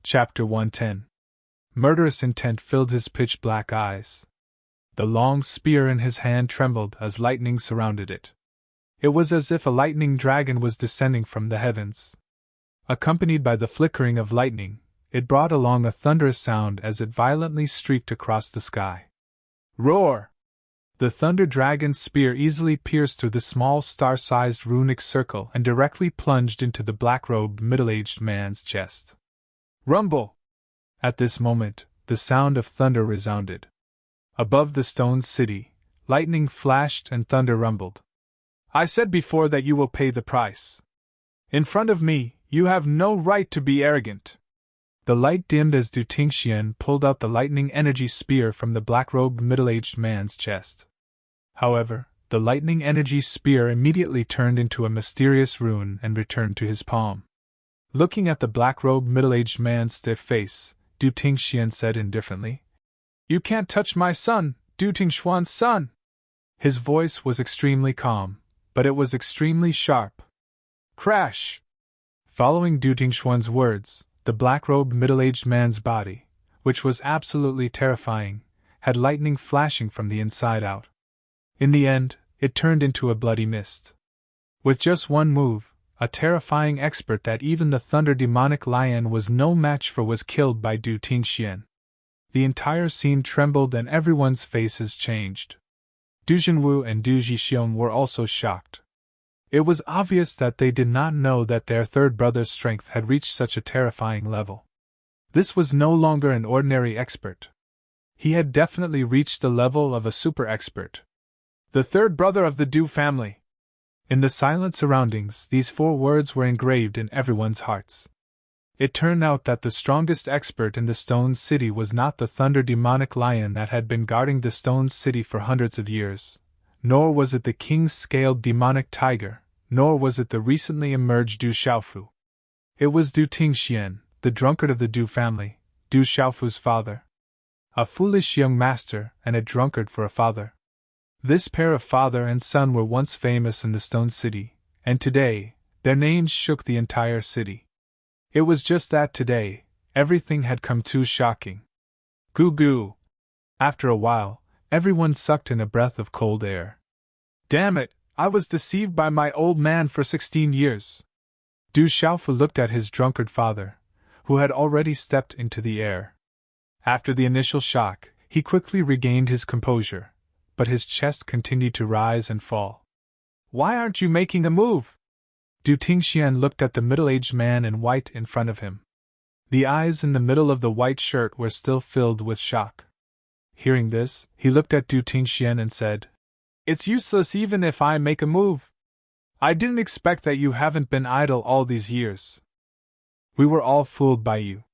Chapter 110. Murderous intent filled his pitch-black eyes. The long spear in his hand trembled as lightning surrounded it. It was as if a lightning dragon was descending from the heavens. Accompanied by the flickering of lightning, it brought along a thunderous sound as it violently streaked across the sky. Roar! The thunder dragon's spear easily pierced through the small star-sized runic circle and directly plunged into the black-robed middle-aged man's chest. Rumble! At this moment, the sound of thunder resounded. Above the stone city, lightning flashed and thunder rumbled. I said before that you will pay the price. In front of me, you have no right to be arrogant. The light dimmed as Du Tingxian pulled out the lightning energy spear from the black-robed middle-aged man's chest. However, the lightning energy spear immediately turned into a mysterious rune and returned to his palm. Looking at the black-robed middle-aged man's stiff face, Du Tingxian said indifferently, You can't touch my son, Du Tingshuan's son! His voice was extremely calm, but it was extremely sharp. Crash! Following Du Tingshuan's words, the black-robed middle-aged man's body, which was absolutely terrifying, had lightning flashing from the inside out. In the end, it turned into a bloody mist. With just one move, a terrifying expert that even the thunder demonic lion was no match for was killed by Du Tingxian. The entire scene trembled and everyone's faces changed. Du Jinwu and Du Jixiong were also shocked. It was obvious that they did not know that their third brother's strength had reached such a terrifying level. This was no longer an ordinary expert. He had definitely reached the level of a super expert. The third brother of the Du family. In the silent surroundings, these 4 words were engraved in everyone's hearts. It turned out that the strongest expert in the Stone City was not the thunder demonic lion that had been guarding the Stone City for hundreds of years, nor was it the king-scaled demonic tiger, nor was it the recently emerged Du Xiaofu. It was Du Tingxian, the drunkard of the Du family, Du Xiaofu's father. A foolish young master and a drunkard for a father. This pair of father and son were once famous in the Stone City, and today, their names shook the entire city. It was just that today, everything had come too shocking. Goo goo! After a while, everyone sucked in a breath of cold air. Damn it, I was deceived by my old man for 16 years. Du Xiaofu looked at his drunkard father, who had already stepped into the air. After the initial shock, he quickly regained his composure, but his chest continued to rise and fall. Why aren't you making a move? Du Tingxian looked at the middle-aged man in white in front of him. The eyes in the middle of the white shirt were still filled with shock. Hearing this, he looked at Du Tingxian and said, It's useless even if I make a move. I didn't expect that you haven't been idle all these years. We were all fooled by you.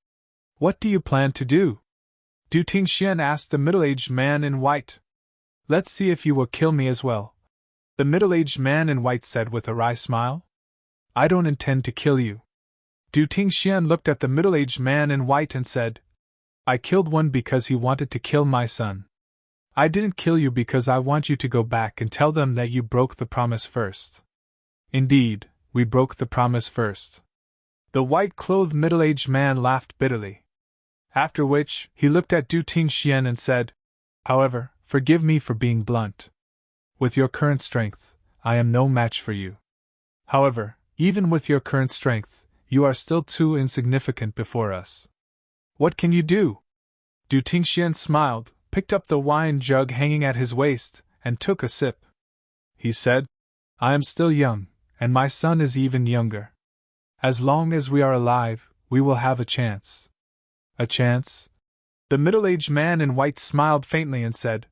What do you plan to do? Du Tingxian asked the middle-aged man in white. Let's see if you will kill me as well. The middle-aged man in white said with a wry smile. I don't intend to kill you. Du Tingxian looked at the middle-aged man in white and said, I killed one because he wanted to kill my son. I didn't kill you because I want you to go back and tell them that you broke the promise first. Indeed, we broke the promise first. The white-clothed middle-aged man laughed bitterly. After which, he looked at Du Tingxian and said, However, forgive me for being blunt. With your current strength, I am no match for you. However, even with your current strength, you are still too insignificant before us. What can you do? Du Tingxian smiled, picked up the wine jug hanging at his waist, and took a sip. He said, I am still young, and my son is even younger. As long as we are alive, we will have a chance. A chance? The middle-aged man in white smiled faintly and said,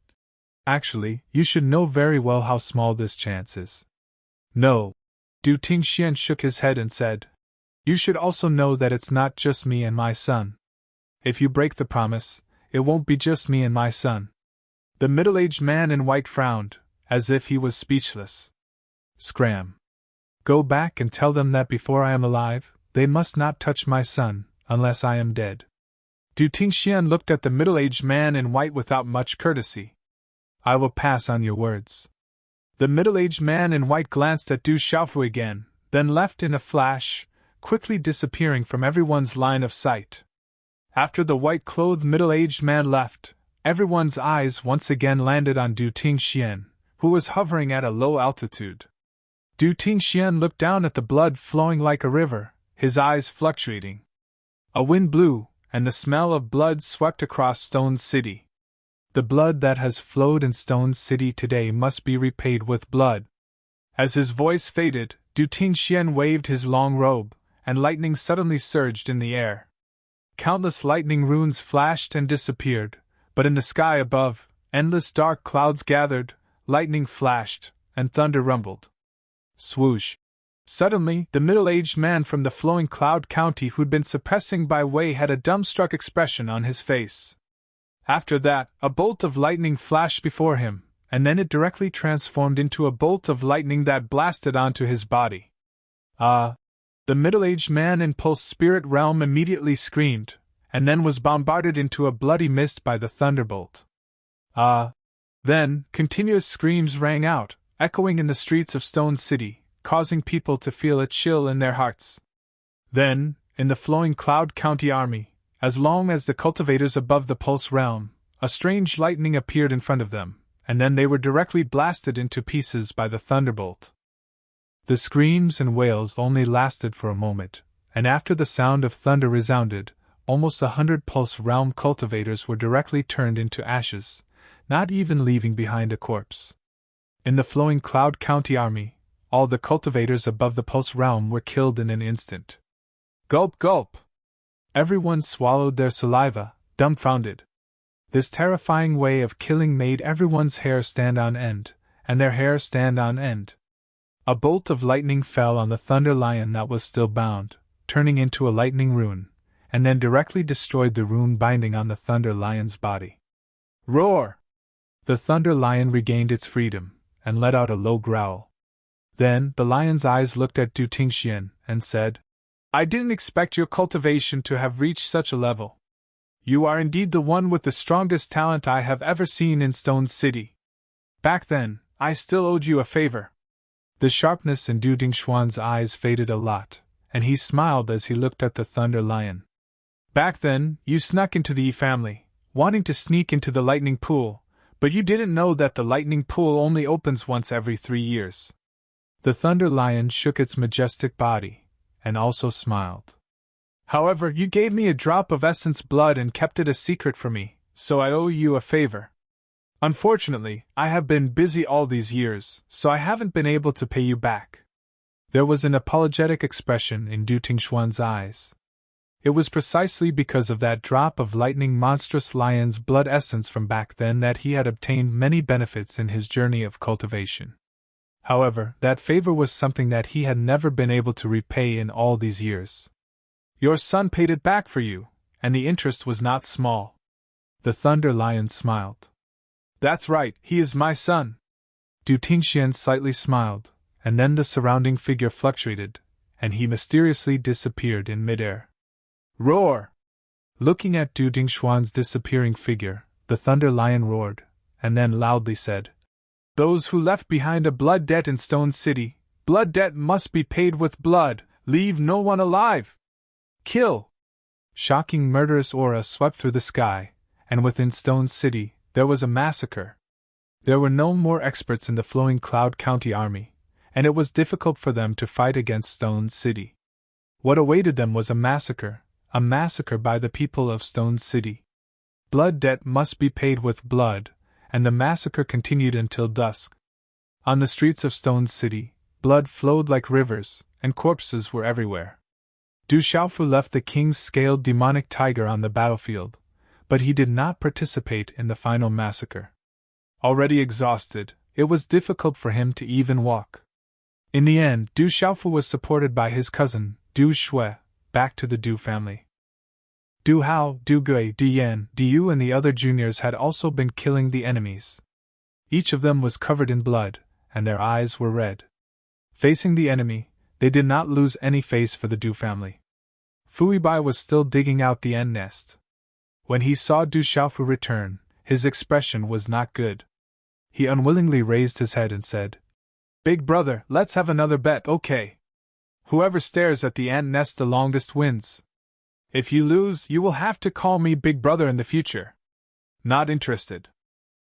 Actually, you should know very well how small this chance is. No. Du Tingxian shook his head and said, You should also know that it's not just me and my son. If you break the promise, it won't be just me and my son. The middle-aged man in white frowned, as if he was speechless. Scram. Go back and tell them that before I am alive, they must not touch my son, unless I am dead. Du Tingxian looked at the middle-aged man in white without much courtesy. I will pass on your words. The middle-aged man in white glanced at Du Xiaofu again, then left in a flash, quickly disappearing from everyone's line of sight. After the white-clothed middle-aged man left, everyone's eyes once again landed on Du Tingxian, who was hovering at a low altitude. Du Tingxian looked down at the blood flowing like a river, his eyes fluctuating. A wind blew, and the smell of blood swept across Stone City. The blood that has flowed in Stone City today must be repaid with blood. As his voice faded, Du Tingxian waved his long robe, and lightning suddenly surged in the air. Countless lightning runes flashed and disappeared, but in the sky above, endless dark clouds gathered, lightning flashed, and thunder rumbled. Swoosh! Suddenly, the middle-aged man from the flowing cloud county who'd been suppressing Bai Wei had a dumbstruck expression on his face. After that, a bolt of lightning flashed before him, and then it directly transformed into a bolt of lightning that blasted onto his body. Ah! The middle-aged man in Pulse Spirit Realm immediately screamed, and then was bombarded into a bloody mist by the thunderbolt. Ah! Then, continuous screams rang out, echoing in the streets of Stone City, causing people to feel a chill in their hearts. Then, in the flowing Cloud County army, as long as the cultivators above the Pulse Realm, a strange lightning appeared in front of them, and then they were directly blasted into pieces by the thunderbolt. The screams and wails only lasted for a moment, and after the sound of thunder resounded, almost 100 Pulse Realm cultivators were directly turned into ashes, not even leaving behind a corpse. In the flowing Cloud County army, all the cultivators above the Pulse Realm were killed in an instant. Gulp, gulp! Everyone swallowed their saliva, dumbfounded. This terrifying way of killing made everyone's hair stand on end, and their hair stand on end. A bolt of lightning fell on the Thunder Lion that was still bound, turning into a lightning rune, and then directly destroyed the rune binding on the Thunder Lion's body. Roar! The Thunder Lion regained its freedom, and let out a low growl. Then the lion's eyes looked at Du Tingxian, and said, "I didn't expect your cultivation to have reached such a level. You are indeed the one with the strongest talent I have ever seen in Stone City. Back then, I still owed you a favor." The sharpness in Du Tingxian's eyes faded a lot, and he smiled as he looked at the Thunder Lion. "Back then, you snuck into the Yi family, wanting to sneak into the lightning pool, but you didn't know that the lightning pool only opens once every 3 years. The Thunder Lion shook its majestic body, and also smiled. "However, you gave me a drop of essence blood and kept it a secret from me, so I owe you a favor. Unfortunately, I have been busy all these years, so I haven't been able to pay you back." There was an apologetic expression in Du Tingxian's eyes. It was precisely because of that drop of lightning monstrous lion's blood essence from back then that he had obtained many benefits in his journey of cultivation. However, that favor was something that he had never been able to repay in all these years. "Your son paid it back for you, and the interest was not small." The Thunder Lion smiled. "That's right, he is my son." Du Tingxian slightly smiled, and then the surrounding figure fluctuated, and he mysteriously disappeared in midair. Roar! Looking at Du Tingxian's disappearing figure, the Thunder Lion roared, and then loudly said, "Those who left behind a blood debt in Stone City, blood debt must be paid with blood, leave no one alive! Kill!" Shocking murderous aura swept through the sky, and within Stone City, there was a massacre. There were no more experts in the flowing Cloud County army, and it was difficult for them to fight against Stone City. What awaited them was a massacre by the people of Stone City. Blood debt must be paid with blood, and the massacre continued until dusk. On the streets of Stone City, blood flowed like rivers, and corpses were everywhere. Du Xiaofu left the king's scaled demonic tiger on the battlefield, but he did not participate in the final massacre. Already exhausted, it was difficult for him to even walk. In the end, Du Xiaofu was supported by his cousin, Du Shui, back to the Du family. Du Hao, Du Gui, Du Yan, Du Yu and the other juniors had also been killing the enemies. Each of them was covered in blood, and their eyes were red. Facing the enemy, they did not lose any face for the Du family. Fui Bai was still digging out the ant nest. When he saw Du Xiaofu return, his expression was not good. He unwillingly raised his head and said, "Big brother, let's have another bet, okay? Whoever stares at the ant nest the longest wins." If you lose, you will have to call me Big Brother in the future. Not interested.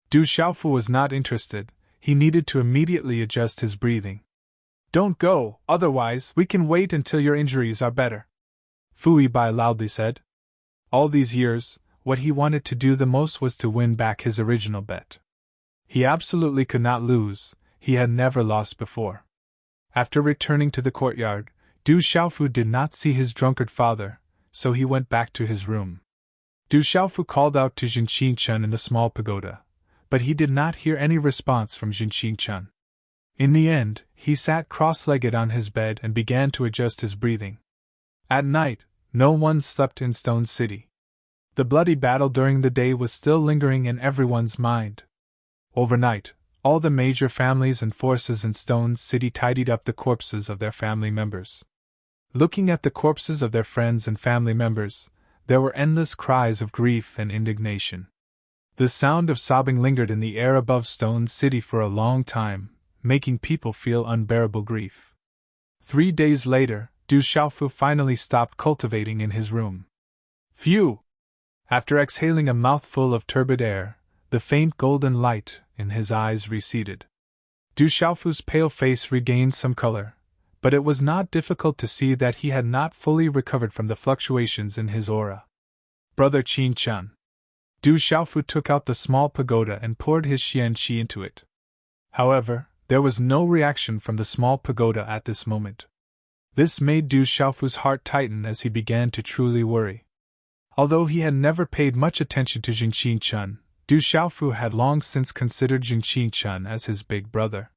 Du Xiaofu was not interested. He needed to immediately adjust his breathing. Don't go, otherwise we can wait until your injuries are better, Fu Yibai loudly said. All these years, what he wanted to do the most was to win back his original bet. He absolutely could not lose, he had never lost before. After returning to the courtyard, Du Xiaofu did not see his drunkard father, so he went back to his room. Du Xiaofu called out to Jin Qingchen in the small pagoda, but he did not hear any response from Jin Qingchen. In the end, he sat cross-legged on his bed and began to adjust his breathing. At night, no one slept in Stone City. The bloody battle during the day was still lingering in everyone's mind. Overnight, all the major families and forces in Stone City tidied up the corpses of their family members. Looking at the corpses of their friends and family members, there were endless cries of grief and indignation. The sound of sobbing lingered in the air above Stone City for a long time, making people feel unbearable grief. 3 days later, Du Xiaofu finally stopped cultivating in his room. Phew! After exhaling a mouthful of turbid air, the faint golden light in his eyes receded. Du Xiaofu's pale face regained some color, but it was not difficult to see that he had not fully recovered from the fluctuations in his aura. Brother Qin Chan. Du Xiaofu took out the small pagoda and poured his xian qi into it. However, there was no reaction from the small pagoda at this moment. This made Du Xiaofu's heart tighten as he began to truly worry. Although he had never paid much attention to Jin Qingchen, Du Xiaofu had long since considered Jin Qingchen as his big brother.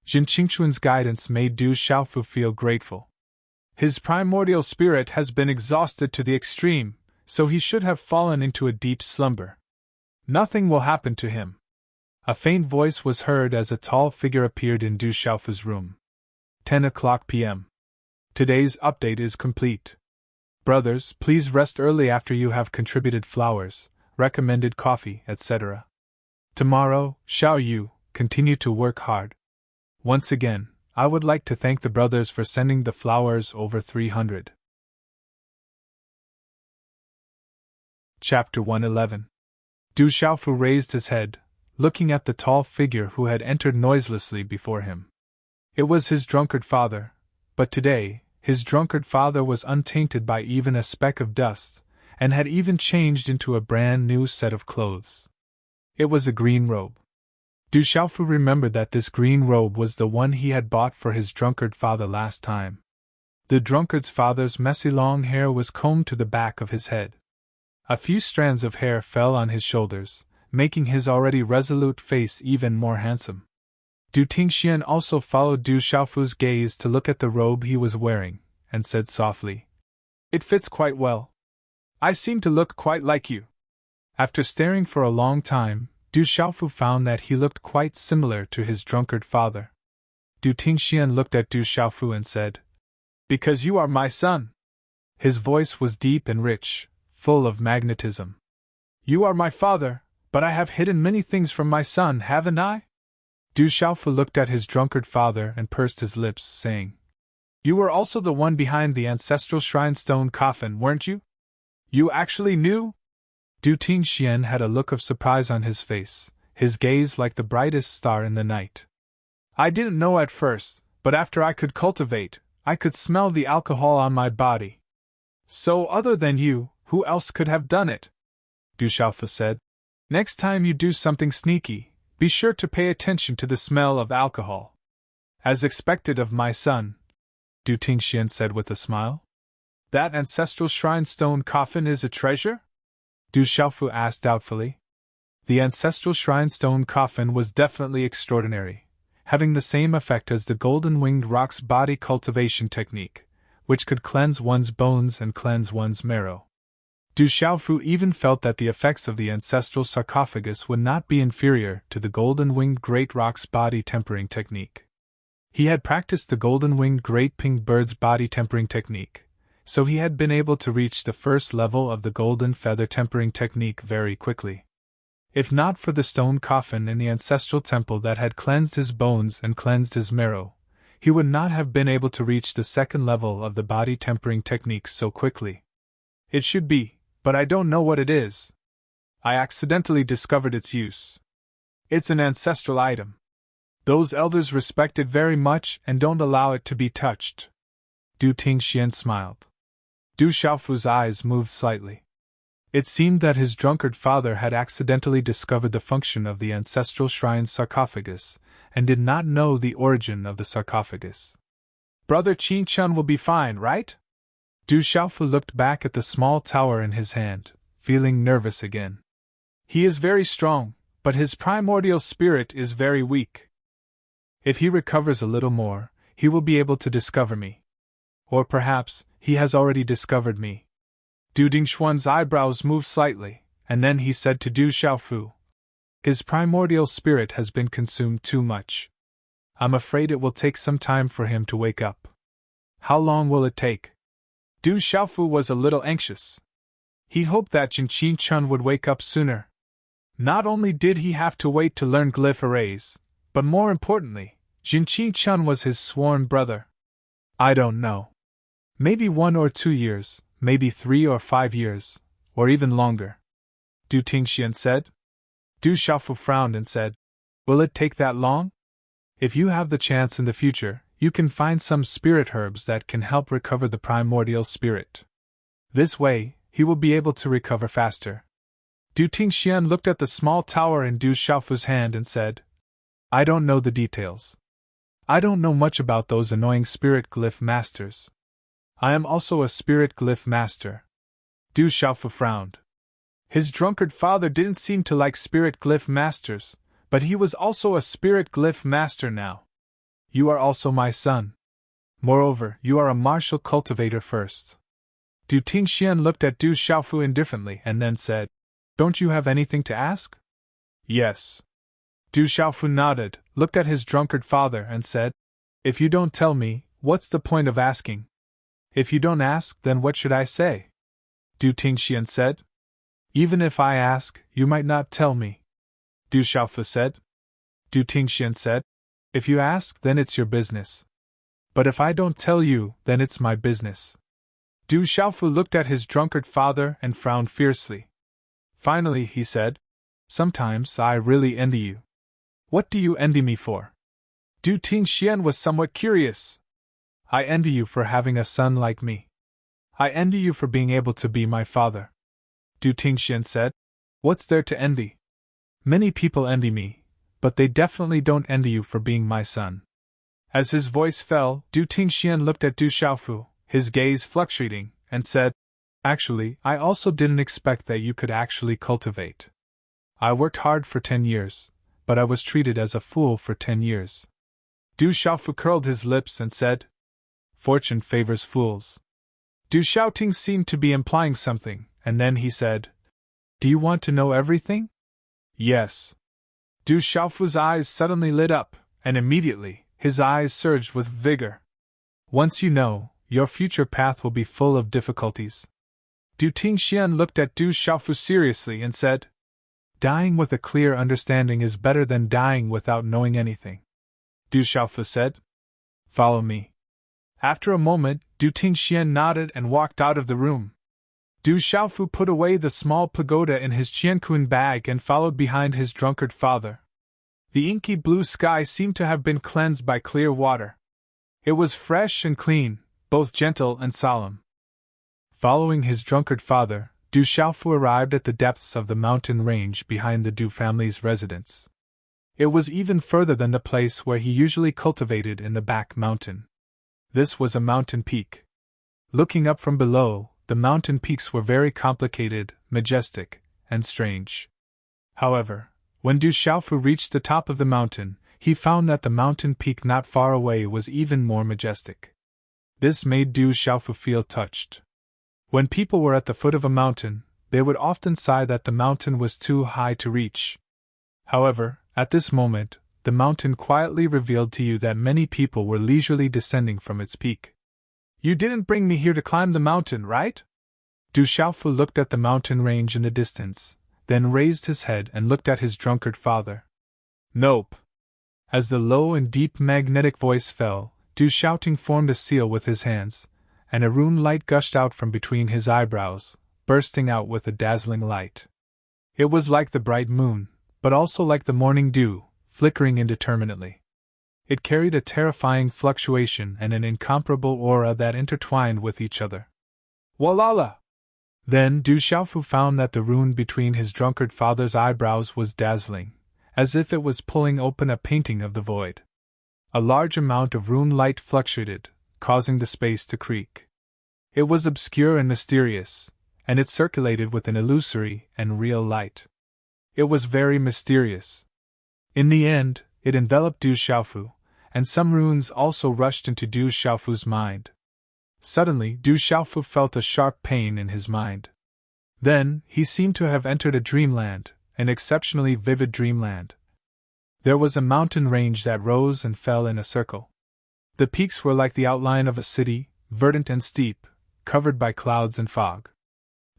Jin Qingchuan's guidance made Du Xiaofu feel grateful. His primordial spirit has been exhausted to the extreme, so he should have fallen into a deep slumber. Nothing will happen to him. A faint voice was heard as a tall figure appeared in Du Xiaofu's room. 10 o'clock p.m. Today's update is complete. Brothers, please rest early after you have contributed flowers, recommended coffee, etc. Tomorrow, Xiao Yu, continue to work hard. Once again, I would like to thank the brothers for sending the flowers over 300. Chapter 111. Du Xiaofu raised his head, looking at the tall figure who had entered noiselessly before him. It was his drunkard father, but today, his drunkard father was untainted by even a speck of dust, and had even changed into a brand new set of clothes. It was a green robe. Du Xiaofu remembered that this green robe was the one he had bought for his drunkard father last time. The drunkard's father's messy long hair was combed to the back of his head. A few strands of hair fell on his shoulders, making his already resolute face even more handsome. Du Tingxian also followed Du Xiaofu's gaze to look at the robe he was wearing, and said softly, "It fits quite well. I seem to look quite like you." After staring for a long time, Du Xiaofu found that he looked quite similar to his drunkard father. Du Tingxian looked at Du Xiaofu and said, "Because you are my son." His voice was deep and rich, full of magnetism. "You are my father, but I have hidden many things from my son, haven't I?" Du Xiaofu looked at his drunkard father and pursed his lips, saying, "You were also the one behind the ancestral shrine stone coffin, weren't you? You actually knew?" Du Tingxian had a look of surprise on his face, his gaze like the brightest star in the night. "I didn't know at first, but after I could cultivate, I could smell the alcohol on my body." "So other than you, who else could have done it?" Du Xiaofu said. "Next time you do something sneaky, be sure to pay attention to the smell of alcohol." "As expected of my son," Du Tingxian said with a smile. "That ancestral shrine stone coffin is a treasure?" Du Xiaofu asked doubtfully. The ancestral shrine stone coffin was definitely extraordinary, having the same effect as the golden winged rock's body cultivation technique, which could cleanse one's bones and cleanse one's marrow. Du Xiaofu even felt that the effects of the ancestral sarcophagus would not be inferior to the golden-winged great rock's body tempering technique. He had practiced the golden-winged great pink bird's body tempering technique, so he had been able to reach the first level of the golden feather tempering technique very quickly. If not for the stone coffin in the ancestral temple that had cleansed his bones and cleansed his marrow, he would not have been able to reach the second level of the body tempering technique so quickly. It should be, but I don't know what it is. I accidentally discovered its use. It's an ancestral item. Those elders respect it very much and don't allow it to be touched. Du Tingxian smiled. Du Xiaofu's eyes moved slightly. It seemed that his drunkard father had accidentally discovered the function of the ancestral shrine's sarcophagus, and did not know the origin of the sarcophagus. Brother Qin Chun will be fine, right? Du Xiaofu looked back at the small tower in his hand, feeling nervous again. He is very strong, but his primordial spirit is very weak. If he recovers a little more, he will be able to discover me. Or perhaps, he has already discovered me. Du Dingshuan's eyebrows moved slightly, and then he said to Du Xiaofu, his primordial spirit has been consumed too much. I'm afraid it will take some time for him to wake up. How long will it take? Du Xiaofu was a little anxious. He hoped that Jin Qin Chun would wake up sooner. Not only did he have to wait to learn glyph arrays, but more importantly, Jin Qin Chun was his sworn brother. I don't know. Maybe 1 or 2 years, maybe 3 or 5 years, or even longer. Du Tingxian said. Du Xiaofu frowned and said, will it take that long? If you have the chance in the future, you can find some spirit herbs that can help recover the primordial spirit. This way, he will be able to recover faster. Du Tingxian looked at the small tower in Du Xiaofu's hand and said, I don't know the details. I don't know much about those annoying spirit glyph masters. I am also a spirit glyph master. Du Xiaofu frowned. His drunkard father didn't seem to like spirit glyph masters, but he was also a spirit glyph master now. You are also my son. Moreover, you are a martial cultivator first. Du Tingxian looked at Du Xiaofu indifferently and then said, don't you have anything to ask? Yes. Du Xiaofu nodded, looked at his drunkard father and said, if you don't tell me, what's the point of asking? If you don't ask, then what should I say? Du Tingxian said. Even if I ask, you might not tell me. Du Xiaofu said. Du Tingxian said, if you ask, then it's your business. But if I don't tell you, then it's my business. Du Xiaofu looked at his drunkard father and frowned fiercely. Finally, he said, sometimes I really envy you. What do you envy me for? Du Tingxian was somewhat curious. I envy you for having a son like me. I envy you for being able to be my father. Du Tingxian said, what's there to envy? Many people envy me, but they definitely don't envy you for being my son. As his voice fell, Du Tingxian looked at Du Xiaofu, his gaze fluctuating, and said, actually, I also didn't expect that you could actually cultivate. I worked hard for 10 years, but I was treated as a fool for 10 years. Du Xiaofu curled his lips and said, fortune favors fools. Du Xiaoting seemed to be implying something, and then he said, do you want to know everything? Yes. Du Xiaofu's eyes suddenly lit up, and immediately, his eyes surged with vigor. Once you know, your future path will be full of difficulties. Du Tingxian looked at Du Xiaofu seriously and said, dying with a clear understanding is better than dying without knowing anything. Du Xiaofu said, follow me. After a moment, Du Tingxian nodded and walked out of the room. Du Xiaofu put away the small pagoda in his qiankun bag and followed behind his drunkard father. The inky blue sky seemed to have been cleansed by clear water. It was fresh and clean, both gentle and solemn. Following his drunkard father, Du Xiaofu arrived at the depths of the mountain range behind the Du family's residence. It was even further than the place where he usually cultivated in the back mountain. This was a mountain peak. Looking up from below, the mountain peaks were very complicated, majestic, and strange. However, when Du Xiaofu reached the top of the mountain, he found that the mountain peak not far away was even more majestic. This made Du Xiaofu feel touched. When people were at the foot of a mountain, they would often sigh that the mountain was too high to reach. However, at this moment, the mountain quietly revealed to you that many people were leisurely descending from its peak. You didn't bring me here to climb the mountain, right? Du Xiaofu looked at the mountain range in the distance, then raised his head and looked at his drunkard father. Nope. As the low and deep magnetic voice fell, Du Xiaoting formed a seal with his hands, and a rune light gushed out from between his eyebrows, bursting out with a dazzling light. It was like the bright moon, but also like the morning dew, flickering indeterminately. It carried a terrifying fluctuation and an incomparable aura that intertwined with each other. Walala! Then Du Xiaofu found that the rune between his drunkard father's eyebrows was dazzling, as if it was pulling open a painting of the void. A large amount of rune light fluctuated, causing the space to creak. It was obscure and mysterious, and it circulated with an illusory and real light. It was very mysterious. In the end, it enveloped Du Xiaofu, and some runes also rushed into Du Xiaofu's mind. Suddenly, Du Xiaofu felt a sharp pain in his mind. Then, he seemed to have entered a dreamland, an exceptionally vivid dreamland. There was a mountain range that rose and fell in a circle. The peaks were like the outline of a city, verdant and steep, covered by clouds and fog.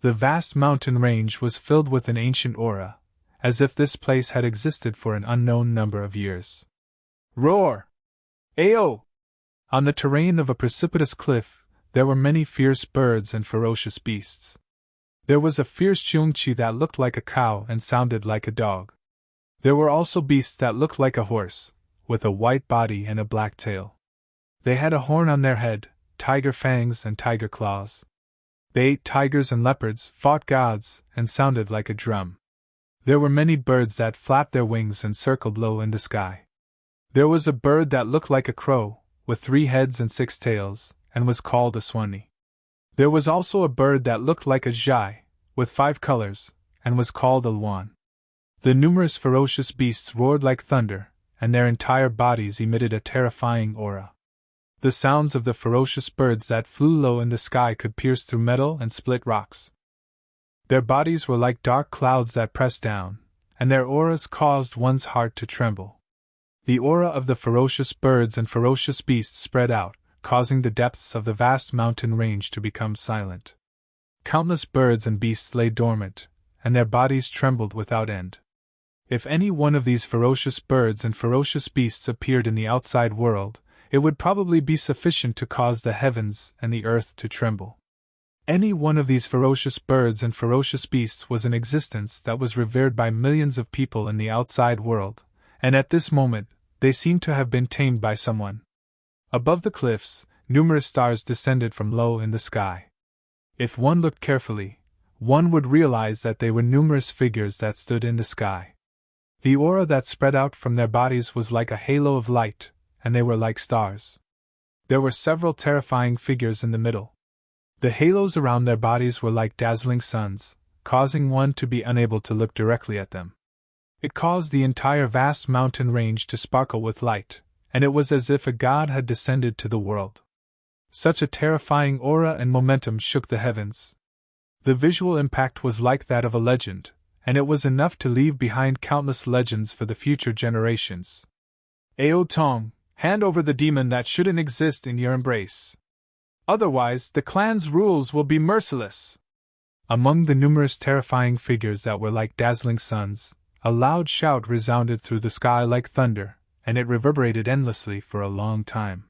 The vast mountain range was filled with an ancient aura, as if this place had existed for an unknown number of years. Roar! Ayo! On the terrain of a precipitous cliff, there were many fierce birds and ferocious beasts. There was a fierce Cheongchi that looked like a cow and sounded like a dog. There were also beasts that looked like a horse, with a white body and a black tail. They had a horn on their head, tiger fangs and tiger claws. They ate tigers and leopards, fought gods, and sounded like a drum. There were many birds that flapped their wings and circled low in the sky. There was a bird that looked like a crow, with 3 heads and 6 tails, and was called a swanny. There was also a bird that looked like a zhai, with 5 colors, and was called a luan. The numerous ferocious beasts roared like thunder, and their entire bodies emitted a terrifying aura. The sounds of the ferocious birds that flew low in the sky could pierce through metal and split rocks. Their bodies were like dark clouds that pressed down, and their auras caused one's heart to tremble. The aura of the ferocious birds and ferocious beasts spread out, causing the depths of the vast mountain range to become silent. Countless birds and beasts lay dormant, and their bodies trembled without end. If any one of these ferocious birds and ferocious beasts appeared in the outside world, it would probably be sufficient to cause the heavens and the earth to tremble. Any one of these ferocious birds and ferocious beasts was in existence that was revered by millions of people in the outside world, and at this moment, they seemed to have been tamed by someone. Above the cliffs, numerous stars descended from low in the sky. If one looked carefully, one would realize that they were numerous figures that stood in the sky. The aura that spread out from their bodies was like a halo of light, and they were like stars. There were several terrifying figures in the middle. The halos around their bodies were like dazzling suns, causing one to be unable to look directly at them. It caused the entire vast mountain range to sparkle with light, and it was as if a god had descended to the world. Such a terrifying aura and momentum shook the heavens. The visual impact was like that of a legend, and it was enough to leave behind countless legends for the future generations. Ao Tong, hand over the demon that shouldn't exist in your embrace. Otherwise, the clan's rules will be merciless. Among the numerous terrifying figures that were like dazzling suns, a loud shout resounded through the sky like thunder, and it reverberated endlessly for a long time.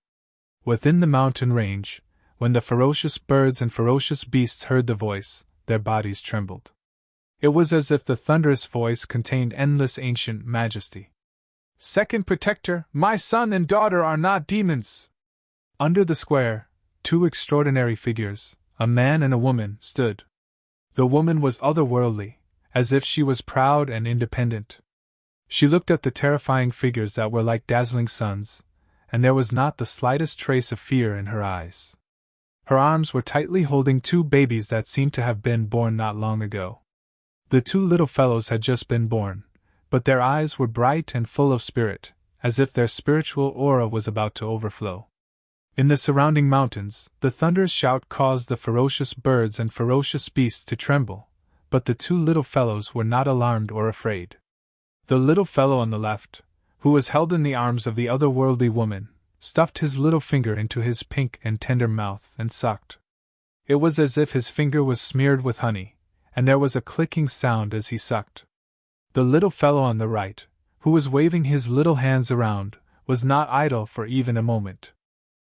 Within the mountain range, when the ferocious birds and ferocious beasts heard the voice, their bodies trembled. It was as if the thunderous voice contained endless ancient majesty. Second Protector, my son and daughter are not demons! Under the square, 2 extraordinary figures, a man and a woman, stood. The woman was otherworldly, as if she was proud and independent. She looked at the terrifying figures that were like dazzling suns, and there was not the slightest trace of fear in her eyes. Her arms were tightly holding 2 babies that seemed to have been born not long ago. The 2 little fellows had just been born, but their eyes were bright and full of spirit, as if their spiritual aura was about to overflow. In the surrounding mountains, the thunderous shout caused the ferocious birds and ferocious beasts to tremble, but the 2 little fellows were not alarmed or afraid. The little fellow on the left, who was held in the arms of the otherworldly woman, stuffed his little finger into his pink and tender mouth and sucked. It was as if his finger was smeared with honey, and there was a clicking sound as he sucked. The little fellow on the right, who was waving his little hands around, was not idle for even a moment.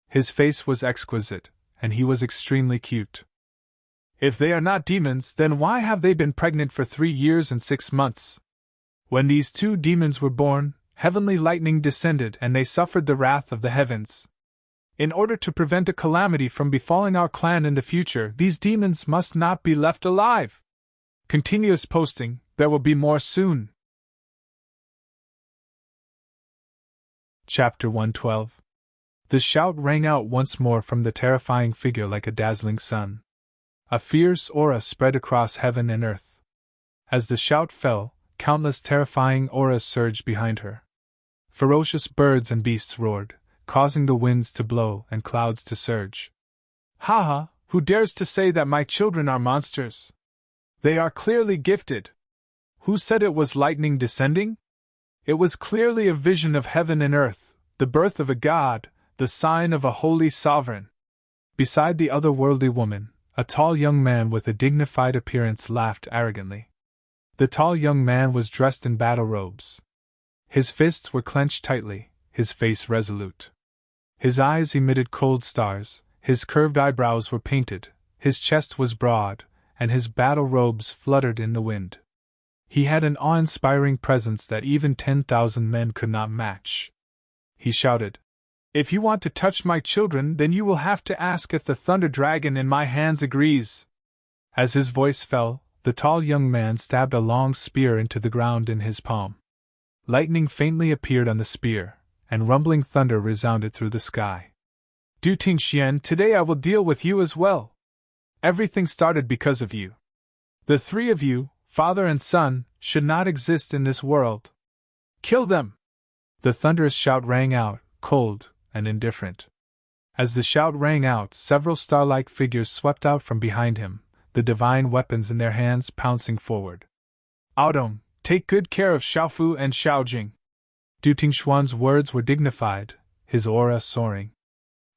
His face was exquisite, and he was extremely cute. If they are not demons, then why have they been pregnant for 3 years and 6 months? When these 2 demons were born, heavenly lightning descended and they suffered the wrath of the heavens. In order to prevent a calamity from befalling our clan in the future, these demons must not be left alive. Continuous posting, there will be more soon. Chapter 112. The shout rang out once more from the terrifying figure like a dazzling sun. A fierce aura spread across heaven and earth. As the shout fell, countless terrifying auras surged behind her. Ferocious birds and beasts roared, causing the winds to blow and clouds to surge. Haha, who dares to say that my children are monsters? They are clearly gifted. Who said it was lightning descending? It was clearly a vision of heaven and earth, the birth of a god, the sign of a holy sovereign. Beside the otherworldly woman, a tall young man with a dignified appearance laughed arrogantly. The tall young man was dressed in battle robes. His fists were clenched tightly, his face resolute. His eyes emitted cold stars, his curved eyebrows were painted, his chest was broad, and his battle robes fluttered in the wind. He had an awe-inspiring presence that even 10,000 men could not match. He shouted, "If you want to touch my children, then you will have to ask if the Thunder Dragon in my hands agrees." As his voice fell, the tall young man stabbed a long spear into the ground in his palm. Lightning faintly appeared on the spear, and rumbling thunder resounded through the sky. Du Tingxian, today I will deal with you as well. Everything started because of you. The 3 of you, father and son, should not exist in this world. Kill them! The thunderous shout rang out, cold and indifferent. As the shout rang out, several star-like figures swept out from behind him, the divine weapons in their hands pouncing forward. Aodong, take good care of Xiaofu and Xiaojing. Du Tingxuan's words were dignified, his aura soaring.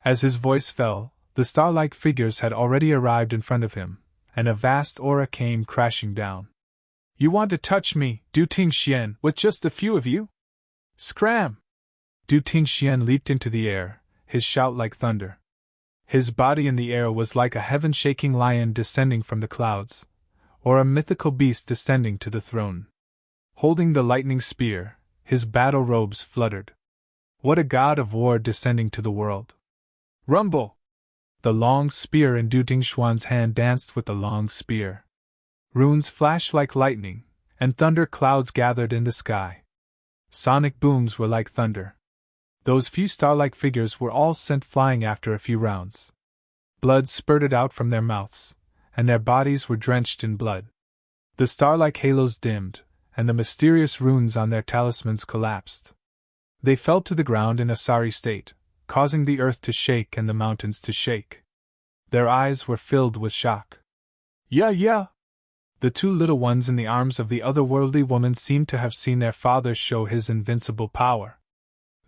As his voice fell, the star-like figures had already arrived in front of him, and a vast aura came crashing down. You want to touch me, Du Tingxian, with just a few of you? Scram! Du Tingxian leaped into the air, his shout like thunder. His body in the air was like a heaven-shaking lion descending from the clouds, or a mythical beast descending to the throne. Holding the lightning spear, his battle robes fluttered. What a god of war descending to the world! Rumble! The long spear in Du Tingxuan's hand danced with the long spear. Runes flashed like lightning, and thunder clouds gathered in the sky. Sonic booms were like thunder. Those few star-like figures were all sent flying after a few rounds. Blood spurted out from their mouths, and their bodies were drenched in blood. The star-like halos dimmed, and the mysterious runes on their talismans collapsed. They fell to the ground in a sorry state, causing the earth to shake and the mountains to shake. Their eyes were filled with shock. Yeah! The 2 little ones in the arms of the otherworldly woman seemed to have seen their father show his invincible power.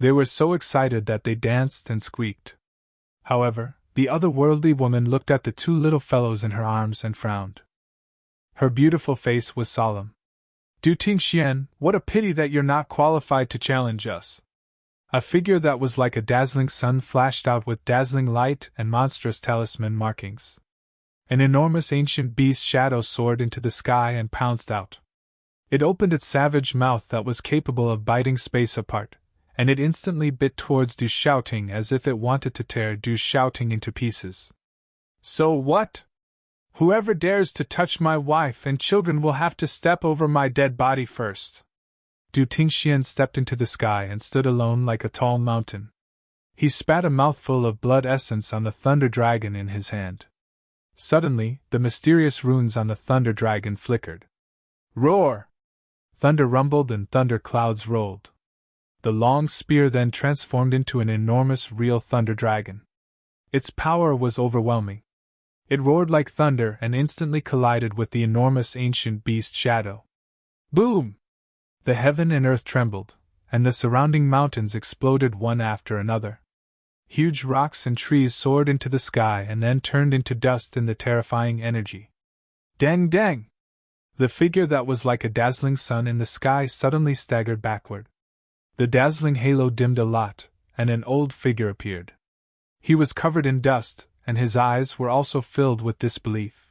They were so excited that they danced and squeaked. However, the otherworldly woman looked at the 2 little fellows in her arms and frowned. Her beautiful face was solemn. Du Tingxian, what a pity that you're not qualified to challenge us. A figure that was like a dazzling sun flashed out with dazzling light and monstrous talisman markings. An enormous ancient beast's shadow soared into the sky and pounced out. It opened its savage mouth that was capable of biting space apart, and it instantly bit towards Du Xiaoting as if it wanted to tear Du Xiaoting into pieces. So what? Whoever dares to touch my wife and children will have to step over my dead body first. Du Tingxian stepped into the sky and stood alone like a tall mountain. He spat a mouthful of blood essence on the Thunder Dragon in his hand. Suddenly, the mysterious runes on the Thunder Dragon flickered. Roar! Thunder rumbled and thunder clouds rolled. The long spear then transformed into an enormous real Thunder Dragon. Its power was overwhelming. It roared like thunder and instantly collided with the enormous ancient beast shadow. Boom! The heaven and earth trembled, and the surrounding mountains exploded one after another. Huge rocks and trees soared into the sky and then turned into dust in the terrifying energy. Dang dang! The figure that was like a dazzling sun in the sky suddenly staggered backward. The dazzling halo dimmed a lot, and an old figure appeared. He was covered in dust, and his eyes were also filled with disbelief.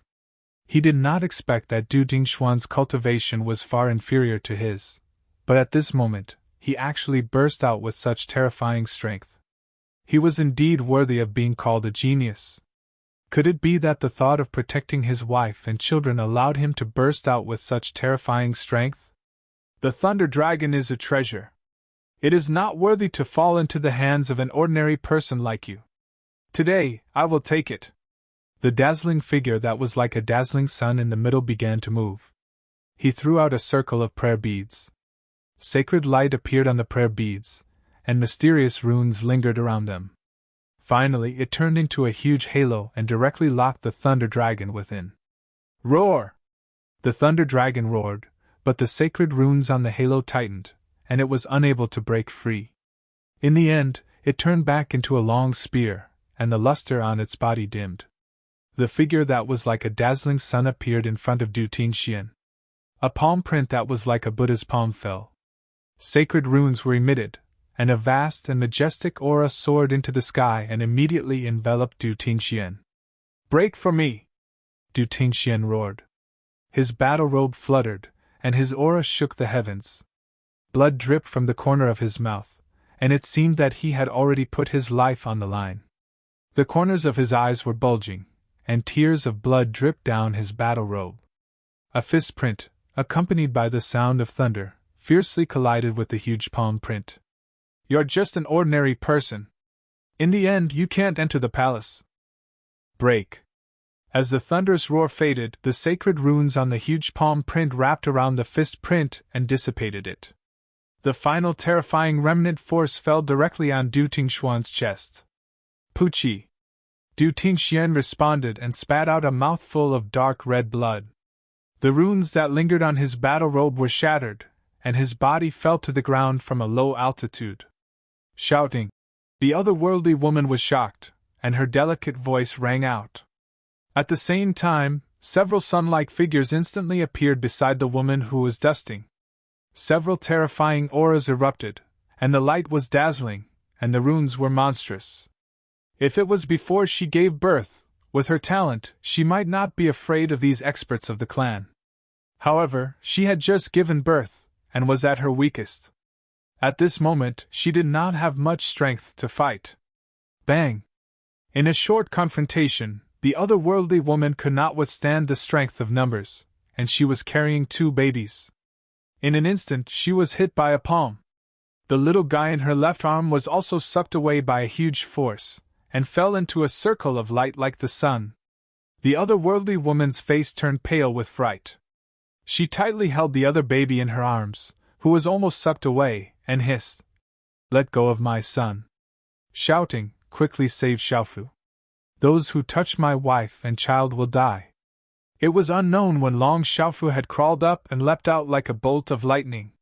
He did not expect that Du Tingxuan's cultivation was far inferior to his, but at this moment, he actually burst out with such terrifying strength. He was indeed worthy of being called a genius. Could it be that the thought of protecting his wife and children allowed him to burst out with such terrifying strength? The Thunder Dragon is a treasure. It is not worthy to fall into the hands of an ordinary person like you. Today, I will take it. The dazzling figure that was like a dazzling sun in the middle began to move. He threw out a circle of prayer beads. Sacred light appeared on the prayer beads, and mysterious runes lingered around them. Finally, it turned into a huge halo and directly locked the Thunder Dragon within. Roar! The Thunder Dragon roared, but the sacred runes on the halo tightened, and it was unable to break free. In the end, it turned back into a long spear, and the luster on its body dimmed. The figure that was like a dazzling sun appeared in front of Du Tingxian. A palm print that was like a Buddha's palm fell. Sacred runes were emitted, and a vast and majestic aura soared into the sky and immediately enveloped Du Tingxian. Break for me! Du Tingxian roared. His battle robe fluttered, and his aura shook the heavens. Blood dripped from the corner of his mouth, and it seemed that he had already put his life on the line. The corners of his eyes were bulging, and tears of blood dripped down his battle robe. A fist print, accompanied by the sound of thunder, fiercely collided with the huge palm print. You're just an ordinary person. In the end, you can't enter the palace. Break. As the thunderous roar faded, the sacred runes on the huge palm print wrapped around the fist print and dissipated it. The final terrifying remnant force fell directly on Du Tingxuan's chest. Puchi! Du Tingxian responded and spat out a mouthful of dark red blood. The runes that lingered on his battle robe were shattered, and his body fell to the ground from a low altitude. Shouting, the otherworldly woman was shocked, and her delicate voice rang out. At the same time, several sun-like figures instantly appeared beside the woman who was dusting. Several terrifying auras erupted, and the light was dazzling, and the runes were monstrous. If it was before she gave birth, with her talent, she might not be afraid of these experts of the clan. However, she had just given birth, and was at her weakest. At this moment, she did not have much strength to fight. Bang! In a short confrontation, the otherworldly woman could not withstand the strength of numbers, and she was carrying 2 babies. In an instant, she was hit by a palm. The little guy in her left arm was also sucked away by a huge force, and fell into a circle of light like the sun. The otherworldly woman's face turned pale with fright. She tightly held the other baby in her arms, who was almost sucked away, and hissed, "Let go of my son!" Shouting, quickly save Xiaofu. Those who touch my wife and child will die. It was unknown when long Xiaofu had crawled up and leapt out like a bolt of lightning.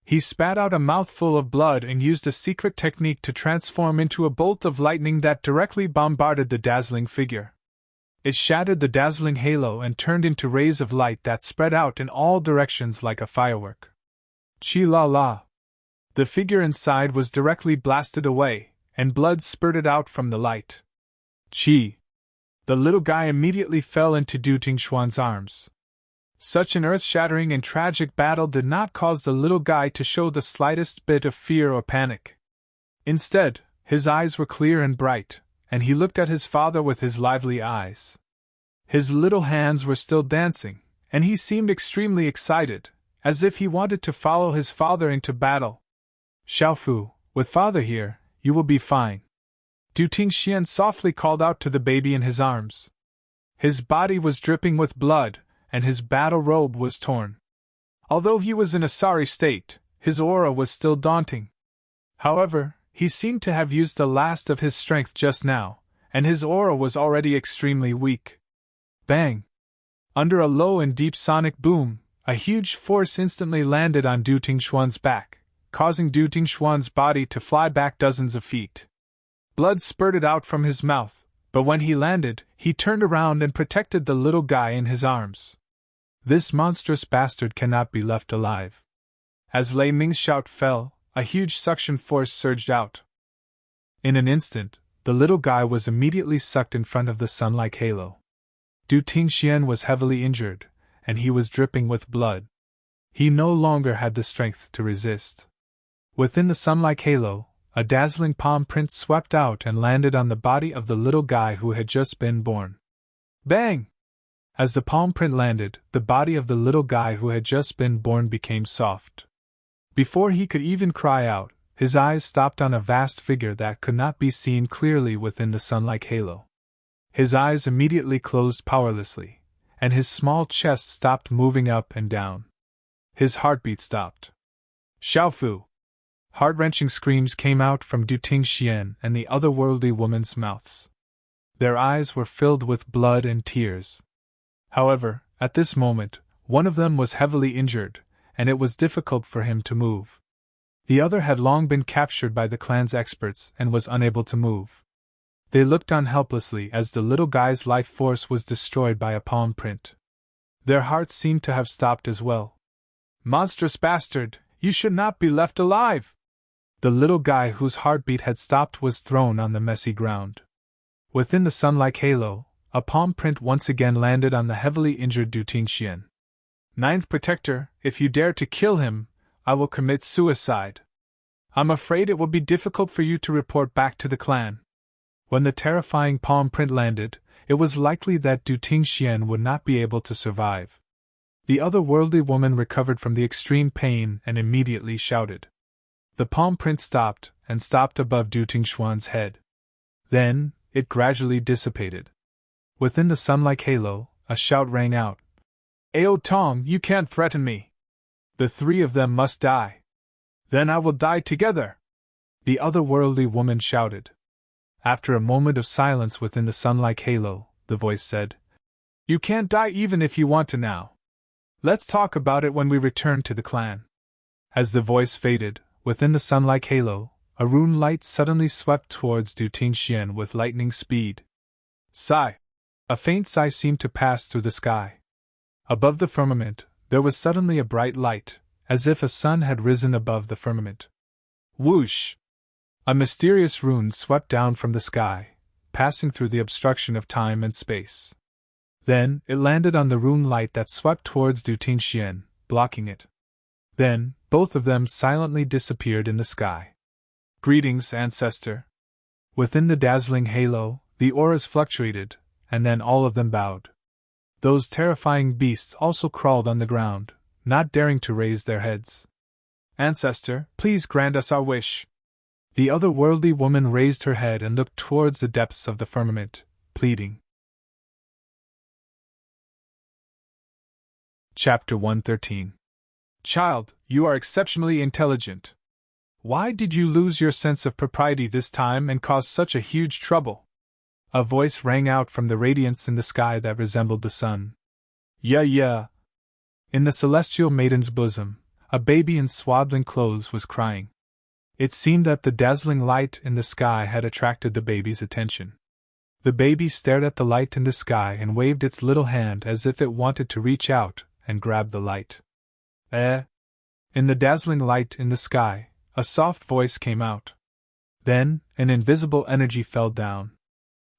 He spat out a mouthful of blood and used a secret technique to transform into a bolt of lightning that directly bombarded the dazzling figure. It shattered the dazzling halo and turned into rays of light that spread out in all directions like a firework. Chi-la-la! The figure inside was directly blasted away, and blood spurted out from the light. Chi! The little guy immediately fell into Du Tingxuan's arms. Such an earth-shattering and tragic battle did not cause the little guy to show the slightest bit of fear or panic. Instead, his eyes were clear and bright, and he looked at his father with his lively eyes. His little hands were still dancing, and he seemed extremely excited, as if he wanted to follow his father into battle. Xiaofu, with father here, you will be fine. Du Tingxian softly called out to the baby in his arms. His body was dripping with blood, and his battle robe was torn. Although he was in a sorry state, his aura was still daunting. However, he seemed to have used the last of his strength just now, and his aura was already extremely weak. Bang! Under a low and deep sonic boom, a huge force instantly landed on Du Tingxuan's back, causing Du Tingxuan's body to fly back dozens of feet. Blood spurted out from his mouth, but when he landed, he turned around and protected the little guy in his arms. This monstrous bastard cannot be left alive. As Lei Ming's shout fell, a huge suction force surged out. In an instant, the little guy was immediately sucked in front of the sun-like halo. Du Tingxian was heavily injured, and he was dripping with blood. He no longer had the strength to resist. Within the sun-like halo, a dazzling palm print swept out and landed on the body of the little guy who had just been born. Bang! As the palm print landed, the body of the little guy who had just been born became soft. Before he could even cry out, his eyes stopped on a vast figure that could not be seen clearly within the sun-like halo. His eyes immediately closed powerlessly, and his small chest stopped moving up and down. His heartbeat stopped. Xiaofu! Heart-wrenching screams came out from Du Tingxian and the otherworldly woman's mouths. Their eyes were filled with blood and tears. However, at this moment, one of them was heavily injured, and it was difficult for him to move. The other had long been captured by the clan's experts and was unable to move. They looked on helplessly as the little guy's life force was destroyed by a palm print. Their hearts seemed to have stopped as well. Monstrous bastard, you should not be left alive! The little guy whose heartbeat had stopped was thrown on the messy ground. Within the sun-like halo, a palm print once again landed on the heavily injured Du Tingxian. Ninth Protector, if you dare to kill him, I will commit suicide. I'm afraid it will be difficult for you to report back to the clan. When the terrifying palm print landed, it was likely that Du Tingxian would not be able to survive. The otherworldly woman recovered from the extreme pain and immediately shouted. The palm print stopped above Du Tingxian's head. Then, it gradually dissipated. Within the sun-like halo, a shout rang out. Ao Tong, you can't threaten me. The three of them must die. Then I will die together. The otherworldly woman shouted. After a moment of silence within the sun-like halo, the voice said, You can't die even if you want to now. Let's talk about it when we return to the clan. As the voice faded, within the sun-like halo, a rune light suddenly swept towards Du Tingxian with lightning speed. Sigh! A faint sigh seemed to pass through the sky. Above the firmament, there was suddenly a bright light, as if a sun had risen above the firmament. Whoosh! A mysterious rune swept down from the sky, passing through the obstruction of time and space. Then, it landed on the rune light that swept towards Du Tingxian, blocking it. Then, both of them silently disappeared in the sky. Greetings, Ancestor. Within the dazzling halo, the auras fluctuated, and then all of them bowed. Those terrifying beasts also crawled on the ground, not daring to raise their heads. Ancestor, please grant us our wish. The otherworldly woman raised her head and looked towards the depths of the firmament, pleading. Chapter 113. Child, you are exceptionally intelligent. Why did you lose your sense of propriety this time and cause such a huge trouble? A voice rang out from the radiance in the sky that resembled the sun. Yeah. In the celestial maiden's bosom, a baby in swaddling clothes was crying. It seemed that the dazzling light in the sky had attracted the baby's attention. The baby stared at the light in the sky and waved its little hand as if it wanted to reach out and grab the light. In the dazzling light in the sky, a soft voice came out. Then, an invisible energy fell down.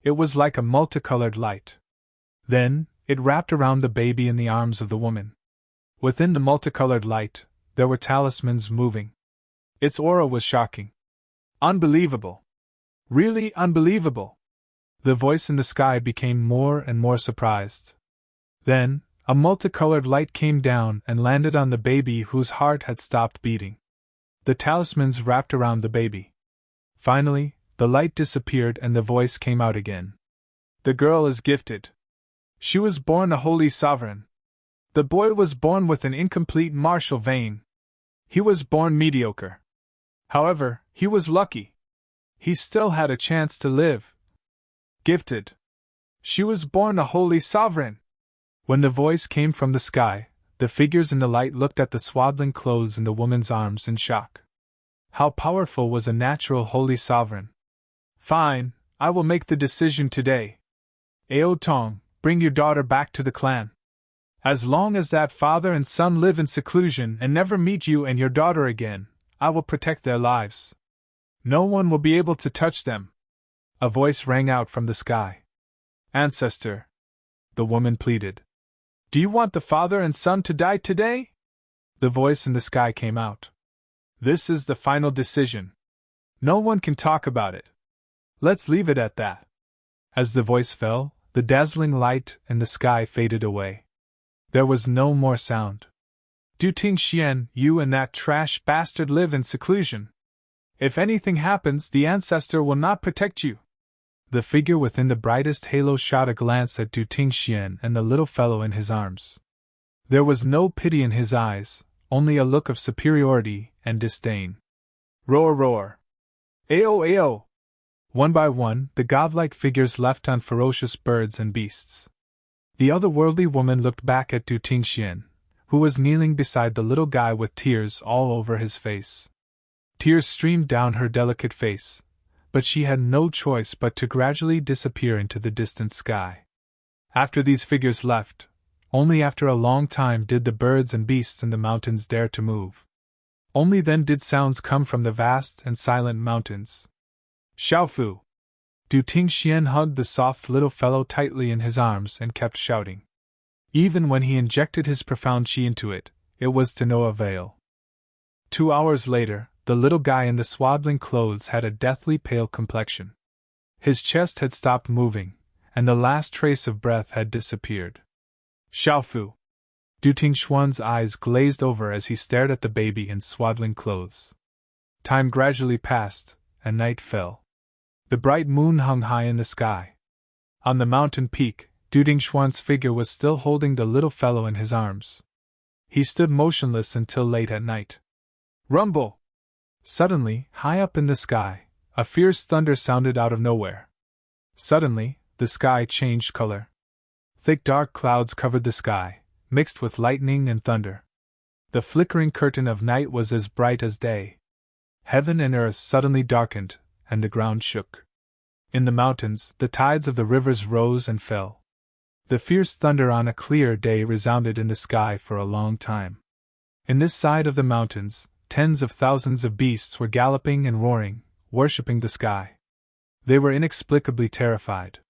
It was like a multicolored light. Then, it wrapped around the baby in the arms of the woman. Within the multicolored light, there were talismans moving. Its aura was shocking. Unbelievable. Really unbelievable. The voice in the sky became more and more surprised. Then, a multicolored light came down and landed on the baby whose heart had stopped beating. The talismans wrapped around the baby. Finally, the light disappeared and the voice came out again. The girl is gifted. She was born a holy sovereign. The boy was born with an incomplete martial vein. He was born mediocre. However, he was lucky. He still had a chance to live. Gifted. She was born a holy sovereign. When the voice came from the sky, the figures in the light looked at the swaddling clothes in the woman's arms in shock. How powerful was a natural holy sovereign? Fine, I will make the decision today. Ao Tong, bring your daughter back to the clan. As long as that father and son live in seclusion and never meet you and your daughter again, I will protect their lives. No one will be able to touch them. A voice rang out from the sky. Ancestor. the woman pleaded. Do you want the father and son to die today? The voice in the sky came out. This is the final decision. No one can talk about it. Let's leave it at that. As the voice fell, the dazzling light in the sky faded away. There was no more sound. Du Tingxian, you and that trash bastard live in seclusion. If anything happens, the ancestor will not protect you. The figure within the brightest halo shot a glance at Du Tingxian and the little fellow in his arms. There was no pity in his eyes, only a look of superiority and disdain. Roar, roar! Ao, ao! One by one, the godlike figures left on ferocious birds and beasts. The otherworldly woman looked back at Du Tingxian, who was kneeling beside the little guy with tears all over his face. Tears streamed down her delicate face, but she had no choice but to gradually disappear into the distant sky. After these figures left, only after a long time did the birds and beasts in the mountains dare to move. Only then did sounds come from the vast and silent mountains. Xiaofu! Du Tingxian hugged the soft little fellow tightly in his arms and kept shouting. Even when he injected his profound qi into it, it was to no avail. 2 hours later, the little guy in the swaddling clothes had a deathly pale complexion. His chest had stopped moving, and the last trace of breath had disappeared. Xiaofu! Du Tingxuan's eyes glazed over as he stared at the baby in swaddling clothes. Time gradually passed, and night fell. The bright moon hung high in the sky. On the mountain peak, Du Tingxuan's figure was still holding the little fellow in his arms. He stood motionless until late at night. Rumble! Suddenly, high up in the sky, a fierce thunder sounded out of nowhere. Suddenly, the sky changed color. Thick dark clouds covered the sky, mixed with lightning and thunder. The flickering curtain of night was as bright as day. Heaven and earth suddenly darkened, and the ground shook. In the mountains, the tides of the rivers rose and fell. The fierce thunder on a clear day resounded in the sky for a long time. In this side of the mountains, tens of thousands of beasts were galloping and roaring, worshipping the sky. They were inexplicably terrified.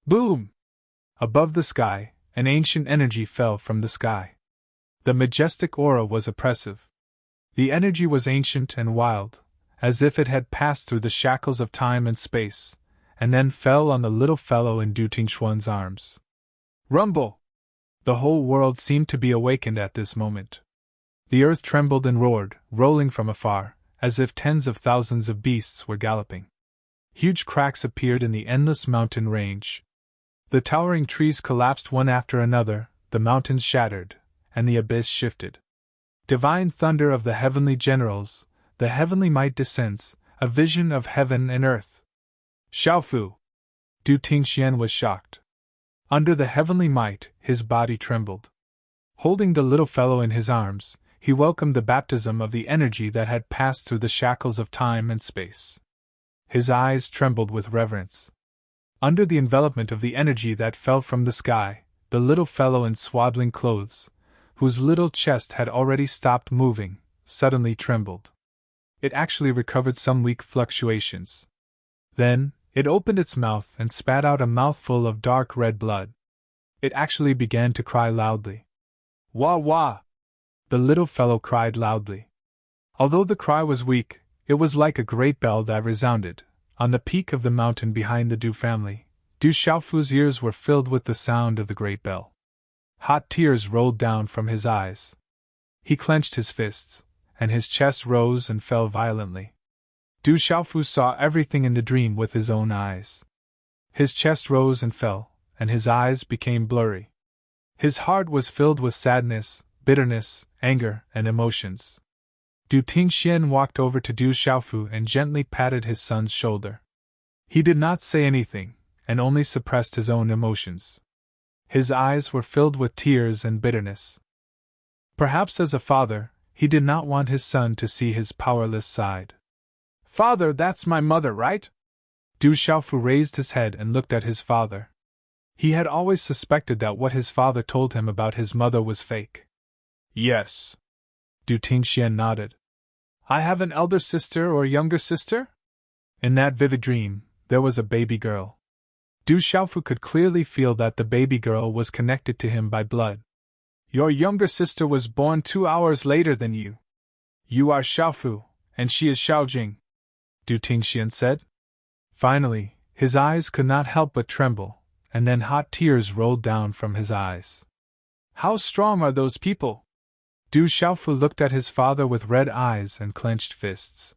Boom! Above the sky, an ancient energy fell from the sky. The majestic aura was oppressive. The energy was ancient and wild, as if it had passed through the shackles of time and space, and then fell on the little fellow in Du Tingxuan's arms. Rumble! The whole world seemed to be awakened at this moment. The earth trembled and roared, rolling from afar, as if tens of thousands of beasts were galloping. Huge cracks appeared in the endless mountain range. The towering trees collapsed one after another, the mountains shattered, and the abyss shifted. Divine thunder of the heavenly generals, the heavenly might descends, a vision of heaven and earth. Xiaofu! Du Tingxian was shocked. Under the heavenly might, his body trembled. Holding the little fellow in his arms, he welcomed the baptism of the energy that had passed through the shackles of time and space. His eyes trembled with reverence. Under the envelopment of the energy that fell from the sky, the little fellow in swaddling clothes, whose little chest had already stopped moving, suddenly trembled. It actually recovered some weak fluctuations. Then, it opened its mouth and spat out a mouthful of dark red blood. It actually began to cry loudly. Wah wah! The little fellow cried loudly. Although the cry was weak, it was like a great bell that resounded. On the peak of the mountain behind the Du family, Du Xiaofu's ears were filled with the sound of the great bell. Hot tears rolled down from his eyes. He clenched his fists, and his chest rose and fell violently. Du Xiaofu saw everything in the dream with his own eyes. His chest rose and fell, and his eyes became blurry. His heart was filled with sadness, bitterness, anger, and emotions. Du Tingxian walked over to Du Xiaofu and gently patted his son's shoulder. He did not say anything, and only suppressed his own emotions. His eyes were filled with tears and bitterness. Perhaps as a father, he did not want his son to see his powerless side. Father, that's my mother, right? Du Xiaofu raised his head and looked at his father. He had always suspected that what his father told him about his mother was fake. Yes. Du Tingxian nodded. I have an elder sister or younger sister? In that vivid dream, there was a baby girl. Du Xiaofu could clearly feel that the baby girl was connected to him by blood. Your younger sister was born 2 hours later than you. You are Xiaofu, and she is Xiaojing, Du Tingxian said. Finally, his eyes could not help but tremble, and then hot tears rolled down from his eyes. How strong are those people? Du Xiaofu looked at his father with red eyes and clenched fists.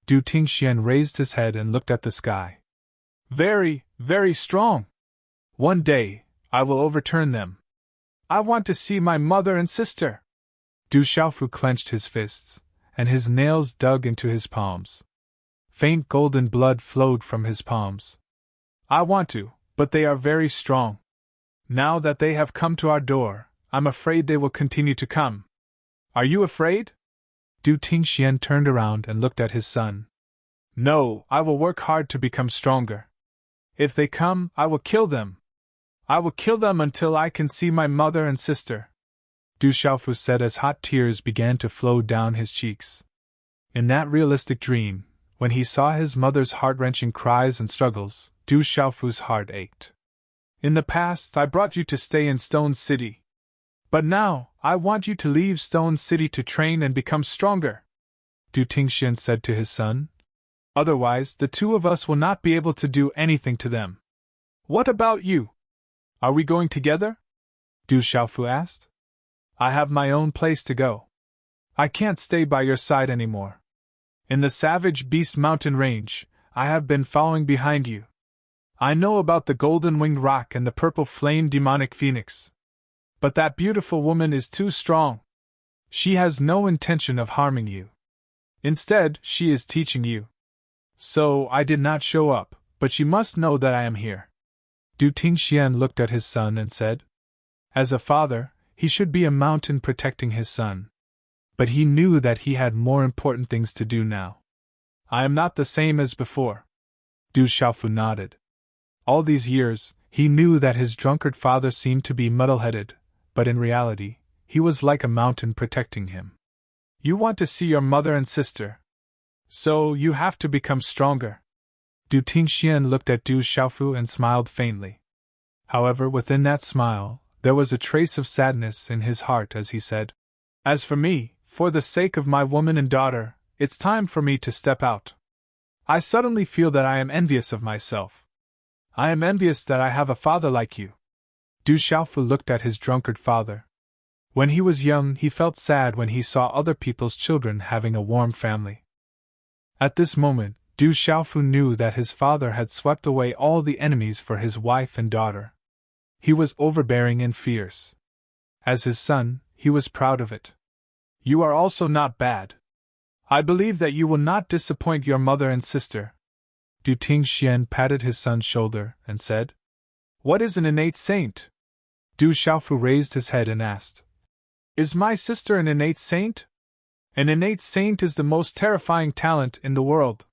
Du Tingxian raised his head and looked at the sky. Very, very strong. One day, I will overturn them. I want to see my mother and sister. Du Xiaofu clenched his fists, and his nails dug into his palms. Faint golden blood flowed from his palms. I want to, but they are very strong. Now that they have come to our door, I'm afraid they will continue to come. Are you afraid? Du Tingxian turned around and looked at his son. No, I will work hard to become stronger. If they come, I will kill them. I will kill them until I can see my mother and sister, Du Xiaofu said as hot tears began to flow down his cheeks. In that realistic dream, when he saw his mother's heart-wrenching cries and struggles, Du Xiaofu's heart ached. In the past, I brought you to stay in Stone City. But now, I want you to leave Stone City to train and become stronger, Du Tingxian said to his son. Otherwise, the two of us will not be able to do anything to them. What about you? Are we going together? Du Xiaofu asked. I have my own place to go. I can't stay by your side anymore. In the Savage Beast Mountain Range, I have been following behind you. I know about the golden-winged roc and the purple-flame demonic phoenix. But that beautiful woman is too strong. She has no intention of harming you. Instead, she is teaching you. So, I did not show up, but she must know that I am here. Du Tingxian looked at his son and said, as a father, he should be a mountain protecting his son. But he knew that he had more important things to do now. I am not the same as before. Du Xiaofu nodded. All these years, he knew that his drunkard father seemed to be muddle-headed, but in reality, he was like a mountain protecting him. You want to see your mother and sister. So, you have to become stronger. Du Tingxian looked at Du Xiaofu and smiled faintly. However, within that smile, there was a trace of sadness in his heart as he said, as for me, for the sake of my woman and daughter, it's time for me to step out. I suddenly feel that I am envious of myself. I am envious that I have a father like you. Du Xiaofu looked at his drunkard father. When he was young, he felt sad when he saw other people's children having a warm family. At this moment, Du Xiaofu knew that his father had swept away all the enemies for his wife and daughter. He was overbearing and fierce. As his son, he was proud of it. You are also not bad. I believe that you will not disappoint your mother and sister. Du Tingxian patted his son's shoulder and said, What is an innate saint? Du Xiaofu raised his head and asked, Is my sister an innate saint? An innate saint is the most terrifying talent in the world.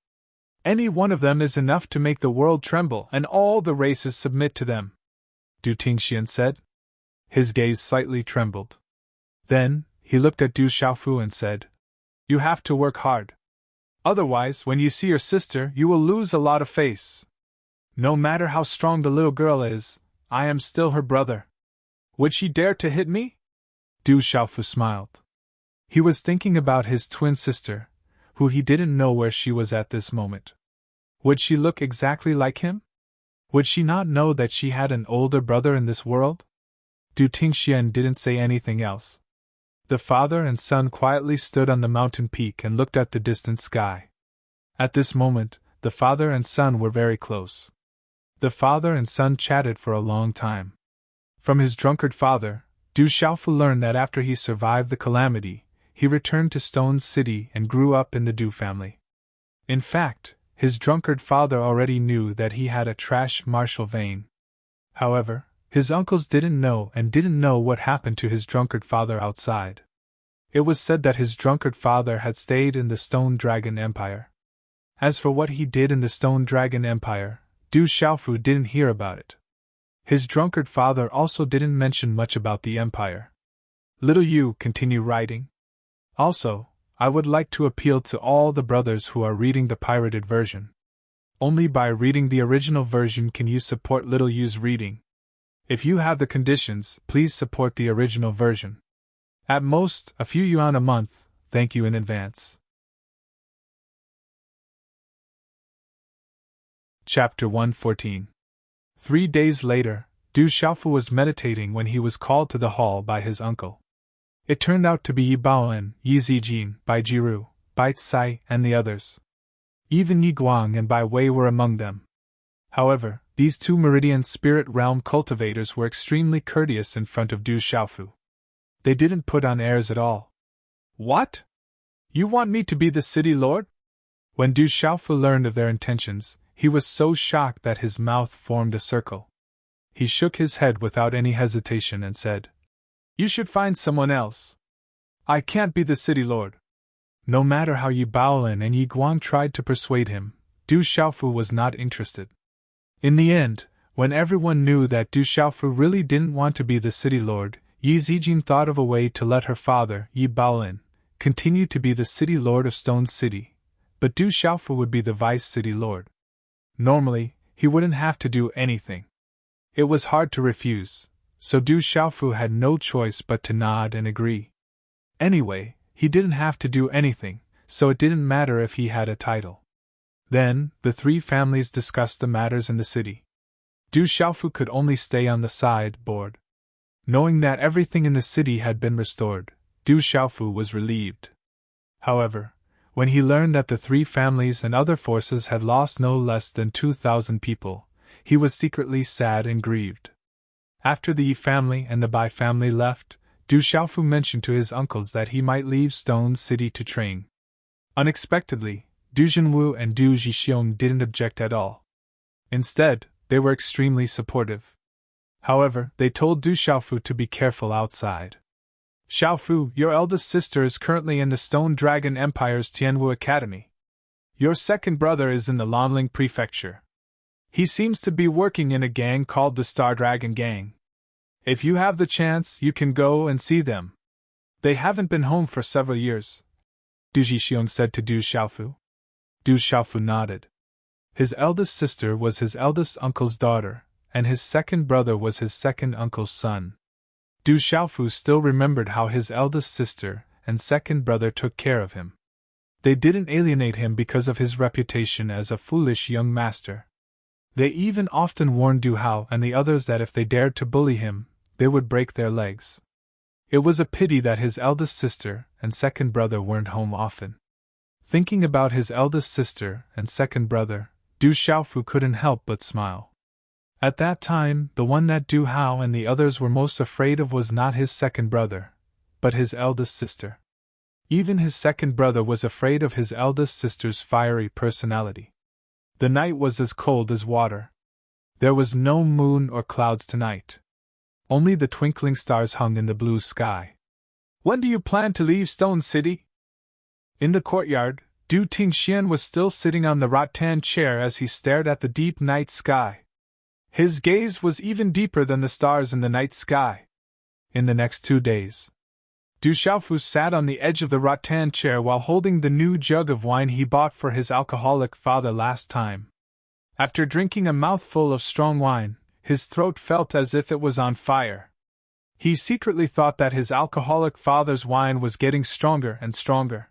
Any one of them is enough to make the world tremble and all the races submit to them, Du Tingxian said. His gaze slightly trembled. Then, he looked at Du Xiaofu and said, You have to work hard. Otherwise, when you see your sister, you will lose a lot of face. No matter how strong the little girl is, I am still her brother. Would she dare to hit me? Du Xiaofu smiled. He was thinking about his twin sister, who he didn't know where she was at this moment. Would she look exactly like him? Would she not know that she had an older brother in this world? Du Tingxian didn't say anything else. The father and son quietly stood on the mountain peak and looked at the distant sky. At this moment, the father and son were very close. The father and son chatted for a long time. From his drunkard father, Du Xiaofu learned that after he survived the calamity, he returned to Stone City and grew up in the Du family. In fact, his drunkard father already knew that he had a trash martial vein. However, his uncles didn't know what happened to his drunkard father outside. It was said that his drunkard father had stayed in the Stone Dragon Empire. As for what he did in the Stone Dragon Empire, Du Xiaofu didn't hear about it. His drunkard father also didn't mention much about the empire. Little you continue writing. Also, I would like to appeal to all the brothers who are reading the pirated version. Only by reading the original version can you support Little U's reading. If you have the conditions, please support the original version. At most, a few yuan a month. Thank you in advance. Chapter 114. 3 days later, Du Xiaofu was meditating when he was called to the hall by his uncle. It turned out to be Yi Baoan, Yi Zijin, Bai Jiru, Bai Tsai, and the others. Even Yi Guang and Bai Wei were among them. However, these two Meridian Spirit Realm cultivators were extremely courteous in front of Du Xiaofu. They didn't put on airs at all. What? You want me to be the city lord? When Du Xiaofu learned of their intentions, he was so shocked that his mouth formed a circle. He shook his head without any hesitation and said, You should find someone else. I can't be the city lord. No matter how Yi Baolin and Yi Guang tried to persuade him, Du Xiaofu was not interested. In the end, when everyone knew that Du Xiaofu really didn't want to be the city lord, Yi Zijin thought of a way to let her father, Yi Baolin, continue to be the city lord of Stone City, but Du Xiaofu would be the vice city lord. Normally, he wouldn't have to do anything. It was hard to refuse, so Du Xiaofu had no choice but to nod and agree. Anyway, he didn't have to do anything, so it didn't matter if he had a title. Then, the three families discussed the matters in the city. Du Xiaofu could only stay on the sideboard. Knowing that everything in the city had been restored, Du Xiaofu was relieved. However, when he learned that the three families and other forces had lost no less than 2,000 people, he was secretly sad and grieved. After the Yi family and the Bai family left, Du Xiaofu mentioned to his uncles that he might leave Stone City to train. Unexpectedly, Du Jinwu and Du Jixiong didn't object at all. Instead, they were extremely supportive. However, they told Du Xiaofu to be careful outside. Xiaofu, your eldest sister is currently in the Stone Dragon Empire's Tianwu Academy. Your second brother is in the Lanling Prefecture. He seems to be working in a gang called the Star Dragon Gang. If you have the chance, you can go and see them. They haven't been home for several years, Du Jixiong said to Du Xiaofu. Du Xiaofu nodded. His eldest sister was his eldest uncle's daughter, and his second brother was his second uncle's son. Du Xiaofu still remembered how his eldest sister and second brother took care of him. They didn't alienate him because of his reputation as a foolish young master. They even often warned Du Hao and the others that if they dared to bully him, they would break their legs. It was a pity that his eldest sister and second brother weren't home often. Thinking about his eldest sister and second brother, Du Xiaofu couldn't help but smile. At that time, the one that Du Hao and the others were most afraid of was not his second brother, but his eldest sister. Even his second brother was afraid of his eldest sister's fiery personality. The night was as cold as water. There was no moon or clouds tonight. Only the twinkling stars hung in the blue sky. When do you plan to leave Stone City? In the courtyard, Du Tingxian was still sitting on the rattan chair as he stared at the deep night sky. His gaze was even deeper than the stars in the night sky. In the next 2 days, Du Xiaofu sat on the edge of the rattan chair while holding the new jug of wine he bought for his alcoholic father last time. After drinking a mouthful of strong wine, his throat felt as if it was on fire. He secretly thought that his alcoholic father's wine was getting stronger and stronger.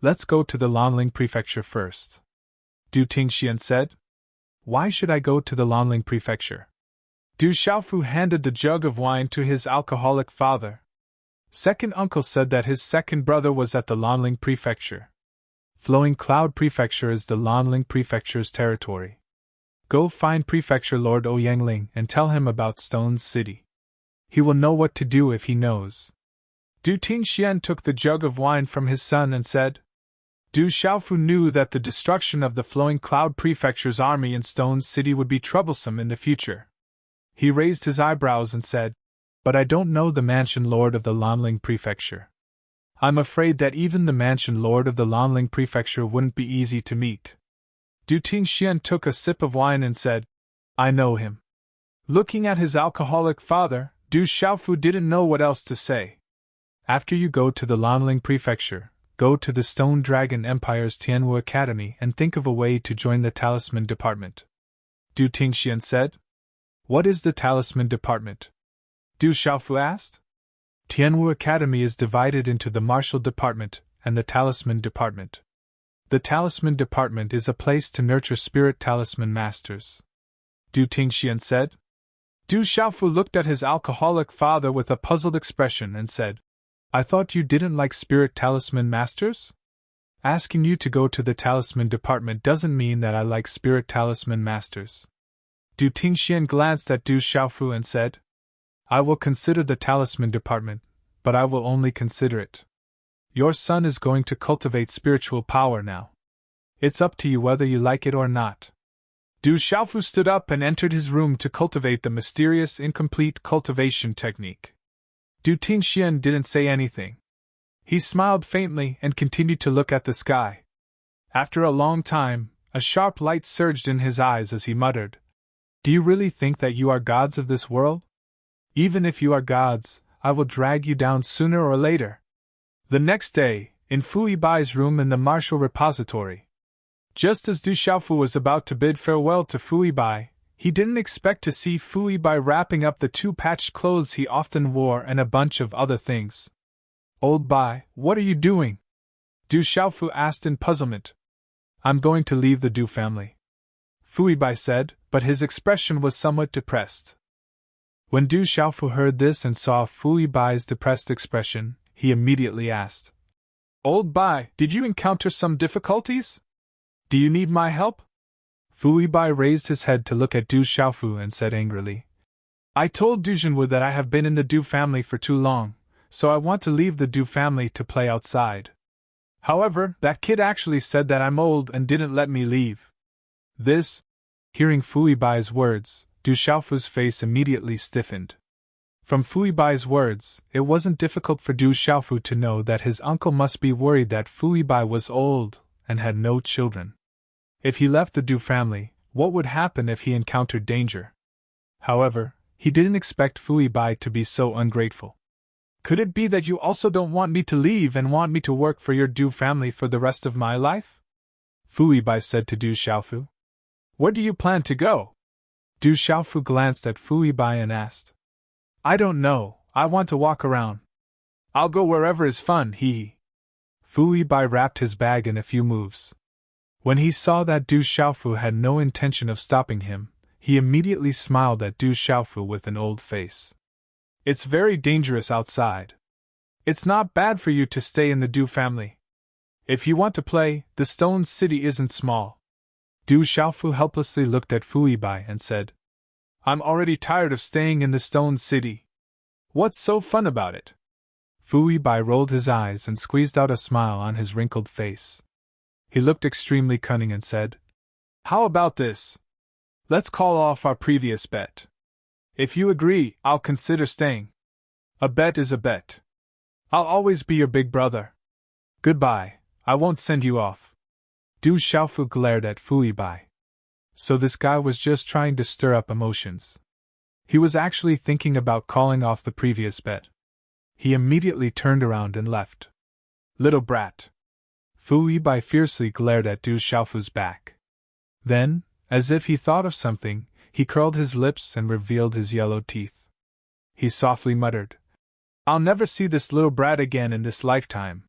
Let's go to the Lanling Prefecture first, Du Tingxian said. Why should I go to the Lanling Prefecture? Du Xiaofu handed the jug of wine to his alcoholic father. Second uncle said that his second brother was at the Lanling Prefecture. Flowing Cloud Prefecture is the Lanling Prefecture's territory. Go find Prefecture Lord Ouyangling and tell him about Stone City. He will know what to do if he knows. Du Tingxian took the jug of wine from his son and said. Du Xiaofu knew that the destruction of the Flowing Cloud Prefecture's army in Stone City would be troublesome in the future. He raised his eyebrows and said, But I don't know the Mansion Lord of the Lanling Prefecture. I'm afraid that even the Mansion Lord of the Lanling Prefecture wouldn't be easy to meet. Du Tingxian took a sip of wine and said, I know him. Looking at his alcoholic father, Du Xiaofu didn't know what else to say. After you go to the Lanling Prefecture, go to the Stone Dragon Empire's Tianwu Academy and think of a way to join the Talisman Department. Du Tingxian said. What is the Talisman Department? Du Xiaofu asked. Tianwu Academy is divided into the Martial Department and the Talisman Department. The Talisman Department is a place to nurture spirit talisman masters. Du Tingxian said. Du Xiaofu looked at his alcoholic father with a puzzled expression and said, I thought you didn't like spirit talisman masters? Asking you to go to the Talisman Department doesn't mean that I like spirit talisman masters. Du Tingxian glanced at Du Xiaofu and said, I will consider the Talisman Department, but I will only consider it. Your son is going to cultivate spiritual power now. It's up to you whether you like it or not. Du Xiaofu stood up and entered his room to cultivate the mysterious incomplete cultivation technique. Du Tingxian didn't say anything. He smiled faintly and continued to look at the sky. After a long time, a sharp light surged in his eyes as he muttered, Do you really think that you are gods of this world? Even if you are gods, I will drag you down sooner or later. The next day, in Fu Yibai's room in the martial repository. Just as Du Xiaofu was about to bid farewell to Fu Yibai, he didn't expect to see Fu Yibai wrapping up the 2 patched clothes he often wore and a bunch of other things. Old Bai, what are you doing? Du Xiaofu asked in puzzlement. I'm going to leave the Du family. Fu Yibai said, but his expression was somewhat depressed. When Du Xiaofu heard this and saw Fu Yibai's depressed expression, he immediately asked, Old Bai, did you encounter some difficulties? Do you need my help? Fu Yibai raised his head to look at Du Xiaofu and said angrily, I told Du Jinwu that I have been in the Du family for too long, so I want to leave the Du family to play outside. However, that kid actually said that I'm old and didn't let me leave. Hearing Fu Yibai's words, Du Xiaofu's face immediately stiffened. From Fu Yibai's words, it wasn't difficult for Du Xiaofu to know that his uncle must be worried that Fu Yibai was old and had no children. If he left the Du family, what would happen if he encountered danger? However, he didn't expect Fu Yibai to be so ungrateful. Could it be that you also don't want me to leave and want me to work for your Du family for the rest of my life? Fu Yibai said to Du Xiaofu. Where do you plan to go? Du Xiaofu glanced at Fu Yibai and asked. I don't know, I want to walk around. I'll go wherever is fun, hee. Fu Yibai wrapped his bag in a few moves. When he saw that Du Xiaofu had no intention of stopping him, he immediately smiled at Du Xiaofu with an old face. It's very dangerous outside. It's not bad for you to stay in the Du family. If you want to play, the Stone City isn't small. Du Xiaofu helplessly looked at Fu Yibai and said, I'm already tired of staying in the Stone City. What's so fun about it? Fu Yibai rolled his eyes and squeezed out a smile on his wrinkled face. He looked extremely cunning and said, How about this? Let's call off our previous bet. If you agree, I'll consider staying. A bet is a bet. I'll always be your big brother. Goodbye, I won't send you off. Du Xiaofu glared at Fu Yibai. So this guy was just trying to stir up emotions. He was actually thinking about calling off the previous bet. He immediately turned around and left. Little brat. Fu Yibai fiercely glared at Du Xiaofu's back. Then, as if he thought of something, he curled his lips and revealed his yellow teeth. He softly muttered, I'll never see this little brat again in this lifetime.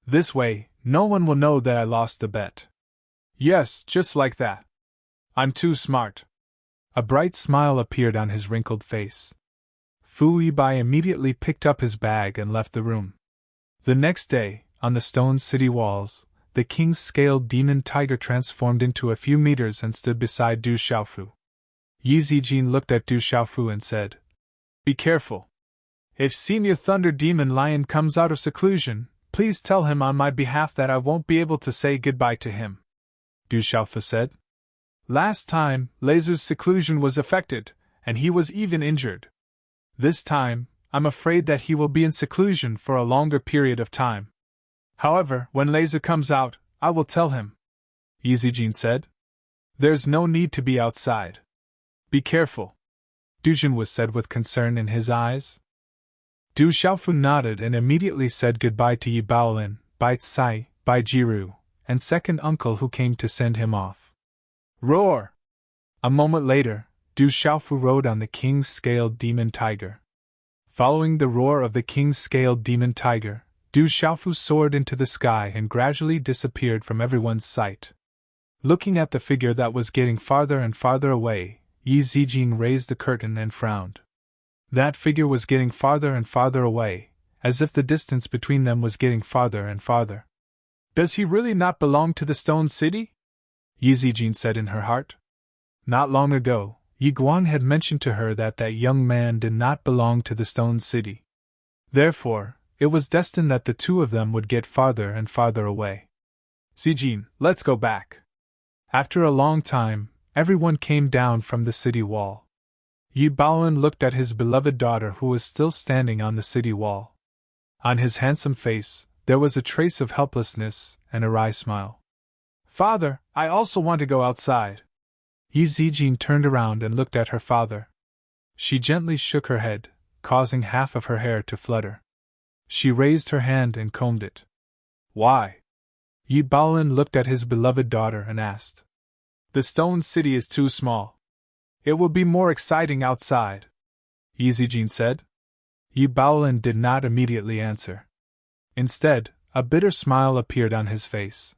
This way, no one will know that I lost the bet. Yes, just like that. I'm too smart. A bright smile appeared on his wrinkled face. Fu Yibai immediately picked up his bag and left the room. The next day, on the Stone City walls, the king's scaled demon tiger transformed into a few meters and stood beside Du Xiaofu. Yi Zijin looked at Du Xiaofu and said, Be careful. If Senior Thunder Demon Lion comes out of seclusion, please tell him on my behalf that I won't be able to say goodbye to him. Du Xiaofu said. Last time, Leizu's seclusion was affected, and he was even injured. This time, I'm afraid that he will be in seclusion for a longer period of time. However, when Leizu comes out, I will tell him. Yi Zijin said. There's no need to be outside. Be careful. Du Jinwu said with concern in his eyes. Du Xiaofu nodded and immediately said goodbye to Yi Baolin, by Tsai, by Jiru, and second uncle who came to send him off. Roar! A moment later, Du Xiaofu rode on the king's scaled demon tiger. Following the roar of the king's scaled demon tiger, Du Xiaofu soared into the sky and gradually disappeared from everyone's sight. Looking at the figure that was getting farther and farther away, Yi Zijing raised the curtain and frowned. That figure was getting farther and farther away, as if the distance between them was getting farther and farther. Does he really not belong to the Stone City? Yi Zijing said in her heart. Not long ago, Yi Guan had mentioned to her that that young man did not belong to the Stone City. Therefore, it was destined that the two of them would get farther and farther away. Zijing, let's go back. After a long time, everyone came down from the city wall. Yi Baoan looked at his beloved daughter who was still standing on the city wall. On his handsome face, there was a trace of helplessness and a wry smile. Father, I also want to go outside. Yi Zijing turned around and looked at her father. She gently shook her head, causing half of her hair to flutter. She raised her hand and combed it. Why? Yi Baoan looked at his beloved daughter and asked. The Stone City is too small. It will be more exciting outside, Yi Zijing said. Yi Baoan did not immediately answer. Instead, a bitter smile appeared on his face.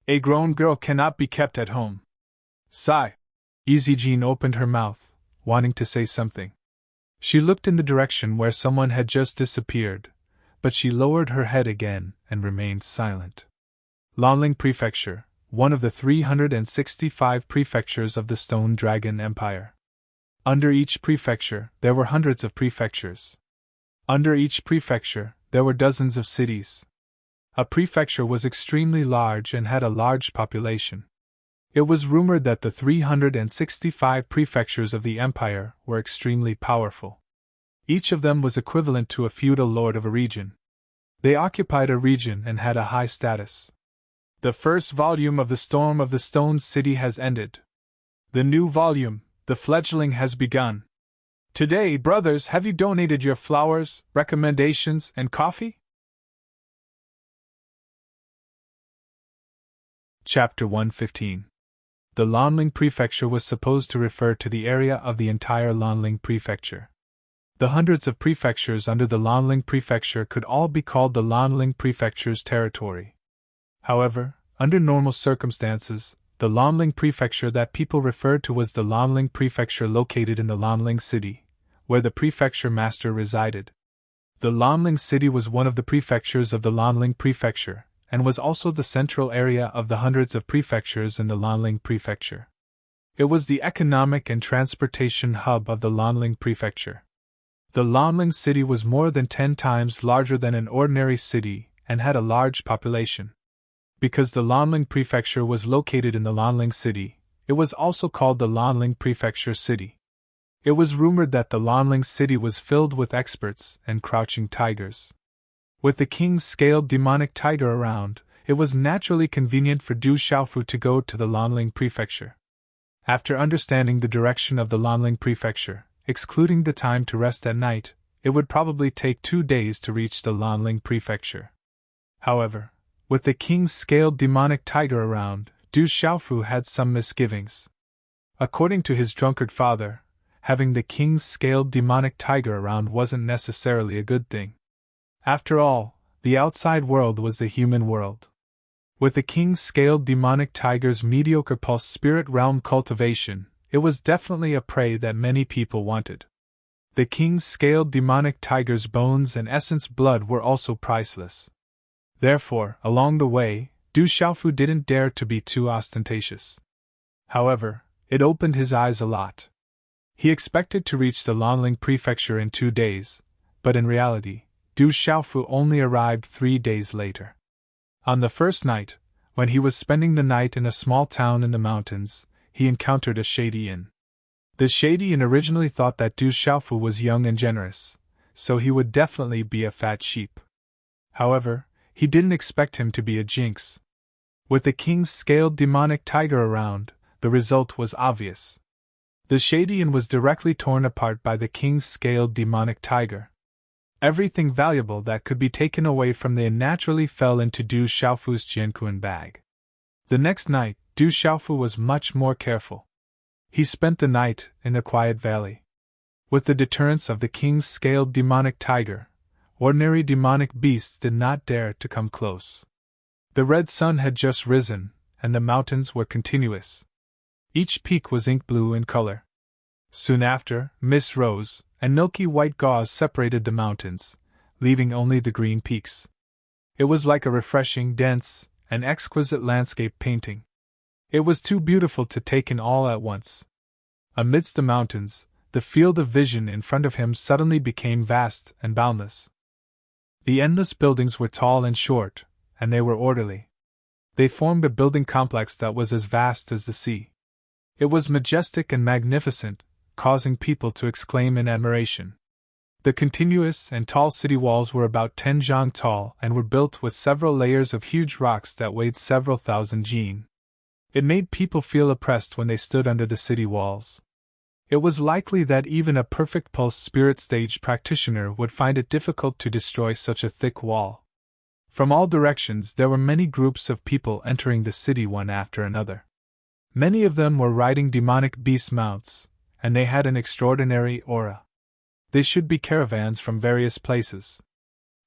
A grown girl cannot be kept at home. Sigh. Yi Zijing opened her mouth, wanting to say something. She looked in the direction where someone had just disappeared, but she lowered her head again and remained silent. Lanling Prefecture, one of the 365 prefectures of the Stone Dragon Empire. Under each prefecture, there were hundreds of prefectures. Under each prefecture, there were dozens of cities. A prefecture was extremely large and had a large population. It was rumored that the 365 prefectures of the empire were extremely powerful. Each of them was equivalent to a feudal lord of a region. They occupied a region and had a high status. The first volume of The Storm of the Stone City has ended. The new volume, The Fledgling, has begun. Today, brothers, have you donated your flowers, recommendations, and coffee? Chapter 115. The Lanling Prefecture was supposed to refer to the area of the entire Lanling Prefecture. The hundreds of prefectures under the Lanling Prefecture could all be called the Lanling Prefecture's territory. However, under normal circumstances, the Lanling Prefecture that people referred to was the Lanling Prefecture located in the Lanling City, where the prefecture master resided. The Lanling City was one of the prefectures of the Lanling Prefecture, and was also the central area of the hundreds of prefectures in the Lanling Prefecture. It was the economic and transportation hub of the Lanling Prefecture. The Lanling City was more than 10 times larger than an ordinary city and had a large population. Because the Lanling Prefecture was located in the Lanling City, it was also called the Lanling Prefecture City. It was rumored that the Lanling City was filled with experts and crouching tigers. With the king's scaled demonic tiger around, it was naturally convenient for Du Xiaofu to go to the Lanling Prefecture. After understanding the direction of the Lanling Prefecture, excluding the time to rest at night, it would probably take 2 days to reach the Lanling Prefecture. However, with the king's scaled demonic tiger around, Du Xiaofu had some misgivings. According to his drunkard father, having the king's scaled demonic tiger around wasn't necessarily a good thing. After all, the outside world was the human world. With the king's scaled demonic tiger's mediocre pulse spirit realm cultivation, it was definitely a prey that many people wanted. The king's scaled demonic tiger's bones and essence blood were also priceless. Therefore, along the way, Du Xiaofu didn't dare to be too ostentatious. However, it opened his eyes a lot. He expected to reach the Lanling Prefecture in 2 days, but in reality, Du Xiaofu only arrived 3 days later. On the first night, when he was spending the night in a small town in the mountains, he encountered a shady inn. The shady inn originally thought that Du Xiaofu was young and generous, so he would definitely be a fat sheep. However, he didn't expect him to be a jinx. With the king's scaled demonic tiger around, the result was obvious. The shady inn was directly torn apart by the king's scaled demonic tiger. Everything valuable that could be taken away from them naturally fell into Du Xiaofu's Jianquan bag. The next night, Du Xiaofu was much more careful. He spent the night in a quiet valley. With the deterrence of the king's scaled demonic tiger, ordinary demonic beasts did not dare to come close. The red sun had just risen, and the mountains were continuous. Each peak was ink blue in color. Soon after, mist rose, and milky white gauze separated the mountains, leaving only the green peaks. It was like a refreshing, dense, and exquisite landscape painting. It was too beautiful to take in all at once. Amidst the mountains, the field of vision in front of him suddenly became vast and boundless. The endless buildings were tall and short, and they were orderly. They formed a building complex that was as vast as the sea. It was majestic and magnificent, causing people to exclaim in admiration. The continuous and tall city walls were about 10 zhang tall and were built with several layers of huge rocks that weighed several thousand jin. It made people feel oppressed when they stood under the city walls. It was likely that even a perfect pulse spirit stage practitioner would find it difficult to destroy such a thick wall. From all directions there were many groups of people entering the city one after another. Many of them were riding demonic beast mounts, and they had an extraordinary aura. They should be caravans from various places.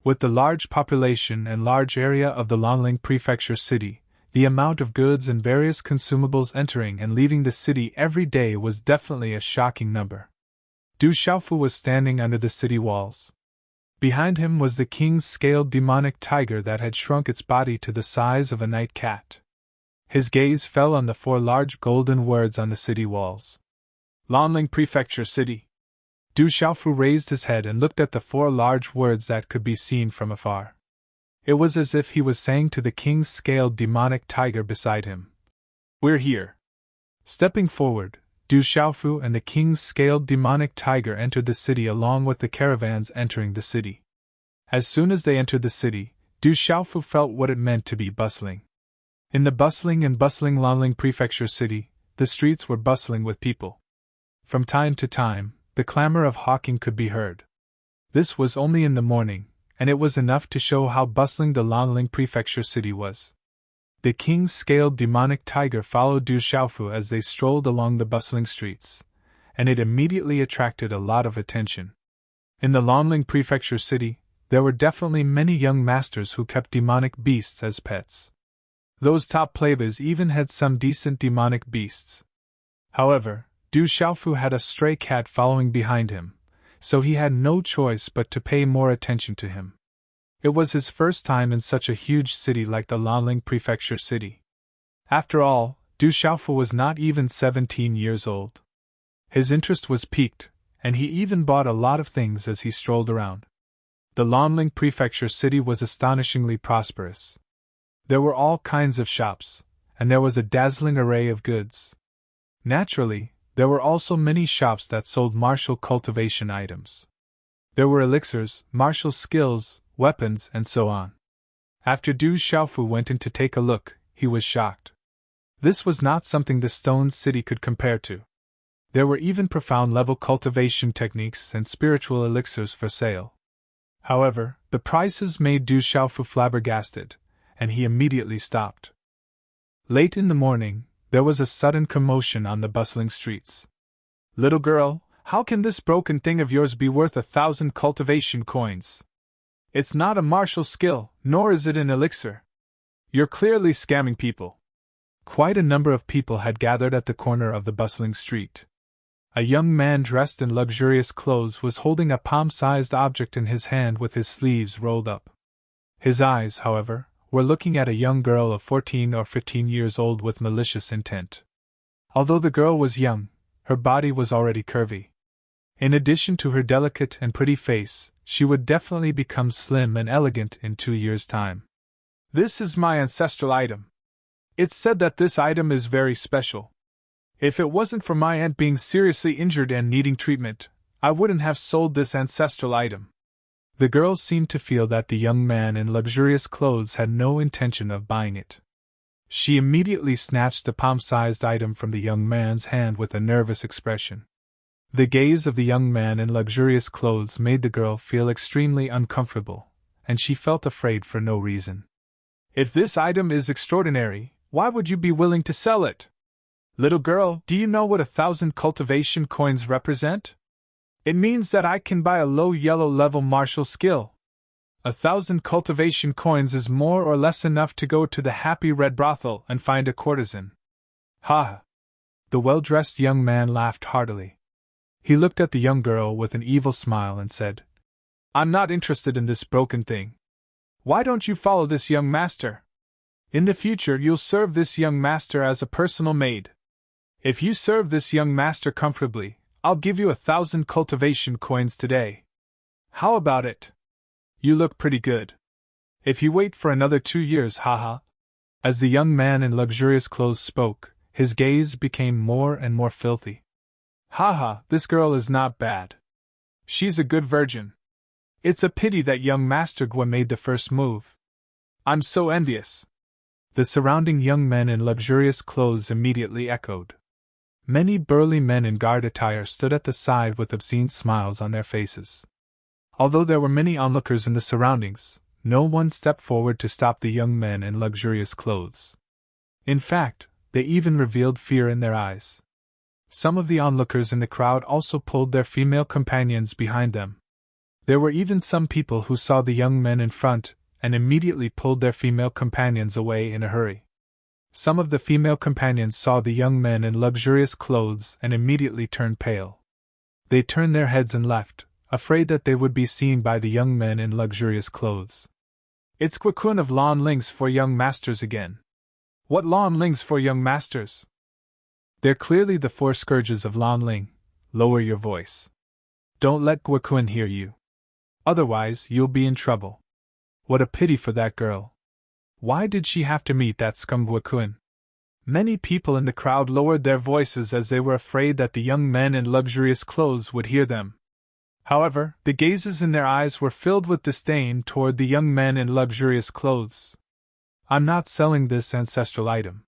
With the large population and large area of the Lanling Prefecture city, the amount of goods and various consumables entering and leaving the city every day was definitely a shocking number. Du Xiaofu was standing under the city walls. Behind him was the king's scaled demonic tiger that had shrunk its body to the size of a night cat. His gaze fell on the 4 large golden words on the city walls. Lanling Prefecture City. Du Xiaofu raised his head and looked at the 4 large words that could be seen from afar. It was as if he was saying to the king's scaled demonic tiger beside him, "We're here." Stepping forward, Du Xiaofu and the king's scaled demonic tiger entered the city along with the caravans entering the city. As soon as they entered the city, Du Xiaofu felt what it meant to be bustling. In the bustling Lanling Prefecture city, the streets were bustling with people. From time to time, the clamor of hawking could be heard. This was only in the morning, and it was enough to show how bustling the Lanling Prefecture city was. The king's scaled demonic tiger followed Du Xiaofu as they strolled along the bustling streets, and it immediately attracted a lot of attention. In the Lanling Prefecture city, there were definitely many young masters who kept demonic beasts as pets. Those top plebeians even had some decent demonic beasts. However, Du Xiaofu had a stray cat following behind him, so he had no choice but to pay more attention to him. It was his first time in such a huge city like the Lanling Prefecture city. After all, Du Xiaofu was not even 17 years old. His interest was piqued, and he even bought a lot of things as he strolled around. The Lanling Prefecture city was astonishingly prosperous. There were all kinds of shops, and there was a dazzling array of goods. Naturally, there were also many shops that sold martial cultivation items. There were elixirs, martial skills, weapons, and so on. After Du Xiaofu went in to take a look, he was shocked. This was not something the Stone City could compare to. There were even profound level cultivation techniques and spiritual elixirs for sale. However, the prices made Du Xiaofu flabbergasted, and he immediately stopped. Late in the morning, there was a sudden commotion on the bustling streets. "Little girl, how can this broken thing of yours be worth 1,000 cultivation coins? It's not a martial skill, nor is it an elixir. You're clearly scamming people." Quite a number of people had gathered at the corner of the bustling street. A young man dressed in luxurious clothes was holding a palm-sized object in his hand with his sleeves rolled up. His eyes, however, were looking at a young girl of 14 or 15 years old with malicious intent. Although the girl was young, her body was already curvy. In addition to her delicate and pretty face, she would definitely become slim and elegant in 2 years' time. "This is my ancestral item. It's said that this item is very special. If it wasn't for my aunt being seriously injured and needing treatment, I wouldn't have sold this ancestral item." The girl seemed to feel that the young man in luxurious clothes had no intention of buying it. She immediately snatched the palm-sized item from the young man's hand with a nervous expression. The gaze of the young man in luxurious clothes made the girl feel extremely uncomfortable, and she felt afraid for no reason. If this item is extraordinary, why would you be willing to sell it? Little girl, do you know what 1,000 cultivation coins represent? It means that I can buy a low yellow level martial skill. 1,000 cultivation coins is more or less enough to go to the happy red brothel and find a courtesan. Ha! The well-dressed young man laughed heartily. He looked at the young girl with an evil smile and said, I'm not interested in this broken thing. Why don't you follow this young master? In the future you'll serve this young master as a personal maid. If you serve this young master comfortably, I'll give you 1,000 cultivation coins today. How about it? You look pretty good. If you wait for another 2 years, haha. As the young man in luxurious clothes spoke, his gaze became more and more filthy. Haha, this girl is not bad. She's a good virgin. It's a pity that young Master Gua made the first move. I'm so envious. The surrounding young men in luxurious clothes immediately echoed. Many burly men in guard attire stood at the side with obscene smiles on their faces. Although there were many onlookers in the surroundings, no one stepped forward to stop the young men in luxurious clothes. In fact, they even revealed fear in their eyes. Some of the onlookers in the crowd also pulled their female companions behind them. There were even some people who saw the young men in front and immediately pulled their female companions away in a hurry. Some of the female companions saw the young men in luxurious clothes and immediately turned pale. They turned their heads and left, afraid that they would be seen by the young men in luxurious clothes. It's Kwakun of Lawn Lings for young masters again. What Lawn Lings for young masters? They're clearly the 4 scourges of Lawn Ling. Lower your voice. Don't let Kwakun hear you. Otherwise, you'll be in trouble. What a pity for that girl. Why did she have to meet that scum Kwakun? Many people in the crowd lowered their voices as they were afraid that the young men in luxurious clothes would hear them. However, the gazes in their eyes were filled with disdain toward the young men in luxurious clothes. I'm not selling this ancestral item.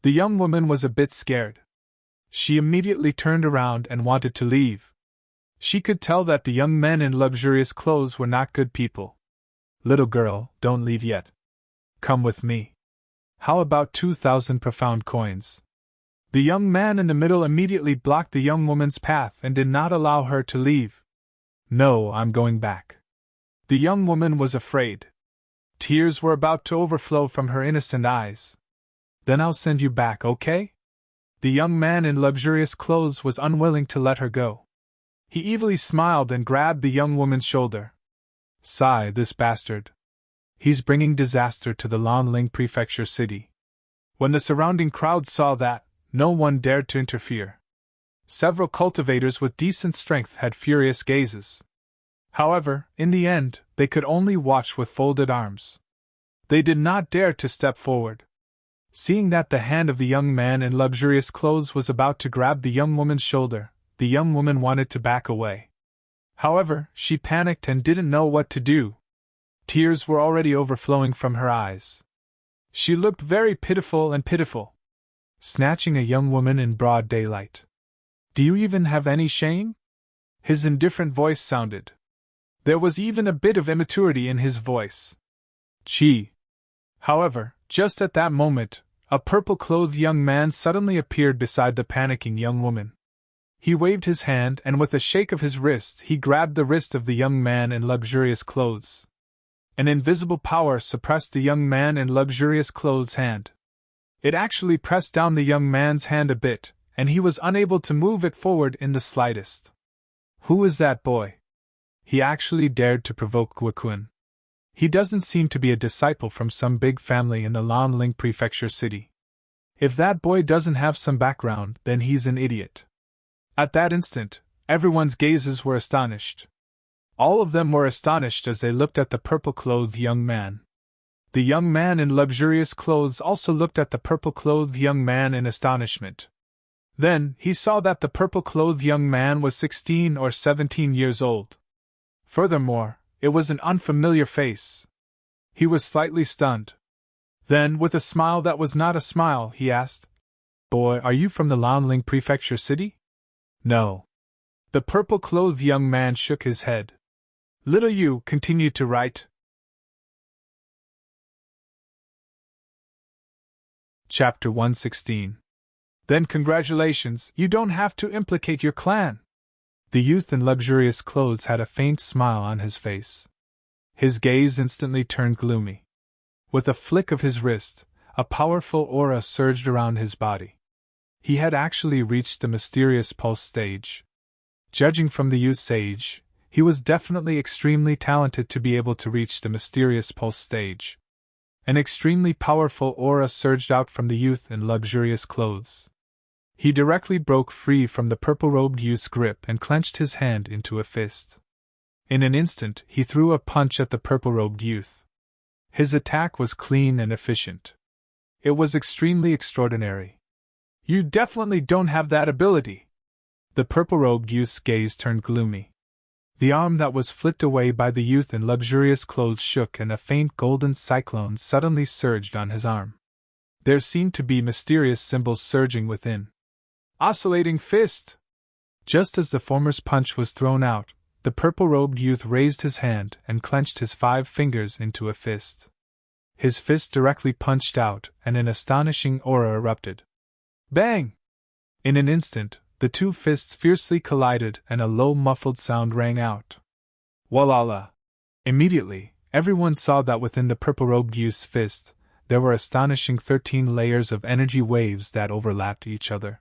The young woman was a bit scared. She immediately turned around and wanted to leave. She could tell that the young men in luxurious clothes were not good people. Little girl, don't leave yet. Come with me. How about 2,000 profound coins? The young man in the middle immediately blocked the young woman's path and did not allow her to leave. No, I'm going back. The young woman was afraid. Tears were about to overflow from her innocent eyes. Then I'll send you back, okay? The young man in luxurious clothes was unwilling to let her go. He evilly smiled and grabbed the young woman's shoulder. Sigh, this bastard. He's bringing disaster to the Lanling Prefecture city. When the surrounding crowd saw that, no one dared to interfere. Several cultivators with decent strength had furious gazes. However, in the end, they could only watch with folded arms. They did not dare to step forward. Seeing that the hand of the young man in luxurious clothes was about to grab the young woman's shoulder, the young woman wanted to back away. However, she panicked and didn't know what to do. Tears were already overflowing from her eyes. She looked very pitiful. Snatching a young woman in broad daylight. Do you even have any shame? His indifferent voice sounded. There was even a bit of immaturity in his voice. Gee. However, just at that moment, a purple-clothed young man suddenly appeared beside the panicking young woman. He waved his hand and with a shake of his wrist he grabbed the wrist of the young man in luxurious clothes. An invisible power suppressed the young man in luxurious clothes' hand. It actually pressed down the young man's hand a bit, and he was unable to move it forward in the slightest. Who is that boy? He actually dared to provoke Kwakun. He doesn't seem to be a disciple from some big family in the Lanling Prefecture city. If that boy doesn't have some background, then he's an idiot. At that instant, everyone's gazes were astonished. All of them were astonished as they looked at the purple-clothed young man. The young man in luxurious clothes also looked at the purple-clothed young man in astonishment. Then, he saw that the purple-clothed young man was 16 or 17 years old. Furthermore, it was an unfamiliar face. He was slightly stunned. Then, with a smile that was not a smile, he asked, Boy, are you from the Lanling Prefecture city? No. The purple-clothed young man shook his head. Little you continued to write. Chapter 116. Then congratulations, you don't have to implicate your clan. The youth in luxurious clothes had a faint smile on his face. His gaze instantly turned gloomy. With a flick of his wrist, a powerful aura surged around his body. He had actually reached the mysterious pulse stage. Judging from the youth's age, he was definitely extremely talented to be able to reach the mysterious pulse stage. An extremely powerful aura surged out from the youth in luxurious clothes. He directly broke free from the purple-robed youth's grip and clenched his hand into a fist. In an instant, he threw a punch at the purple-robed youth. His attack was clean and efficient. It was extremely extraordinary. You definitely don't have that ability. The purple-robed youth's gaze turned gloomy. The arm that was flicked away by the youth in luxurious clothes shook and a faint golden cyclone suddenly surged on his arm. There seemed to be mysterious symbols surging within. Oscillating fist! Just as the former's punch was thrown out, the purple-robed youth raised his hand and clenched his 5 fingers into a fist. His fist directly punched out, and an astonishing aura erupted. Bang! In an instant, the 2 fists fiercely collided and a low muffled sound rang out. Walala! Immediately, everyone saw that within the purple-robed youth's fist, there were astonishing 13 layers of energy waves that overlapped each other.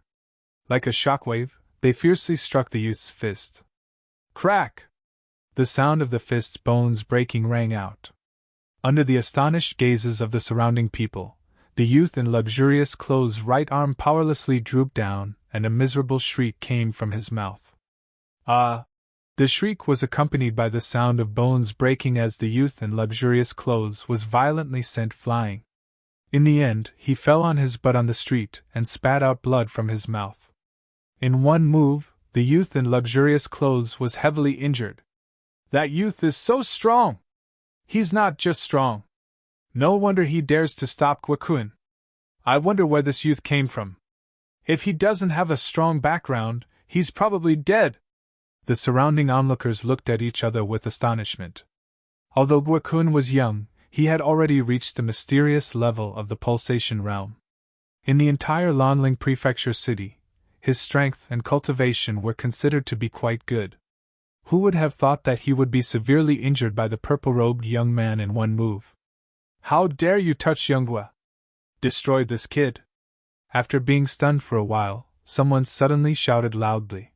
Like a shockwave, they fiercely struck the youth's fist. Crack! The sound of the fist's bones breaking rang out. Under the astonished gazes of the surrounding people, the youth in luxurious clothes' right arm powerlessly drooped down, and a miserable shriek came from his mouth. Ah! The shriek was accompanied by the sound of bones breaking as the youth in luxurious clothes was violently sent flying. In the end, he fell on his butt on the street and spat out blood from his mouth. In one move, the youth in luxurious clothes was heavily injured. That youth is so strong! He's not just strong. No wonder he dares to stop Gwakun. I wonder where this youth came from. If he doesn't have a strong background, he's probably dead. The surrounding onlookers looked at each other with astonishment. Although Gwakun was young, he had already reached the mysterious level of the pulsation realm. In the entire Lanling Prefecture city, his strength and cultivation were considered to be quite good. Who would have thought that he would be severely injured by the purple-robed young man in one move? How dare you touch Younggwa? Destroy this kid! After being stunned for a while, someone suddenly shouted loudly.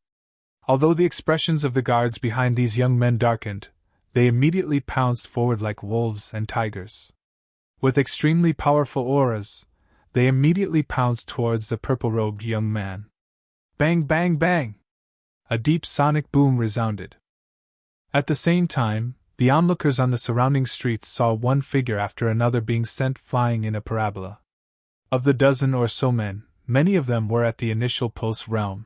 Although the expressions of the guards behind these young men darkened, they immediately pounced forward like wolves and tigers. With extremely powerful auras, they immediately pounced towards the purple-robed young man. Bang, bang, bang! A deep sonic boom resounded. At the same time, the onlookers on the surrounding streets saw one figure after another being sent flying in a parabola. Of the dozen or so men, many of them were at the initial pulse realm.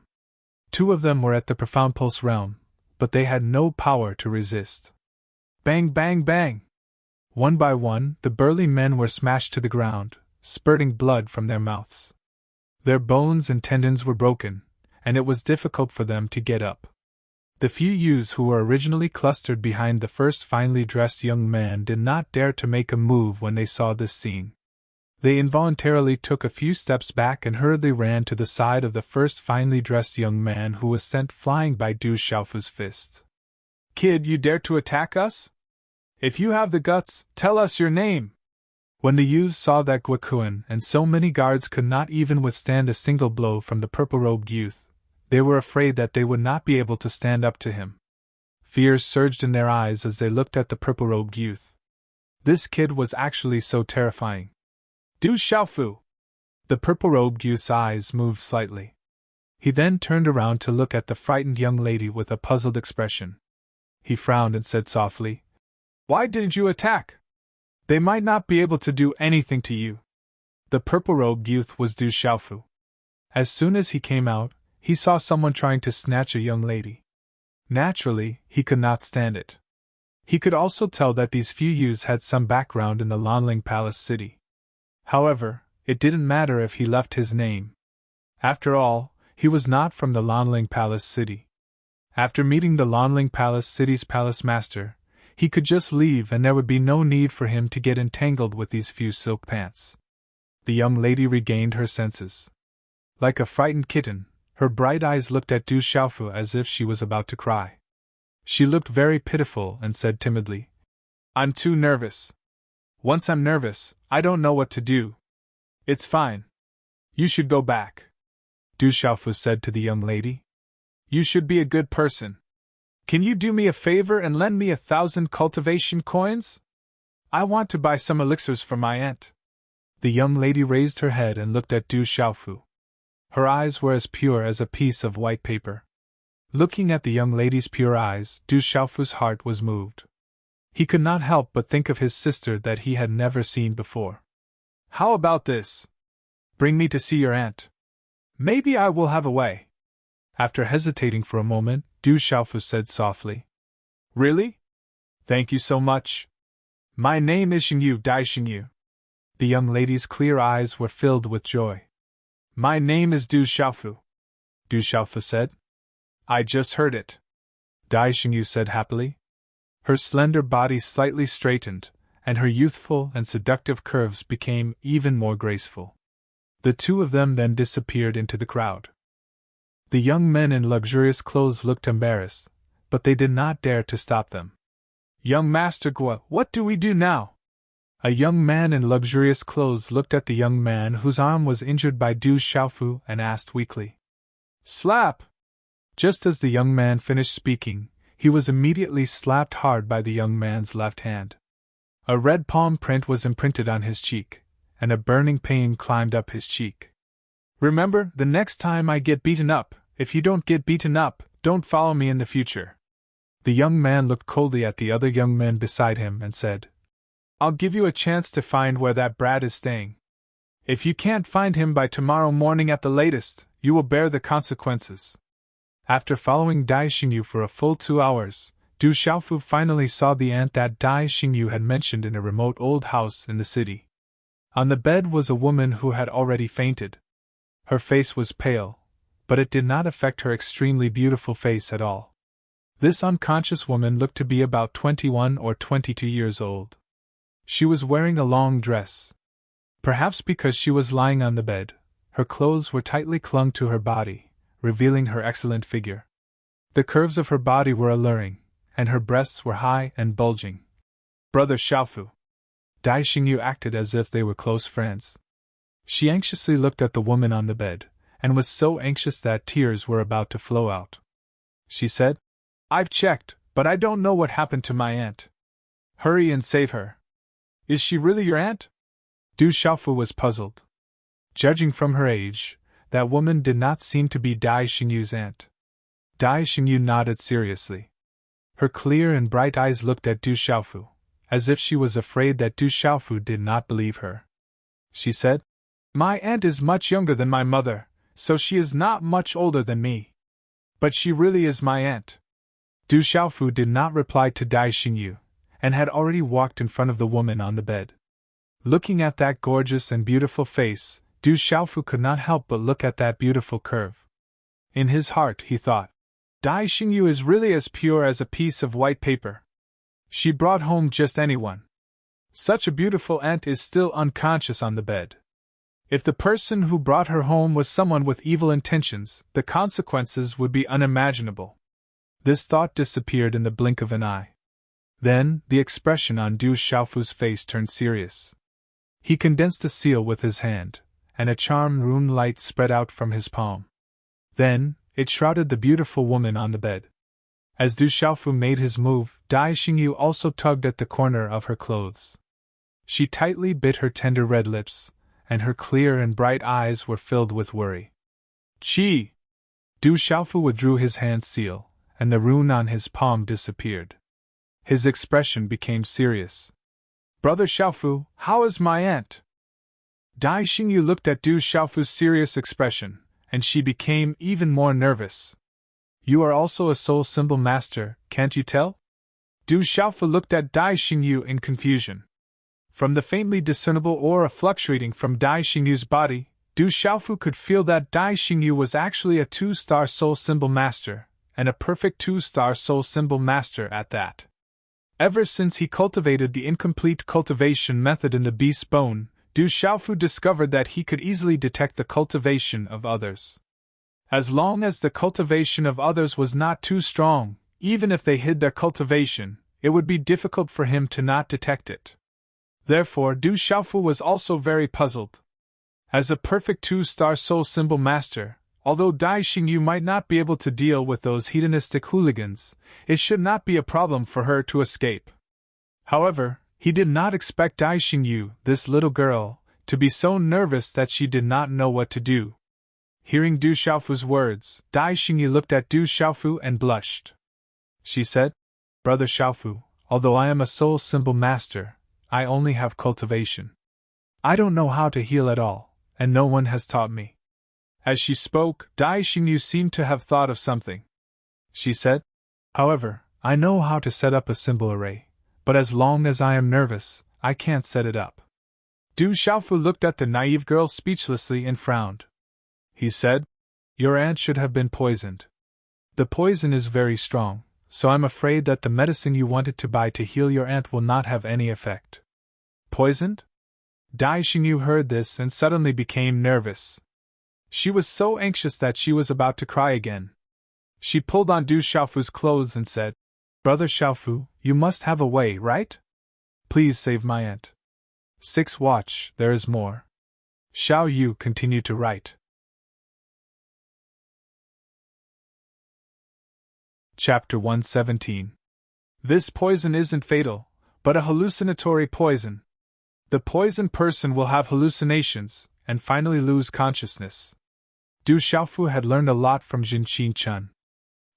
2 of them were at the profound pulse realm, but they had no power to resist. Bang, bang, bang! One by one, the burly men were smashed to the ground, spurting blood from their mouths. Their bones and tendons were broken, and it was difficult for them to get up. The few youths who were originally clustered behind the first finely dressed young man did not dare to make a move when they saw this scene. They involuntarily took a few steps back and hurriedly ran to the side of the first finely dressed young man who was sent flying by Du Xiaofu's fist. Kid, you dare to attack us? If you have the guts, tell us your name! When the youths saw that Gwakun and so many guards could not even withstand a single blow from the purple-robed youth, they were afraid that they would not be able to stand up to him. Fear surged in their eyes as they looked at the purple-robed youth. This kid was actually so terrifying. Du Xiaofu! The purple-robed youth's eyes moved slightly. He then turned around to look at the frightened young lady with a puzzled expression. He frowned and said softly, Why didn't you attack? They might not be able to do anything to you. The purple-robed youth was Du Xiaofu. As soon as he came out, he saw someone trying to snatch a young lady. Naturally, he could not stand it. He could also tell that these few youths had some background in the Lanling Palace city. However, it didn't matter if he left his name. After all, he was not from the Lanling Palace city. After meeting the Lonling Palace City's palace master, he could just leave and there would be no need for him to get entangled with these few silk pants. The young lady regained her senses. Like a frightened kitten, her bright eyes looked at Du Xiaofu as if she was about to cry. She looked very pitiful and said timidly, "I'm too nervous. Once I'm nervous, I don't know what to do." "It's fine. You should go back," Du Xiaofu said to the young lady. "You should be a good person. Can you do me a favor and lend me 1,000 cultivation coins? I want to buy some elixirs for my aunt." The young lady raised her head and looked at Du Xiaofu. Her eyes were as pure as a piece of white paper. Looking at the young lady's pure eyes, Du Xiaofu's heart was moved. He could not help but think of his sister that he had never seen before. "How about this? Bring me to see your aunt. Maybe I will have a way." After hesitating for a moment, Du Xiaofu said softly, "Really? Thank you so much. My name is Xingyu Dai Xingyu." The young lady's clear eyes were filled with joy. "My name is Du Xiaofu," Du Xiaofu said. "I just heard it," Dai Xingyu said happily. Her slender body slightly straightened, and her youthful and seductive curves became even more graceful. The two of them then disappeared into the crowd. The young men in luxurious clothes looked embarrassed, but they did not dare to stop them. "Young Master Gua, what do we do now?" A young man in luxurious clothes looked at the young man whose arm was injured by Du Xiaofu and asked weakly, "Slap!" Just as the young man finished speaking, he was immediately slapped hard by the young man's left hand. A red palm print was imprinted on his cheek, and a burning pain climbed up his cheek. "Remember, the next time I get beaten up, if you don't get beaten up, don't follow me in the future." The young man looked coldly at the other young men beside him and said, "I'll give you a chance to find where that brat is staying. If you can't find him by tomorrow morning at the latest, you will bear the consequences." After following Dai Xingyu for a full 2 hours, Du Xiaofu finally saw the aunt that Dai Xingyu had mentioned in a remote old house in the city. On the bed was a woman who had already fainted. Her face was pale, but it did not affect her extremely beautiful face at all. This unconscious woman looked to be about 21 or 22 years old. She was wearing a long dress. Perhaps because she was lying on the bed, her clothes were tightly clung to her body, revealing her excellent figure. The curves of her body were alluring, and her breasts were high and bulging. "Brother Xiaofu." Dai Xingyu acted as if they were close friends. She anxiously looked at the woman on the bed, and was so anxious that tears were about to flow out. She said, "I've checked, but I don't know what happened to my aunt. Hurry and save her." "Is she really your aunt?" Du Xiaofu was puzzled. Judging from her age, that woman did not seem to be Dai Xingyu's aunt. Dai Xingyu nodded seriously. Her clear and bright eyes looked at Du Xiaofu, as if she was afraid that Du Xiaofu did not believe her. She said, "My aunt is much younger than my mother, so she is not much older than me. But she really is my aunt." Du Xiaofu did not reply to Dai Xingyu, and had already walked in front of the woman on the bed. Looking at that gorgeous and beautiful face, Du Xiaofu could not help but look at that beautiful curve. In his heart he thought, "Dai Xingyu is really as pure as a piece of white paper. She brought home just anyone. Such a beautiful aunt is still unconscious on the bed. If the person who brought her home was someone with evil intentions, the consequences would be unimaginable." This thought disappeared in the blink of an eye. Then, the expression on Du Xiaofu's face turned serious. He condensed a seal with his hand, and a charmed rune light spread out from his palm. Then, it shrouded the beautiful woman on the bed. As Du Xiaofu made his move, Dai Xingyu also tugged at the corner of her clothes. She tightly bit her tender red lips, and her clear and bright eyes were filled with worry. "Chi!" Du Xiaofu withdrew his hand seal, and the rune on his palm disappeared. His expression became serious. "Brother Xiaofu, how is my aunt?" Dai Xingyu looked at Du Xiaofu's serious expression, and she became even more nervous. "You are also a soul symbol master, can't you tell?" Du Xiaofu looked at Dai Xingyu in confusion. From the faintly discernible aura fluctuating from Dai Xingyu's body, Du Xiaofu could feel that Dai Xingyu was actually a 2-star soul symbol master, and a perfect 2-star soul symbol master at that. Ever since he cultivated the incomplete cultivation method in the beast's bone, Du Xiaofu discovered that he could easily detect the cultivation of others. As long as the cultivation of others was not too strong, even if they hid their cultivation, it would be difficult for him to not detect it. Therefore, Du Xiaofu was also very puzzled. As a perfect 2-star soul symbol master, although Dai Xingyu might not be able to deal with those hedonistic hooligans, it should not be a problem for her to escape. However, he did not expect Dai Xingyu, this little girl, to be so nervous that she did not know what to do. Hearing Du Xiaofu's words, Dai Xingyu looked at Du Xiaofu and blushed. She said, "Brother Xiaofu, although I am a soul symbol master, I only have cultivation. I don't know how to heal at all, and no one has taught me." As she spoke, Dai Xingyu seemed to have thought of something. She said, "However, I know how to set up a symbol array, but as long as I am nervous, I can't set it up." Du Xiaofu looked at the naive girl speechlessly and frowned. He said, "Your aunt should have been poisoned. The poison is very strong, so I'm afraid that the medicine you wanted to buy to heal your aunt will not have any effect." Poisoned? Dai Xingyu heard this and suddenly became nervous. She was so anxious that she was about to cry again. She pulled on Du Xiaofu's clothes and said, "Brother Xiaofu, you must have a way, right? Please save my aunt." 6. Watch, there is more. Xiao Yu continued to write. Chapter 117. This poison isn't fatal, but a hallucinatory poison. The poisoned person will have hallucinations, and finally lose consciousness. Du Xiaofu had learned a lot from Jin Qin-chun.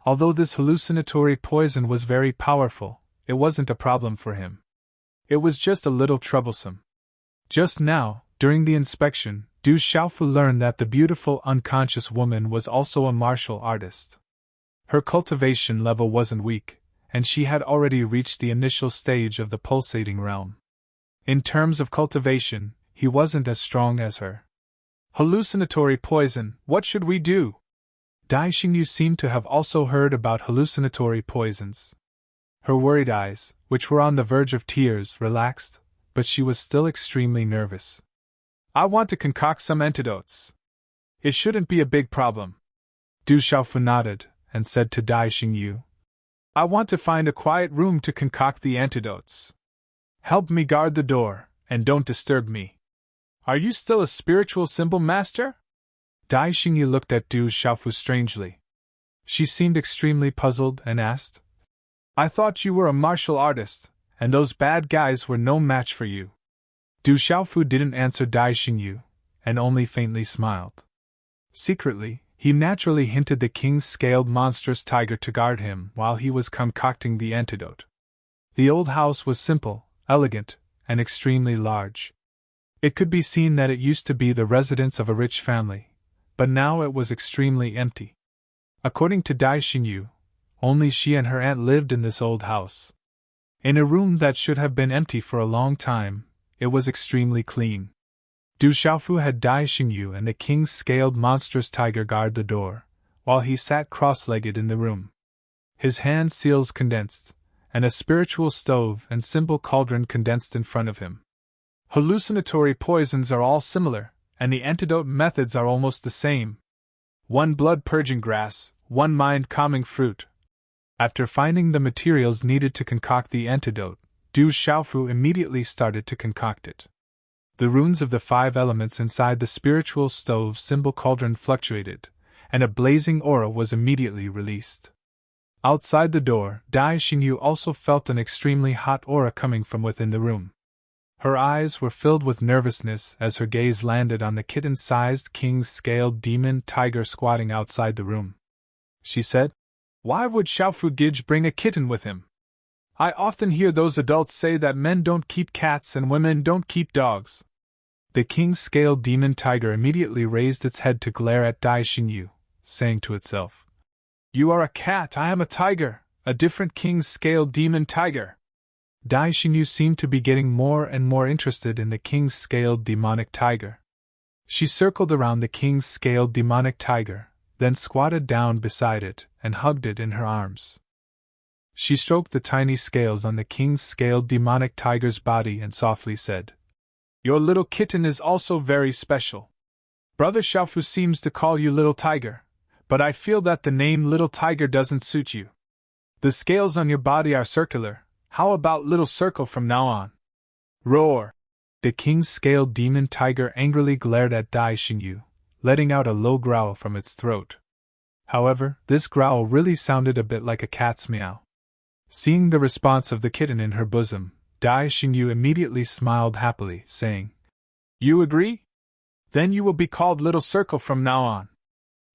Although this hallucinatory poison was very powerful, it wasn't a problem for him. It was just a little troublesome. Just now, during the inspection, Du Xiaofu learned that the beautiful unconscious woman was also a martial artist. Her cultivation level wasn't weak, and she had already reached the initial stage of the pulsating realm. In terms of cultivation, he wasn't as strong as her. Hallucinatory poison, what should we do? Dai Xingyu seemed to have also heard about hallucinatory poisons. Her worried eyes, which were on the verge of tears, relaxed, but she was still extremely nervous. "I want to concoct some antidotes. It shouldn't be a big problem." Du Xiaofu nodded and said to Dai Xingyu, "I want to find a quiet room to concoct the antidotes. Help me guard the door, and don't disturb me." "Are you still a spiritual symbol master?" Dai Xingyu looked at Du Xiaofu strangely. She seemed extremely puzzled and asked, "I thought you were a martial artist, and those bad guys were no match for you." Du Xiaofu didn't answer Dai Xingyu, and only faintly smiled. Secretly, he naturally hinted the king's scaled monstrous tiger to guard him while he was concocting the antidote. The old house was simple, elegant, and extremely large. It could be seen that it used to be the residence of a rich family, but now it was extremely empty. According to Dai Xingyu, only she and her aunt lived in this old house. In a room that should have been empty for a long time, it was extremely clean. Du Xiaofu had Dai Xingyu and the king's scaled monstrous tiger guard the door, while he sat cross-legged in the room. His hand seals condensed, and a spiritual stove and symbol cauldron condensed in front of him. Hallucinatory poisons are all similar, and the antidote methods are almost the same. 1 blood-purging grass, 1 mind-calming fruit. After finding the materials needed to concoct the antidote, Du Xiaofu immediately started to concoct it. The runes of the 5 elements inside the spiritual stove symbol cauldron fluctuated, and a blazing aura was immediately released. Outside the door, Dai Xingyu also felt an extremely hot aura coming from within the room. Her eyes were filled with nervousness as her gaze landed on the kitten-sized king's scaled demon tiger squatting outside the room. She said, "Why would Xiaofu Gij bring a kitten with him? I often hear those adults say that men don't keep cats and women don't keep dogs." The king's scaled demon tiger immediately raised its head to glare at Dai Xingyu, saying to itself, "You are a cat, I am a tiger, a different king's scaled demon tiger." Dai Xingyu seemed to be getting more and more interested in the king's scaled demonic tiger. She circled around the king's scaled demonic tiger, then squatted down beside it and hugged it in her arms. She stroked the tiny scales on the king-scaled demonic tiger's body and softly said, "Your little kitten is also very special. Brother Xiaofu seems to call you Little Tiger, but I feel that the name Little Tiger doesn't suit you. The scales on your body are circular. How about Little Circle from now on?" Roar! The king-scaled demon tiger angrily glared at Dai Xingyu, letting out a low growl from its throat. However, this growl really sounded a bit like a cat's meow. Seeing the response of the kitten in her bosom, Dai Xingyu immediately smiled happily, saying, "You agree? Then you will be called Little Circle from now on."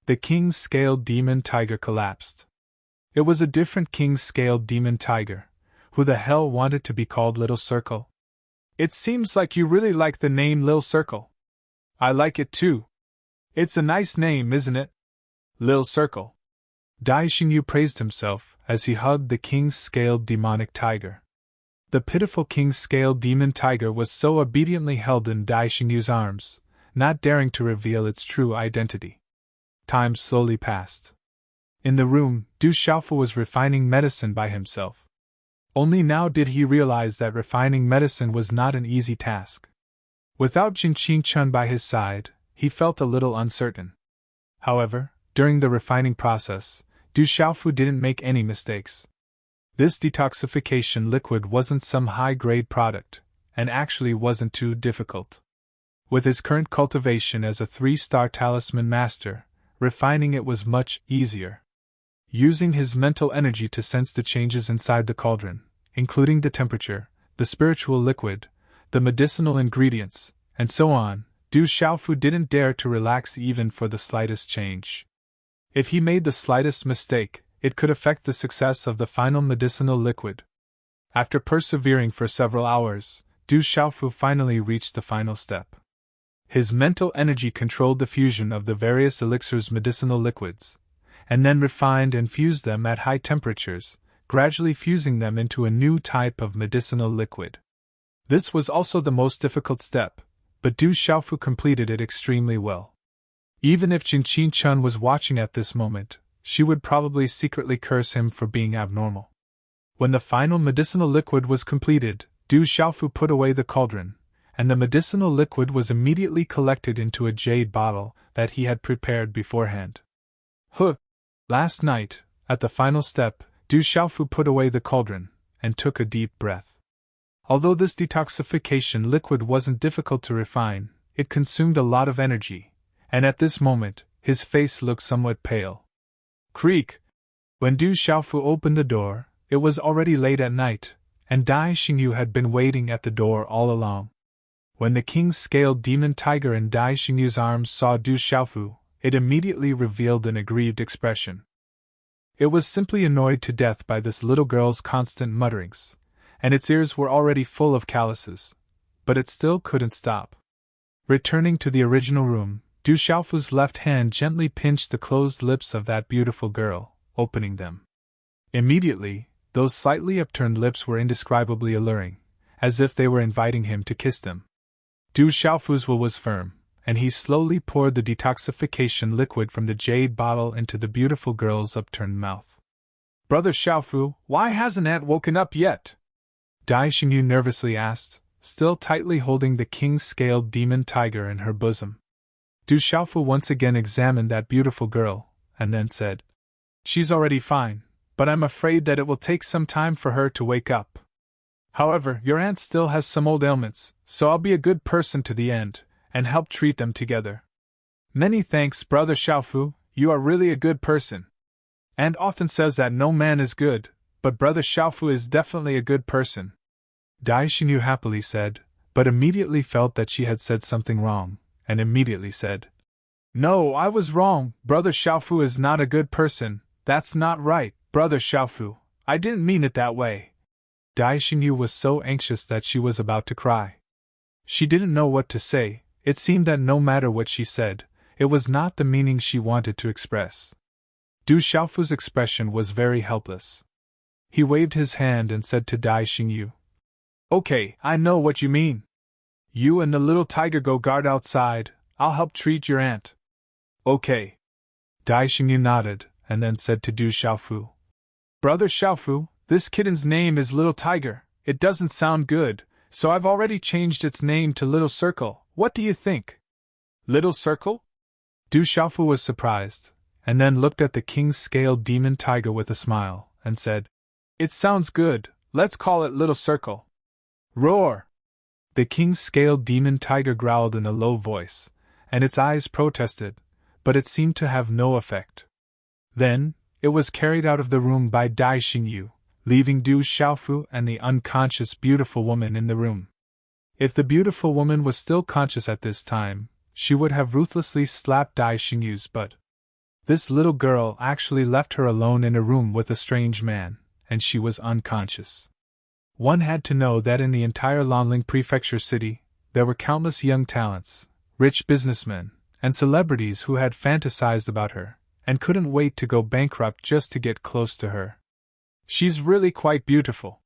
The king-scaled demon tiger collapsed. It was a different king-scaled demon tiger. Who the hell wanted to be called Little Circle? "It seems like you really like the name Lil Circle." "I like it too. It's a nice name, isn't it? Lil Circle." Dai Xingyu praised himself as he hugged the king-scaled demonic tiger. The pitiful king-scaled demon tiger was so obediently held in Dai Xingyu's arms, not daring to reveal its true identity. Time slowly passed. In the room, Du Xiaofu was refining medicine by himself. Only now did he realize that refining medicine was not an easy task. Without Jin Qingchun by his side, he felt a little uncertain. However, during the refining process, Du Xiaofu didn't make any mistakes. This detoxification liquid wasn't some high-grade product, and actually wasn't too difficult. With his current cultivation as a 3-star talisman master, refining it was much easier. Using his mental energy to sense the changes inside the cauldron, including the temperature, the spiritual liquid, the medicinal ingredients, and so on, Du Xiaofu didn't dare to relax even for the slightest change. If he made the slightest mistake, it could affect the success of the final medicinal liquid. After persevering for several hours, Du Xiaofu finally reached the final step. His mental energy controlled the fusion of the various elixir's medicinal liquids, and then refined and fused them at high temperatures, gradually fusing them into a new type of medicinal liquid. This was also the most difficult step, but Du Xiaofu completed it extremely well. Even if Jin Qingchun was watching at this moment, she would probably secretly curse him for being abnormal. When the final medicinal liquid was completed, Du Xiaofu put away the cauldron, and the medicinal liquid was immediately collected into a jade bottle that he had prepared beforehand. Last night, at the final step, Du Xiaofu put away the cauldron, and took a deep breath. Although this detoxification liquid wasn't difficult to refine, it consumed a lot of energy, and at this moment, his face looked somewhat pale. Creak! When Du Xiaofu opened the door, it was already late at night, and Dai Xingyu had been waiting at the door all along. When the king-scaled demon tiger in Dai Xingyu's arms saw Du Xiaofu, it immediately revealed an aggrieved expression. It was simply annoyed to death by this little girl's constant mutterings, and its ears were already full of calluses, but it still couldn't stop. Returning to the original room, Du Xiaofu's left hand gently pinched the closed lips of that beautiful girl, opening them. Immediately, those slightly upturned lips were indescribably alluring, as if they were inviting him to kiss them. Du Xiaofu's will was firm, and he slowly poured the detoxification liquid from the jade bottle into the beautiful girl's upturned mouth. "Brother Xiaofu, why hasn't Aunt woken up yet?" Dai Xingyu nervously asked, still tightly holding the king-scaled demon tiger in her bosom. Du Xiaofu once again examined that beautiful girl, and then said, "She's already fine, but I'm afraid that it will take some time for her to wake up. However, your aunt still has some old ailments, so I'll be a good person to the end, and help treat them together." "Many thanks, Brother Xiaofu, you are really a good person. Aunt often says that no man is good, but Brother Xiaofu is definitely a good person," Dai Xingyu happily said, but immediately felt that she had said something wrong, and immediately said, "No, I was wrong, Brother Xiaofu is not a good person, that's not right, Brother Xiaofu, I didn't mean it that way." Dai Xingyu was so anxious that she was about to cry. She didn't know what to say. It seemed that no matter what she said, it was not the meaning she wanted to express. Du Xiaofu's expression was very helpless. He waved his hand and said to Dai Xingyu, "Okay, I know what you mean. You and the little tiger go guard outside, I'll help treat your aunt." "Okay." Dai Xingyu nodded, and then said to Du Xiaofu, Brother Xiaofu, this kitten's name is Little Tiger. It doesn't sound good, so I've already changed its name to Little Circle. What do you think? Little Circle? Du Xiaofu was surprised, and then looked at the king's scaled demon tiger with a smile, and said, It sounds good, let's call it Little Circle. Roar! The king's scaled demon tiger growled in a low voice, and its eyes protested, but it seemed to have no effect. Then, it was carried out of the room by Dai Xingyu, leaving Du Xiaofu and the unconscious beautiful woman in the room. If the beautiful woman was still conscious at this time, she would have ruthlessly slapped Dai Xingyu's butt. This little girl actually left her alone in a room with a strange man, and she was unconscious. One had to know that in the entire Lanling Prefecture city, there were countless young talents, rich businessmen, and celebrities who had fantasized about her, and couldn't wait to go bankrupt just to get close to her. She's really quite beautiful.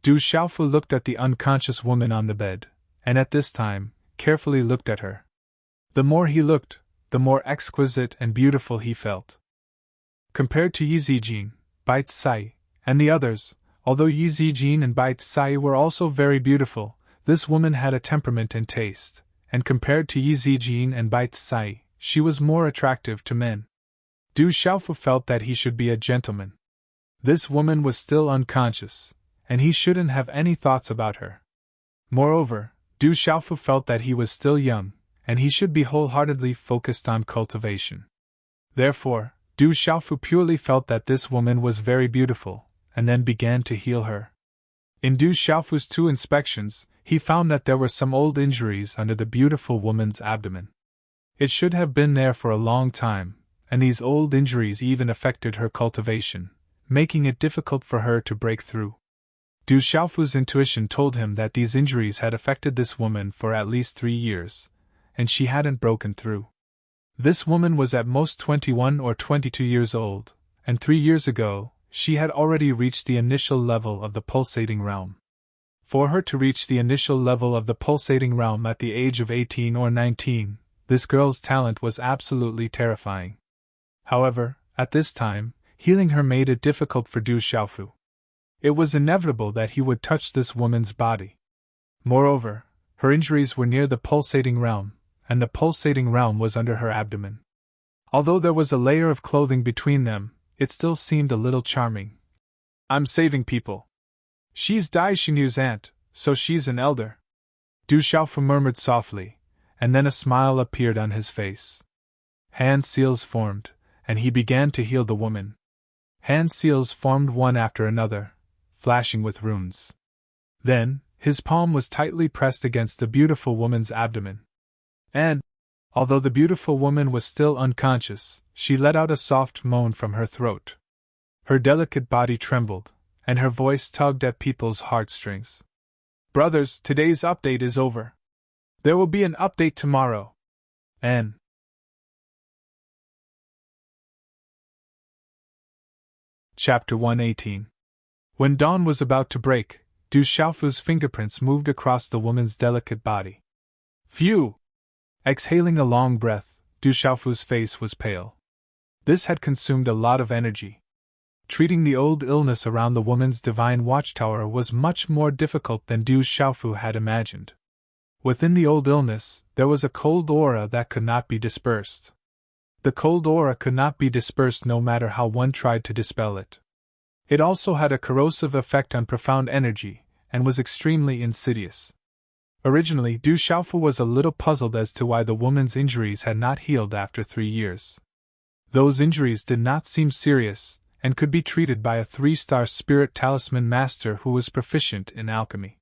Du Xiaofu looked at the unconscious woman on the bed, and at this time, carefully looked at her. The more he looked, the more exquisite and beautiful he felt. Compared to Yi Zijin, Bai Tsai, and the others, although Yi Zijin and Bai Tsai were also very beautiful, this woman had a temperament and taste, and compared to Yi Zijin and Bai Tsai, she was more attractive to men. Du Xiaofu felt that he should be a gentleman. This woman was still unconscious, and he shouldn't have any thoughts about her. Moreover, Du Xiaofu felt that he was still young, and he should be wholeheartedly focused on cultivation. Therefore, Du Xiaofu purely felt that this woman was very beautiful, and then began to heal her. In Du Xiaofu's 2 inspections, he found that there were some old injuries under the beautiful woman's abdomen. It should have been there for a long time, and these old injuries even affected her cultivation, making it difficult for her to break through. Du Xiaofu's intuition told him that these injuries had affected this woman for at least 3 years, and she hadn't broken through. This woman was at most 21 or 22 years old, and 3 years ago, she had already reached the initial level of the pulsating realm. For her to reach the initial level of the pulsating realm at the age of 18 or 19, this girl's talent was absolutely terrifying. However, at this time, healing her made it difficult for Du Xiaofu. It was inevitable that he would touch this woman's body. Moreover, her injuries were near the pulsating realm, and the pulsating realm was under her abdomen. Although there was a layer of clothing between them, it still seemed a little charming. I'm saving people. She's Dai Xinyu's aunt, so she's an elder. Du Xiaofu murmured softly, and then a smile appeared on his face. Hand seals formed, and he began to heal the woman. Hand seals formed one after another, flashing with runes. Then, his palm was tightly pressed against the beautiful woman's abdomen. And, although the beautiful woman was still unconscious, she let out a soft moan from her throat. Her delicate body trembled, and her voice tugged at people's heartstrings. Brothers, today's update is over. There will be an update tomorrow. And Chapter 118. When dawn was about to break, Du Xiaofu's fingerprints moved across the woman's delicate body. Phew! Exhaling a long breath, Du Xiaofu's face was pale. This had consumed a lot of energy. Treating the old illness around the woman's divine watchtower was much more difficult than Du Xiaofu had imagined. Within the old illness, there was a cold aura that could not be dispersed. The cold aura could not be dispersed no matter how one tried to dispel it. It also had a corrosive effect on profound energy, and was extremely insidious. Originally, Du Xiaofu was a little puzzled as to why the woman's injuries had not healed after 3 years. Those injuries did not seem serious, and could be treated by a 3-star spirit talisman master who was proficient in alchemy.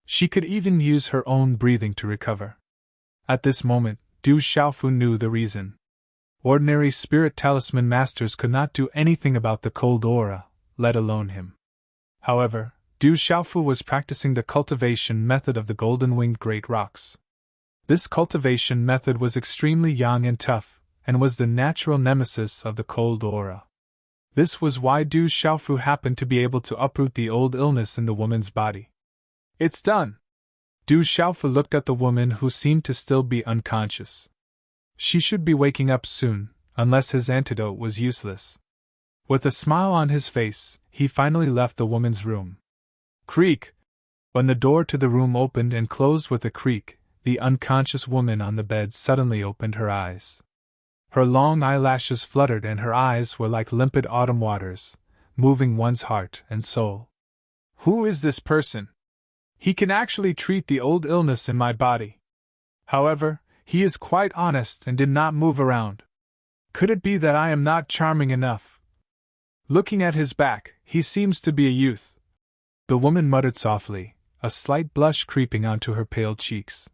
She could even use her own breathing to recover. At this moment, Du Xiaofu knew the reason. Ordinary spirit talisman masters could not do anything about the cold aura, let alone him. However, Du Xiaofu was practicing the cultivation method of the golden-winged great rocks. This cultivation method was extremely young and tough, and was the natural nemesis of the cold aura. This was why Du Xiaofu happened to be able to uproot the old illness in the woman's body. It's done! Du Xiaofu looked at the woman who seemed to still be unconscious. She should be waking up soon, unless his antidote was useless. With a smile on his face, he finally left the woman's room. Creak! When the door to the room opened and closed with a creak, the unconscious woman on the bed suddenly opened her eyes. Her long eyelashes fluttered and her eyes were like limpid autumn waters, moving one's heart and soul. Who is this person? He can actually treat the old illness in my body. However, he is quite honest and did not move around. Could it be that I am not charming enough? Looking at his back, he seems to be a youth. The woman muttered softly, a slight blush creeping onto her pale cheeks.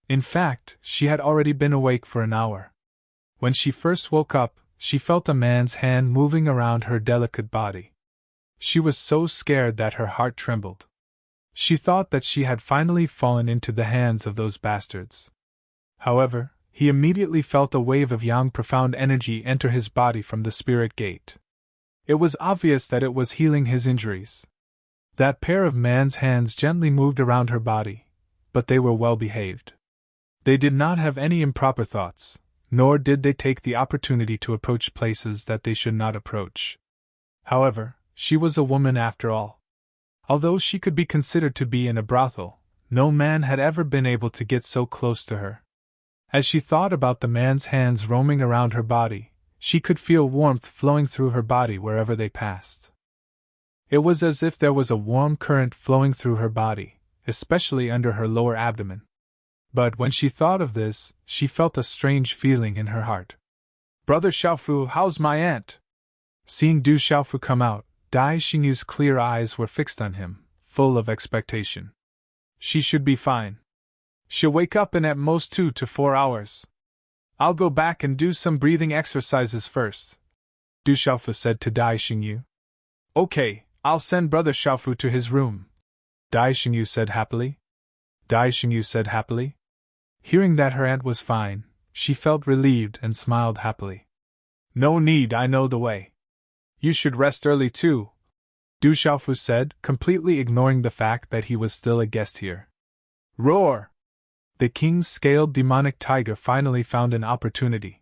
In fact, she had already been awake for an hour. When she first woke up, she felt a man's hand moving around her delicate body. She was so scared that her heart trembled. She thought that she had finally fallen into the hands of those bastards. However, he immediately felt a wave of young profound energy enter his body from the spirit gate. It was obvious that it was healing his injuries. That pair of man's hands gently moved around her body, but they were well behaved. They did not have any improper thoughts, nor did they take the opportunity to approach places that they should not approach. However, she was a woman after all. Although she could be considered to be in a brothel, no man had ever been able to get so close to her. As she thought about the man's hands roaming around her body, she could feel warmth flowing through her body wherever they passed. It was as if there was a warm current flowing through her body, especially under her lower abdomen. But when she thought of this, she felt a strange feeling in her heart. Brother Xiaofu, how's my aunt? Seeing Du Xiaofu come out, Dai Xingyu's clear eyes were fixed on him, full of expectation. She should be fine. She'll wake up in at most 2 to 4 hours. I'll go back and do some breathing exercises first, Du Xiaofu said to Dai Xingyu. Okay, I'll send Brother Xiaofu to his room, Dai Xingyu said happily. Dai Xingyu said happily. Hearing that her aunt was fine, she felt relieved and smiled happily. No need, I know the way. You should rest early too, Du Xiaofu said, completely ignoring the fact that he was still a guest here. Roar! The king's scaled demonic tiger finally found an opportunity.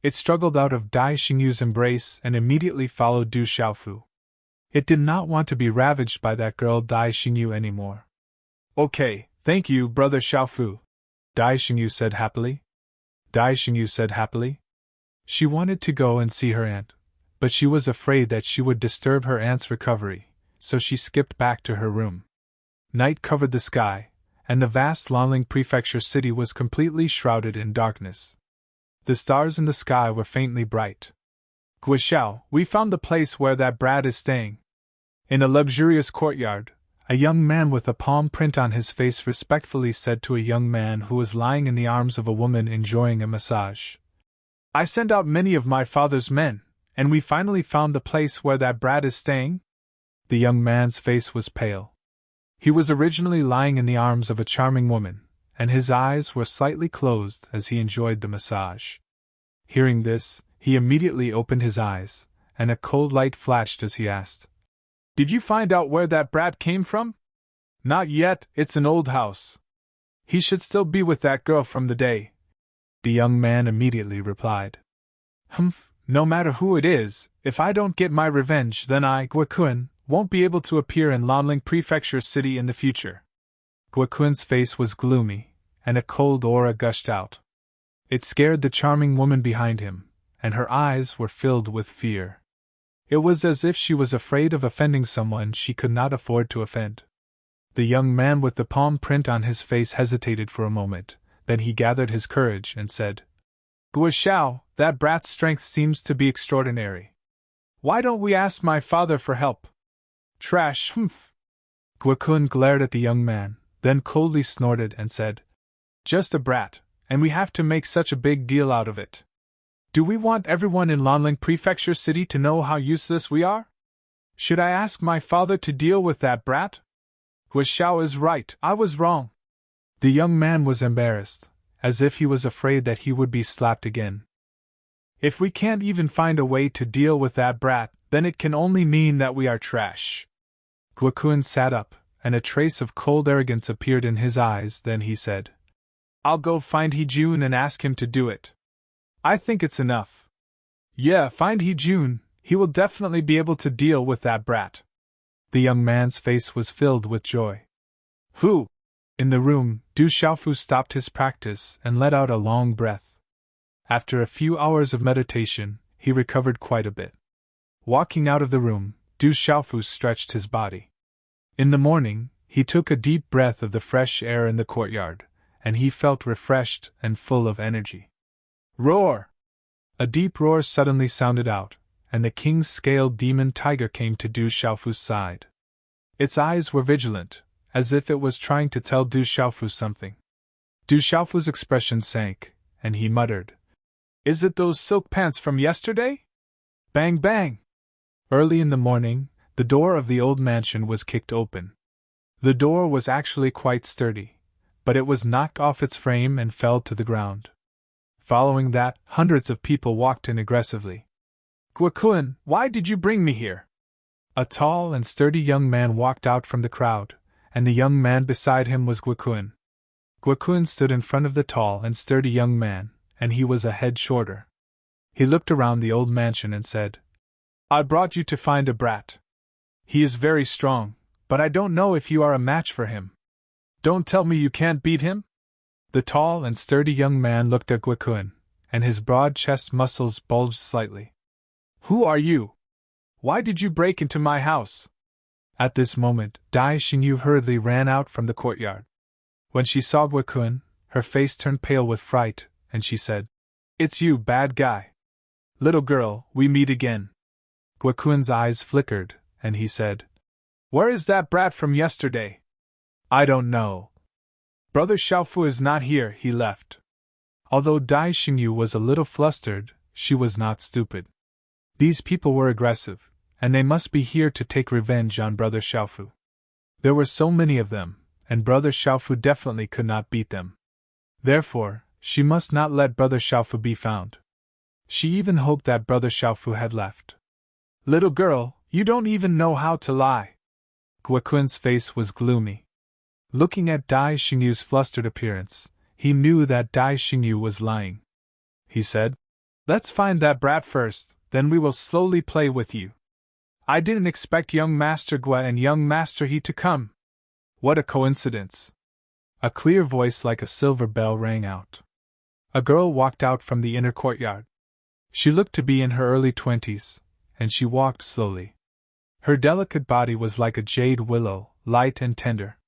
It struggled out of Dai Xingyu's embrace and immediately followed Du Xiaofu. It did not want to be ravaged by that girl Dai Xingyu anymore. Okay, thank you, Brother Xiaofu, Dai Xingyu said happily. Dai Xingyu said happily. She wanted to go and see her aunt, but she was afraid that she would disturb her aunt's recovery, so she skipped back to her room. Night covered the sky, and the vast Lanling Prefecture city was completely shrouded in darkness. The stars in the sky were faintly bright. Guixiao, we found the place where that brat is staying. In a luxurious courtyard, a young man with a palm print on his face respectfully said to a young man who was lying in the arms of a woman enjoying a massage. I sent out many of my father's men, and we finally found the place where that brat is staying? The young man's face was pale. He was originally lying in the arms of a charming woman, and his eyes were slightly closed as he enjoyed the massage. Hearing this, he immediately opened his eyes, and a cold light flashed as he asked, Did you find out where that brat came from? Not yet, it's an old house. He should still be with that girl from the day. The young man immediately replied. Humph, no matter who it is, if I don't get my revenge then I, Guokun, won't be able to appear in Lanling Prefecture City in the future. Guokun's face was gloomy, and a cold aura gushed out. It scared the charming woman behind him, and her eyes were filled with fear. It was as if she was afraid of offending someone she could not afford to offend. The young man with the palm print on his face hesitated for a moment, then he gathered his courage and said, Guixiao, that brat's strength seems to be extraordinary. Why don't we ask my father for help? Trash, humph! Guokun glared at the young man, then coldly snorted and said, Just a brat, and we have to make such a big deal out of it. Do we want everyone in Lanling Prefecture City to know how useless we are? Should I ask my father to deal with that brat? Guixiao is right, I was wrong. The young man was embarrassed, as if he was afraid that he would be slapped again. If we can't even find a way to deal with that brat, then it can only mean that we are trash. Guokun sat up, and a trace of cold arrogance appeared in his eyes, then he said, I'll go find He Jun and ask him to do it. I think it's enough. Yeah, find Jun, he will definitely be able to deal with that brat. The young man's face was filled with joy. Who? In the room, Du Xiaofu stopped his practice and let out a long breath. After a few hours of meditation, he recovered quite a bit. Walking out of the room, Du Xiaofu stretched his body. In the morning, he took a deep breath of the fresh air in the courtyard, and he felt refreshed and full of energy. Roar! A deep roar suddenly sounded out, and the king's scaled demon tiger came to Du Xiaofu's side. Its eyes were vigilant, as if it was trying to tell Du Xiaofu something. Du Xiaofu's expression sank, and he muttered, Is it those silk pants from yesterday? Bang bang! Early in the morning, the door of the old mansion was kicked open. The door was actually quite sturdy, but it was knocked off its frame and fell to the ground. Following that, hundreds of people walked in aggressively. Guokun, why did you bring me here? A tall and sturdy young man walked out from the crowd, and the young man beside him was Guokun. Guokun stood in front of the tall and sturdy young man, and he was a head shorter. He looked around the old mansion and said, I brought you to find a brat. He is very strong, but I don't know if you are a match for him. Don't tell me you can't beat him? The tall and sturdy young man looked at Guokun, and his broad chest muscles bulged slightly. Who are you? Why did you break into my house? At this moment, Dai Xingyu hurriedly ran out from the courtyard. When she saw Guokun, her face turned pale with fright, and she said, It's you, bad guy. Little girl, we meet again. Guokun's eyes flickered, and he said, Where is that brat from yesterday? I don't know. Brother Xiaofu is not here, he left. Although Dai Xingyu was a little flustered, she was not stupid. These people were aggressive, and they must be here to take revenge on Brother Xiaofu. There were so many of them, and Brother Xiaofu definitely could not beat them. Therefore, she must not let Brother Xiaofu be found. She even hoped that Brother Xiaofu had left. Little girl, you don't even know how to lie. Guokun's face was gloomy. Looking at Dai Xingyu's flustered appearance, he knew that Dai Xingyu was lying. He said, Let's find that brat first, then we will slowly play with you. I didn't expect young Master Gua and young Master He to come. What a coincidence. A clear voice like a silver bell rang out. A girl walked out from the inner courtyard. She looked to be in her early 20s, and she walked slowly. Her delicate body was like a jade willow, light and tender.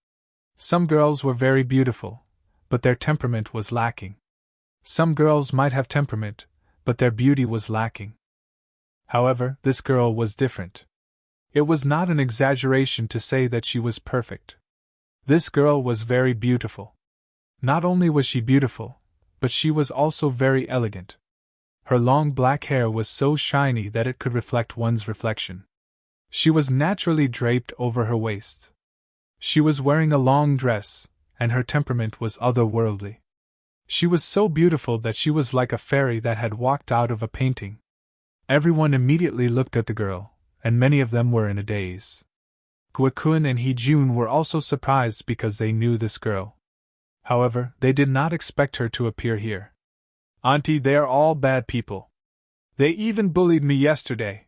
Some girls were very beautiful, but their temperament was lacking. Some girls might have temperament, but their beauty was lacking. However, this girl was different. It was not an exaggeration to say that she was perfect. This girl was very beautiful. Not only was she beautiful, but she was also very elegant. Her long black hair was so shiny that it could reflect one's reflection. She was naturally draped over her waist. She was wearing a long dress, and her temperament was otherworldly. She was so beautiful that she was like a fairy that had walked out of a painting. Everyone immediately looked at the girl, and many of them were in a daze. Guokun and Jun were also surprised because they knew this girl. However, they did not expect her to appear here. Auntie, they are all bad people. They even bullied me yesterday.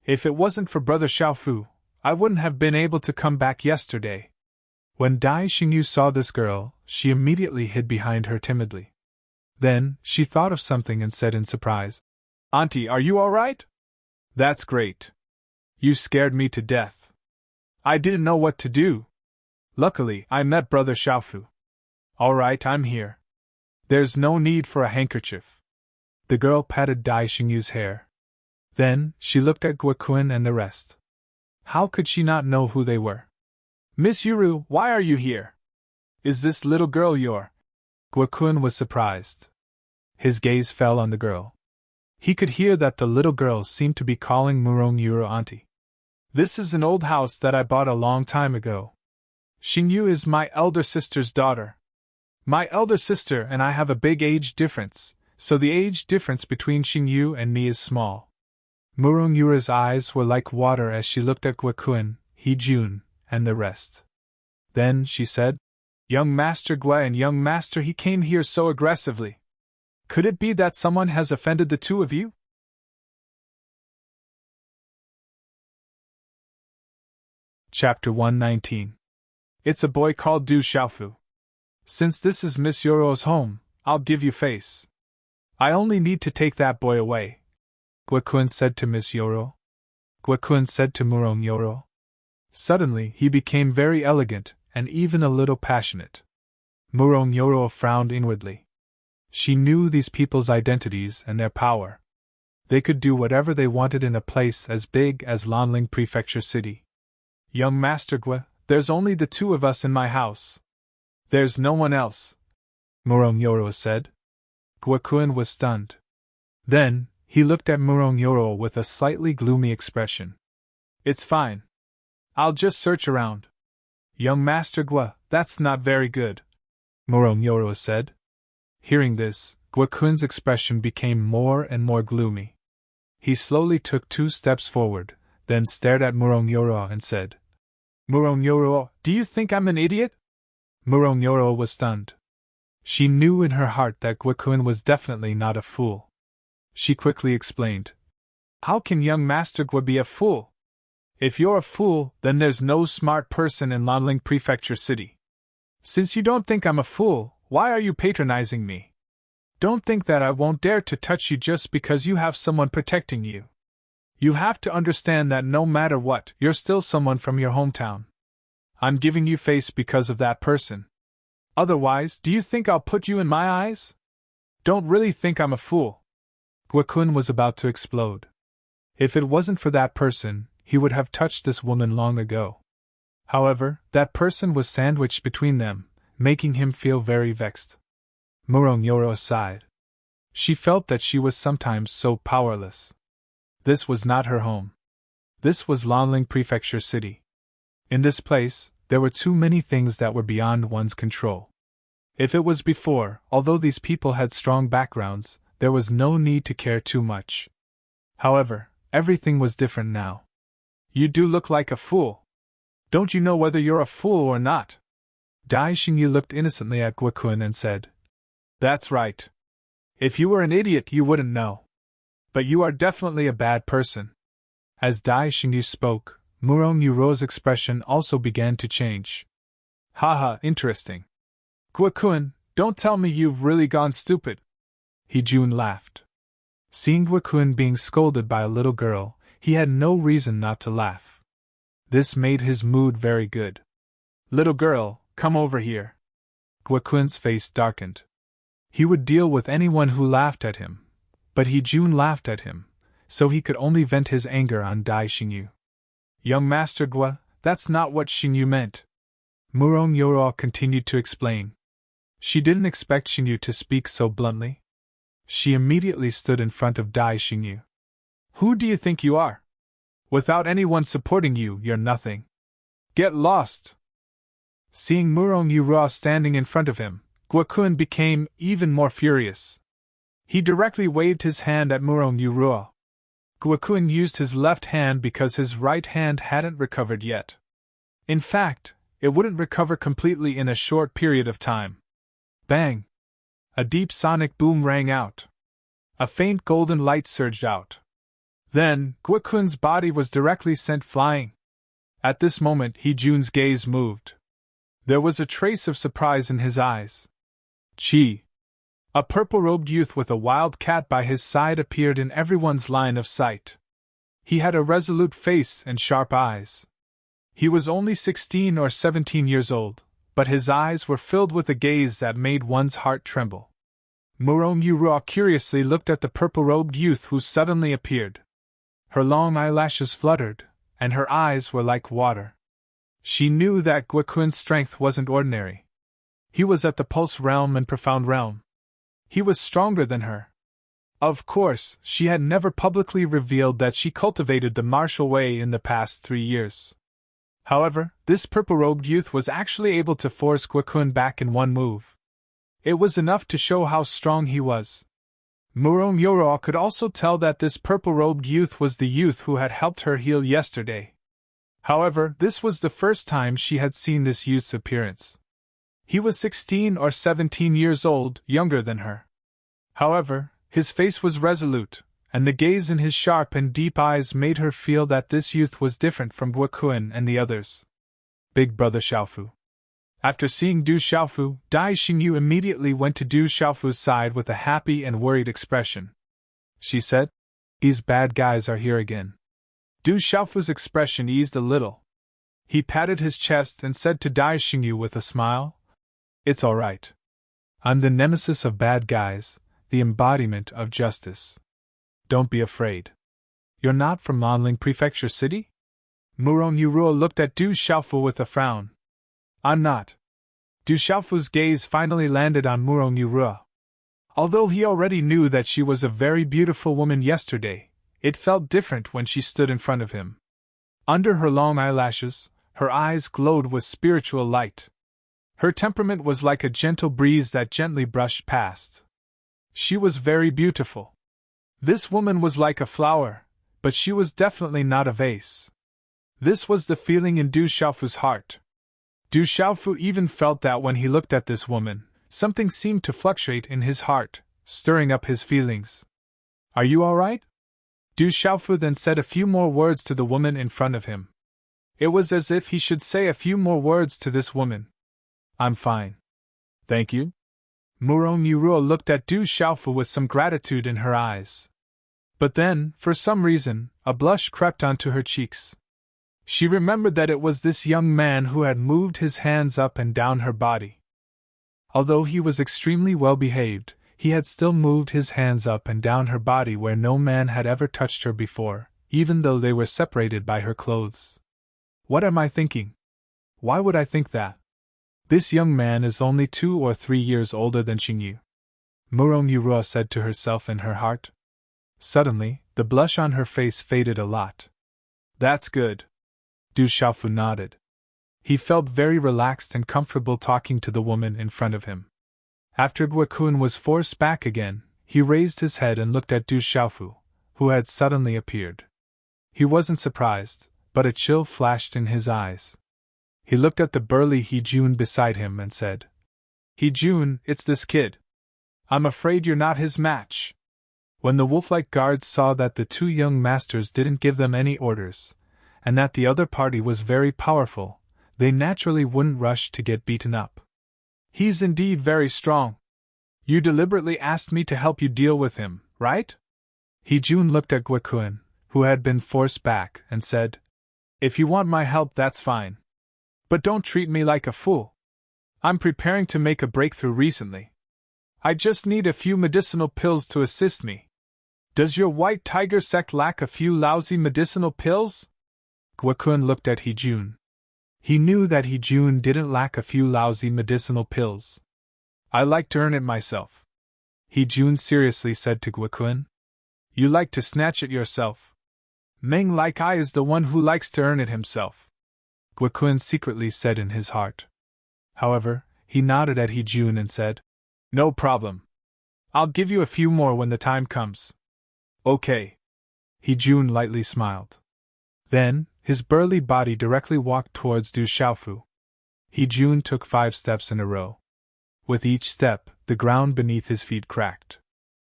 If it wasn't for Brother Xiaofu, I wouldn't have been able to come back yesterday. When Dai Xingyu saw this girl, she immediately hid behind her timidly. Then, she thought of something and said in surprise, Auntie, are you all right? That's great. You scared me to death. I didn't know what to do. Luckily, I met Brother Xiaofu. All right, I'm here. There's no need for a handkerchief. The girl patted Dai Xingyu's hair. Then, she looked at Guokun and the rest. How could she not know who they were? Miss Yuru, why are you here? Is this little girl your? Guokun was surprised. His gaze fell on the girl. He could hear that the little girl seemed to be calling Murong Yuru auntie. This is an old house that I bought a long time ago. Xingyu is my elder sister's daughter. My elder sister and I have a big age difference, so the age difference between Xingyu and me is small. Murong Yuru's eyes were like water as she looked at Guokun, Jun, and the rest. Then she said, Young Master Gua and young Master He came here so aggressively. Could it be that someone has offended the two of you? Chapter 119. It's a boy called Du Xiaofu. Since this is Miss Yoro's home, I'll give you face. I only need to take that boy away, Guokun said to Miss Yoro. Guokun said to Murong Yoro. Suddenly he became very elegant and even a little passionate. Murong Yoro frowned inwardly. She knew these people's identities and their power. They could do whatever they wanted in a place as big as Lanling Prefecture City. Young Master Gua, there's only the two of us in my house. There's no one else, Murong Yoro said. Guokun was stunned. Then, he looked at Murong Yoro with a slightly gloomy expression. It's fine. I'll just search around. Young Master Gua, that's not very good, Murong Yoro said. Hearing this, Guokun's expression became more and more gloomy. He slowly took 2 steps forward, then stared at Murong Yoro and said, Murong Yoro, do you think I'm an idiot? Murong Yoro was stunned. She knew in her heart that Guokun was definitely not a fool. She quickly explained. How can young Master Gua be a fool? If you're a fool, then there's no smart person in Lanling Prefecture City. Since you don't think I'm a fool, why are you patronizing me? Don't think that I won't dare to touch you just because you have someone protecting you. You have to understand that no matter what, you're still someone from your hometown. I'm giving you face because of that person. Otherwise, do you think I'll put you in my eyes? Don't really think I'm a fool. Guokun was about to explode. If it wasn't for that person, he would have touched this woman long ago. However, that person was sandwiched between them, making him feel very vexed. Murong Yoro sighed. She felt that she was sometimes so powerless. This was not her home. This was Lanling Prefecture City. In this place, there were too many things that were beyond one's control. If it was before, although these people had strong backgrounds, there was no need to care too much. However, everything was different now. You do look like a fool. Don't you know whether you're a fool or not? Dai Xingyu looked innocently at Guokun and said, That's right. If you were an idiot, you wouldn't know. But you are definitely a bad person. As Dai Xingyu spoke, Murong Yoro's expression also began to change. Haha, interesting. Guokun, don't tell me you've really gone stupid. He Jun laughed. Seeing Guokun being scolded by a little girl, he had no reason not to laugh. This made his mood very good. Little girl, come over here. Guokun's face darkened. He would deal with anyone who laughed at him, but He Jun laughed at him, so he could only vent his anger on Dai Xingyu. Young Master Gua, that's not what Xingyu meant. Murong Yoro continued to explain. She didn't expect Xingyu to speak so bluntly. She immediately stood in front of Dai Xingyu. Who do you think you are? Without anyone supporting you, you're nothing. Get lost! Seeing Murong Yoro standing in front of him, Guokun became even more furious. He directly waved his hand at Murong Yoro. Guokun used his left hand because his right hand hadn't recovered yet. In fact, it wouldn't recover completely in a short period of time. Bang! A deep sonic boom rang out. A faint golden light surged out. Then, Guokun's body was directly sent flying. At this moment, He Jun's gaze moved. There was a trace of surprise in his eyes. Chi! A purple-robed youth with a wild cat by his side appeared in everyone's line of sight. He had a resolute face and sharp eyes. He was only 16 or 17 years old, but his eyes were filled with a gaze that made one's heart tremble. Murong Yoro curiously looked at the purple-robed youth who suddenly appeared. Her long eyelashes fluttered, and her eyes were like water. She knew that Guokun's strength wasn't ordinary. He was at the Pulse Realm and Profound Realm. He was stronger than her. Of course, she had never publicly revealed that she cultivated the martial way in the past 3 years. However, this purple-robed youth was actually able to force Guokun back in one move. It was enough to show how strong he was. Murong Yoro could also tell that this purple-robed youth was the youth who had helped her heal yesterday. However, this was the first time she had seen this youth's appearance. He was 16 or 17 years old, younger than her. However, his face was resolute, and the gaze in his sharp and deep eyes made her feel that this youth was different from Guokun and the others. Big brother Xiaofu. After seeing Du Xiaofu, Dai Xingyu immediately went to Du Xiaofu's side with a happy and worried expression. She said, "These bad guys are here again." Du Xiaofu's expression eased a little. He patted his chest and said to Dai Xingyu with a smile, "It's all right. I'm the nemesis of bad guys, the embodiment of justice. Don't be afraid. You're not from Lanling Prefecture City?" Murong Yurua looked at Du Xiaofu with a frown. "I'm not." Du Xiaofu's gaze finally landed on Murong Yurua. Although he already knew that she was a very beautiful woman yesterday, it felt different when she stood in front of him. Under her long eyelashes, her eyes glowed with spiritual light. Her temperament was like a gentle breeze that gently brushed past. She was very beautiful. This woman was like a flower, but she was definitely not a vase. This was the feeling in Du Xiaofu's heart. Du Xiaofu even felt that when he looked at this woman, something seemed to fluctuate in his heart, stirring up his feelings. "Are you all right?" Du Xiaofu then said a few more words to the woman in front of him. It was as if he should say a few more words to this woman. "I'm fine. Thank you." Murong Yurua looked at Du Xiaofu with some gratitude in her eyes. But then, for some reason, a blush crept onto her cheeks. She remembered that it was this young man who had moved his hands up and down her body. Although he was extremely well behaved, he had still moved his hands up and down her body where no man had ever touched her before, even though they were separated by her clothes. What am I thinking? Why would I think that? This young man is only 2 or 3 years older than Xingyu. Murong Yurua said to herself in her heart. Suddenly, the blush on her face faded a lot. "That's good." Du Xiaofu nodded. He felt very relaxed and comfortable talking to the woman in front of him. After Guokun was forced back again, he raised his head and looked at Du Xiaofu, who had suddenly appeared. He wasn't surprised, but a chill flashed in his eyes. He looked at the burly He-jun beside him and said, "He-jun, it's this kid. I'm afraid you're not his match." When the wolf-like guards saw that the 2 young masters didn't give them any orders, and that the other party was very powerful, they naturally wouldn't rush to get beaten up. "He's indeed very strong. You deliberately asked me to help you deal with him, right?" He-jun looked at Guokun, who had been forced back, and said, "If you want my help, that's fine. But don't treat me like a fool. I'm preparing to make a breakthrough recently. I just need a few medicinal pills to assist me. Does your White Tiger sect lack a few lousy medicinal pills?" Guokun looked at He-jun. He knew that He-jun didn't lack a few lousy medicinal pills. "I like to earn it myself," He-jun seriously said to Guokun. "You like to snatch it yourself. Meng like I is the one who likes to earn it himself," Guokun secretly said in his heart. However, he nodded at He-jun and said, "No problem. I'll give you a few more when the time comes." "Okay." He-jun lightly smiled. Then, his burly body directly walked towards Du Xiaofu. He-jun took 5 steps in a row. With each step, the ground beneath his feet cracked.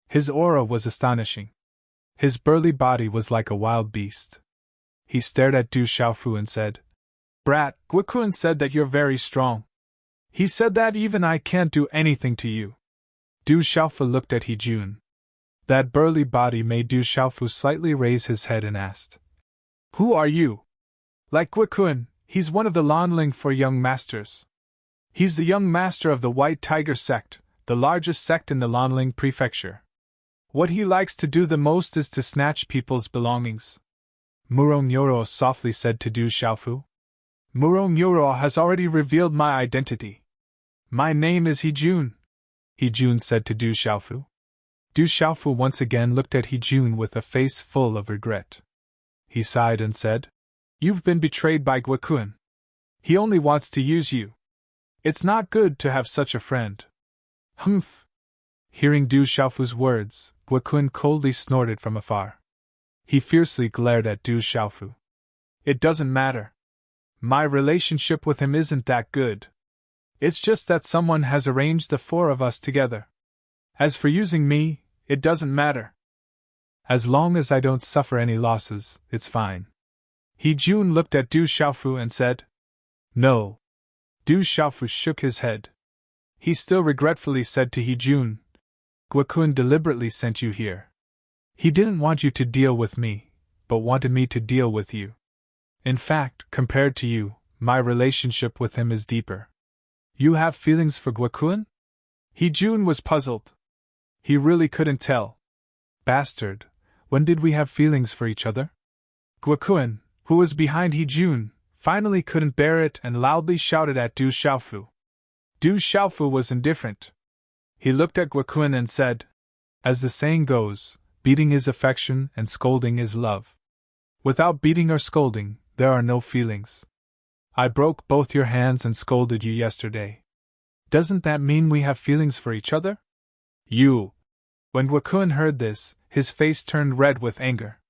His aura was astonishing. His burly body was like a wild beast. He stared at Du Xiaofu and said, "Brat, Guokun said that you're very strong. He said that even I can't do anything to you." Du Xiaofu looked at He-jun. That burly body made Du Xiaofu slightly raise his head and asked, "Who are you?" "Like Guokun, he's one of the Lanling for young masters. He's the young master of the White Tiger sect, the largest sect in the Lanling prefecture. What he likes to do the most is to snatch people's belongings." Murong Yoro softly said to Du Xiaofu. "Murong Yoro has already revealed my identity. My name is He-jun," He-jun said to Du Xiaofu. Du Xiaofu once again looked at He-jun with a face full of regret. He sighed and said, "You've been betrayed by Guokun. He only wants to use you. It's not good to have such a friend." "Humph!" Hearing Du Xiaofu's words, Guokun coldly snorted from afar. He fiercely glared at Du Xiaofu. "It doesn't matter. My relationship with him isn't that good. It's just that someone has arranged the 4 of us together. As for using me, it doesn't matter." As long as I don't suffer any losses, it's fine. He Jun looked at Du Xiaofu and said, No. Du Xiaofu shook his head. He still regretfully said to He Jun, Guokun deliberately sent you here. He didn't want you to deal with me, but wanted me to deal with you. In fact, compared to you, my relationship with him is deeper. You have feelings for Guokun? He Jun was puzzled. He really couldn't tell. Bastard, when did we have feelings for each other? Guokun, who was behind He Jun, finally couldn't bear it and loudly shouted at Du Xiaofu. Du Xiaofu was indifferent. He looked at Guokun and said, As the saying goes, beating is affection and scolding is love. Without beating or scolding, there are no feelings. I broke both your hands and scolded you yesterday. Doesn't that mean we have feelings for each other? You. When Guokun heard this, his face turned red with anger.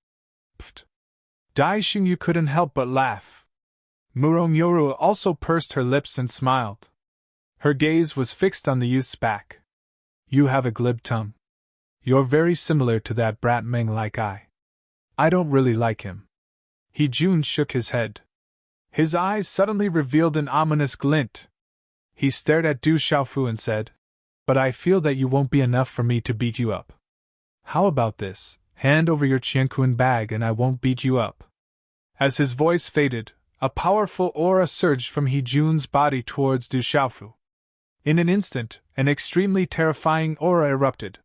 Pfft. Dai Xingyu couldn't help but laugh. Murongyoru also pursed her lips and smiled. Her gaze was fixed on the youth's back. You have a glib tongue. You're very similar to that brat Meng like I. I don't really like him. He Jun shook his head. His eyes suddenly revealed an ominous glint. He stared at Du Xiaofu and said, But I feel that you won't be enough for me to beat you up. How about this? Hand over your Qiankun bag and I won't beat you up. As his voice faded, a powerful aura surged from He Jun's body towards Du Xiaofu. In an instant, an extremely terrifying aura erupted.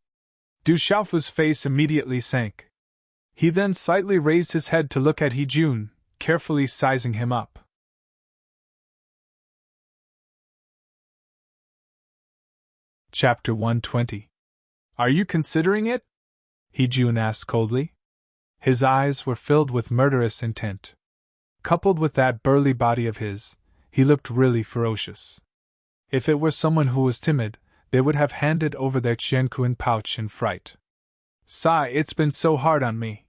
Du Xiaofu's face immediately sank. He then slightly raised his head to look at He Jun, carefully sizing him up. Chapter 120. Are you considering it? He Jun asked coldly. His eyes were filled with murderous intent. Coupled with that burly body of his, he looked really ferocious. If it were someone who was timid, they would have handed over their Qiankun pouch in fright. Sigh, it's been so hard on me.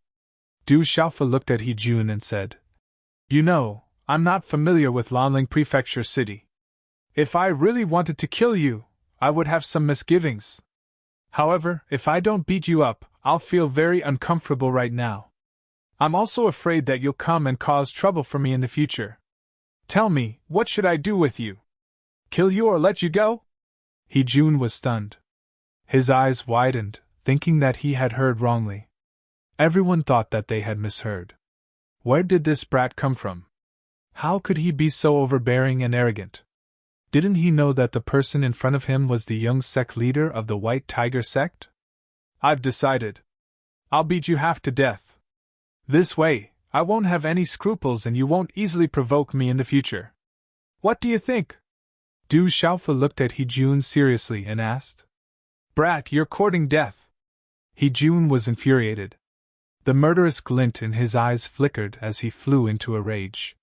Du Xiaofu looked at He Jun and said, You know, I'm not familiar with Lanling Prefecture City. If I really wanted to kill you, I would have some misgivings. However, if I don't beat you up, I'll feel very uncomfortable right now. I'm also afraid that you'll come and cause trouble for me in the future. Tell me, what should I do with you? Kill you or let you go? He Jun was stunned. His eyes widened, thinking that he had heard wrongly. Everyone thought that they had misheard. Where did this brat come from? How could he be so overbearing and arrogant? Didn't he know that the person in front of him was the young sect leader of the White Tiger sect? I've decided. I'll beat you half to death. This way, I won't have any scruples and you won't easily provoke me in the future. What do you think? Du Xiaofu looked at He Jun seriously and asked. Brat, you're courting death. He Jun was infuriated. The murderous glint in his eyes flickered as he flew into a rage.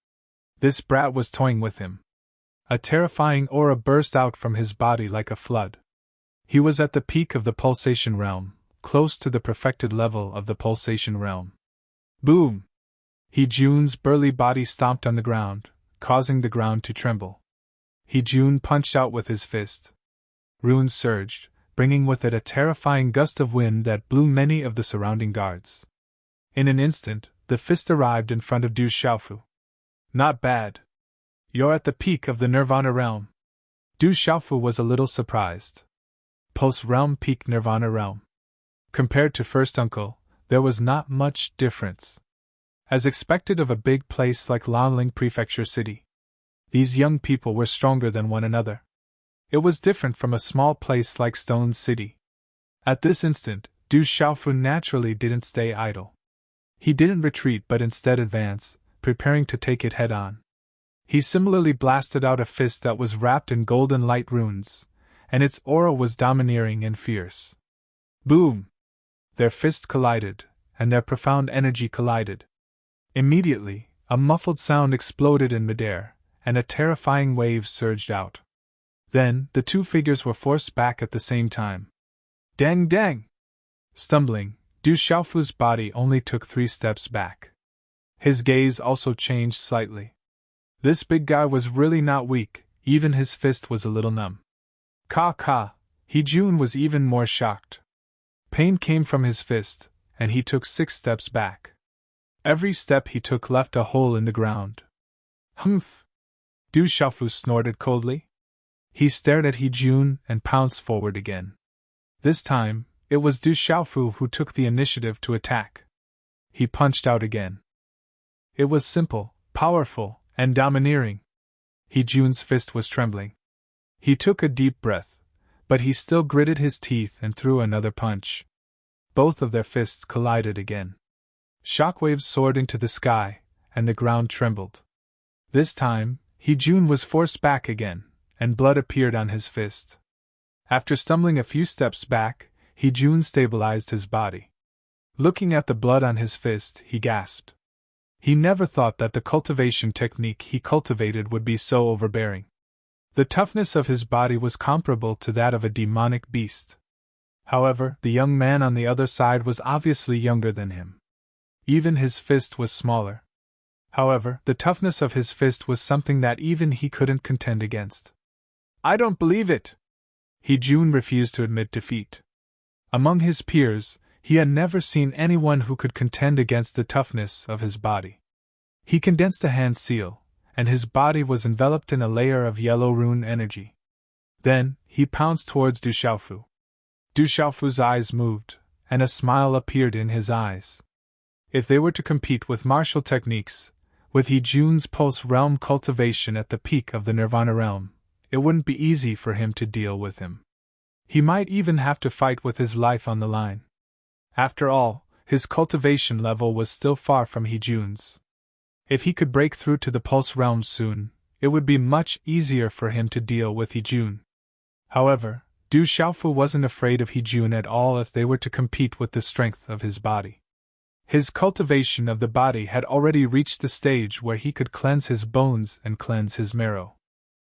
This brat was toying with him. A terrifying aura burst out from his body like a flood. He was at the peak of the pulsation realm, close to the perfected level of the pulsation realm. Boom! He Jun's burly body stomped on the ground, causing the ground to tremble. He Jun punched out with his fist. Runes surged, bringing with it a terrifying gust of wind that blew many of the surrounding guards. In an instant, the fist arrived in front of Du Xiaofu. Not bad. You're at the peak of the Nirvana realm. Du Xiaofu was a little surprised. Pulse realm peak Nirvana realm. Compared to first uncle, there was not much difference. As expected of a big place like Lanling Prefecture City. These young people were stronger than one another. It was different from a small place like Stone City. At this instant, Du Xiaofu naturally didn't stay idle. He didn't retreat but instead advance, preparing to take it head-on. He similarly blasted out a fist that was wrapped in golden light runes, and its aura was domineering and fierce. Boom! Their fists collided, and their profound energy collided. Immediately, a muffled sound exploded in midair, and a terrifying wave surged out. Then, the two figures were forced back at the same time. Dang dang! Stumbling, Du Xiaofu's body only took 3 steps back. His gaze also changed slightly. This big guy was really not weak, even his fist was a little numb. Ka! He Jun was even more shocked. Pain came from his fist, and he took 6 steps back. Every step he took left a hole in the ground. Humph! Du Xiaofu snorted coldly. He stared at He Jun and pounced forward again. This time, it was Du Xiaofu who took the initiative to attack. He punched out again. It was simple, powerful, and domineering. He Jun's fist was trembling. He took a deep breath, but he still gritted his teeth and threw another punch. Both of their fists collided again. Shockwaves soared into the sky, and the ground trembled. This time, He Jun was forced back again, and blood appeared on his fist. After stumbling a few steps back, He Jun stabilized his body. Looking at the blood on his fist, he gasped. He never thought that the cultivation technique he cultivated would be so overbearing. The toughness of his body was comparable to that of a demonic beast. However, the young man on the other side was obviously younger than him. Even his fist was smaller. However, the toughness of his fist was something that even he couldn't contend against. I don't believe it! He Jun refused to admit defeat. Among his peers, he had never seen anyone who could contend against the toughness of his body. He condensed a hand seal, and his body was enveloped in a layer of yellow rune energy. Then, he pounced towards Du Xiaofu. Du Xiaofu's eyes moved, and a smile appeared in his eyes. If they were to compete with martial techniques, with He Jun's pulse realm cultivation at the peak of the Nirvana realm, it wouldn't be easy for him to deal with him. He might even have to fight with his life on the line. After all, his cultivation level was still far from He Jun's. If he could break through to the pulse realm soon, it would be much easier for him to deal with He Jun. However, Du Xiaofu wasn't afraid of He Jun at all if they were to compete with the strength of his body. His cultivation of the body had already reached the stage where he could cleanse his bones and cleanse his marrow.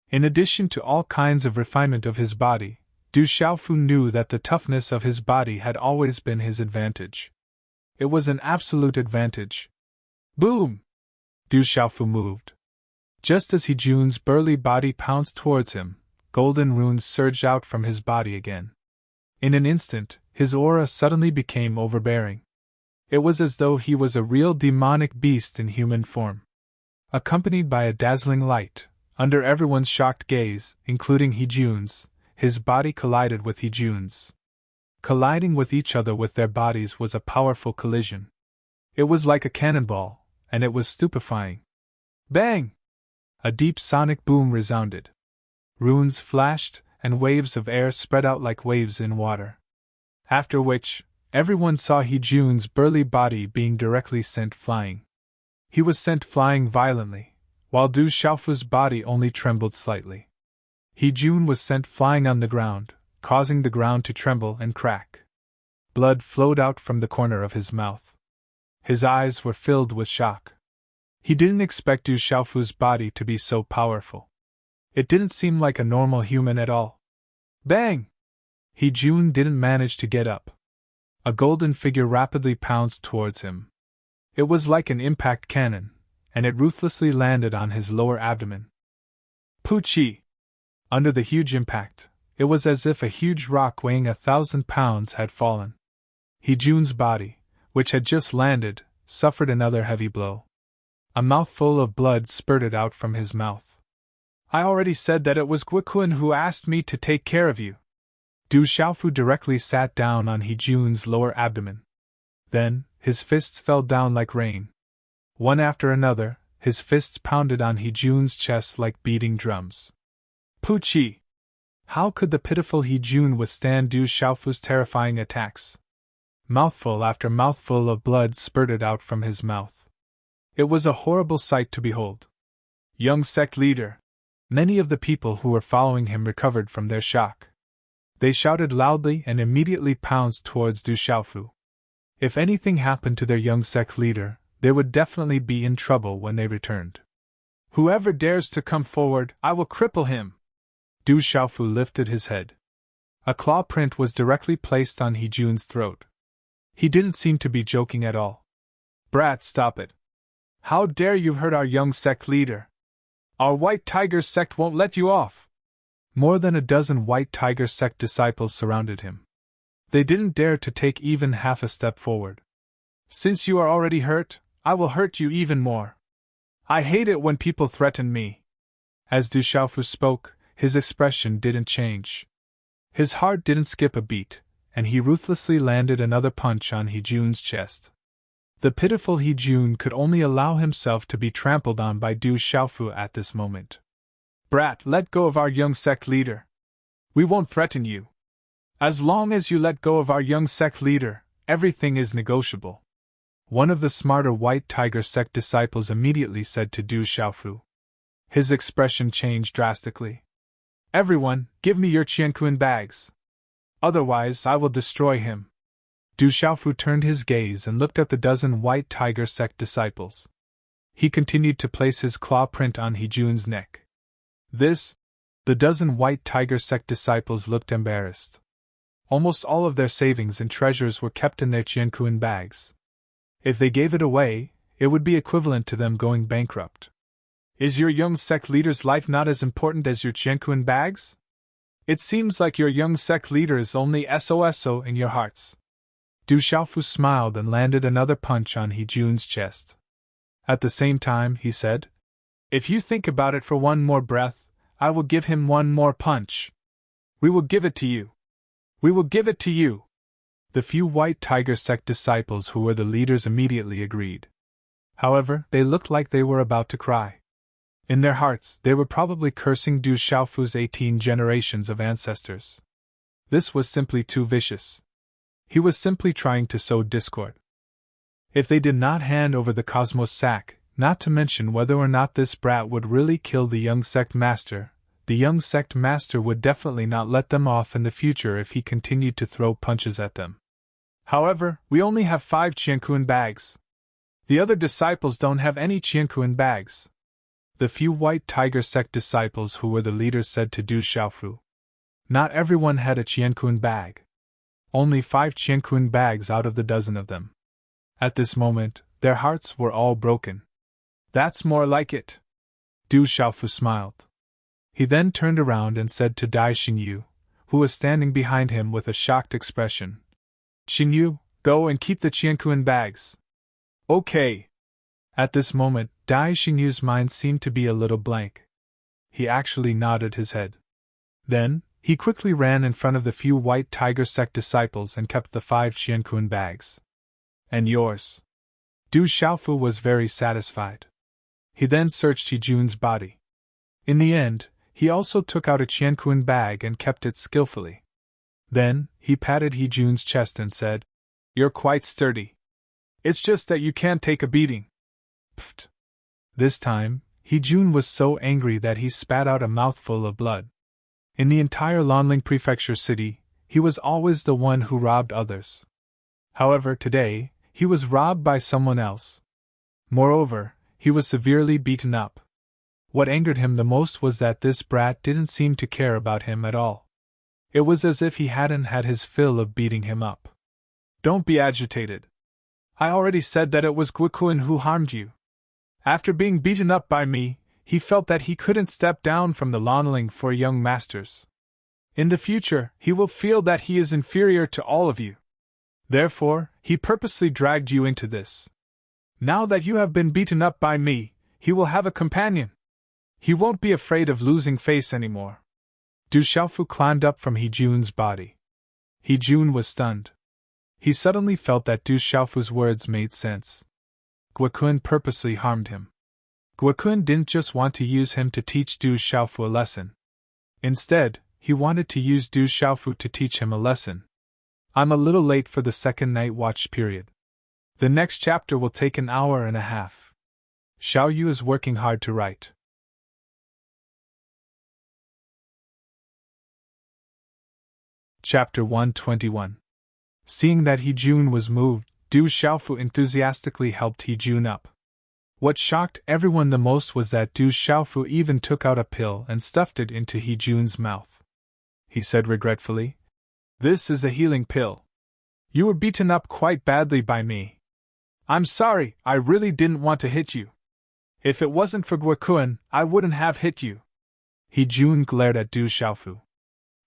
In addition to all kinds of refinement of his body, Du Xiaofu knew that the toughness of his body had always been his advantage. It was an absolute advantage. Boom! Du Xiaofu moved. Just as He Jun's burly body pounced towards him, golden runes surged out from his body again. In an instant, his aura suddenly became overbearing. It was as though he was a real demonic beast in human form. Accompanied by a dazzling light, under everyone's shocked gaze, including He Jun's, his body collided with He Jun's. Colliding with each other with their bodies was a powerful collision. It was like a cannonball, and it was stupefying. Bang! A deep sonic boom resounded. Runes flashed, and waves of air spread out like waves in water. After which, everyone saw He Jun's burly body being directly sent flying. He was sent flying violently, while Du Xiaofu's body only trembled slightly. He Jun was sent flying on the ground, causing the ground to tremble and crack. Blood flowed out from the corner of his mouth. His eyes were filled with shock. He didn't expect Du Xiaofu's body to be so powerful. It didn't seem like a normal human at all. Bang! He Jun didn't manage to get up. A golden figure rapidly pounced towards him. It was like an impact cannon, and it ruthlessly landed on his lower abdomen. Poochie! Under the huge impact, it was as if a huge rock weighing 1,000 pounds had fallen. He Jun's body, which had just landed, suffered another heavy blow. A mouthful of blood spurted out from his mouth. I already said that it was Guikun who asked me to take care of you. Du Xiaofu directly sat down on He Jun's lower abdomen. Then, his fists fell down like rain. One after another, his fists pounded on He Jun's chest like beating drums. Poochie! How could the pitiful He Jun withstand Du Xiaofu's terrifying attacks? Mouthful after mouthful of blood spurted out from his mouth. It was a horrible sight to behold. Young sect leader! Many of the people who were following him recovered from their shock. They shouted loudly and immediately pounced towards Du Xiaofu. If anything happened to their young sect leader, they would definitely be in trouble when they returned. Whoever dares to come forward, I will cripple him! Du Xiaofu lifted his head. A claw print was directly placed on He Jun's throat. He didn't seem to be joking at all. Brat, stop it! How dare you hurt our young sect leader? Our White Tiger sect won't let you off! More than a dozen White Tiger sect disciples surrounded him. They didn't dare to take even half a step forward. Since you are already hurt, I will hurt you even more. I hate it when people threaten me. As Du Xiaofu spoke, his expression didn't change. His heart didn't skip a beat, and he ruthlessly landed another punch on He Jun's chest. The pitiful He Jun could only allow himself to be trampled on by Du Xiaofu at this moment. Brat, let go of our young sect leader. We won't threaten you. As long as you let go of our young sect leader, everything is negotiable. One of the smarter White Tiger sect disciples immediately said to Du Xiaofu. His expression changed drastically. Everyone, give me your Qianquan bags. Otherwise, I will destroy him. Du Xiaofu turned his gaze and looked at the dozen White Tiger sect disciples. He continued to place his claw print on He Jun's neck. The dozen White Tiger sect disciples looked embarrassed. Almost all of their savings and treasures were kept in their Qianquan bags. If they gave it away, it would be equivalent to them going bankrupt. Is your young sect leader's life not as important as your Qianquan bags? It seems like your young sect leader is only SOSO in your hearts. Du Xiaofu smiled and landed another punch on He Jun's chest. At the same time, he said, If you think about it for one more breath, I will give him one more punch. We will give it to you. We will give it to you. The few White Tiger sect disciples who were the leaders immediately agreed. However, they looked like they were about to cry. In their hearts, they were probably cursing Du Xiaofu's 18 generations of ancestors. This was simply too vicious. He was simply trying to sow discord. If they did not hand over the Cosmos sack, not to mention whether or not this brat would really kill the young sect master, the young sect master would definitely not let them off in the future if he continued to throw punches at them. However, we only have 5 Qianquan bags. The other disciples don't have any Qianquan bags. The few White Tiger sect disciples who were the leaders said to Du Xiaofu. Not everyone had a Qianquan bag. Only 5 Qianquan bags out of the dozen of them. At this moment, their hearts were all broken. That's more like it. Du Xiaofu smiled. He then turned around and said to Dai Xingyu, who was standing behind him with a shocked expression. Xingyu, go and keep the Qianquan bags. Okay. At this moment, Dai Xingyu's mind seemed to be a little blank. He actually nodded his head. Then, he quickly ran in front of the few White Tiger sect disciples and kept the 5 Qianquan bags. And yours. Du Xiaofu was very satisfied. He then searched He Jun's body. In the end, he also took out a Qianquan bag and kept it skillfully. Then, he patted He Jun's chest and said, You're quite sturdy. It's just that you can't take a beating. Pfft. This time, He Jun was so angry that he spat out a mouthful of blood. In the entire Lanling Prefecture city, he was always the one who robbed others. However, today, he was robbed by someone else. Moreover, he was severely beaten up. What angered him the most was that this brat didn't seem to care about him at all. It was as if he hadn't had his fill of beating him up. Don't be agitated. I already said that it was Guikuin who harmed you. After being beaten up by me, he felt that he couldn't step down from the Lanling for young masters. In the future, he will feel that he is inferior to all of you. Therefore, he purposely dragged you into this. Now that you have been beaten up by me, he will have a companion. He won't be afraid of losing face anymore. Du Xiaofu climbed up from He Jun's body. He Jun was stunned. He suddenly felt that Du Xiaofu's words made sense. Guikuin purposely harmed him. Guikuin didn't just want to use him to teach Du Xiaofu a lesson. Instead, he wanted to use Du Xiaofu to teach him a lesson. I'm a little late for the second night watch period. The next chapter will take an hour and a half. Xiao Yu is working hard to write. Chapter 121. Seeing that He Jun was moved, Du Xiaofu enthusiastically helped He Jun up. What shocked everyone the most was that Du Xiaofu even took out a pill and stuffed it into He Jun's mouth. He said regretfully, This is a healing pill. You were beaten up quite badly by me. I'm sorry, I really didn't want to hit you. If it wasn't for Guikuin, I wouldn't have hit you. He Jun glared at Du Xiaofu.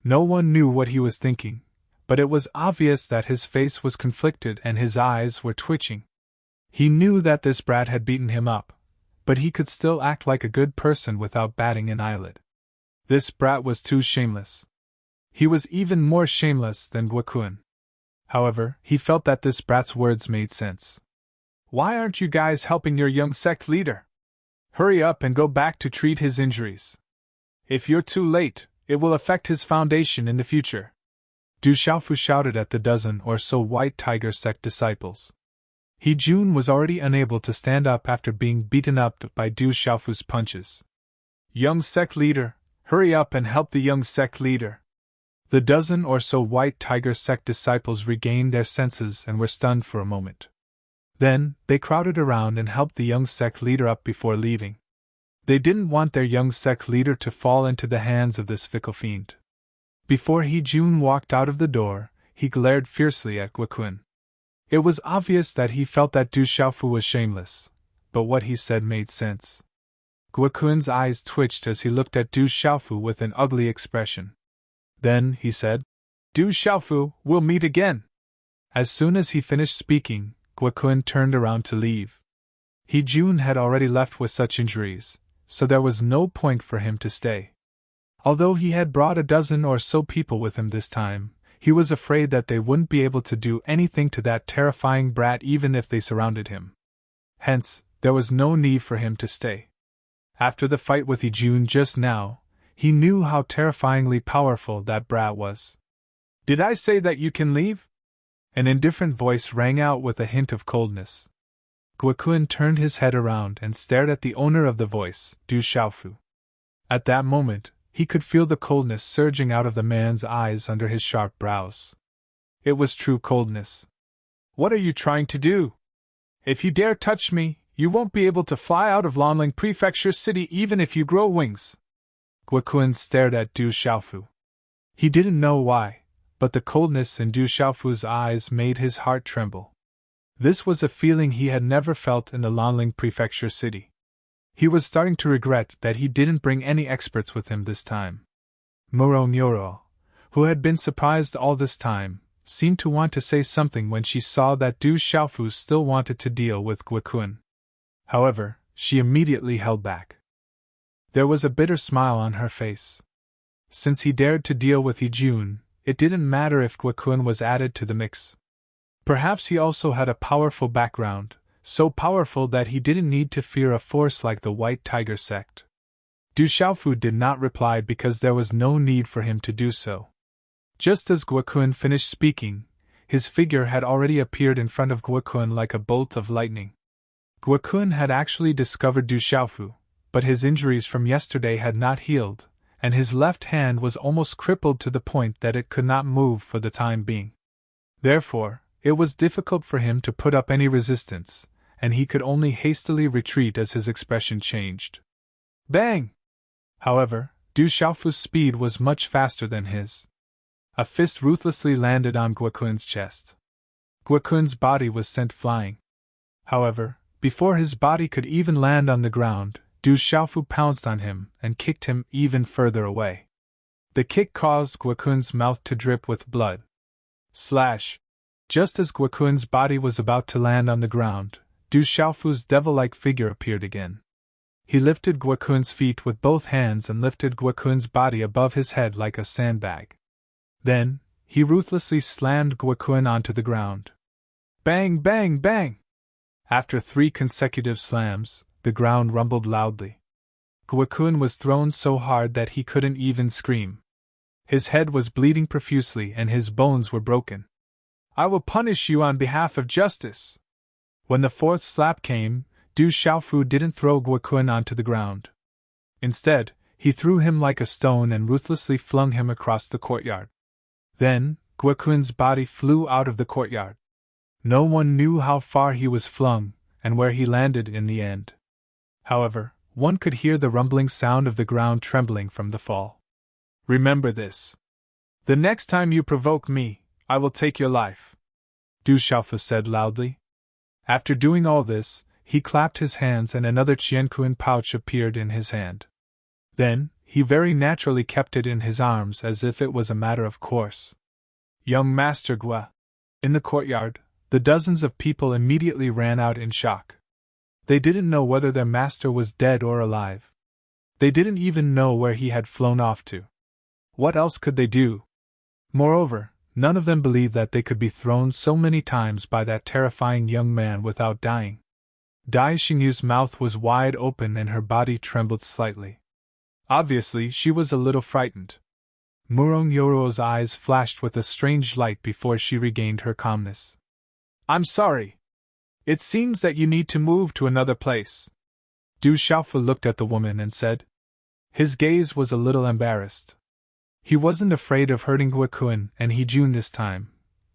No one knew what he was thinking, but it was obvious that his face was conflicted and his eyes were twitching. He knew that this brat had beaten him up, but he could still act like a good person without batting an eyelid. This brat was too shameless. He was even more shameless than Guokun. However, he felt that this brat's words made sense. Why aren't you guys helping your young sect leader? Hurry up and go back to treat his injuries. If you're too late, it will affect his foundation in the future. Du Xiaofu shouted at the dozen or so White Tiger sect disciples. He Jun was already unable to stand up after being beaten up by Du Xiaofu's punches. Young sect leader, hurry up and help the young sect leader. The dozen or so White Tiger sect disciples regained their senses and were stunned for a moment. Then, they crowded around and helped the young sect leader up before leaving. They didn't want their young sect leader to fall into the hands of this fickle fiend. Before He Jun walked out of the door, he glared fiercely at Guokun. It was obvious that he felt that Du Xiaofu was shameless, but what he said made sense. Guokun's eyes twitched as he looked at Du Xiaofu with an ugly expression. Then, he said, Du Xiaofu, we'll meet again. As soon as he finished speaking, Guokun turned around to leave. He Jun had already left with such injuries, so there was no point for him to stay. Although he had brought a dozen or so people with him this time, he was afraid that they wouldn't be able to do anything to that terrifying brat even if they surrounded him. Hence, there was no need for him to stay. After the fight with He Jun just now, he knew how terrifyingly powerful that brat was. Did I say that you can leave? An indifferent voice rang out with a hint of coldness. Guokun turned his head around and stared at the owner of the voice, Du Xiaofu. At that moment, he could feel the coldness surging out of the man's eyes under his sharp brows. It was true coldness. What are you trying to do? If you dare touch me, you won't be able to fly out of Lanling Prefecture City even if you grow wings. Guokun stared at Du Xiaofu. He didn't know why, but the coldness in Du Xiaofu's eyes made his heart tremble. This was a feeling he had never felt in the Lanling Prefecture City. He was starting to regret that he didn't bring any experts with him this time. Muro, who had been surprised all this time, seemed to want to say something when she saw that Du Xiaofu still wanted to deal with Guokun. However, she immediately held back. There was a bitter smile on her face. Since he dared to deal with He Jun, it didn't matter if Guokun was added to the mix. Perhaps he also had a powerful background, so powerful that he didn't need to fear a force like the White Tiger sect. Du Xiaofu did not reply because there was no need for him to do so. Just as Guokun finished speaking, his figure had already appeared in front of Guokun like a bolt of lightning. Guokun had actually discovered Du Xiaofu, but his injuries from yesterday had not healed, and his left hand was almost crippled to the point that it could not move for the time being. Therefore, it was difficult for him to put up any resistance, and he could only hastily retreat as his expression changed. Bang! However, Du Xiaofu's speed was much faster than his. A fist ruthlessly landed on Guokun's chest. Guokun's body was sent flying. However, before his body could even land on the ground, Du Xiaofu pounced on him and kicked him even further away. The kick caused Guokun's mouth to drip with blood. Slash! Just as Guokun's body was about to land on the ground, Du Xiaofu's devil-like figure appeared again. He lifted Guokun's feet with both hands and lifted Guokun's body above his head like a sandbag. Then, he ruthlessly slammed Guokun onto the ground. Bang, bang, bang! After 3 consecutive slams, the ground rumbled loudly. Guokun was thrown so hard that he couldn't even scream. His head was bleeding profusely and his bones were broken. I will punish you on behalf of justice. When the 4th slap came, Du Xiaofu didn't throw Guokun onto the ground. Instead, he threw him like a stone and ruthlessly flung him across the courtyard. Then, Guokun's body flew out of the courtyard. No one knew how far he was flung, and where he landed in the end. However, one could hear the rumbling sound of the ground trembling from the fall. Remember this. The next time you provoke me, I will take your life, Du Xiaofu said loudly. After doing all this, he clapped his hands and another Qianquan pouch appeared in his hand. Then, he very naturally kept it in his arms as if it was a matter of course. Young Master Gua. In the courtyard, the dozens of people immediately ran out in shock. They didn't know whether their master was dead or alive. They didn't even know where he had flown off to. What else could they do? Moreover, none of them believed that they could be thrown so many times by that terrifying young man without dying. Dai Xingyu's mouth was wide open and her body trembled slightly. Obviously, she was a little frightened. Murong Yoro's eyes flashed with a strange light before she regained her calmness. I'm sorry. It seems that you need to move to another place. Du Xiaofu looked at the woman and said. His gaze was a little embarrassed. He wasn't afraid of hurting Guokun and Hejun this time,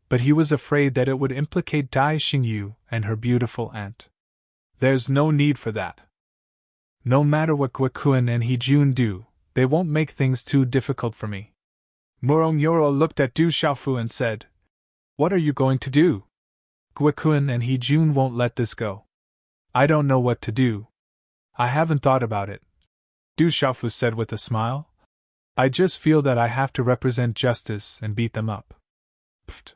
but he was afraid that it would implicate Dai Xingyu and her beautiful aunt. There's no need for that. No matter what Guokun and Hejun do, they won't make things too difficult for me. Murong Yoro looked at Du Xiaofu and said, What are you going to do? Guokun and Hejun won't let this go. I don't know what to do. I haven't thought about it, Du Xiaofu said with a smile. I just feel that I have to represent justice and beat them up. Pfft.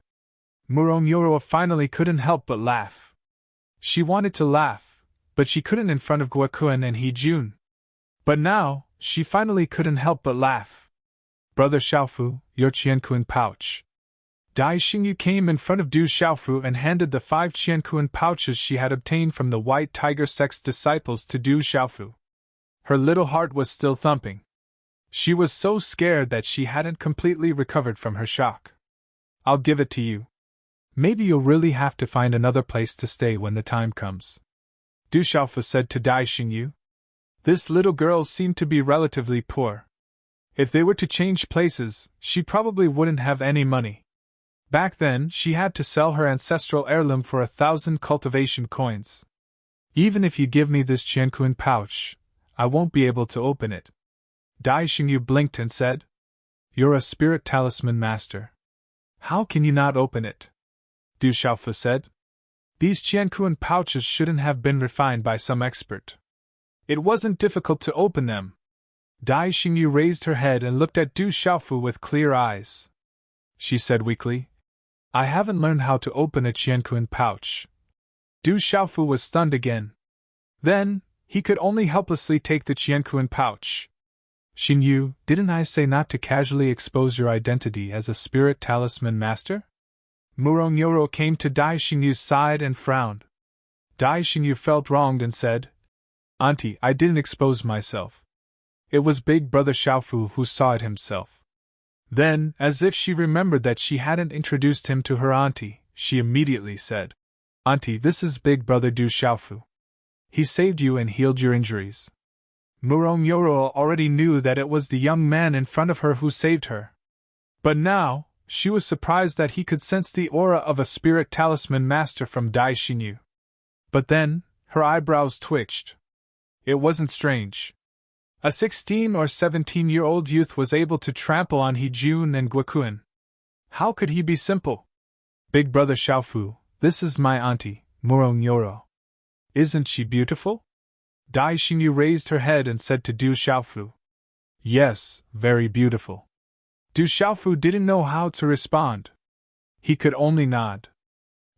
Murong Yoro finally couldn't help but laugh. She wanted to laugh, but she couldn't in front of Guokun and Hejun. But now, she finally couldn't help but laugh. Brother Xiaofu, your Qiankun pouch. Dai Xingyu came in front of Du Xiaofu and handed the 5 Qiankun pouches she had obtained from the White Tiger sect's disciples to Du Xiaofu. Her little heart was still thumping. She was so scared that she hadn't completely recovered from her shock. I'll give it to you. Maybe you'll really have to find another place to stay when the time comes. Du Xiaofu said to Dai Xingyu. This little girl seemed to be relatively poor. If they were to change places, she probably wouldn't have any money. Back then, she had to sell her ancestral heirloom for 1,000 cultivation coins. Even if you give me this Qiankun pouch, I won't be able to open it. Dai Xingyu blinked and said, You're a spirit talisman master. How can you not open it? Du Xiaofu said. These Qiankun pouches shouldn't have been refined by some expert. It wasn't difficult to open them. Dai Xingyu raised her head and looked at Du Xiaofu with clear eyes. She said weakly, I haven't learned how to open a Qiankun pouch. Du Xiaofu was stunned again. Then, he could only helplessly take the Qiankun pouch. Xingyu, didn't I say not to casually expose your identity as a spirit talisman master? Murong Yoro came to Dai Xingyu's side and frowned. Dai Xingyu felt wronged and said, Auntie, I didn't expose myself. It was Big Brother Xiaofu who saw it himself. Then, as if she remembered that she hadn't introduced him to her auntie, she immediately said, Auntie, this is Big Brother Du Xiaofu. He saved you and healed your injuries. Murong Yoro already knew that it was the young man in front of her who saved her. But now, she was surprised that he could sense the aura of a spirit talisman master from Dai Xingyu. But then, her eyebrows twitched. It wasn't strange. A 16 or 17-year-old youth was able to trample on Hejun and Guokun. How could he be simple? Big Brother Xiaofu, this is my auntie, Murong Yoro. Isn't she beautiful? Dai Xingyu raised her head and said to Du Xiaofu. Yes, very beautiful. Du Xiaofu didn't know how to respond. He could only nod.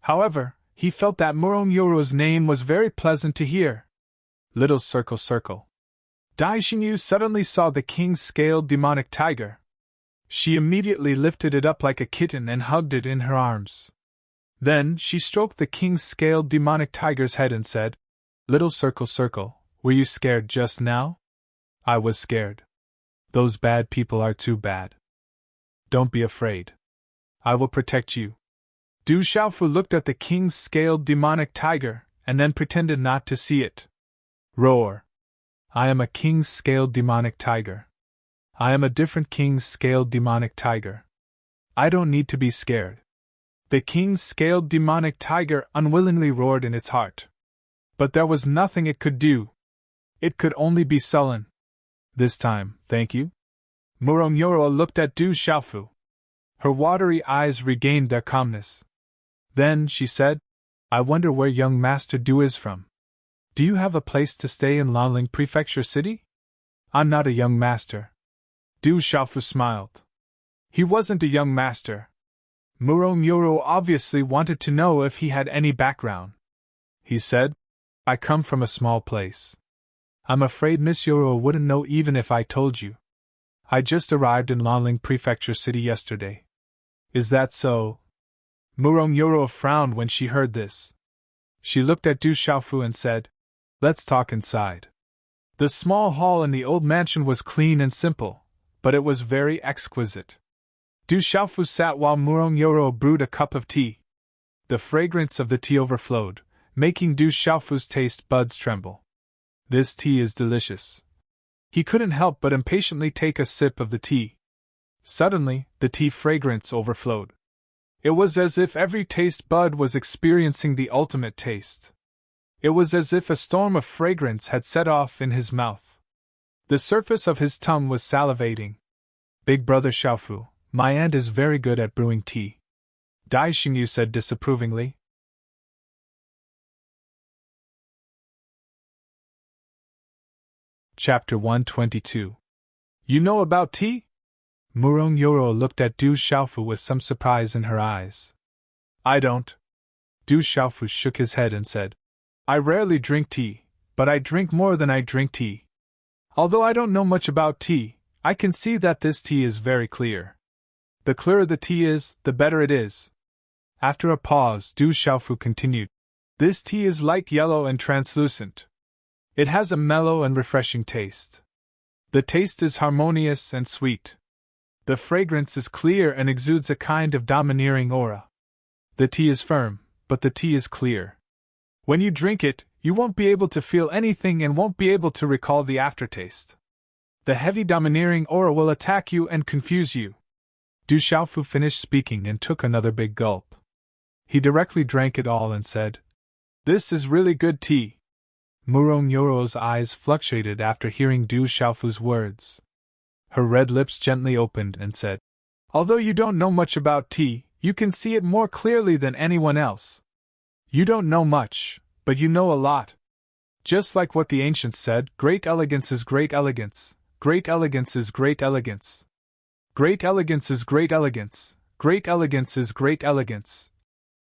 However, he felt that Murong Yoro's name was very pleasant to hear. Little circle circle. Dai Xingyu suddenly saw the king-scaled demonic tiger. She immediately lifted it up like a kitten and hugged it in her arms. Then she stroked the king-scaled demonic tiger's head and said, Little circle circle, were you scared just now? I was scared. Those bad people are too bad. Don't be afraid. I will protect you. Du Xiaofu looked at the king-scaled demonic tiger, and then pretended not to see it. Roar. I am a king-scaled demonic tiger. I am a different king-scaled demonic tiger. I don't need to be scared. The king-scaled demonic tiger unwillingly roared in its heart. But there was nothing it could do. It could only be sullen. This time, thank you. Murong Yoro looked at Du Xiaofu. Her watery eyes regained their calmness. Then she said, I wonder where young Master Du is from. Do you have a place to stay in Lanling Prefecture City? I'm not a young master. Du Xiaofu smiled. He wasn't a young master. Murong Yoro obviously wanted to know if he had any background. He said, I come from a small place. I'm afraid Miss Yoro wouldn't know even if I told you. I just arrived in Lanling Prefecture City yesterday. Is that so? Murong Yoro frowned when she heard this. She looked at Du Xiaofu and said, Let's talk inside. The small hall in the old mansion was clean and simple, but it was very exquisite. Du Xiaofu sat while Murong Yoro brewed a cup of tea. The fragrance of the tea overflowed, making Du Xiaofu's taste buds tremble. This tea is delicious. He couldn't help but impatiently take a sip of the tea. Suddenly, the tea fragrance overflowed. It was as if every taste bud was experiencing the ultimate taste. It was as if a storm of fragrance had set off in his mouth. The surface of his tongue was salivating. Big brother Xiaofu, my aunt is very good at brewing tea. Dai Xingyu said disapprovingly. Chapter 122. You know about tea? Murong Yoro looked at Du Xiaofu with some surprise in her eyes. I don't. Du Xiaofu shook his head and said, I rarely drink tea, but I drink more than I drink tea. Although I don't know much about tea, I can see that this tea is very clear. The clearer the tea is, the better it is. After a pause, Du Xiaofu continued, This tea is light yellow and translucent. It has a mellow and refreshing taste. The taste is harmonious and sweet. The fragrance is clear and exudes a kind of domineering aura. The tea is firm, but the tea is clear. When you drink it, you won't be able to feel anything and won't be able to recall the aftertaste. The heavy domineering aura will attack you and confuse you. Du Xiaofu finished speaking and took another big gulp. He directly drank it all and said, This is really good tea. Murong Yoro's eyes fluctuated after hearing Du Xiaofu's words. Her red lips gently opened and said, Although you don't know much about tea, you can see it more clearly than anyone else. You don't know much, but you know a lot. Just like what the ancients said, great elegance is great elegance, great elegance is great elegance. Great elegance is great elegance, great elegance is great elegance.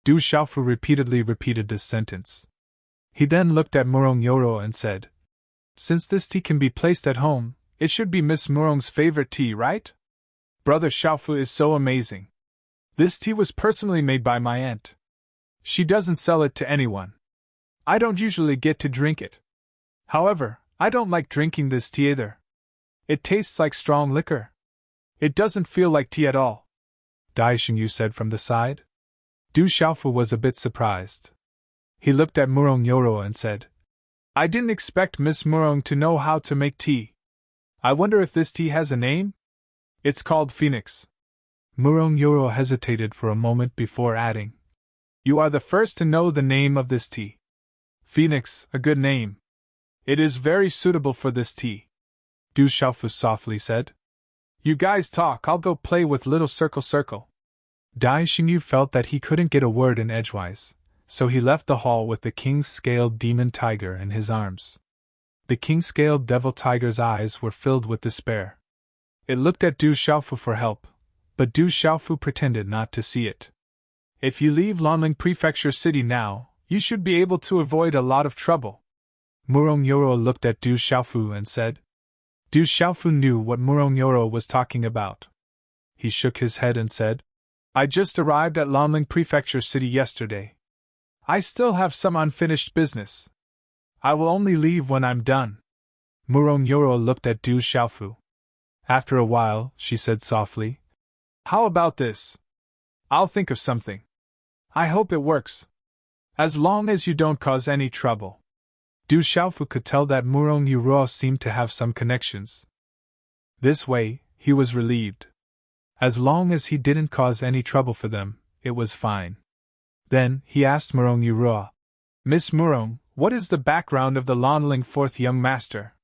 Du Xiaofu repeatedly repeated this sentence. He then looked at Murong Yoro and said, Since this tea can be placed at home, it should be Miss Murong's favorite tea, right? Brother Xiaofu is so amazing. This tea was personally made by my aunt. She doesn't sell it to anyone. I don't usually get to drink it. However, I don't like drinking this tea either. It tastes like strong liquor. It doesn't feel like tea at all. Dai Xingyu said from the side. Du Xiaofu was a bit surprised. He looked at Murong Yoro and said, I didn't expect Miss Murong to know how to make tea. I wonder if this tea has a name? It's called Phoenix. Murong Yoro hesitated for a moment before adding, You are the first to know the name of this tea. Phoenix, a good name. It is very suitable for this tea. Du Xiaofu softly said. You guys talk, I'll go play with little circle. Dai Xingyu felt that he couldn't get a word in edgewise, so he left the hall with the king-scaled demon tiger in his arms. The king-scaled devil tiger's eyes were filled with despair. It looked at Du Xiaofu for help, but Du Xiaofu pretended not to see it. If you leave Lanling Prefecture City now, you should be able to avoid a lot of trouble. Murong Yoro looked at Du Xiaofu and said. Du Xiaofu knew what Murong Yoro was talking about. He shook his head and said, I just arrived at Lanling Prefecture City yesterday. I still have some unfinished business. I will only leave when I'm done. Murong Yoro looked at Du Xiaofu. After a while, she said softly, How about this? I'll think of something. I hope it works. As long as you don't cause any trouble. Du Xiaofu could tell that Murong Yoro seemed to have some connections. This way, he was relieved. As long as he didn't cause any trouble for them, it was fine. Then, he asked Murong Yoro, Miss Murong, what is the background of the Lanling Fourth Young Master?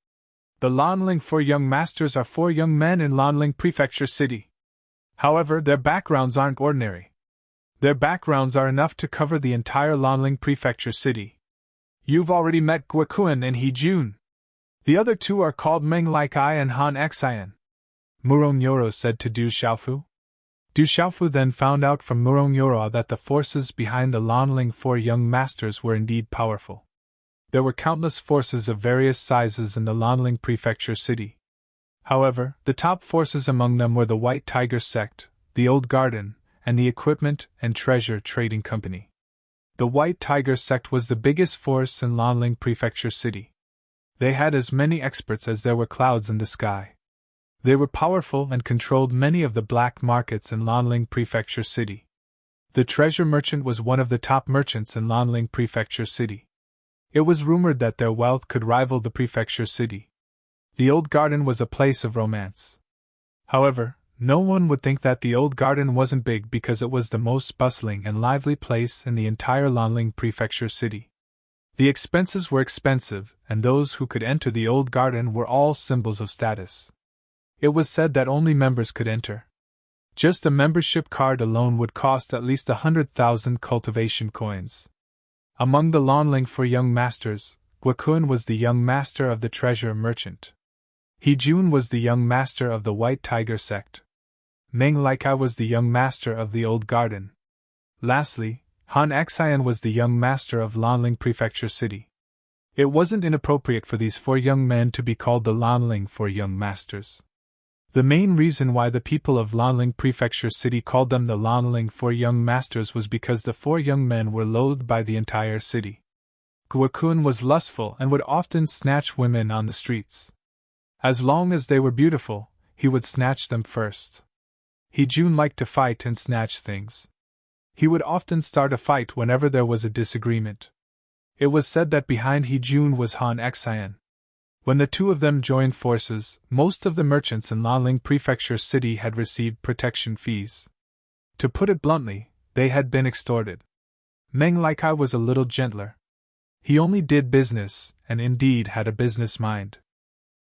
The Lanling Four Young Masters are 4 young men in Lanling Prefecture City. However, their backgrounds aren't ordinary. Their backgrounds are enough to cover the entire Lanling Prefecture City. You've already met Guikuan and He Jun. The other 2 are called Meng Like I and Han Xian. Murong Yoro said to Du Xiaofu. Du Xiaofu then found out from Murong Yoro that the forces behind the Lanling Four Young Masters were indeed powerful. There were countless forces of various sizes in the Lanling Prefecture city. However, the top forces among them were the White Tiger sect, the Old Garden, and the Equipment and Treasure Trading Company. The White Tiger sect was the biggest force in Lanling Prefecture city. They had as many experts as there were clouds in the sky. They were powerful and controlled many of the black markets in Lanling Prefecture city. The treasure merchant was one of the top merchants in Lanling Prefecture city. It was rumored that their wealth could rival the prefecture city. The Old Garden was a place of romance. However, no one would think that the Old Garden wasn't big because it was the most bustling and lively place in the entire Lanling Prefecture city. The expenses were expensive, and those who could enter the Old Garden were all symbols of status. It was said that only members could enter. Just a membership card alone would cost at least 100,000 cultivation coins. Among the Lanling Four Young Masters, Guokun was the young master of the treasure merchant. Hejun was the young master of the White Tiger sect. Meng Laikai was the young master of the Old Garden. Lastly, Han Xian was the young master of Lanling Prefecture city. It wasn't inappropriate for these four young men to be called the Lanling Four Young Masters. The main reason why the people of Lanling Prefecture city called them the Lanling Four Young Masters was because the four young men were loathed by the entire city. Guokun was lustful and would often snatch women on the streets. As long as they were beautiful, he would snatch them first. Hejun liked to fight and snatch things. He would often start a fight whenever there was a disagreement. It was said that behind Hejun was Han Xian. When the two of them joined forces, most of the merchants in Lanling Prefecture city had received protection fees. To put it bluntly, they had been extorted. Meng Laikai was a little gentler. He only did business, and indeed had a business mind.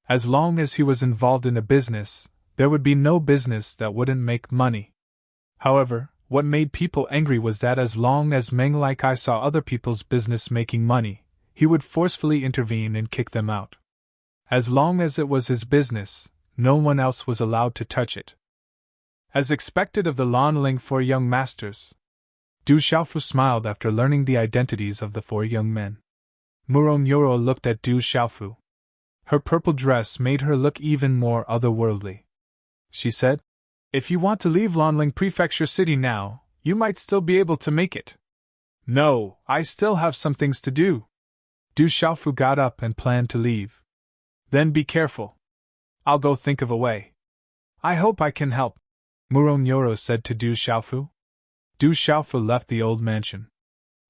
As long as he was involved in a business, there would be no business that wouldn't make money. However, what made people angry was that as long as Meng Laikai saw other people's business making money, he would forcefully intervene and kick them out. As long as it was his business, no one else was allowed to touch it. As expected of the Lanling Four Young Masters, Du Xiaofu smiled after learning the identities of the four young men. Murong Yoro looked at Du Xiaofu. Her purple dress made her look even more otherworldly. She said, "If you want to leave Lanling Prefecture city now, you might still be able to make it." "No, I still have some things to do." Du Xiaofu got up and planned to leave. "Then be careful. I'll go think of a way." "I hope I can help," Murong Yoro said to Du Xiaofu. Du Xiaofu left the old mansion.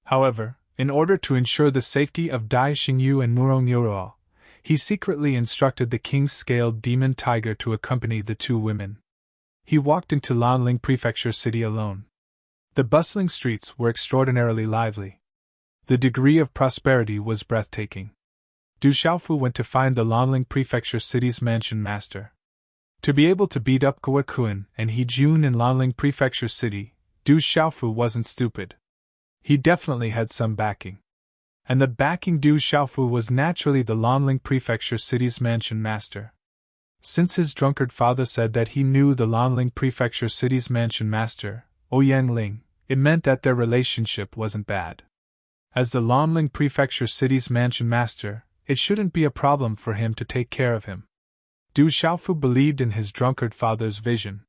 However, in order to ensure the safety of Dai Xingyu and Murong Yoro, he secretly instructed the king's scaled demon tiger to accompany the two women. He walked into Lanling Prefecture city alone. The bustling streets were extraordinarily lively. The degree of prosperity was breathtaking. Du Xiaofu went to find the Lanling Prefecture city's mansion master. To be able to beat up Guokun and Hejun in Lanling Prefecture city, Du Xiaofu wasn't stupid. He definitely had some backing. And the backing Du Xiaofu was naturally the Lanling Prefecture city's mansion master. Since his drunkard father said that he knew the Lanling Prefecture city's mansion master, Ouyang Ling, it meant that their relationship wasn't bad. As the Lanling Prefecture city's mansion master, it shouldn't be a problem for him to take care of him. Du Xiaofu believed in his drunkard father's vision.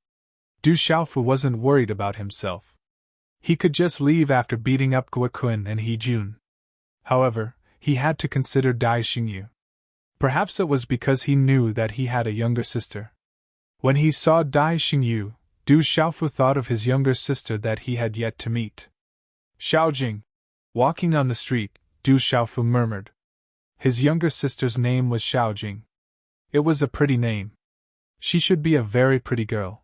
Du Xiaofu wasn't worried about himself. He could just leave after beating up Guokun and Hejun. However, he had to consider Dai Xingyu. Perhaps it was because he knew that he had a younger sister. When he saw Dai Xingyu, Du Xiaofu thought of his younger sister that he had yet to meet. "Xiaojing." Walking on the street, Du Xiaofu murmured. His younger sister's name was Xiaojing. It was a pretty name. She should be a very pretty girl.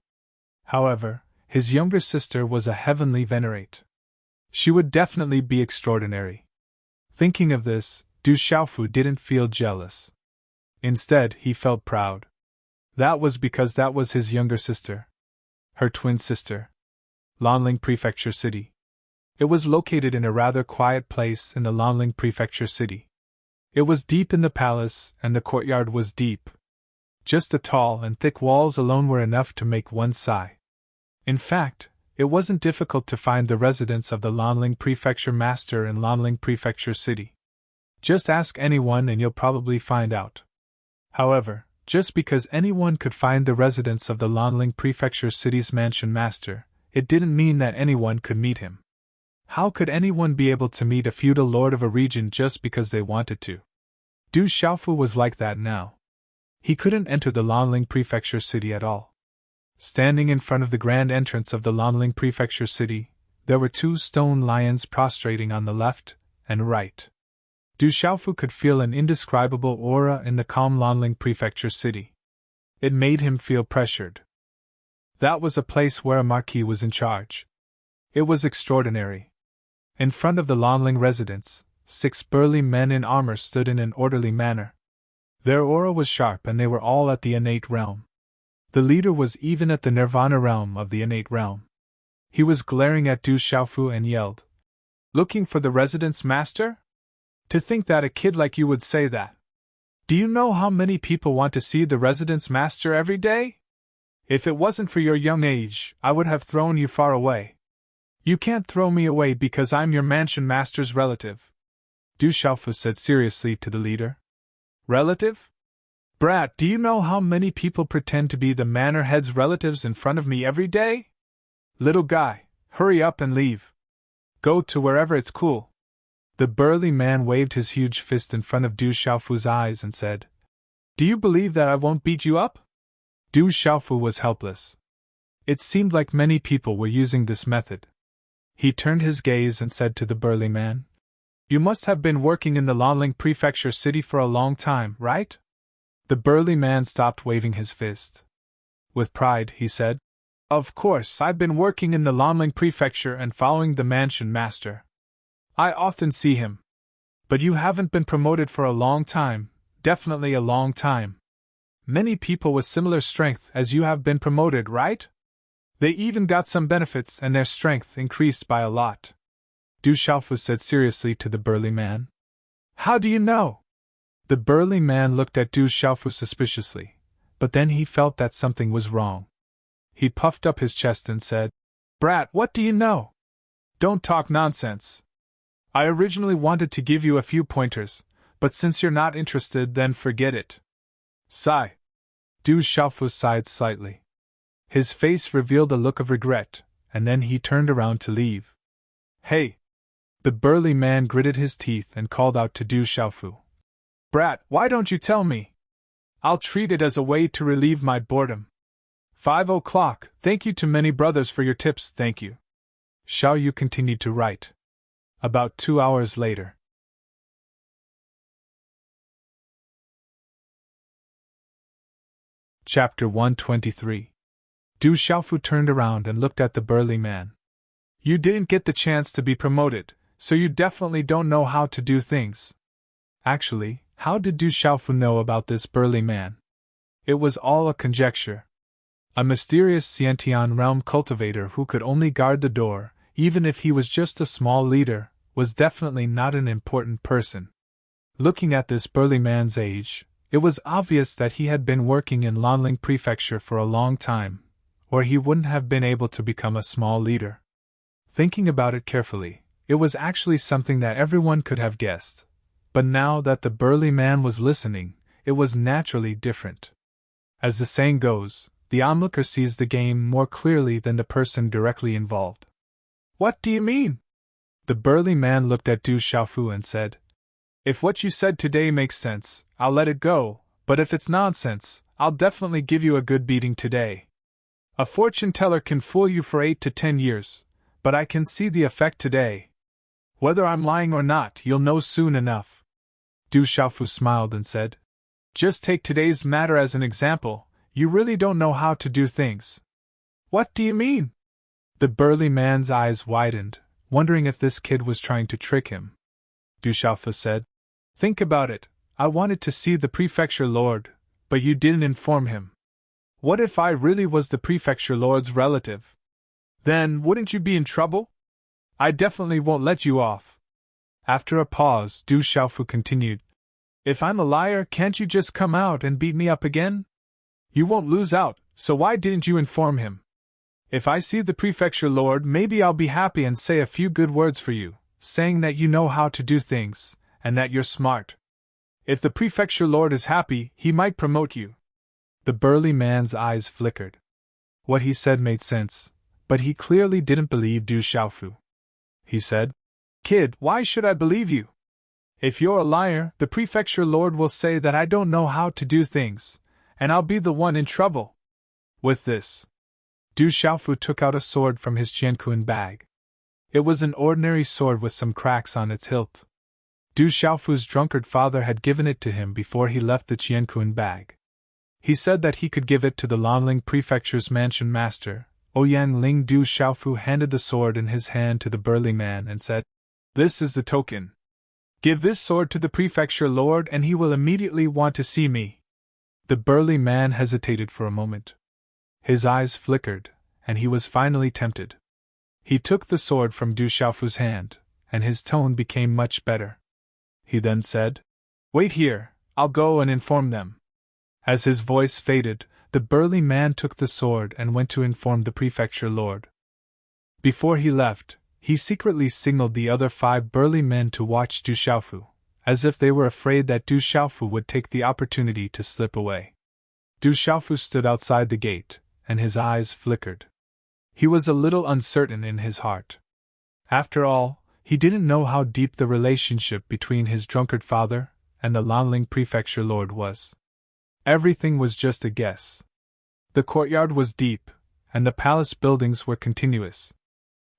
However, his younger sister was a heavenly venerate. She would definitely be extraordinary. Thinking of this, Du Xiaofu didn't feel jealous. Instead, he felt proud. That was because that was his younger sister. Her twin sister. Lanling Prefecture City. It was located in a rather quiet place in the Lanling Prefecture City. It was deep in the palace, and the courtyard was deep. Just the tall and thick walls alone were enough to make one sigh. In fact, it wasn't difficult to find the residence of the Lanling Prefecture Master in Lanling Prefecture City. Just ask anyone and you'll probably find out. However, just because anyone could find the residence of the Lanling Prefecture City's Mansion Master, it didn't mean that anyone could meet him. How could anyone be able to meet a feudal lord of a region just because they wanted to? Du Xiaofu was like that now. He couldn't enter the Lanling Prefecture City at all. Standing in front of the grand entrance of the Lanling Prefecture City, there were 2 stone lions prostrating on the left and right. Du Xiaofu could feel an indescribable aura in the calm Lanling Prefecture City. It made him feel pressured. That was a place where a marquis was in charge. It was extraordinary. In front of the Lanling residence, 6 burly men in armor stood in an orderly manner. Their aura was sharp and they were all at the innate realm. The leader was even at the nirvana realm of the innate realm. He was glaring at Du Xiaofu and yelled, "Looking for the residence master? To think that a kid like you would say that. Do you know how many people want to see the residence master every day? If it wasn't for your young age, I would have thrown you far away. You can't throw me away because I'm your mansion master's relative." Du Xiaofu said seriously to the leader. "Relative? Brat, do you know how many people pretend to be the manor head's relatives in front of me every day? Little guy, hurry up and leave. Go to wherever it's cool." The burly man waved his huge fist in front of Du Xiaofu's eyes and said, "Do you believe that I won't beat you up?" Du Xiaofu was helpless. It seemed like many people were using this method. He turned his gaze and said to the burly man, "You must have been working in the Lanling Prefecture City for a long time, right?" The burly man stopped waving his fist. With pride, he said, "Of course, I've been working in the Lanling Prefecture and following the mansion master. I often see him. But you haven't been promoted for a long time, definitely a long time. Many people with similar strength as you have been promoted, right? They even got some benefits and their strength increased by a lot." Du Xiaofu said seriously to the burly man. "How do you know?" The burly man looked at Du Xiaofu suspiciously, but then he felt that something was wrong. He puffed up his chest and said, "Brat, what do you know? Don't talk nonsense. I originally wanted to give you a few pointers, but since you're not interested, then forget it." Sigh. Du Xiaofu sighed slightly. His face revealed a look of regret, and then he turned around to leave. "Hey!" The burly man gritted his teeth and called out to Du Xiaofu. "Brat, why don't you tell me? I'll treat it as a way to relieve my boredom. 5 o'clock, thank you to many brothers for your tips, thank you." Xiao Yu continued to write. About 2 hours later. Chapter 123. Du Xiaofu turned around and looked at the burly man. "You didn't get the chance to be promoted, so you definitely don't know how to do things." Actually, how did Du Xiaofu know about this burly man? It was all a conjecture. A mysterious Xiantian realm cultivator who could only guard the door, even if he was just a small leader, was definitely not an important person. Looking at this burly man's age, it was obvious that he had been working in Lanling Prefecture for a long time, or he wouldn't have been able to become a small leader. Thinking about it carefully, it was actually something that everyone could have guessed. But now that the burly man was listening, it was naturally different. As the saying goes, the onlooker sees the game more clearly than the person directly involved. "What do you mean?" The burly man looked at Du Xiaofu and said, "If what you said today makes sense, I'll let it go, but if it's nonsense, I'll definitely give you a good beating today. A fortune teller can fool you for 8 to 10 years, but I can see the effect today. Whether I'm lying or not, you'll know soon enough." Du Xiaofu smiled and said, "Just take today's matter as an example, you really don't know how to do things." "What do you mean?" The burly man's eyes widened, wondering if this kid was trying to trick him. Du Xiaofu said, "Think about it, I wanted to see the prefecture lord, but you didn't inform him. What if I really was the prefecture lord's relative? Then wouldn't you be in trouble? I definitely won't let you off." After a pause, Du Xiaofu continued, "If I'm a liar, can't you just come out and beat me up again? You won't lose out, so why didn't you inform him? If I see the prefecture lord, maybe I'll be happy and say a few good words for you, saying that you know how to do things, and that you're smart. If the prefecture lord is happy, he might promote you." The burly man's eyes flickered. What he said made sense, but he clearly didn't believe Du Xiaofu. He said, "Kid, why should I believe you? If you're a liar, the prefecture lord will say that I don't know how to do things, and I'll be the one in trouble." With this, Du Xiaofu took out a sword from his jianquan bag. It was an ordinary sword with some cracks on its hilt. Du Xiaofu's drunkard father had given it to him before he left the jianquan bag. He said that he could give it to the Lanling Prefecture's mansion master. Ouyang Ling. Du Xiaofu handed the sword in his hand to the burly man and said, "This is the token. Give this sword to the prefecture lord and he will immediately want to see me." The burly man hesitated for a moment. His eyes flickered, and he was finally tempted. He took the sword from Du Xiaofu's hand, and his tone became much better. He then said, "Wait here, I'll go and inform them." As his voice faded, the burly man took the sword and went to inform the prefecture lord. Before he left, he secretly signaled the other 5 burly men to watch Du Xiaofu, as if they were afraid that Du Xiaofu would take the opportunity to slip away. Du Xiaofu stood outside the gate, and his eyes flickered. He was a little uncertain in his heart. After all, he didn't know how deep the relationship between his drunkard father and the Lanling prefecture lord was. Everything was just a guess. The courtyard was deep, and the palace buildings were continuous.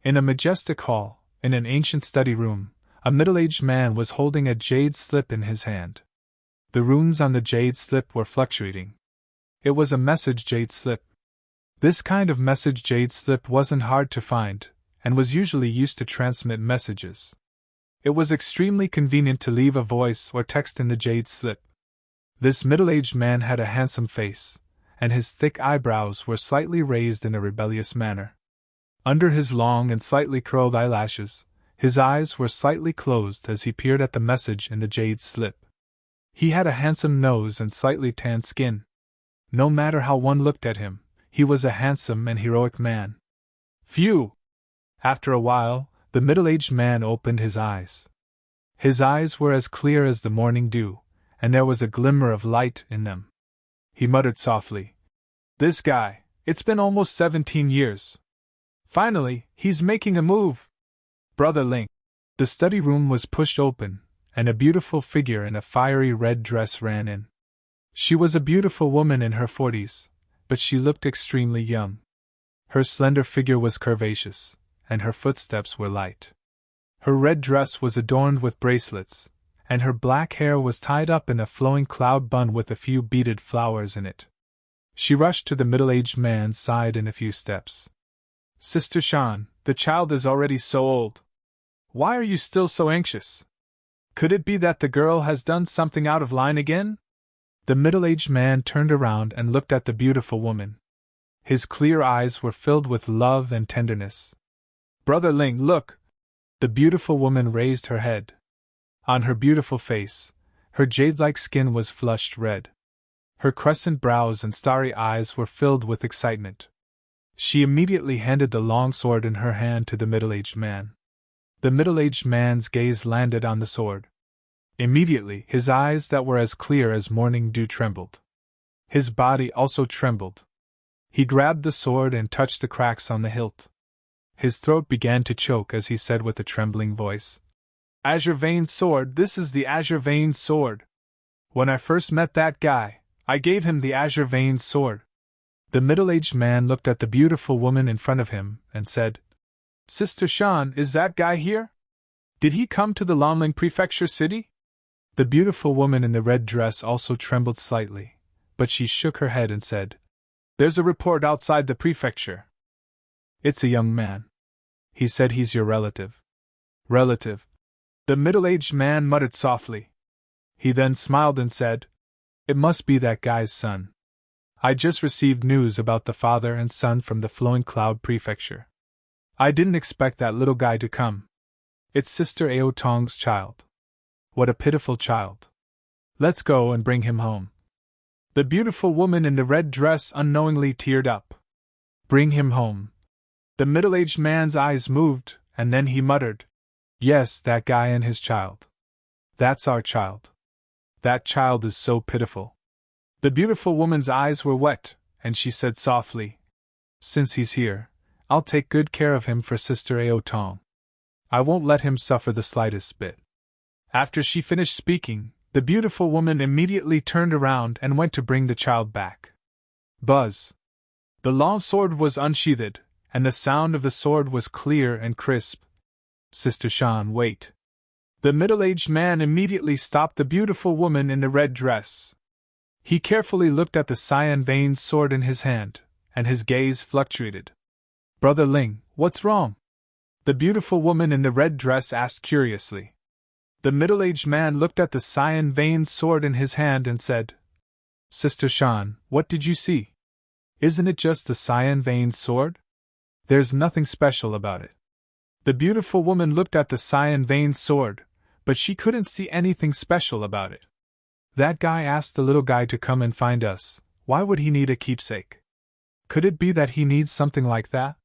In a majestic hall, in an ancient study room, a middle-aged man was holding a jade slip in his hand. The runes on the jade slip were fluctuating. It was a message jade slip. This kind of message jade slip wasn't hard to find, and was usually used to transmit messages. It was extremely convenient to leave a voice or text in the jade slip. This middle-aged man had a handsome face, and his thick eyebrows were slightly raised in a rebellious manner. Under his long and slightly curled eyelashes, his eyes were slightly closed as he peered at the message in the jade slip. He had a handsome nose and slightly tanned skin. No matter how one looked at him, he was a handsome and heroic man. Phew! After a while, the middle-aged man opened his eyes. His eyes were as clear as the morning dew, and there was a glimmer of light in them. He muttered softly, "This guy, it's been almost 17 years. Finally, he's making a move." "Brother Ling." The study room was pushed open, and a beautiful figure in a fiery red dress ran in. She was a beautiful woman in her 40s, but she looked extremely young. Her slender figure was curvaceous, and her footsteps were light. Her red dress was adorned with bracelets, and her black hair was tied up in a flowing cloud bun with a few beaded flowers in it. She rushed to the middle-aged man's side in a few steps. "Sister Shan, the child is already so old. Why are you still so anxious? Could it be that the girl has done something out of line again?" The middle-aged man turned around and looked at the beautiful woman. His clear eyes were filled with love and tenderness. "Brother Ling, look!" The beautiful woman raised her head. On her beautiful face, her jade-like skin was flushed red. Her crescent brows and starry eyes were filled with excitement. She immediately handed the long sword in her hand to the middle-aged man. The middle-aged man's gaze landed on the sword. Immediately, his eyes that were as clear as morning dew trembled. His body also trembled. He grabbed the sword and touched the cracks on the hilt. His throat began to choke as he said with a trembling voice, "Azure Vein sword, this is the Azure Vein sword. When I first met that guy, I gave him the Azure Vein sword." The middle-aged man looked at the beautiful woman in front of him and said, "Sister Shan, is that guy here? Did he come to the Lanling Prefecture city?" The beautiful woman in the red dress also trembled slightly, but she shook her head and said, "There's a report outside the prefecture. It's a young man. He said he's your relative." "Relative?" The middle-aged man muttered softly. He then smiled and said, "It must be that guy's son. I just received news about the father and son from the Flowing Cloud Prefecture. I didn't expect that little guy to come. It's Sister Ao Tong's child. What a pitiful child. Let's go and bring him home." The beautiful woman in the red dress unknowingly teared up. "Bring him home," The middle-aged man's eyes moved, and then he muttered, "Yes, that guy and his child. That's our child. That child is so pitiful." The beautiful woman's eyes were wet, and she said softly, "Since he's here, I'll take good care of him for Sister Aotong. I won't let him suffer the slightest bit." After she finished speaking, the beautiful woman immediately turned around and went to bring the child back. Buzz! The long sword was unsheathed, and the sound of the sword was clear and crisp. "Sister Shan, wait." The middle-aged man immediately stopped the beautiful woman in the red dress. He carefully looked at the cyan veined sword in his hand, and his gaze fluctuated. "Brother Ling, what's wrong?" the beautiful woman in the red dress asked curiously. The middle-aged man looked at the cyan veined sword in his hand and said, "Sister Shan, what did you see? Isn't it just the cyan veined sword? There's nothing special about it." The beautiful woman looked at the cyan veined sword, but she couldn't see anything special about it. "That guy asked the little guy to come and find us. Why would he need a keepsake? Could it be that he needs something like that?"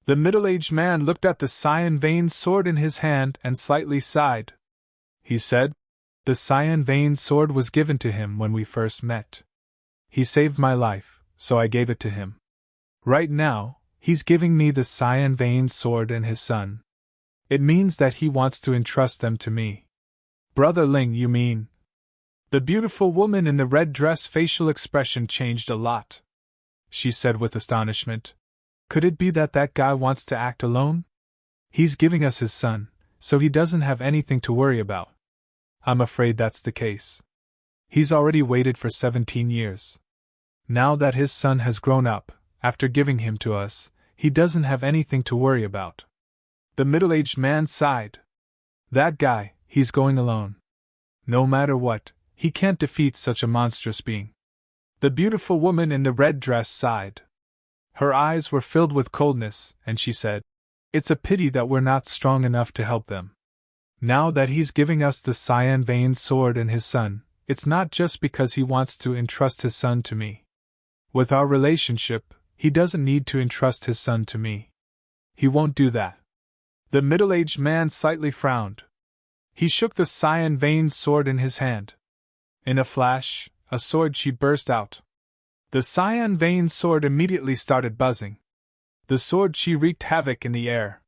The middle-aged man looked at the cyan veined sword in his hand and slightly sighed. He said, "The cyan veined sword was given to him when we first met. He saved my life, so I gave it to him. Right now, he's giving me the cyan veined sword and his son. It means that he wants to entrust them to me." "Brother Ling, you mean?" The beautiful woman in the red dress facial expression changed a lot. She said with astonishment, "Could it be that that guy wants to act alone? He's giving us his son, so he doesn't have anything to worry about." "I'm afraid that's the case. He's already waited for 17 years. Now that his son has grown up, after giving him to us, he doesn't have anything to worry about." The middle-aged man sighed. "That guy, he's going alone. No matter what, he can't defeat such a monstrous being." The beautiful woman in the red dress sighed. Her eyes were filled with coldness, and she said, "It's a pity that we're not strong enough to help them. Now that he's giving us the cyan veined sword and his son, it's not just because he wants to entrust his son to me. With our relationship, he doesn't need to entrust his son to me. He won't do that." The middle-aged man slightly frowned. He shook the cyan veined sword in his hand. In a flash, a sword chi burst out. The cyan veined sword immediately started buzzing. The sword chi wreaked havoc in the air.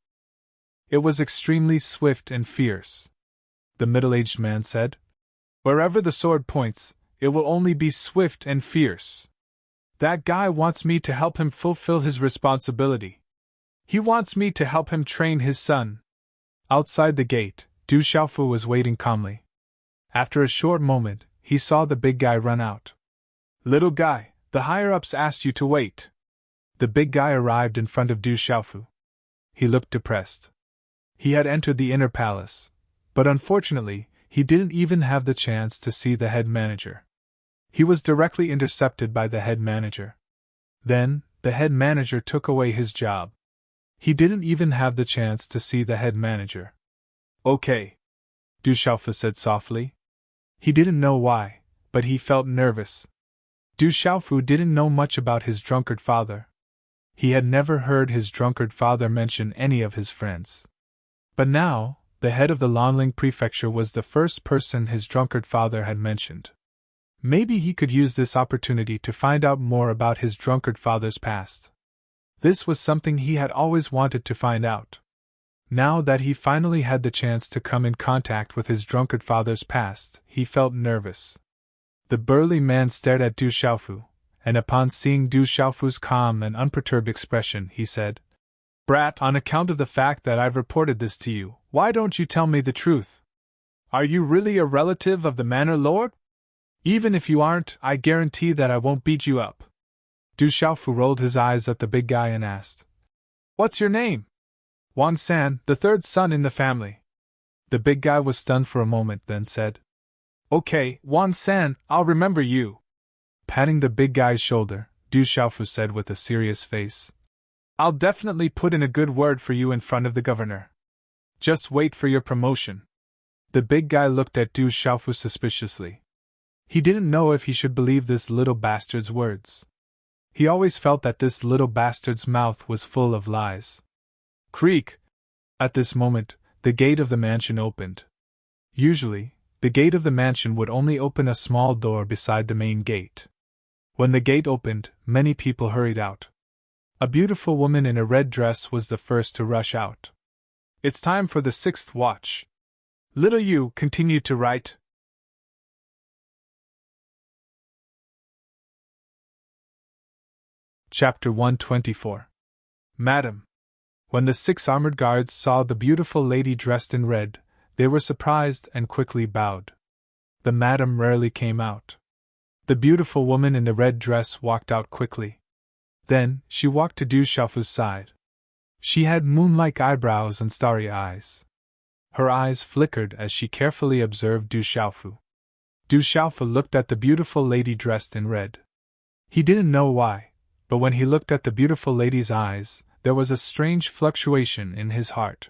It was extremely swift and fierce. The middle-aged man said, "Wherever the sword points, it will only be swift and fierce. That guy wants me to help him fulfill his responsibility. He wants me to help him train his son." Outside the gate, Du Xiaofu was waiting calmly. After a short moment, he saw the big guy run out. "Little guy, the higher-ups asked you to wait." The big guy arrived in front of Du Xiaofu. He looked depressed. He had entered the inner palace, but unfortunately, he didn't even have the chance to see the head manager. He was directly intercepted by the head manager. Then, the head manager took away his job. He didn't even have the chance to see the head manager. "Okay," Du Xiaofu said softly. He didn't know why, but he felt nervous. Du Xiaofu didn't know much about his drunkard father. He had never heard his drunkard father mention any of his friends. But now, the head of the Lanling prefecture was the first person his drunkard father had mentioned. Maybe he could use this opportunity to find out more about his drunkard father's past. This was something he had always wanted to find out. Now that he finally had the chance to come in contact with his drunkard father's past, he felt nervous. The burly man stared at Du Xiaofu, and upon seeing Du Xiaofu's calm and unperturbed expression, he said, "Brat, on account of the fact that I've reported this to you, why don't you tell me the truth? Are you really a relative of the manor lord? Even if you aren't, I guarantee that I won't beat you up." Du Xiaofu rolled his eyes at the big guy and asked, "What's your name?" "Wan San, the third son in the family." The big guy was stunned for a moment, then said, "Okay, Wan San, I'll remember you." Patting the big guy's shoulder, Du Xiaofu said with a serious face, "I'll definitely put in a good word for you in front of the governor. Just wait for your promotion." The big guy looked at Du Xiaofu suspiciously. He didn't know if he should believe this little bastard's words. He always felt that this little bastard's mouth was full of lies. Creak! At this moment, the gate of the mansion opened. Usually, the gate of the mansion would only open a small door beside the main gate. When the gate opened, many people hurried out. A beautiful woman in a red dress was the first to rush out. It's time for the 6th watch. Little you continued to write. Chapter 124. Madam. When the 6 armored guards saw the beautiful lady dressed in red, they were surprised and quickly bowed. The madam rarely came out. The beautiful woman in the red dress walked out quickly. Then, she walked to Du Xiaofu's side. She had moon-like eyebrows and starry eyes. Her eyes flickered as she carefully observed Du Xiaofu. Du Xiaofu looked at the beautiful lady dressed in red. He didn't know why, but when he looked at the beautiful lady's eyes, there was a strange fluctuation in his heart.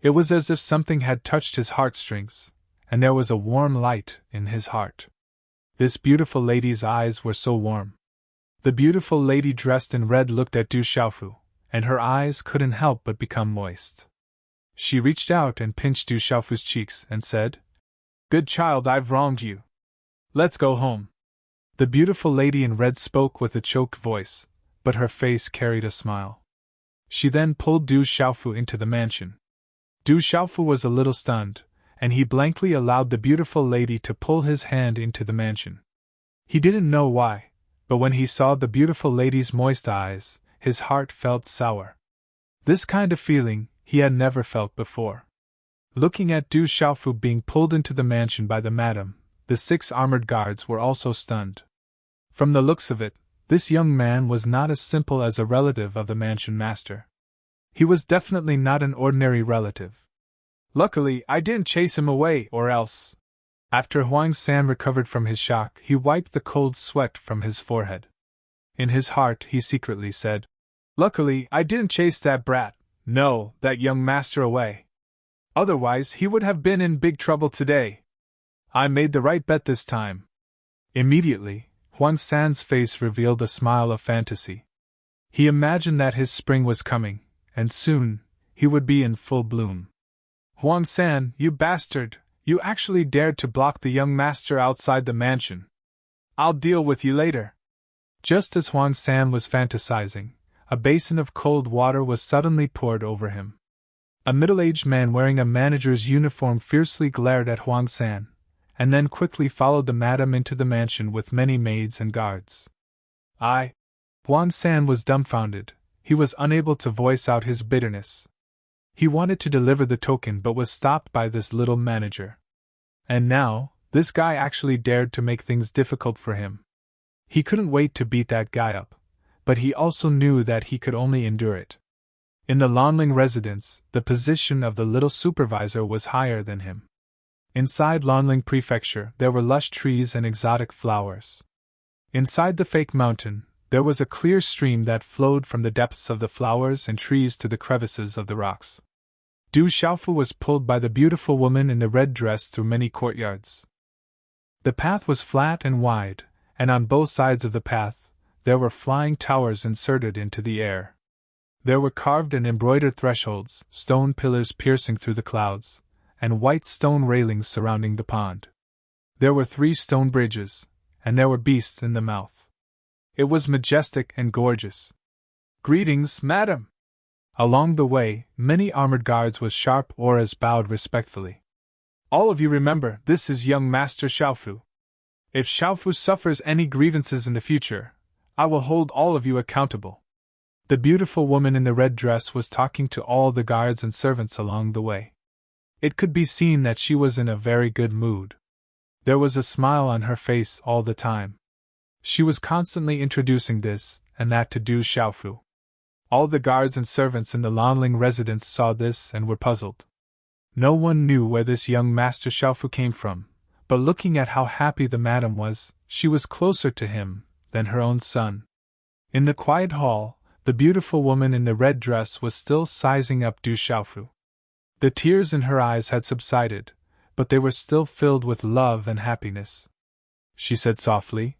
It was as if something had touched his heartstrings, and there was a warm light in his heart. This beautiful lady's eyes were so warm. The beautiful lady dressed in red looked at Du Xiaofu, and her eyes couldn't help but become moist. She reached out and pinched Du Xiaofu's cheeks and said, "Good child, I've wronged you. Let's go home." The beautiful lady in red spoke with a choked voice, but her face carried a smile. She then pulled Du Xiaofu into the mansion. Du Xiaofu was a little stunned, and he blankly allowed the beautiful lady to pull his hand into the mansion. He didn't know why, but when he saw the beautiful lady's moist eyes, his heart felt sour. This kind of feeling he had never felt before. Looking at Du Xiaofu being pulled into the mansion by the madam, the 6 armored guards were also stunned. From the looks of it, this young man was not as simple as a relative of the mansion master. He was definitely not an ordinary relative. Luckily, I didn't chase him away, or else. After Huang San recovered from his shock, he wiped the cold sweat from his forehead. In his heart, he secretly said, "Luckily, I didn't chase that brat, no, that young master away. Otherwise, he would have been in big trouble today. I made the right bet this time." Immediately, Huang San's face revealed a smile of fantasy. He imagined that his spring was coming, and soon, he would be in full bloom. "Huang San, you bastard, you actually dared to block the young master outside the mansion. I'll deal with you later." Just as Huang San was fantasizing, a basin of cold water was suddenly poured over him. A middle-aged man wearing a manager's uniform fiercely glared at Huang San, and then quickly followed the madam into the mansion with many maids and guards. Huang San was dumbfounded. He was unable to voice out his bitterness. He wanted to deliver the token but was stopped by this little manager. And now, this guy actually dared to make things difficult for him. He couldn't wait to beat that guy up, but he also knew that he could only endure it. In the Lanling residence, the position of the little supervisor was higher than him. Inside Lanling Prefecture, there were lush trees and exotic flowers. Inside the fake mountain, there was a clear stream that flowed from the depths of the flowers and trees to the crevices of the rocks. Du Xiaofu was pulled by the beautiful woman in the red dress through many courtyards. The path was flat and wide, and on both sides of the path, there were flying towers inserted into the air. There were carved and embroidered thresholds, stone pillars piercing through the clouds, and white stone railings surrounding the pond. There were 3 stone bridges, and there were beasts in the mouth. It was majestic and gorgeous. "Greetings, madam!" Along the way, many armored guards with sharp auras bowed respectfully. "All of you remember, this is young Master Xiaofu. If Xiaofu suffers any grievances in the future, I will hold all of you accountable." The beautiful woman in the red dress was talking to all the guards and servants along the way. It could be seen that she was in a very good mood. There was a smile on her face all the time. She was constantly introducing this and that to Du Xiaofu. All the guards and servants in the Lanling residence saw this and were puzzled. No one knew where this young Master Xiaofu came from, but looking at how happy the madam was, she was closer to him than her own son. In the quiet hall, the beautiful woman in the red dress was still sizing up Du Xiaofu. The tears in her eyes had subsided, but they were still filled with love and happiness. She said softly,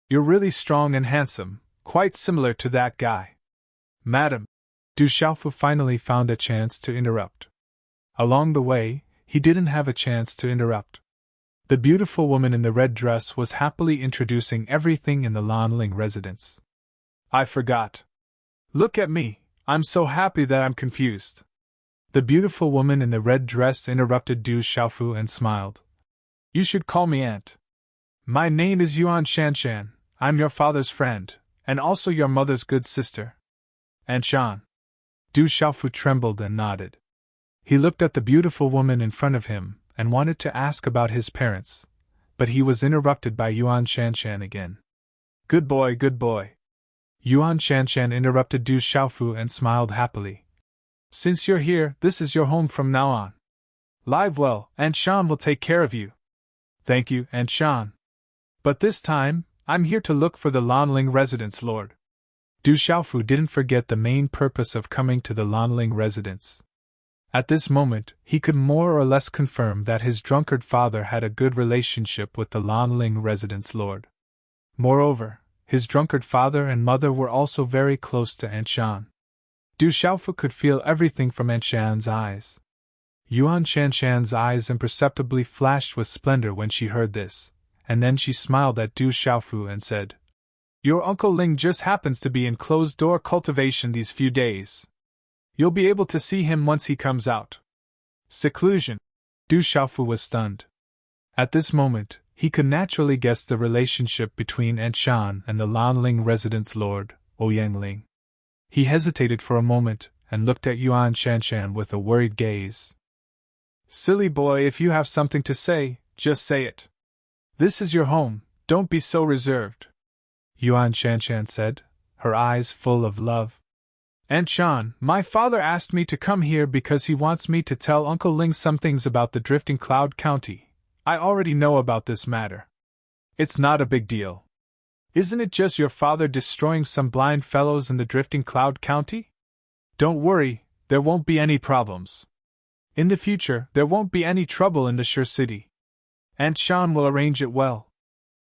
"You're really strong and handsome, Quite similar to that guy. Madam, Du Xiaofu finally found a chance to interrupt. Along the way, he didn't have a chance to interrupt. The beautiful woman in the red dress was happily introducing everything in the Lanling residence. I forgot. Look at me, I'm so happy that I'm confused. The beautiful woman in the red dress interrupted Du Xiaofu and smiled. You should call me Aunt. My name is Yuan Shanshan, I'm your father's friend, and also your mother's good sister. Aunt Shan. Du Xiaofu trembled and nodded. He looked at the beautiful woman in front of him and wanted to ask about his parents, but he was interrupted by Yuan Shanshan again. Good boy, good boy. Yuan Shanshan interrupted Du Xiaofu and smiled happily. Since you're here, this is your home from now on. Live well, Aunt Shan will take care of you. Thank you, Aunt Shan. But this time, I'm here to look for the Lanling residence, Lord. Du Xiaofu didn't forget the main purpose of coming to the Lanling residence. At this moment, he could more or less confirm that his drunkard father had a good relationship with the Lanling residence lord. Moreover, his drunkard father and mother were also very close to Aunt Shan. Du Xiaofu could feel everything from Aunt Shan's eyes. Yuan Shanshan's eyes imperceptibly flashed with splendor when she heard this, and then she smiled at Du Xiaofu and said, Your Uncle Ling just happens to be in closed-door cultivation these few days. You'll be able to see him once he comes out. Seclusion. Du Xiaofu was stunned. At this moment, he could naturally guess the relationship between Aunt Shan and the Lanling residence lord, Ouyangling. He hesitated for a moment and looked at Yuan Shanshan with a worried gaze. Silly boy, if you have something to say, just say it. This is your home, don't be so reserved. Yuan Shanshan said, her eyes full of love. Aunt Shan, my father asked me to come here because he wants me to tell Uncle Ling some things about the Drifting Cloud County. I already know about this matter. It's not a big deal. Isn't it just your father destroying some blind fellows in the Drifting Cloud County? Don't worry, there won't be any problems. In the future, there won't be any trouble in the Sure City. Aunt Shan will arrange it well.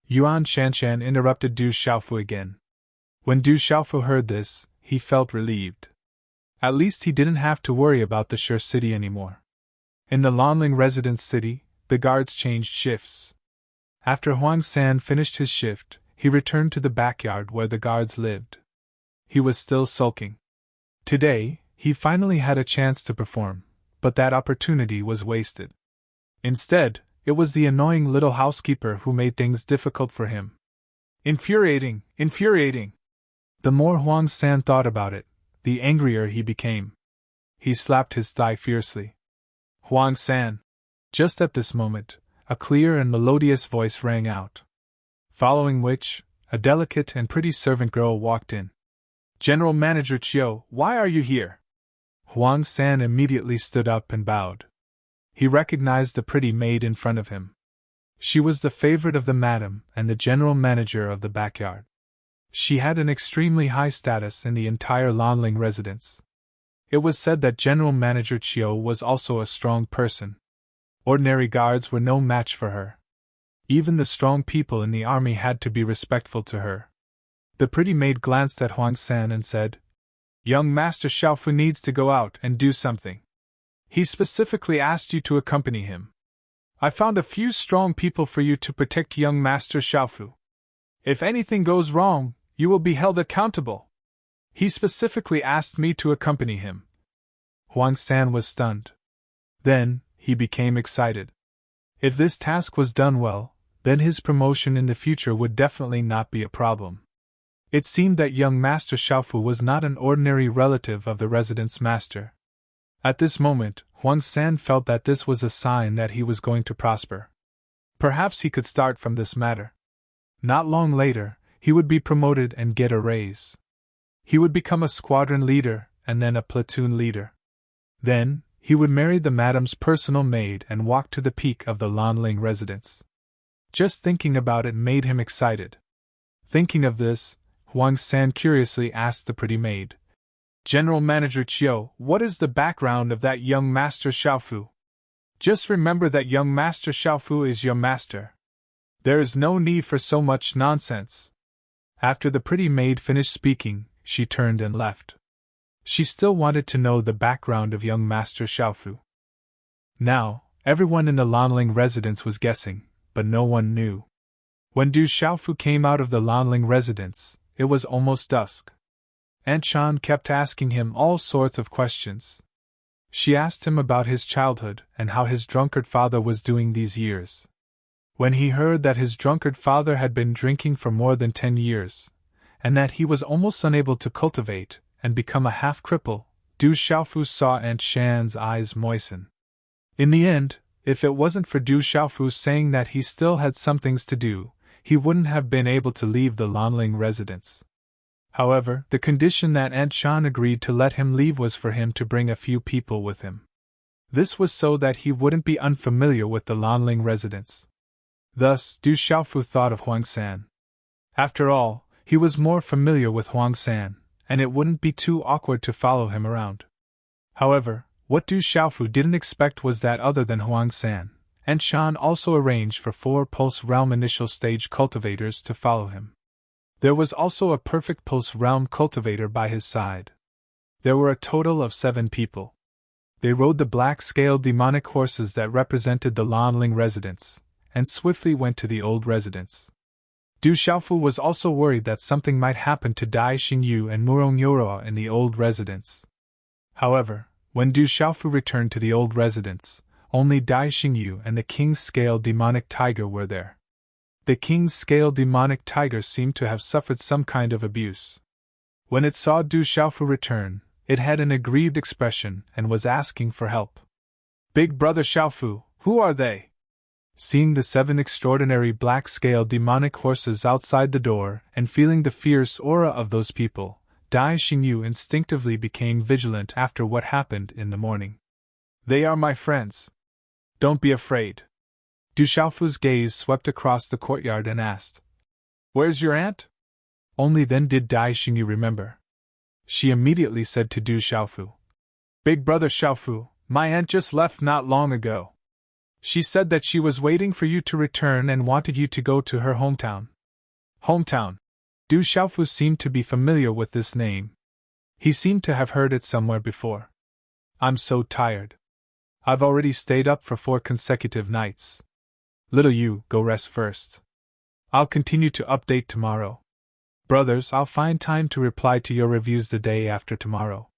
Yuan Shanshan interrupted Du Xiaofu again. When Du Xiaofu heard this, he felt relieved. At least he didn't have to worry about the Sure City anymore. In the Lanling residence city, the guards changed shifts. After Huang San finished his shift, he returned to the backyard where the guards lived. He was still sulking. Today, he finally had a chance to perform, but that opportunity was wasted. Instead, it was the annoying little housekeeper who made things difficult for him. Infuriating, infuriating! The more Huang San thought about it, the angrier he became. He slapped his thigh fiercely. Huang San! Just at this moment, a clear and melodious voice rang out. Following which, a delicate and pretty servant girl walked in. General Manager Chiu, why are you here? Huang San immediately stood up and bowed. He recognized the pretty maid in front of him. She was the favorite of the madam and the general manager of the backyard. She had an extremely high status in the entire Lanling residence. It was said that General Manager Chiu was also a strong person. Ordinary guards were no match for her. Even the strong people in the army had to be respectful to her. The pretty maid glanced at Huang San and said, Young Master Xiaofu needs to go out and do something. He specifically asked you to accompany him. I found a few strong people for you to protect young Master Xiaofu. If anything goes wrong, you will be held accountable. He specifically asked me to accompany him. Huang San was stunned. Then, he became excited. If this task was done well, then his promotion in the future would definitely not be a problem. It seemed that young Master Xiaofu was not an ordinary relative of the residence master. At this moment, Huang San felt that this was a sign that he was going to prosper. Perhaps he could start from this matter. Not long later, he would be promoted and get a raise. He would become a squadron leader and then a platoon leader. Then, he would marry the madam's personal maid and walk to the peak of the Lanling residence. Just thinking about it made him excited. Thinking of this, Huang San curiously asked the pretty maid, General Manager Chiu, what is the background of that young Master Xiaofu? Just remember that young Master Xiaofu is your master. There is no need for so much nonsense. After the pretty maid finished speaking, she turned and left. She still wanted to know the background of young Master Xiaofu. Now, everyone in the Lanling residence was guessing, but no one knew. When Du Xiaofu came out of the Lanling residence, it was almost dusk. Aunt Shan kept asking him all sorts of questions. She asked him about his childhood and how his drunkard father was doing these years. When he heard that his drunkard father had been drinking for more than 10 years, and that he was almost unable to cultivate and become a half-cripple, Du Xiaofu saw Aunt Shan's eyes moisten. In the end, if it wasn't for Du Xiaofu saying that he still had some things to do, he wouldn't have been able to leave the Lanling residence. However, the condition that Aunt Shan agreed to let him leave was for him to bring a few people with him. This was so that he wouldn't be unfamiliar with the Lanling residence. Thus, Du Xiaofu thought of Huang San. After all, he was more familiar with Huang San, and it wouldn't be too awkward to follow him around. However, what Du Xiaofu didn't expect was that other than Huang San, Aunt Shan also arranged for 4 Pulse Realm initial stage cultivators to follow him. There was also a perfect Pulse Realm cultivator by his side. There were a total of 7 people. They rode the black-scaled demonic horses that represented the Lanling residence, and swiftly went to the old residence. Du Xiaofu was also worried that something might happen to Dai Xingyu and Murong Yoroa in the old residence. However, when Du Xiaofu returned to the old residence, only Dai Xingyu and the King's Scale Demonic Tiger were there. The King's Scale Demonic Tiger seemed to have suffered some kind of abuse. When it saw Du Xiaofu return, it had an aggrieved expression and was asking for help. "Big brother Xiaofu, who are they?" Seeing the 7 extraordinary black-scale demonic horses outside the door and feeling the fierce aura of those people, Dai Xingyu instinctively became vigilant after what happened in the morning. "They are my friends. Don't be afraid." Du Xiaofu's gaze swept across the courtyard and asked, "Where's your aunt?" Only then did Dai Xingyu remember. She immediately said to Du Xiaofu, "Big brother Xiaofu, my aunt just left not long ago. She said that she was waiting for you to return and wanted you to go to her hometown." Hometown. Du Xiaofu seemed to be familiar with this name. He seemed to have heard it somewhere before. "I'm so tired. I've already stayed up for 4 consecutive nights. Little you, go rest first. I'll continue to update tomorrow. Brothers, I'll find time to reply to your reviews the day after tomorrow.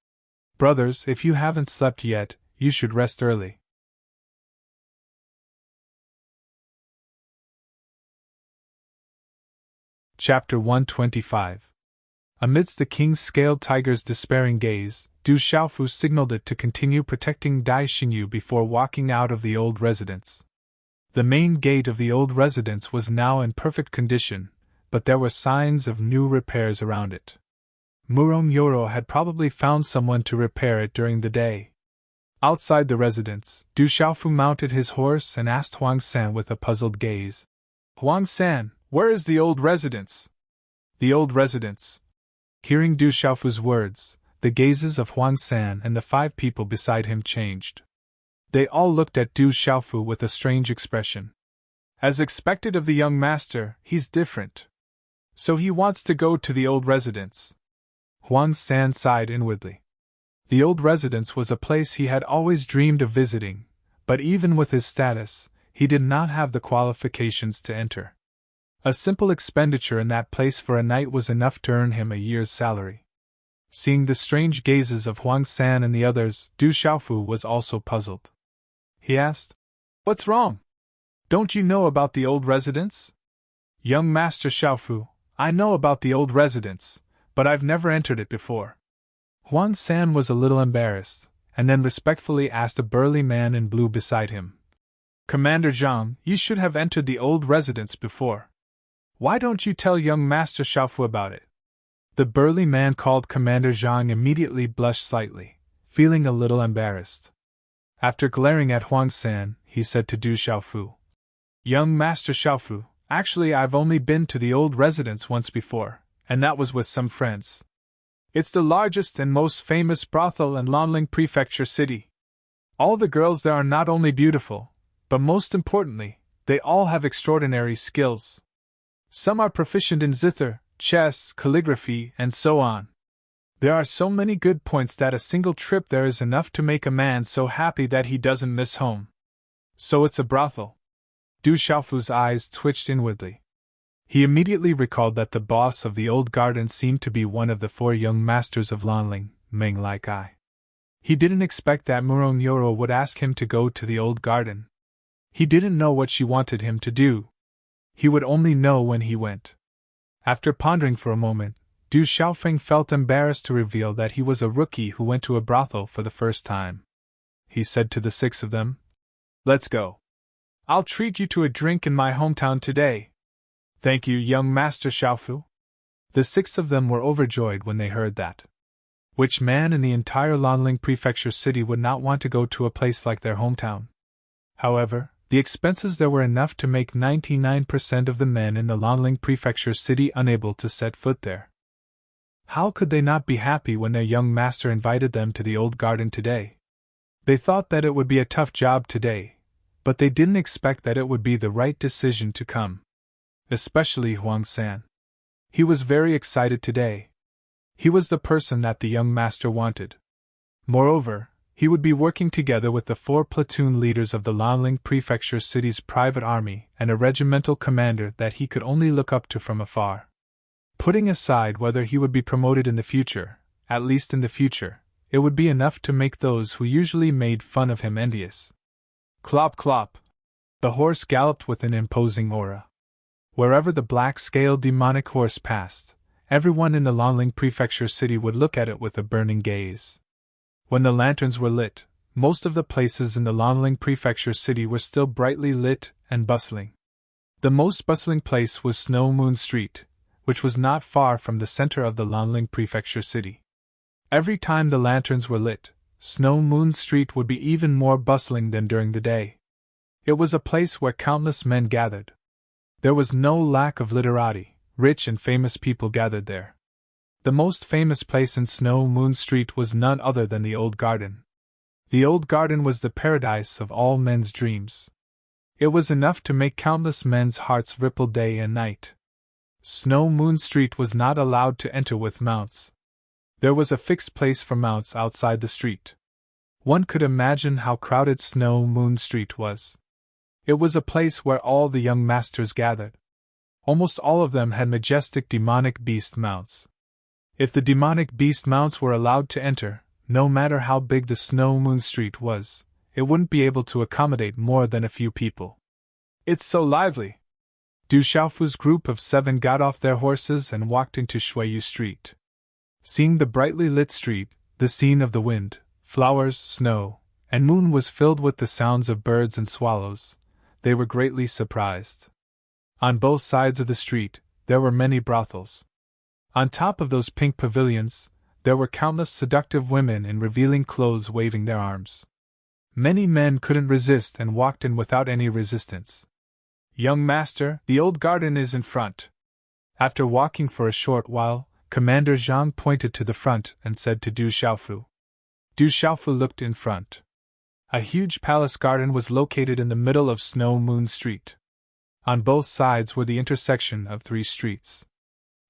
Brothers, if you haven't slept yet, you should rest early." Chapter 125. Amidst the King's Scaled Tiger's despairing gaze, Du Xiaofu signaled it to continue protecting Dai Xingyu before walking out of the old residence. The main gate of the old residence was now in perfect condition, but there were signs of new repairs around it. Murong Yoro had probably found someone to repair it during the day. Outside the residence, Du Xiaofu mounted his horse and asked Huang San with a puzzled gaze, "Huang San, where is the old residence?" "The old residence." Hearing Du Xiaofu's words, the gazes of Huang San and the 5 people beside him changed. They all looked at Du Xiaofu with a strange expression. As expected of the young master, he's different. So he wants to go to the old residence. Huang San sighed inwardly. The old residence was a place he had always dreamed of visiting, but even with his status, he did not have the qualifications to enter. A simple expenditure in that place for a night was enough to earn him a year's salary. Seeing the strange gazes of Huang San and the others, Du Xiaofu was also puzzled. He asked, "What's wrong? Don't you know about the old residence?" "Young Master Xiaofu, I know about the old residence, but I've never entered it before." Huang San was a little embarrassed, and then respectfully asked a burly man in blue beside him, "Commander Zhang, you should have entered the old residence before. Why don't you tell young Master Xiaofu about it?" The burly man called Commander Zhang immediately blushed slightly, feeling a little embarrassed. After glaring at Huang San, he said to Du Xiaofu, "Young Master Xiaofu, actually I've only been to the old residence once before, and that was with some friends. It's the largest and most famous brothel in Lanling Prefecture City. All the girls there are not only beautiful, but most importantly, they all have extraordinary skills. Some are proficient in zither, chess, calligraphy, and so on. There are so many good points that a single trip there is enough to make a man so happy that he doesn't miss home. So it's a brothel. Du Xiaofu's eyes twitched inwardly. He immediately recalled that the boss of the old garden seemed to be one of the 4 young masters of Lanling, Meng like I. He didn't expect that Murong Yoro would ask him to go to the old garden. He didn't know what she wanted him to do. He would only know when he went. After pondering for a moment, Du Xiaofeng felt embarrassed to reveal that he was a rookie who went to a brothel for the first time. He said to the 6 of them, "Let's go. I'll treat you to a drink in my hometown today." "Thank you, young Master Xiaofu." The 6 of them were overjoyed when they heard that. Which man in the entire Lanling Prefecture city would not want to go to a place like their hometown? However, the expenses there were enough to make 99% of the men in the Lanling Prefecture city unable to set foot there. How could they not be happy when their young master invited them to the old garden today? They thought that it would be a tough job today, but they didn't expect that it would be the right decision to come. Especially Huang San. He was very excited today. He was the person that the young master wanted. Moreover, he would be working together with the 4 platoon leaders of the Lanling Prefecture city's private army and a regimental commander that he could only look up to from afar. Putting aside whether he would be promoted in the future, at least in the future, it would be enough to make those who usually made fun of him envious. Clop clop! The horse galloped with an imposing aura. Wherever the black-scaled demonic horse passed, everyone in the Lanling Prefecture city would look at it with a burning gaze. When the lanterns were lit, most of the places in the Lanling Prefecture city were still brightly lit and bustling. The most bustling place was Snow Moon Street, which was not far from the center of the Lanling Prefecture city. Every time the lanterns were lit, Snow Moon Street would be even more bustling than during the day. It was a place where countless men gathered. There was no lack of literati, rich and famous people gathered there. The most famous place in Snow Moon Street was none other than the old garden. The old garden was the paradise of all men's dreams. It was enough to make countless men's hearts ripple day and night. Snow Moon Street was not allowed to enter with mounts. There was a fixed place for mounts outside the street. One could imagine how crowded Snow Moon Street was. It was a place where all the young masters gathered. Almost all of them had majestic demonic beast mounts. If the demonic beast mounts were allowed to enter, no matter how big the Snow Moon Street was, it wouldn't be able to accommodate more than a few people. "It's so lively!" Du Xiaofu's group of 7 got off their horses and walked into Shuiyu Street. Seeing the brightly lit street, the scene of the wind, flowers, snow, and moon was filled with the sounds of birds and swallows, they were greatly surprised. On both sides of the street, there were many brothels. On top of those pink pavilions, there were countless seductive women in revealing clothes waving their arms. Many men couldn't resist and walked in without any resistance. "Young master, the old garden is in front." After walking for a short while, Commander Zhang pointed to the front and said to Du Xiaofu. Du Xiaofu looked in front. A huge palace garden was located in the middle of Snow Moon Street. On both sides were the intersection of 3 streets.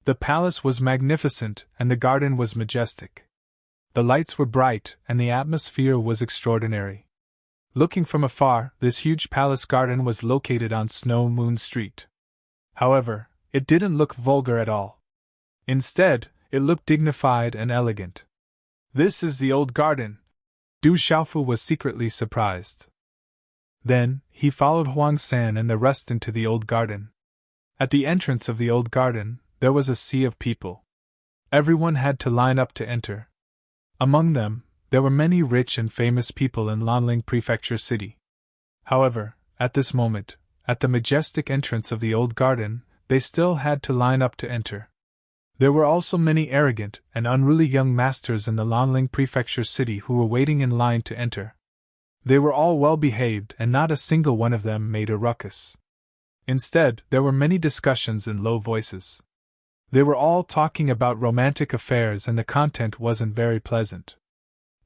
The palace was magnificent and the garden was majestic. The lights were bright and the atmosphere was extraordinary. Looking from afar, this huge palace garden was located on Snow Moon Street. However, it didn't look vulgar at all. Instead, it looked dignified and elegant. "This is the old garden." Du Xiaofu was secretly surprised. Then, he followed Huang San and the rest into the old garden. At the entrance of the old garden, there was a sea of people. Everyone had to line up to enter. Among them, there were many rich and famous people in Lanling Prefecture City. However, at this moment, at the majestic entrance of the old garden, they still had to line up to enter. There were also many arrogant and unruly young masters in the Lanling Prefecture City who were waiting in line to enter. They were all well behaved and not a single one of them made a ruckus. Instead, there were many discussions in low voices. They were all talking about romantic affairs and the content wasn't very pleasant.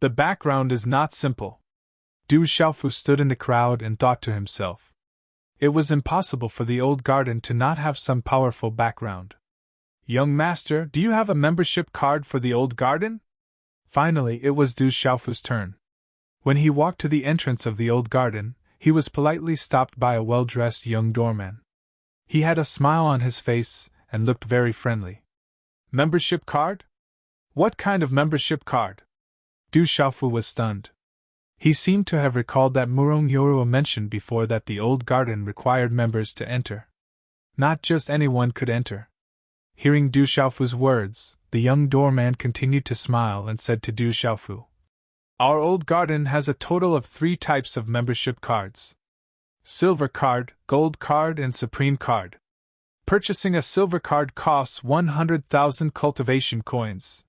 The background is not simple. Du Xiaofu stood in the crowd and thought to himself. It was impossible for the old garden to not have some powerful background. Young master, do you have a membership card for the old garden? Finally, it was Du Xiaofu's turn. When he walked to the entrance of the old garden, he was politely stopped by a well-dressed young doorman. He had a smile on his face and looked very friendly. Membership card? What kind of membership card? Du Xiaofu was stunned. He seemed to have recalled that Murong Yoruo mentioned before that the old garden required members to enter. Not just anyone could enter. Hearing Du Xiaofu's words, the young doorman continued to smile and said to Du Xiaofu, Our old garden has a total of 3 types of membership cards. Silver card, gold card, and supreme card. Purchasing a silver card costs 100,000 cultivation coins.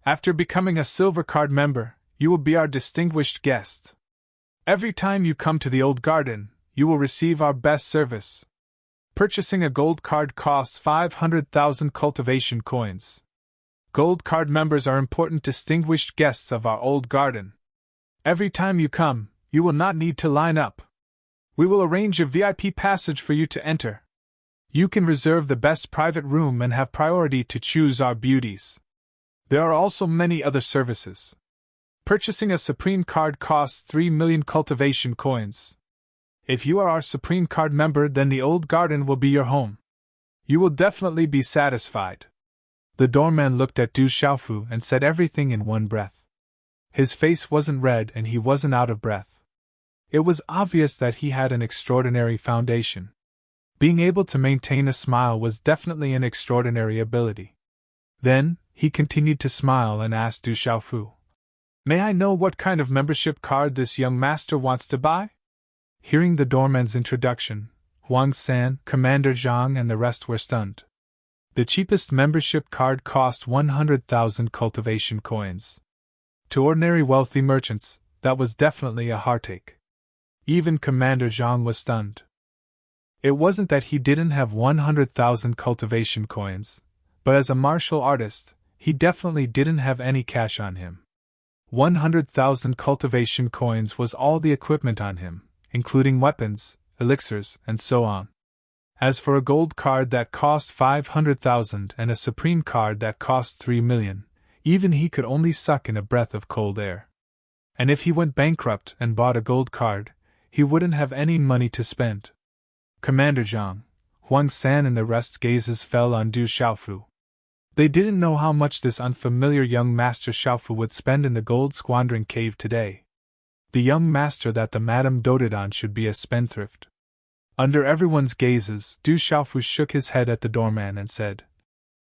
After becoming a silver card member, you will be our distinguished guest. Every time you come to the old garden, you will receive our best service. Purchasing a gold card costs 500,000 cultivation coins. Gold card members are important distinguished guests of our old garden. Every time you come, you will not need to line up. We will arrange a VIP passage for you to enter. You can reserve the best private room and have priority to choose our beauties. There are also many other services. Purchasing a Supreme card costs 3 million cultivation coins. If you are our Supreme card member, then the old garden will be your home. You will definitely be satisfied. The doorman looked at Du Xiaofu and said everything in one breath. His face wasn't red and he wasn't out of breath. It was obvious that he had an extraordinary foundation. Being able to maintain a smile was definitely an extraordinary ability. Then, he continued to smile and asked Du Xiaofu, May I know what kind of membership card this young master wants to buy? Hearing the doorman's introduction, Huang San, Commander Zhang, and the rest were stunned. The cheapest membership card cost 100,000 cultivation coins. To ordinary wealthy merchants, that was definitely a heartache. Even Commander Zhang was stunned. It wasn't that he didn't have 100,000 cultivation coins, but as a martial artist, he definitely didn't have any cash on him. 100,000 cultivation coins was all the equipment on him, including weapons, elixirs, and so on. As for a gold card that cost 500,000 and a supreme card that cost 3 million, even he could only suck in a breath of cold air. And if he went bankrupt and bought a gold card, he wouldn't have any money to spend. Commander Zhang, Huang San, and the rest's gazes fell on Du Xiaofu. They didn't know how much this unfamiliar young master Xiaofu would spend in the gold squandering cave today. The young master that the madam doted on should be a spendthrift. Under everyone's gazes, Du Xiaofu shook his head at the doorman and said,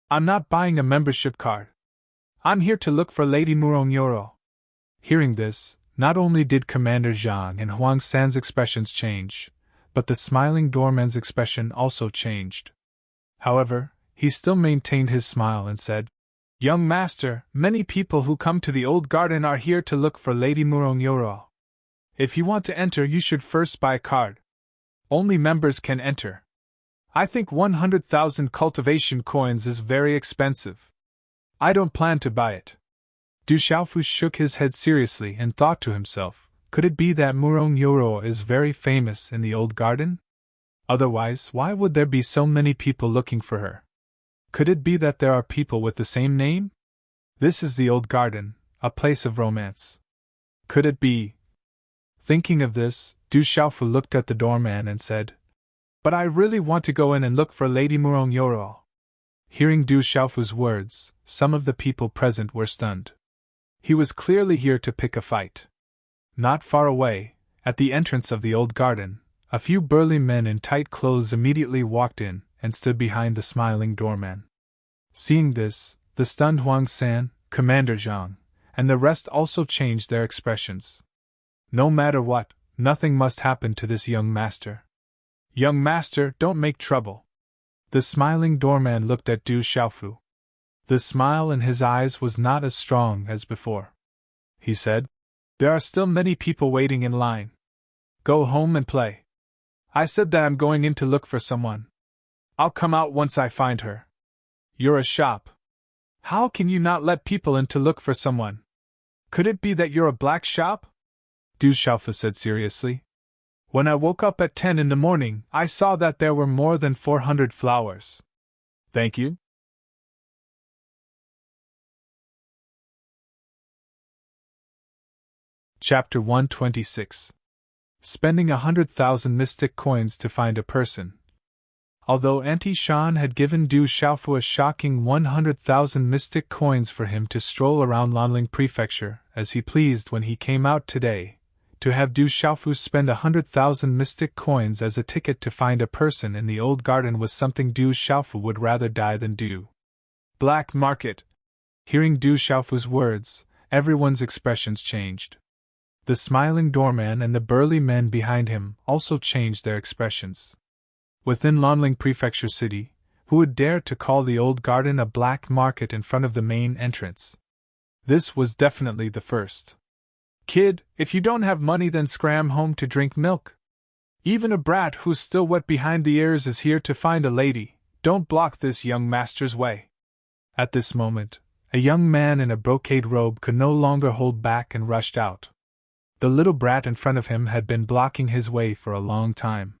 I'm not buying a membership card. I'm here to look for Lady Murong Yoruo. Hearing this, not only did Commander Zhang and Huang San's expressions change, but the smiling doorman's expression also changed. However, he still maintained his smile and said, Young master, many people who come to the old garden are here to look for Lady Murong Yoruo. If you want to enter, you should first buy a card. Only members can enter. I think 100,000 cultivation coins is very expensive. I don't plan to buy it. Du Xiaofu shook his head seriously and thought to himself, could it be that Murong Yoruo is very famous in the old garden? Otherwise, why would there be so many people looking for her? Could it be that there are people with the same name? This is the old garden, a place of romance. Could it be? Thinking of this, Du Xiaofu looked at the doorman and said, But I really want to go in and look for Lady Murong Yoruo. Hearing Du Xiaofu's words, some of the people present were stunned. He was clearly here to pick a fight. Not far away, at the entrance of the old garden, a few burly men in tight clothes immediately walked in and stood behind the smiling doorman. Seeing this, the stunned Huang San, Commander Zhang, and the rest also changed their expressions. No matter what, nothing must happen to this young master. Young master, don't make trouble. The smiling doorman looked at Du Xiaofu. The smile in his eyes was not as strong as before. He said, There are still many people waiting in line. Go home and play. I said that I'm going in to look for someone. I'll come out once I find her. You're a shop. How can you not let people in to look for someone? Could it be that you're a black shop? Du Xiaofu said seriously. When I woke up at 10 in the morning, I saw that there were more than 400 flowers. Thank you. Chapter 126. Spending 100,000 mystic coins to find a person. Although Auntie Shan had given Du Xiaofu a shocking 100,000 mystic coins for him to stroll around Lanling Prefecture as he pleased when he came out today, to have Du Xiaofu spend 100,000 mystic coins as a ticket to find a person in the old garden was something Du Xiaofu would rather die than do. Black market. Hearing Du Xiaofu's words, everyone's expressions changed. The smiling doorman and the burly men behind him also changed their expressions. Within Lanling Prefecture City, who would dare to call the old garden a black market in front of the main entrance? This was definitely the first. Kid, if you don't have money, then scram home to drink milk. Even a brat who's still wet behind the ears is here to find a lady. Don't block this young master's way. At this moment, a young man in a brocade robe could no longer hold back and rushed out. The little brat in front of him had been blocking his way for a long time.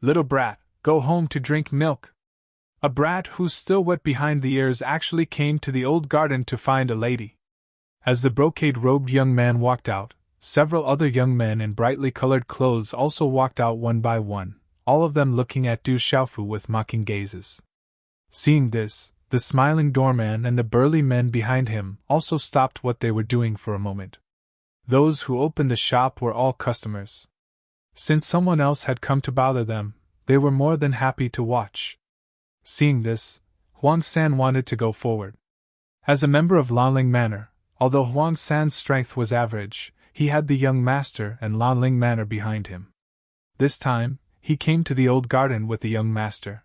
Little brat, go home to drink milk. A brat who's still wet behind the ears actually came to the old garden to find a lady. As the brocade-robed young man walked out, several other young men in brightly colored clothes also walked out one by one, all of them looking at Du Xiaofu with mocking gazes. Seeing this, the smiling doorman and the burly men behind him also stopped what they were doing for a moment. Those who opened the shop were all customers. Since someone else had come to bother them, they were more than happy to watch. Seeing this, Huang San wanted to go forward. As a member of Lanling Manor, although Huang San's strength was average, he had the young master and Lanling Manor behind him. This time, he came to the old garden with the young master.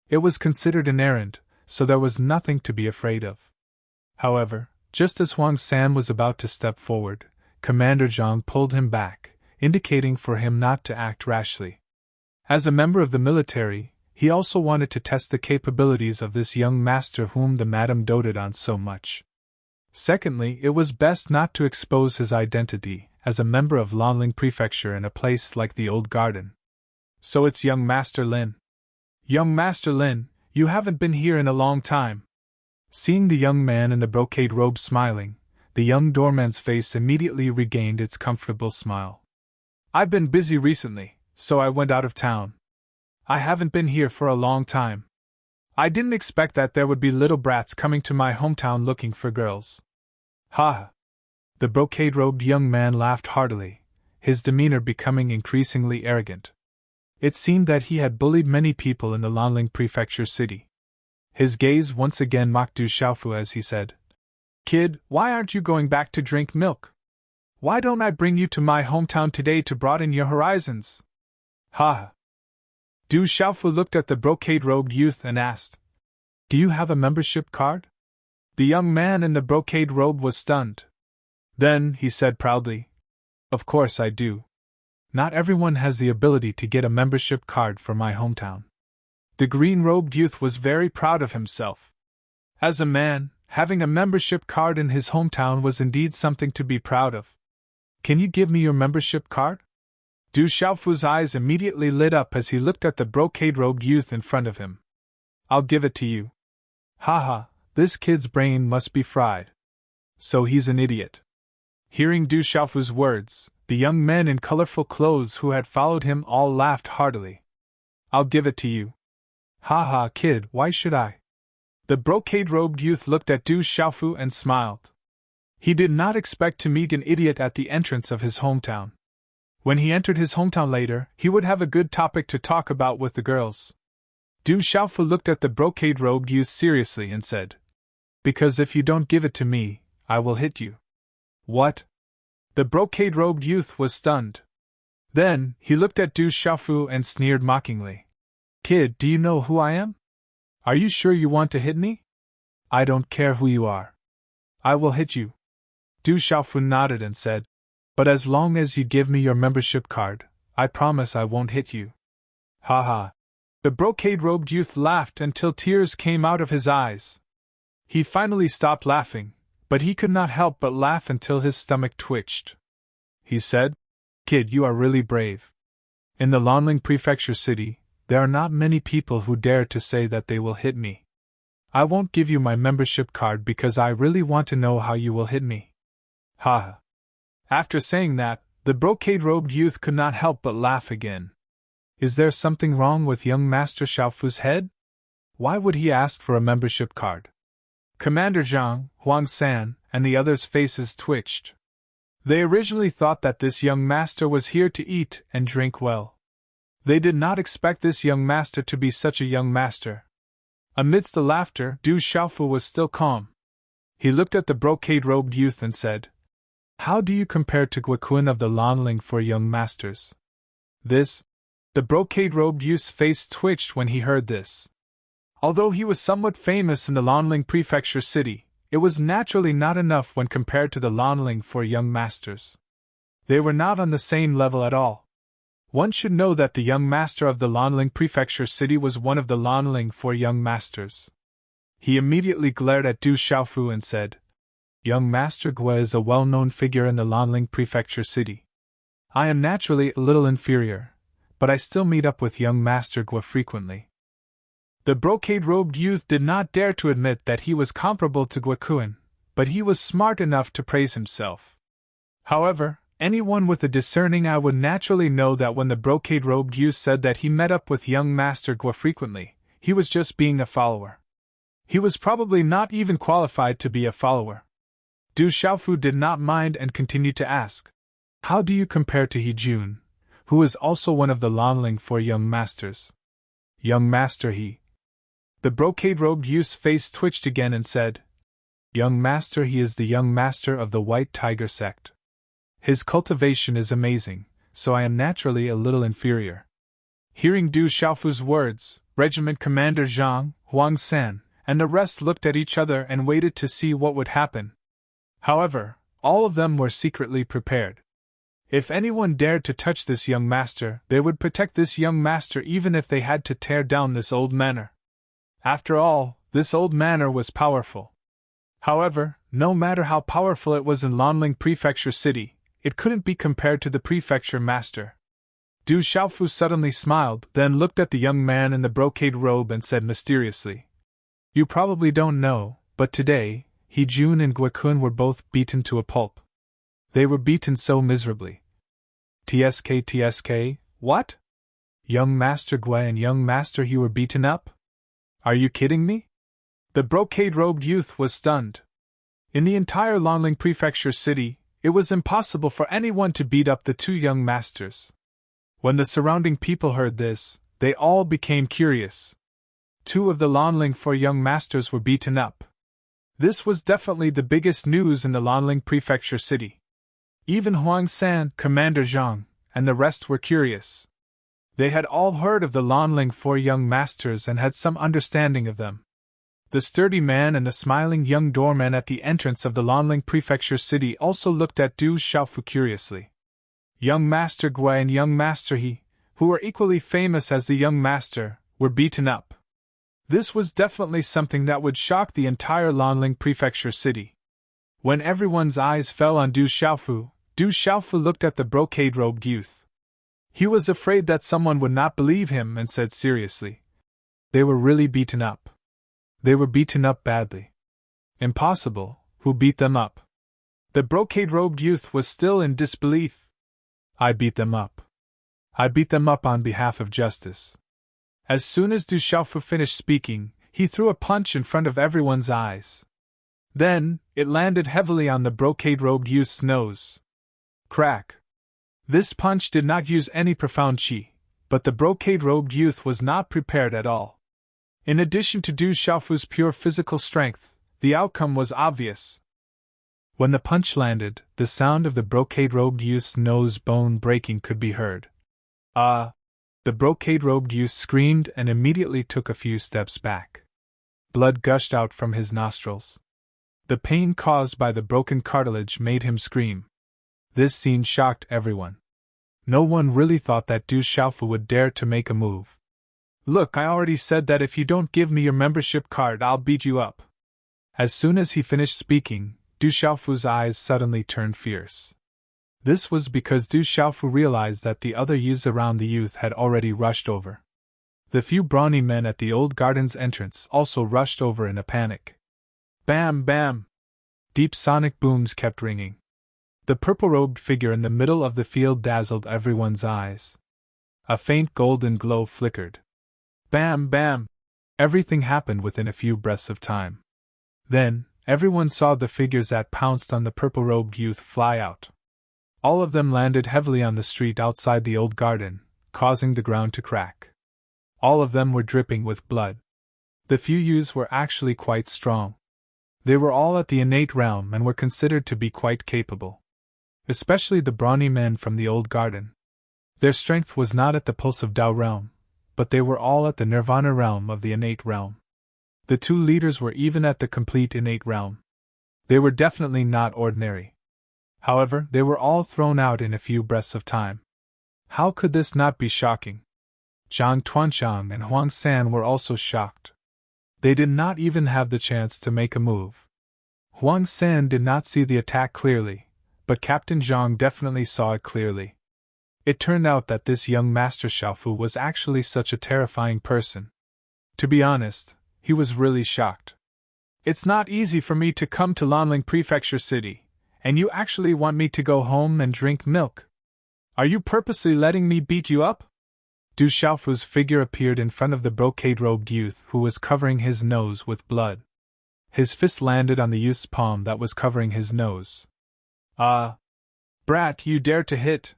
It was considered an errand, so there was nothing to be afraid of. However, just as Huang San was about to step forward, Commander Zhang pulled him back, indicating for him not to act rashly. As a member of the military, he also wanted to test the capabilities of this young master whom the madam doted on so much. Secondly, it was best not to expose his identity as a member of Lanling Prefecture in a place like the old garden. So it's young Master Lin. Young Master Lin, you haven't been here in a long time. Seeing the young man in the brocade robe smiling, the young doorman's face immediately regained its comfortable smile. I've been busy recently, so I went out of town. I haven't been here for a long time. I didn't expect that there would be little brats coming to my hometown looking for girls. Ha! The brocade-robed young man laughed heartily, his demeanor becoming increasingly arrogant. It seemed that he had bullied many people in the Lanling Prefecture city. His gaze once again mocked Du Xiaofu as he said, Kid, why aren't you going back to drink milk? Why don't I bring you to my hometown today to broaden your horizons? Ha! Du Xiaofu looked at the brocade-robed youth and asked, Do you have a membership card? The young man in the brocade robe was stunned. Then, he said proudly, Of course I do. Not everyone has the ability to get a membership card for my hometown. The green-robed youth was very proud of himself. As a man, having a membership card in his hometown was indeed something to be proud of. Can you give me your membership card? Du Xiaofu's eyes immediately lit up as he looked at the brocade-robed youth in front of him. I'll give it to you. Haha, this kid's brain must be fried. So he's an idiot. Hearing Du Xiaofu's words, the young men in colorful clothes who had followed him all laughed heartily. I'll give it to you. Haha, kid, why should I? The brocade-robed youth looked at Du Xiaofu and smiled. He did not expect to meet an idiot at the entrance of his hometown. When he entered his hometown later, he would have a good topic to talk about with the girls. Du Xiaofu looked at the brocade-robed youth seriously and said, Because if you don't give it to me, I will hit you. What? The brocade-robed youth was stunned. Then, he looked at Du Xiaofu and sneered mockingly. Kid, do you know who I am? Are you sure you want to hit me? I don't care who you are. I will hit you. Du Xiaofu nodded and said, But as long as you give me your membership card, I promise I won't hit you. Ha ha. The brocade-robed youth laughed until tears came out of his eyes. He finally stopped laughing, but he could not help but laugh until his stomach twitched. He said, Kid, you are really brave. In the Lanling Prefecture city, there are not many people who dare to say that they will hit me. I won't give you my membership card because I really want to know how you will hit me. Ha ha. After saying that, the brocade-robed youth could not help but laugh again. Is there something wrong with young Master Xiaofu's head? Why would he ask for a membership card? Commander Zhang, Huang San, and the others' faces twitched. They originally thought that this young master was here to eat and drink well. They did not expect this young master to be such a young master. Amidst the laughter, Du Xiaofu was still calm. He looked at the brocade-robed youth and said, "How do you compare to Guokun of the Lanling for young masters?" The brocade-robed youth's face twitched when he heard this. Although he was somewhat famous in the Lanling prefecture city, it was naturally not enough when compared to the Lanling for young masters. They were not on the same level at all. One should know that the young master of the Lanling prefecture city was one of the Lanling for young masters. He immediately glared at Du Xiaofu and said, "Young Master Gue is a well-known figure in the Lanling prefecture city. I am naturally a little inferior, but I still meet up with young Master Gue frequently." The brocade-robed youth did not dare to admit that he was comparable to Guokun, but he was smart enough to praise himself. However, anyone with a discerning eye would naturally know that when the brocade-robed youth said that he met up with young Master Gue frequently, he was just being a follower. He was probably not even qualified to be a follower. Du Xiaofu did not mind and continued to ask, "How do you compare to He Jun, who is also one of the Lanling for young masters?" "Young Master He." The brocade-robed youth's face twitched again and said, "Young Master He is the young master of the White Tiger sect. His cultivation is amazing, so I am naturally a little inferior." Hearing Du Xiaofu's words, Regiment Commander Zhang, Huang San, and the rest looked at each other and waited to see what would happen. However, all of them were secretly prepared. If anyone dared to touch this young master, they would protect this young master even if they had to tear down this old manor. After all, this old manor was powerful. However, no matter how powerful it was in Lanling Prefecture City, it couldn't be compared to the prefecture master. Du Xiaofu suddenly smiled, then looked at the young man in the brocade robe and said mysteriously, "You probably don't know, but today, He Jun and Guokun were both beaten to a pulp. They were beaten so miserably." TSK, what? Young Master Gue and young Master He were beaten up? Are you kidding me? The brocade-robed youth was stunned. In the entire Lanling Prefecture city, it was impossible for anyone to beat up the two young masters. When the surrounding people heard this, they all became curious. Two of the Lanling for young masters were beaten up. This was definitely the biggest news in the Lanling Prefecture city. Even Huang San, Commander Zhang, and the rest were curious. They had all heard of the Lanling for young masters and had some understanding of them. The sturdy man and the smiling young doorman at the entrance of the Lanling Prefecture city also looked at Du Xiaofu curiously. Young Master Gue and young Master He, who were equally famous as the young master, were beaten up. This was definitely something that would shock the entire Lanling Prefecture city. When everyone's eyes fell on Du Xiaofu looked at the brocade-robed youth. He was afraid that someone would not believe him and said seriously, "They were really beaten up. They were beaten up badly." "Impossible, who beat them up?" The brocade-robed youth was still in disbelief. "I beat them up. I beat them up on behalf of justice." As soon as Du Xiaofu finished speaking, he threw a punch in front of everyone's eyes. Then, it landed heavily on the brocade-robed youth's nose. Crack! This punch did not use any profound qi, but the brocade-robed youth was not prepared at all. In addition to Du Xiaofu's pure physical strength, the outcome was obvious. When the punch landed, the sound of the brocade-robed youth's nose bone breaking could be heard. "Ah!" The brocade-robed youth screamed and immediately took a few steps back. Blood gushed out from his nostrils. The pain caused by the broken cartilage made him scream. This scene shocked everyone. No one really thought that Du Xiaofu would dare to make a move. "Look, I already said that if you don't give me your membership card, I'll beat you up." As soon as he finished speaking, Du Xiaofu's eyes suddenly turned fierce. This was because Du Xiaofu realized that the other youths around the youth had already rushed over. The few brawny men at the old garden's entrance also rushed over in a panic. Bam, bam! Deep sonic booms kept ringing. The purple-robed figure in the middle of the field dazzled everyone's eyes. A faint golden glow flickered. Bam, bam! Everything happened within a few breaths of time. Then, everyone saw the figures that pounced on the purple-robed youth fly out. All of them landed heavily on the street outside the old garden, causing the ground to crack. All of them were dripping with blood. The few youths were actually quite strong. They were all at the innate realm and were considered to be quite capable. Especially the brawny men from the old garden. Their strength was not at the pulse of Tao realm, but they were all at the nirvana realm of the innate realm. The two leaders were even at the complete innate realm. They were definitely not ordinary. However, they were all thrown out in a few breaths of time. How could this not be shocking? Zhang Tuanchang and Huang San were also shocked. They did not even have the chance to make a move. Huang San did not see the attack clearly, but Captain Zhang definitely saw it clearly. It turned out that this young Master Xiaofu was actually such a terrifying person. To be honest, he was really shocked. It's not easy for me to come to Lanling Prefecture City, and you actually want me to go home and drink milk? Are you purposely letting me beat you up? Du Xiaofu's figure appeared in front of the brocade-robed youth who was covering his nose with blood. His fist landed on the youth's palm that was covering his nose. Brat, you dare to hit!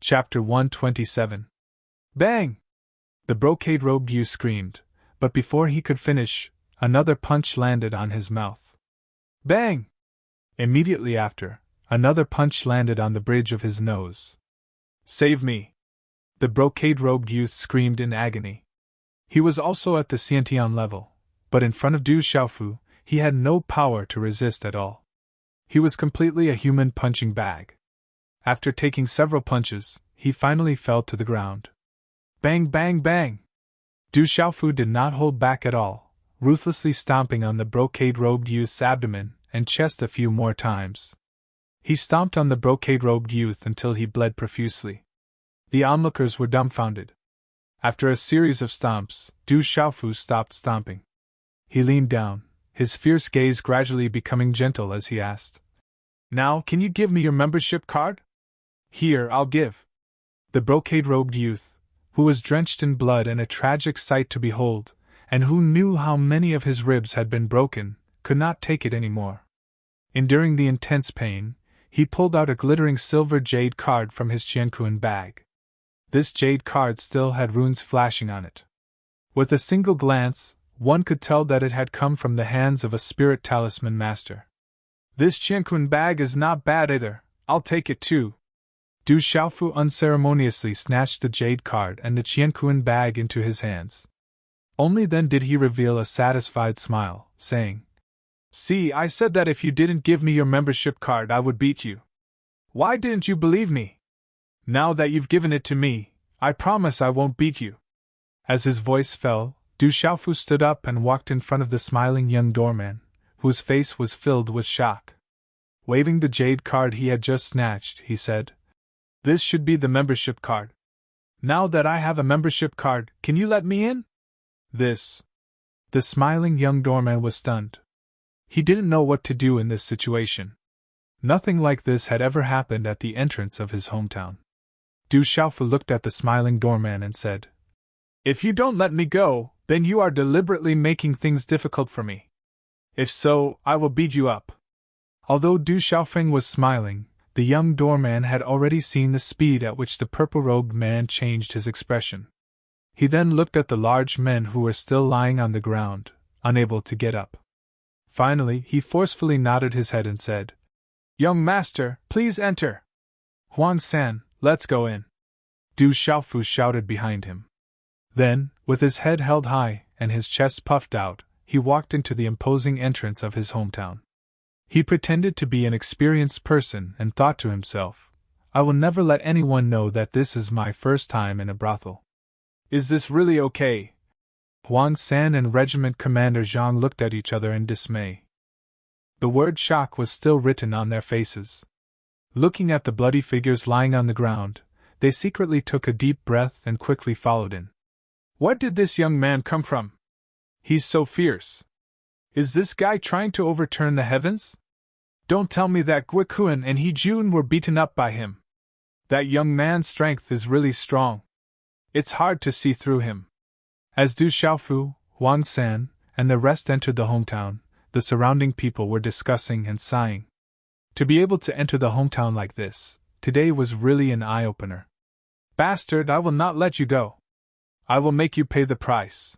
Chapter 127. Bang! The brocade-robed youth screamed, but before he could finish, another punch landed on his mouth. Bang! Immediately after, another punch landed on the bridge of his nose. Save me! The brocade-robed youth screamed in agony. He was also at the Xiantian level, but in front of Du Xiaofu, he had no power to resist at all. He was completely a human punching bag. After taking several punches, he finally fell to the ground. Bang, bang, bang! Du Xiaofu did not hold back at all, ruthlessly stomping on the brocade-robed youth's abdomen and chest a few more times. He stomped on the brocade-robed youth until he bled profusely. The onlookers were dumbfounded. After a series of stomps, Du Xiaofu stopped stomping. He leaned down, his fierce gaze gradually becoming gentle as he asked, "Now, can you give me your membership card?" "Here, I'll give." The brocade-robed youth, who was drenched in blood and a tragic sight to behold, and who knew how many of his ribs had been broken, could not take it any more. Enduring the intense pain, he pulled out a glittering silver jade card from his Qianquan bag. This jade card still had runes flashing on it. With a single glance, one could tell that it had come from the hands of a spirit talisman master. "This Qianquan bag is not bad either, I'll take it too." Du Xiaofu unceremoniously snatched the jade card and the Qianquan bag into his hands. Only then did he reveal a satisfied smile, saying, "See, I said that if you didn't give me your membership card I would beat you. Why didn't you believe me? Now that you've given it to me, I promise I won't beat you." As his voice fell, Du Xiaofu stood up and walked in front of the smiling young doorman, whose face was filled with shock. Waving the jade card he had just snatched, he said, "This should be the membership card. Now that I have a membership card, can you let me in?" This. The smiling young doorman was stunned. He didn't know what to do in this situation. Nothing like this had ever happened at the entrance of his hometown. Du Xiaofu looked at the smiling doorman and said, "If you don't let me go, then you are deliberately making things difficult for me. If so, I will beat you up." Although Du Xiaofeng was smiling, the young doorman had already seen the speed at which the purple-robed man changed his expression. He then looked at the large men who were still lying on the ground, unable to get up. Finally, he forcefully nodded his head and said, "Young master, please enter. Huang San, let's go in." Du Xiaofu shouted behind him. Then, with his head held high and his chest puffed out, he walked into the imposing entrance of his hometown. He pretended to be an experienced person and thought to himself, "I will never let anyone know that this is my first time in a brothel. Is this really okay?" Huang San and Regiment Commander Zhang looked at each other in dismay. The word shock was still written on their faces. Looking at the bloody figures lying on the ground, they secretly took a deep breath and quickly followed in. "Where did this young man come from? He's so fierce. Is this guy trying to overturn the heavens? Don't tell me that Guikuan and He Jun were beaten up by him. That young man's strength is really strong. It's hard to see through him. As Du Xiaofu, Huang San, and the rest entered the hometown, the surrounding people were discussing and sighing. To be able to enter the hometown like this, today was really an eye-opener. Bastard, I will not let you go. I will make you pay the price.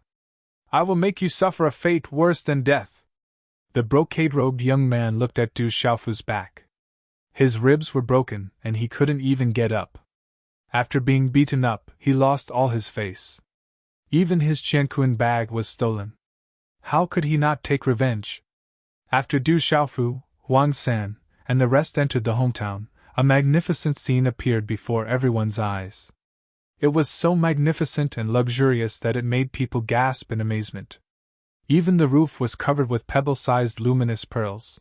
I will make you suffer a fate worse than death. The brocade-robed young man looked at Du Xiaofu's back. His ribs were broken, and he couldn't even get up. After being beaten up, he lost all his face. Even his Qianquan bag was stolen. How could he not take revenge? After Du Xiaofu, Huang San, and the rest entered the hometown, a magnificent scene appeared before everyone's eyes. It was so magnificent and luxurious that it made people gasp in amazement. Even the roof was covered with pebble-sized luminous pearls.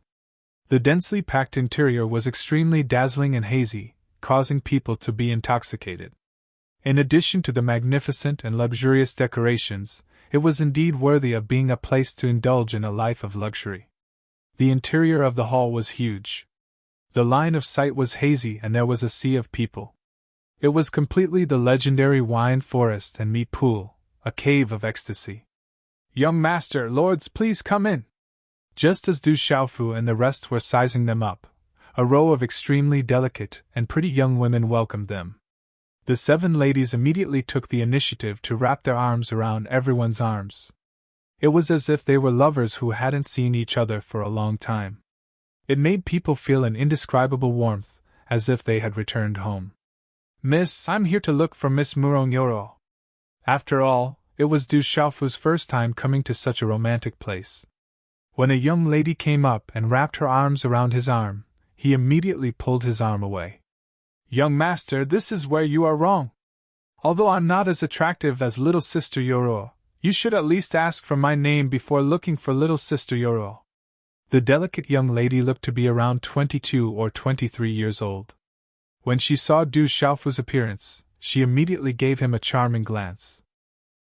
The densely packed interior was extremely dazzling and hazy, causing people to be intoxicated. In addition to the magnificent and luxurious decorations, it was indeed worthy of being a place to indulge in a life of luxury. The interior of the hall was huge. The line of sight was hazy and there was a sea of people. It was completely the legendary wine forest and meat pool, a cave of ecstasy. Young master, lords, please come in. Just as Du Xiaofu and the rest were sizing them up, a row of extremely delicate and pretty young women welcomed them. The 7 ladies immediately took the initiative to wrap their arms around everyone's arms. It was as if they were lovers who hadn't seen each other for a long time. It made people feel an indescribable warmth, as if they had returned home. Miss, I'm here to look for Miss Murong. After all, it was Du Xiaofu's first time coming to such a romantic place. When a young lady came up and wrapped her arms around his arm, he immediately pulled his arm away. Young master, this is where you are wrong. Although I'm not as attractive as little sister Yoro, you should at least ask for my name before looking for little sister Yoro. The delicate young lady looked to be around 22 or 23 years old. When she saw Du Xiaofu's appearance, she immediately gave him a charming glance.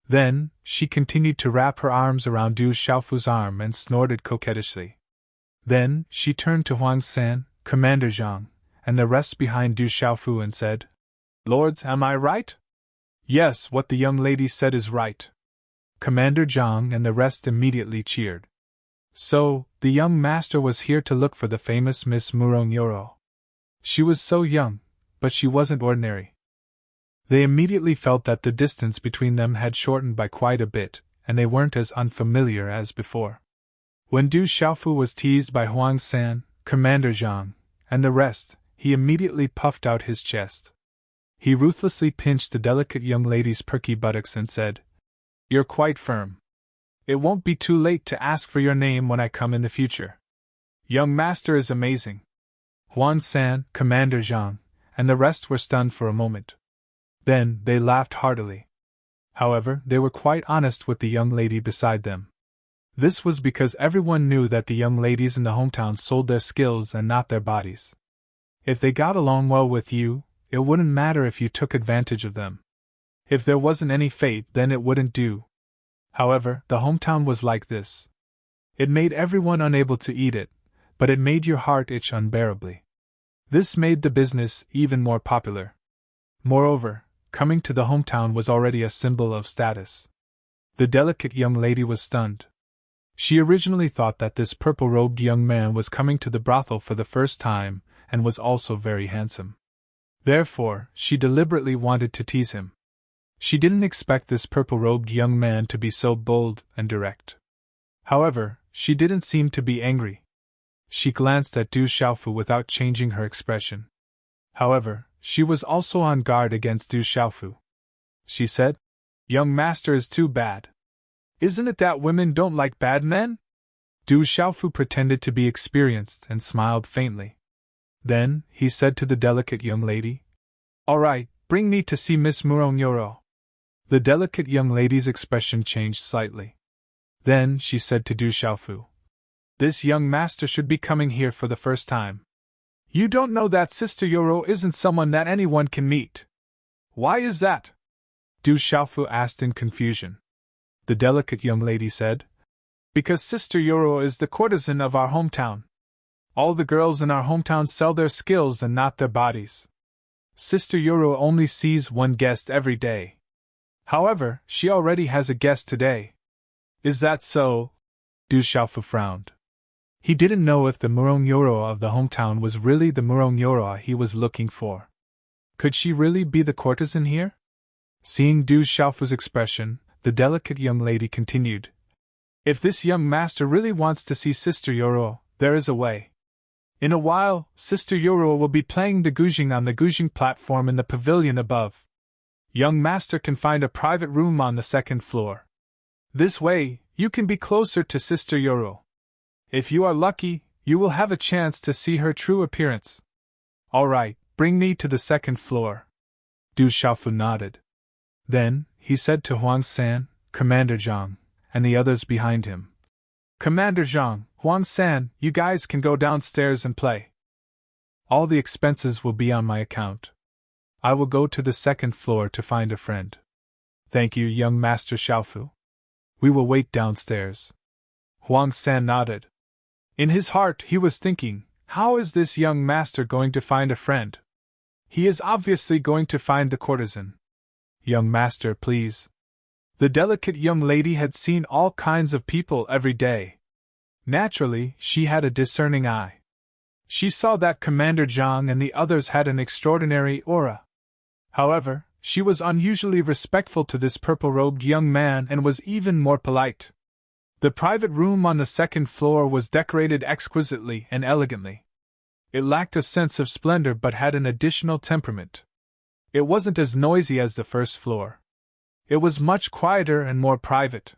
Then, she continued to wrap her arms around Du Xiaofu's arm and snorted coquettishly. Then, she turned to Huang San, Commander Zhang, and the rest behind Du Xiaofu and said, Lords, am I right? Yes, what the young lady said is right. Commander Zhang and the rest immediately cheered. So, the young master was here to look for the famous Miss Murong. She was so young, but she wasn't ordinary. They immediately felt that the distance between them had shortened by quite a bit, and they weren't as unfamiliar as before. When Du Xiaofu was teased by Huang San, Commander Zhang, and the rest, he immediately puffed out his chest. He ruthlessly pinched the delicate young lady's perky buttocks and said, You're quite firm. It won't be too late to ask for your name when I come in the future. Young master is amazing. Huang San, Commander Zhang, and the rest were stunned for a moment. Then, they laughed heartily. However, they were quite honest with the young lady beside them. This was because everyone knew that the young ladies in the hometown sold their skills and not their bodies. If they got along well with you, it wouldn't matter if you took advantage of them. If there wasn't any fate, then it wouldn't do. However, the hometown was like this. It made everyone unable to eat it, but it made your heart itch unbearably. This made the business even more popular. Moreover, coming to the hometown was already a symbol of status. The delicate young lady was stunned. She originally thought that this purple-robed young man was coming to the brothel for the first time, and was also very handsome. Therefore, she deliberately wanted to tease him. She didn't expect this purple-robed young man to be so bold and direct. However, she didn't seem to be angry. She glanced at Du Xiaofu without changing her expression. However, she was also on guard against Du Xiaofu. She said, Young master is too bad. Isn't it that women don't like bad men? Du Xiaofu pretended to be experienced and smiled faintly. Then, he said to the delicate young lady, All right, bring me to see Miss Murong. The delicate young lady's expression changed slightly. Then, she said to Du Xiaofu, This young master should be coming here for the first time. You don't know that Sister Yoro isn't someone that anyone can meet. Why is that? Du Xiaofu asked in confusion. The delicate young lady said, Because Sister Yoro is the courtesan of our hometown. All the girls in our hometown sell their skills and not their bodies. Sister Yoro only sees one guest every day. However, she already has a guest today. Is that so? Du Xiaofu frowned. He didn't know if the Murong Yoro of the hometown was really the Murong Yoro he was looking for. Could she really be the courtesan here? Seeing Du Xiaofu's expression, the delicate young lady continued. If this young master really wants to see Sister Yoro, there is a way. In a while, Sister Yoro will be playing the guzheng on the guzheng platform in the pavilion above. Young master can find a private room on the second floor. This way, you can be closer to Sister Yoro. If you are lucky, you will have a chance to see her true appearance. All right, bring me to the second floor. Du Xiaofu nodded. Then, he said to Huang San, Commander Zhang, and the others behind him. Commander Zhang, Huang San, you guys can go downstairs and play. All the expenses will be on my account. I will go to the second floor to find a friend. Thank you, young Master Xiaofu. We will wait downstairs. Huang San nodded. In his heart he was thinking, how is this young master going to find a friend? He is obviously going to find the courtesan. Young master, please. The delicate young lady had seen all kinds of people every day. Naturally, she had a discerning eye. She saw that Commander Zhang and the others had an extraordinary aura. However, she was unusually respectful to this purple-robed young man and was even more polite. The private room on the second floor was decorated exquisitely and elegantly. It lacked a sense of splendor but had an additional temperament. It wasn't as noisy as the first floor. It was much quieter and more private.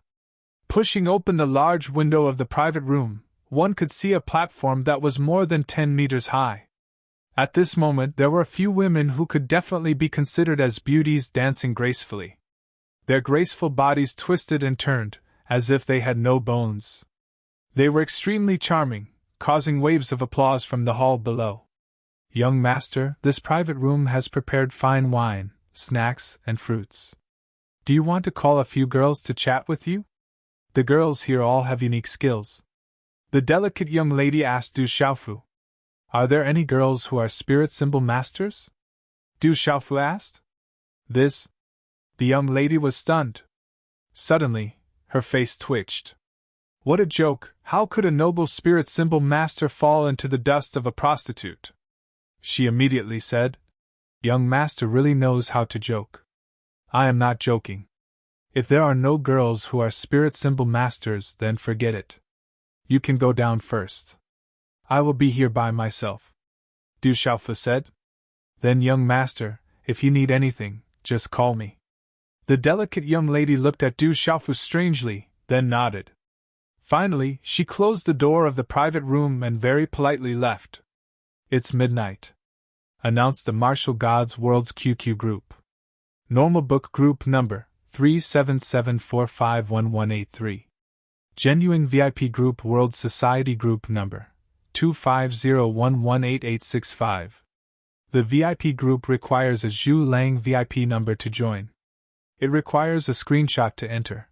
Pushing open the large window of the private room, one could see a platform that was more than 10 meters high. At this moment there were a few women who could definitely be considered as beauties dancing gracefully. Their graceful bodies twisted and turned, as if they had no bones. They were extremely charming, causing waves of applause from the hall below. Young master, this private room has prepared fine wine, snacks, and fruits. Do you want to call a few girls to chat with you? The girls here all have unique skills. The delicate young lady asked Du Xiaofu. Are there any girls who are spirit symbol masters? Du Xiaofu asked. The young lady was stunned. Suddenly, her face twitched. What a joke! How could a noble spirit symbol master fall into the dust of a prostitute? She immediately said. Young master really knows how to joke. I am not joking. If there are no girls who are spirit symbol masters, then forget it. You can go down first. I will be here by myself. Du Xiaofu said. Then young master, if you need anything, just call me. The delicate young lady looked at Du Xiaofu strangely, then nodded. Finally, she closed the door of the private room and very politely left. It's midnight, announced the Martial Gods World's QQ group. Normal book group number 377451183. Genuine VIP group World Society group number 250118865. The VIP group requires a Zhu Lang VIP number to join. It requires a screenshot to enter.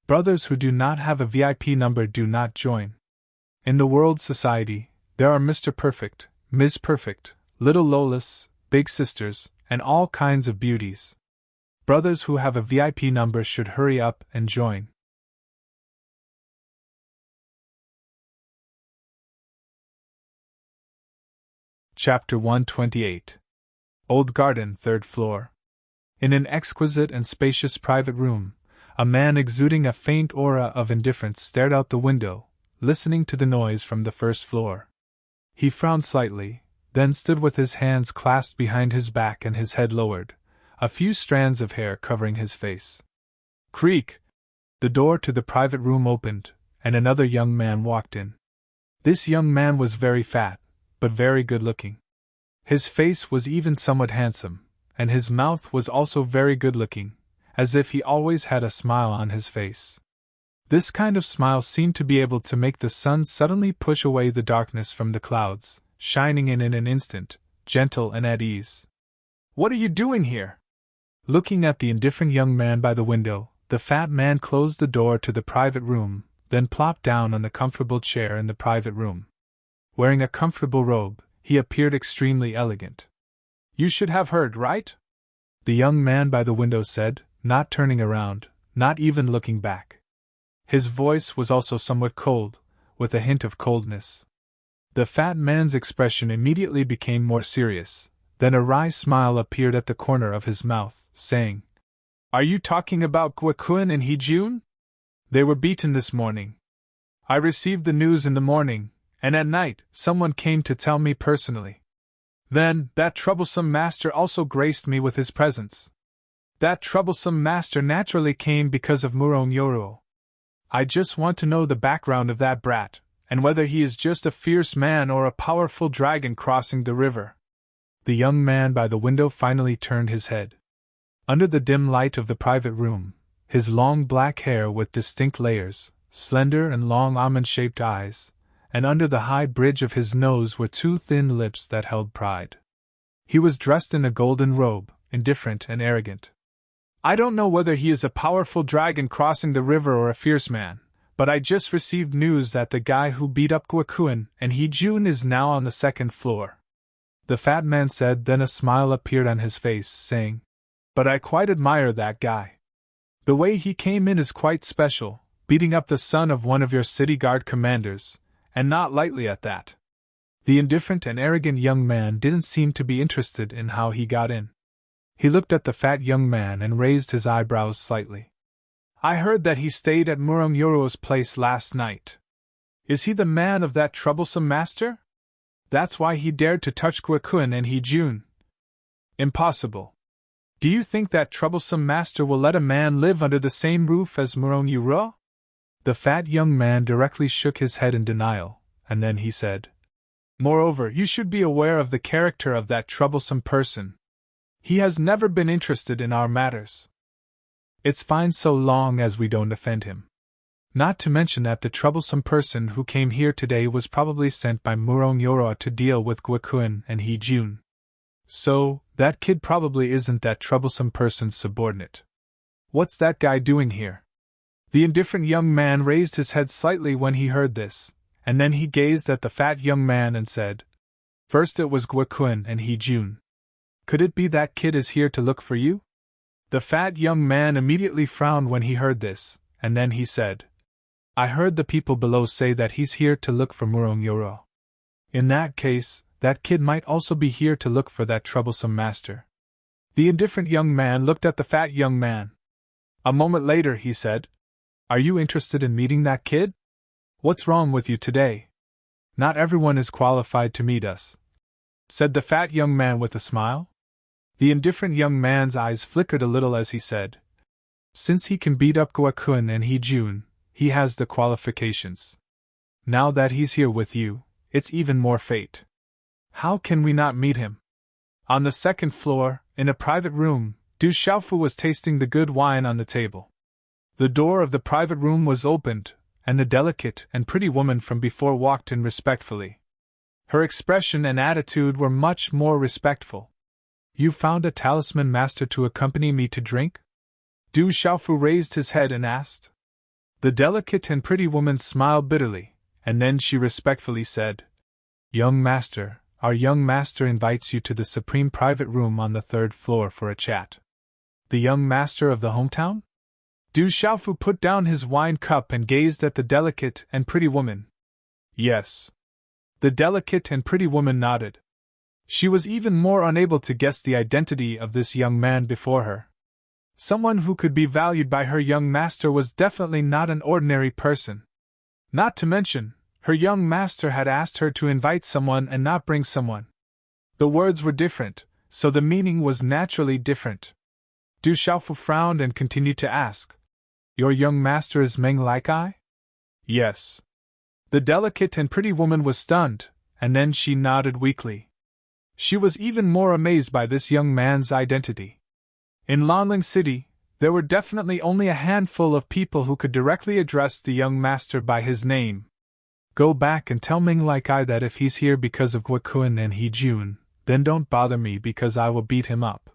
Brothers who do not have a VIP number do not join. In the World Society, there are Mr. Perfect, Ms. Perfect, Little Lolas, Big Sisters, and all kinds of beauties. Brothers who have a VIP number should hurry up and join. Chapter 128. Old Garden, 3rd floor. In an exquisite and spacious private room, a man exuding a faint aura of indifference stared out the window, listening to the noise from the first floor. He frowned slightly, then stood with his hands clasped behind his back and his head lowered, a few strands of hair covering his face. Creak! The door to the private room opened, and another young man walked in. This young man was very fat, but very good-looking. His face was even somewhat handsome, and his mouth was also very good-looking, as if he always had a smile on his face. This kind of smile seemed to be able to make the sun suddenly push away the darkness from the clouds, shining in an instant, gentle and at ease. What are you doing here? Looking at the indifferent young man by the window, the fat man closed the door to the private room, then plopped down on the comfortable chair in the private room. Wearing a comfortable robe, he appeared extremely elegant. "You should have heard, right?" the young man by the window said, not turning around, not even looking back. His voice was also somewhat cold, with a hint of coldness. The fat man's expression immediately became more serious, then a wry smile appeared at the corner of his mouth, saying, "Are you talking about Gwakun and Heejun? They were beaten this morning. I received the news in the morning, and at night someone came to tell me personally. Then, that troublesome master also graced me with his presence. That troublesome master naturally came because of Murong Yoruo. I just want to know the background of that brat, and whether he is just a fierce man or a powerful dragon crossing the river." The young man by the window finally turned his head. Under the dim light of the private room, his long black hair with distinct layers, slender and long almond-shaped eyes, and under the high bridge of his nose were two thin lips that held pride. He was dressed in a golden robe, indifferent and arrogant. "I don't know whether he is a powerful dragon crossing the river or a fierce man, but I just received news that the guy who beat up Gwakun and Heejun is now on the second floor," the fat man said. Then a smile appeared on his face, saying, "But I quite admire that guy. The way he came in is quite special, beating up the son of one of your city guard commanders, and not lightly at that." The indifferent and arrogant young man didn't seem to be interested in how he got in. He looked at the fat young man and raised his eyebrows slightly. "I heard that he stayed at Murong Yoruo's place last night. Is he the man of that troublesome master? That's why he dared to touch Gwakun and Heejun. Impossible. Do you think that troublesome master will let a man live under the same roof as Murong Yoruo?" The fat young man directly shook his head in denial, and then he said, "Moreover, you should be aware of the character of that troublesome person. He has never been interested in our matters. It's fine so long as we don't offend him. Not to mention that the troublesome person who came here today was probably sent by Murong Yoruo to deal with Gwakun and Heejun. So, that kid probably isn't that troublesome person's subordinate. What's that guy doing here?" The indifferent young man raised his head slightly when he heard this, and then he gazed at the fat young man and said, "First it was Gwakun and Heejun. Could it be that kid is here to look for you?" The fat young man immediately frowned when he heard this, and then he said, "I heard the people below say that he's here to look for Murong Yoruo. In that case, that kid might also be here to look for that troublesome master." The indifferent young man looked at the fat young man. A moment later he said, "Are you interested in meeting that kid? What's wrong with you today? Not everyone is qualified to meet us," said the fat young man with a smile. The indifferent young man's eyes flickered a little as he said, "Since he can beat up Gwakun and Heejun, he has the qualifications. Now that he's here with you, it's even more fate. How can we not meet him?" On the second floor, in a private room, Du Xiaofu was tasting the good wine on the table. The door of the private room was opened, and the delicate and pretty woman from before walked in respectfully. Her expression and attitude were much more respectful. "You found a talisman master to accompany me to drink?" Du Xiaofu raised his head and asked. The delicate and pretty woman smiled bitterly, and then she respectfully said, "Young master, our young master invites you to the supreme private room on the third floor for a chat." "The young master of the hometown?" Du Xiaofu put down his wine cup and gazed at the delicate and pretty woman. "Yes." The delicate and pretty woman nodded. She was even more unable to guess the identity of this young man before her. Someone who could be valued by her young master was definitely not an ordinary person. Not to mention, her young master had asked her to invite someone and not bring someone. The words were different, so the meaning was naturally different. Du Xiaofu frowned and continued to ask, "Your young master is Meng like I?" "Yes." The delicate and pretty woman was stunned, and then she nodded weakly. She was even more amazed by this young man's identity. In Lanling City, there were definitely only a handful of people who could directly address the young master by his name. "Go back and tell Ming like I that if he's here because of Gwakun and Heejun, then don't bother me because I will beat him up."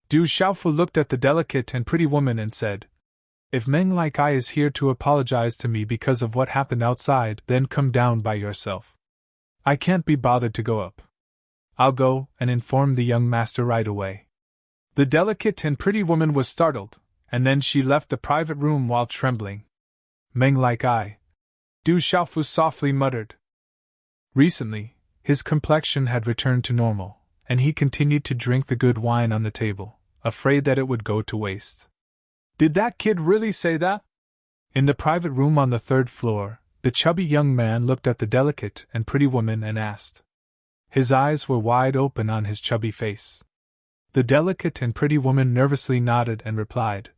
Du Xiaofu looked at the delicate and pretty woman and said, If Meng Like I is here to apologize to me because of what happened outside, then come down by yourself. I can't be bothered to go up. I'll go and inform the young master right away. The delicate and pretty woman was startled, and then she left the private room while trembling. Meng Like I. Du Xiaofu softly muttered. Recently, his complexion had returned to normal, and he continued to drink the good wine on the table, afraid that it would go to waste. Did that kid really say that? In the private room on the third floor, the chubby young man looked at the delicate and pretty woman and asked. His eyes were wide open on his chubby face. The delicate and pretty woman nervously nodded and replied,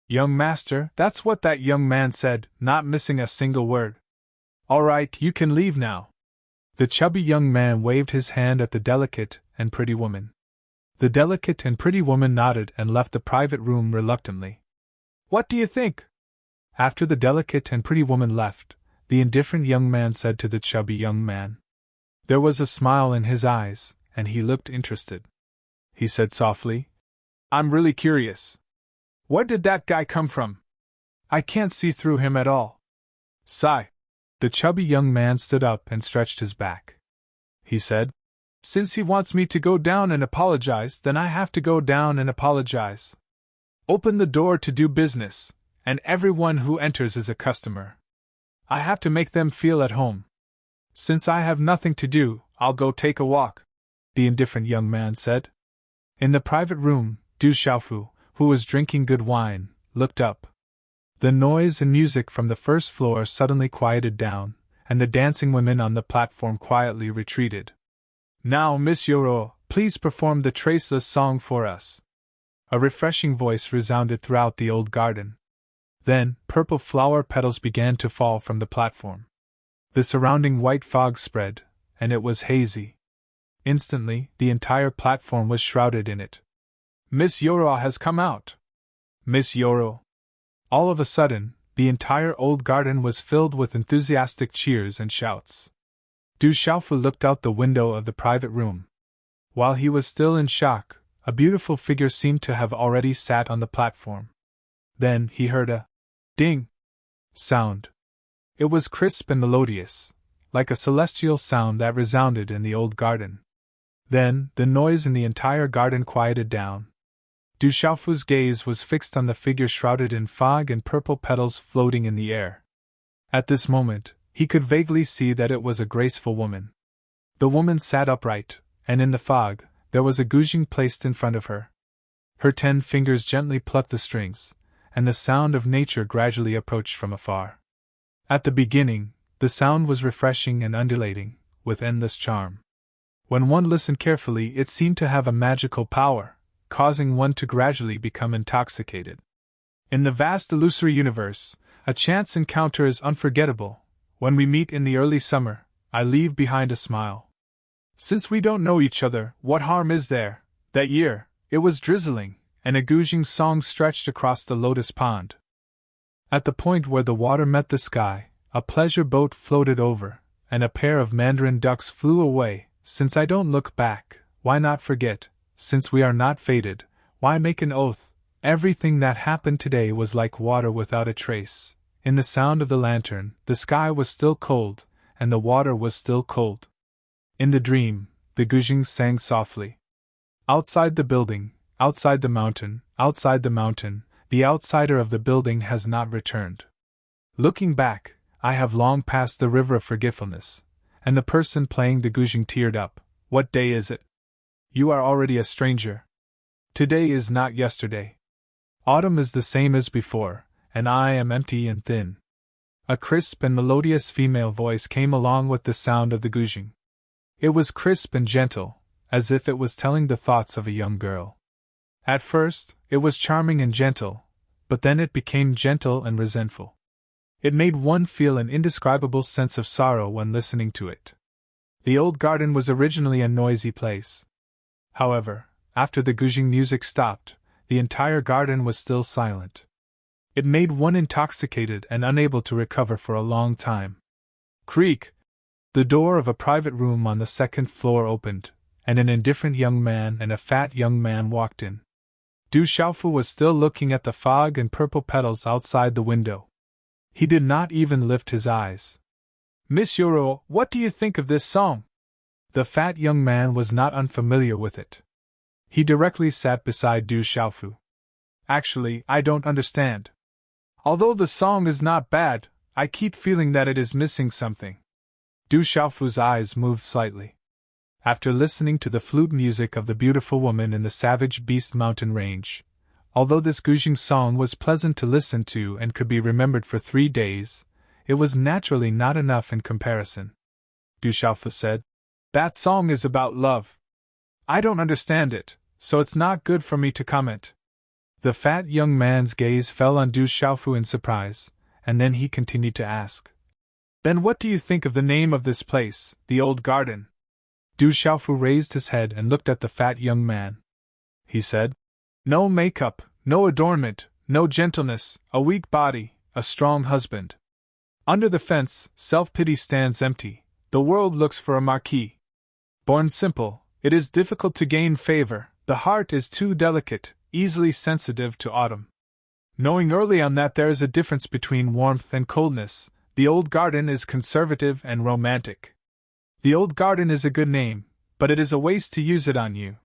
Young master, that's what that young man said, not missing a single word. All right, you can leave now. The chubby young man waved his hand at the delicate and pretty woman. The delicate and pretty woman nodded and left the private room reluctantly. What do you think? After the delicate and pretty woman left, the indifferent young man said to the chubby young man. There was a smile in his eyes, and he looked interested. He said softly, I'm really curious. Where did that guy come from? I can't see through him at all. Sigh. The chubby young man stood up and stretched his back. He said, Since he wants me to go down and apologize, then I have to go down and apologize. Open the door to do business, and everyone who enters is a customer. I have to make them feel at home. Since I have nothing to do, I'll go take a walk, the indifferent young man said. In the private room, Du Xiaofu, who was drinking good wine, looked up. The noise and music from the first floor suddenly quieted down, and the dancing women on the platform quietly retreated. Now, Miss Yoro, please perform the Traceless song for us. A refreshing voice resounded throughout the old garden. Then, purple flower petals began to fall from the platform. The surrounding white fog spread, and it was hazy. Instantly, the entire platform was shrouded in it. Miss Yoro has come out. Miss Yoro. All of a sudden, the entire old garden was filled with enthusiastic cheers and shouts. Du Xiaofu looked out the window of the private room. While he was still in shock, a beautiful figure seemed to have already sat on the platform. Then he heard a ding sound. It was crisp and melodious, like a celestial sound that resounded in the old garden. Then, the noise in the entire garden quieted down. Du Xiaofu's gaze was fixed on the figure shrouded in fog and purple petals floating in the air. At this moment, he could vaguely see that it was a graceful woman. The woman sat upright, and in the fog, there was a guzheng placed in front of her. Her 10 fingers gently plucked the strings, and the sound of nature gradually approached from afar. At the beginning, the sound was refreshing and undulating, with endless charm. When one listened carefully, it seemed to have a magical power, causing one to gradually become intoxicated. In the vast illusory universe, a chance encounter is unforgettable. When we meet in the early summer, I leave behind a smile. Since we don't know each other, what harm is there? That year, it was drizzling, and a guzheng song stretched across the lotus pond. At the point where the water met the sky, a pleasure boat floated over, and a pair of mandarin ducks flew away. Since I don't look back, why not forget? Since we are not fated, why make an oath? Everything that happened today was like water without a trace. In the sound of the lantern, the sky was still cold, and the water was still cold. In the dream, the guzheng sang softly. Outside the building, outside the mountain, the outsider of the building has not returned. Looking back, I have long passed the river of forgetfulness, and the person playing the guzheng teared up. What day is it? You are already a stranger. Today is not yesterday. Autumn is the same as before, and I am empty and thin. A crisp and melodious female voice came along with the sound of the guzheng. It was crisp and gentle, as if it was telling the thoughts of a young girl. At first, it was charming and gentle, but then it became gentle and resentful. It made one feel an indescribable sense of sorrow when listening to it. The old garden was originally a noisy place. However, after the guzheng music stopped, the entire garden was still silent. It made one intoxicated and unable to recover for a long time. Creak! The door of a private room on the second floor opened, and an indifferent young man and a fat young man walked in. Du Xiaofu was still looking at the fog and purple petals outside the window. He did not even lift his eyes. Miss Yoro, what do you think of this song? The fat young man was not unfamiliar with it. He directly sat beside Du Xiaofu. Actually, I don't understand. Although the song is not bad, I keep feeling that it is missing something. Du Xiaofu's eyes moved slightly. After listening to the flute music of the beautiful woman in the Savage Beast mountain range, although this Guzheng song was pleasant to listen to and could be remembered for 3 days, it was naturally not enough in comparison. Du Xiaofu said, "That song is about love. I don't understand it, so it's not good for me to comment." The fat young man's gaze fell on Du Xiaofu in surprise, and then he continued to ask, "Then what do you think of the name of this place, the Old Garden?" Du Xiaofu raised his head and looked at the fat young man. He said, "No makeup, no adornment, no gentleness, a weak body, a strong husband. Under the fence, self-pity stands empty, the world looks for a marquis. Born simple, it is difficult to gain favor, the heart is too delicate, easily sensitive to autumn. Knowing early on that there is a difference between warmth and coldness, the Old Garden is conservative and romantic. The Old Garden is a good name, but it is a waste to use it on you."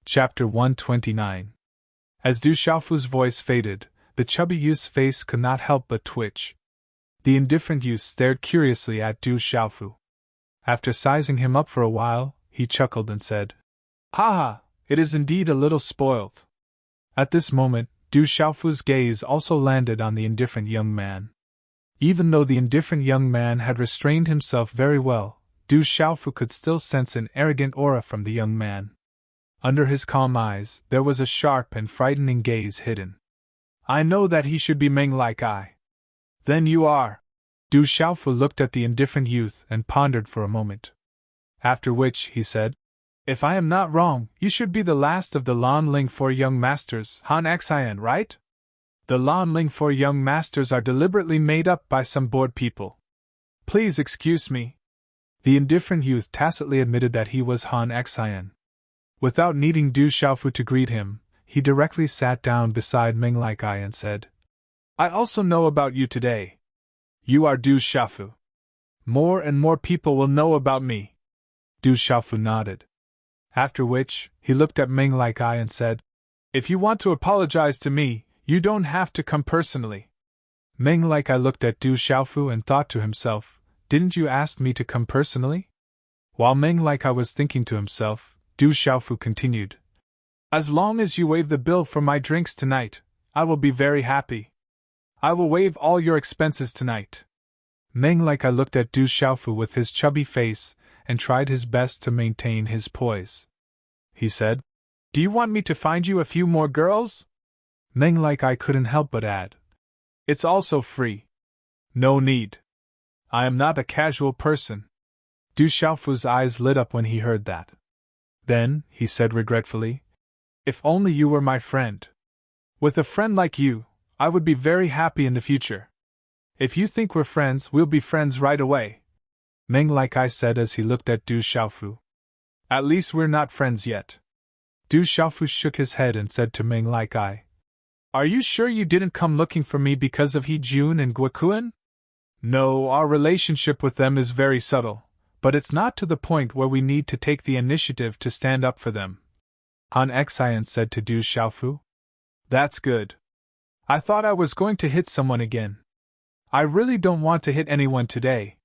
Chapter 129. As Du Xiaofu's voice faded, the chubby youth's face could not help but twitch. The indifferent youth stared curiously at Du Xiaofu. After sizing him up for a while, he chuckled and said, "Ha ha, it is indeed a little spoiled." At this moment, Du Xiaofu's gaze also landed on the indifferent young man. Even though the indifferent young man had restrained himself very well, Du Xiaofu could still sense an arrogant aura from the young man. Under his calm eyes, there was a sharp and frightening gaze hidden. "I know that he should be Meng like I." "Then you are." Du Xiaofu looked at the indifferent youth and pondered for a moment. After which, he said, "If I am not wrong, you should be the last of the Lan Ling 4 young masters, Han Xian, right? The Lan Ling 4 young masters are deliberately made up by some bored people. Please excuse me." The indifferent youth tacitly admitted that he was Han Xian. Without needing Du Xiaofu to greet him, he directly sat down beside Meng Like I and said, "I also know about you today. You are Du Xiaofu. More and more people will know about me." Du Xiaofu nodded. After which, he looked at Meng Like I and said, "If you want to apologize to me, you don't have to come personally." Meng Like I looked at Du Xiaofu and thought to himself, "Didn't you ask me to come personally?" While Meng Like I was thinking to himself, Du Xiaofu continued, "As long as you waive the bill for my drinks tonight, I will be very happy. I will waive all your expenses tonight." Meng Like I looked at Du Xiaofu with his chubby face and tried his best to maintain his poise. He said, "Do you want me to find you a few more girls?" Meng Like I couldn't help but add, "It's also free." "No need. I am not a casual person." Du Xiaofu's eyes lit up when he heard that. Then, he said regretfully, "If only you were my friend. With a friend like you, I would be very happy in the future. If you think we're friends, we'll be friends right away," Meng Like I said as he looked at Du Xiaofu. "At least we're not friends yet." Du Xiaofu shook his head and said to Meng Like I, "Are you sure you didn't come looking for me because of He Jun and Guokuan?" "No, our relationship with them is very subtle, but it's not to the point where we need to take the initiative to stand up for them," Han Xian said to Du Xiaofu. "That's good. I thought I was going to hit someone again. I really don't want to hit anyone today."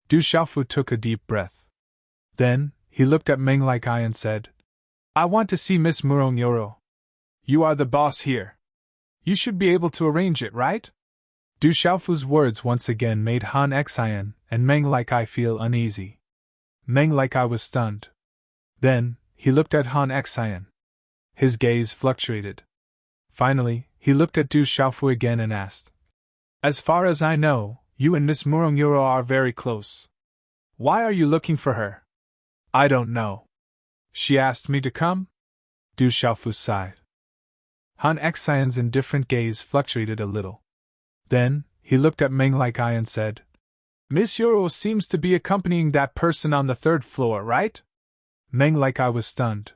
Du Xiaofu took a deep breath. Then, he looked at Meng Like I and said, "I want to see Miss Murong Yoro. You are the boss here. You should be able to arrange it, right?" Du Xiaofu's words once again made Han Xian and Meng Like I feel uneasy. Meng Like I was stunned. Then, he looked at Han Xian. His gaze fluctuated. Finally, he looked at Du Xiaofu again and asked, "As far as I know, you and Miss Murong Yoro are very close. Why are you looking for her?" "I don't know. She asked me to come." Du Xiaofu sighed. Han Xian's indifferent gaze fluctuated a little. Then, he looked at Meng Like I and said, Miss Yoro seems to be accompanying that person on the third floor, right? Meng like I was stunned.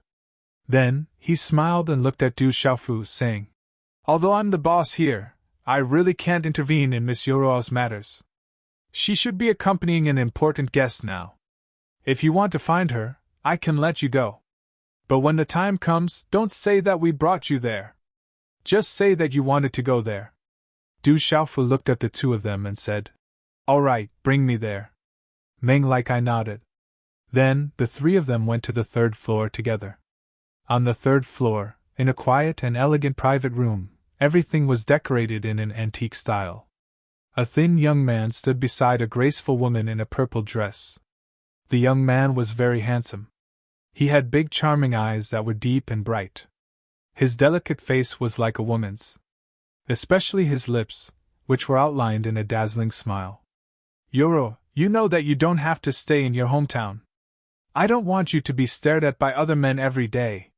Then, he smiled and looked at Du Xiaofu, saying, Although I'm the boss here, I really can't intervene in Miss Yoro's matters. She should be accompanying an important guest now. If you want to find her, I can let you go. But when the time comes, don't say that we brought you there. Just say that you wanted to go there. Du Xiaofu looked at the two of them and said, All right, bring me there. Meng like I nodded. Then, the three of them went to the third floor together. On the third floor, in a quiet and elegant private room, everything was decorated in an antique style. A thin young man stood beside a graceful woman in a purple dress. The young man was very handsome. He had big charming eyes that were deep and bright. His delicate face was like a woman's. Especially his lips, which were outlined in a dazzling smile. Yoro, you know that you don't have to stay in your hometown. I don't want you to be stared at by other men every day.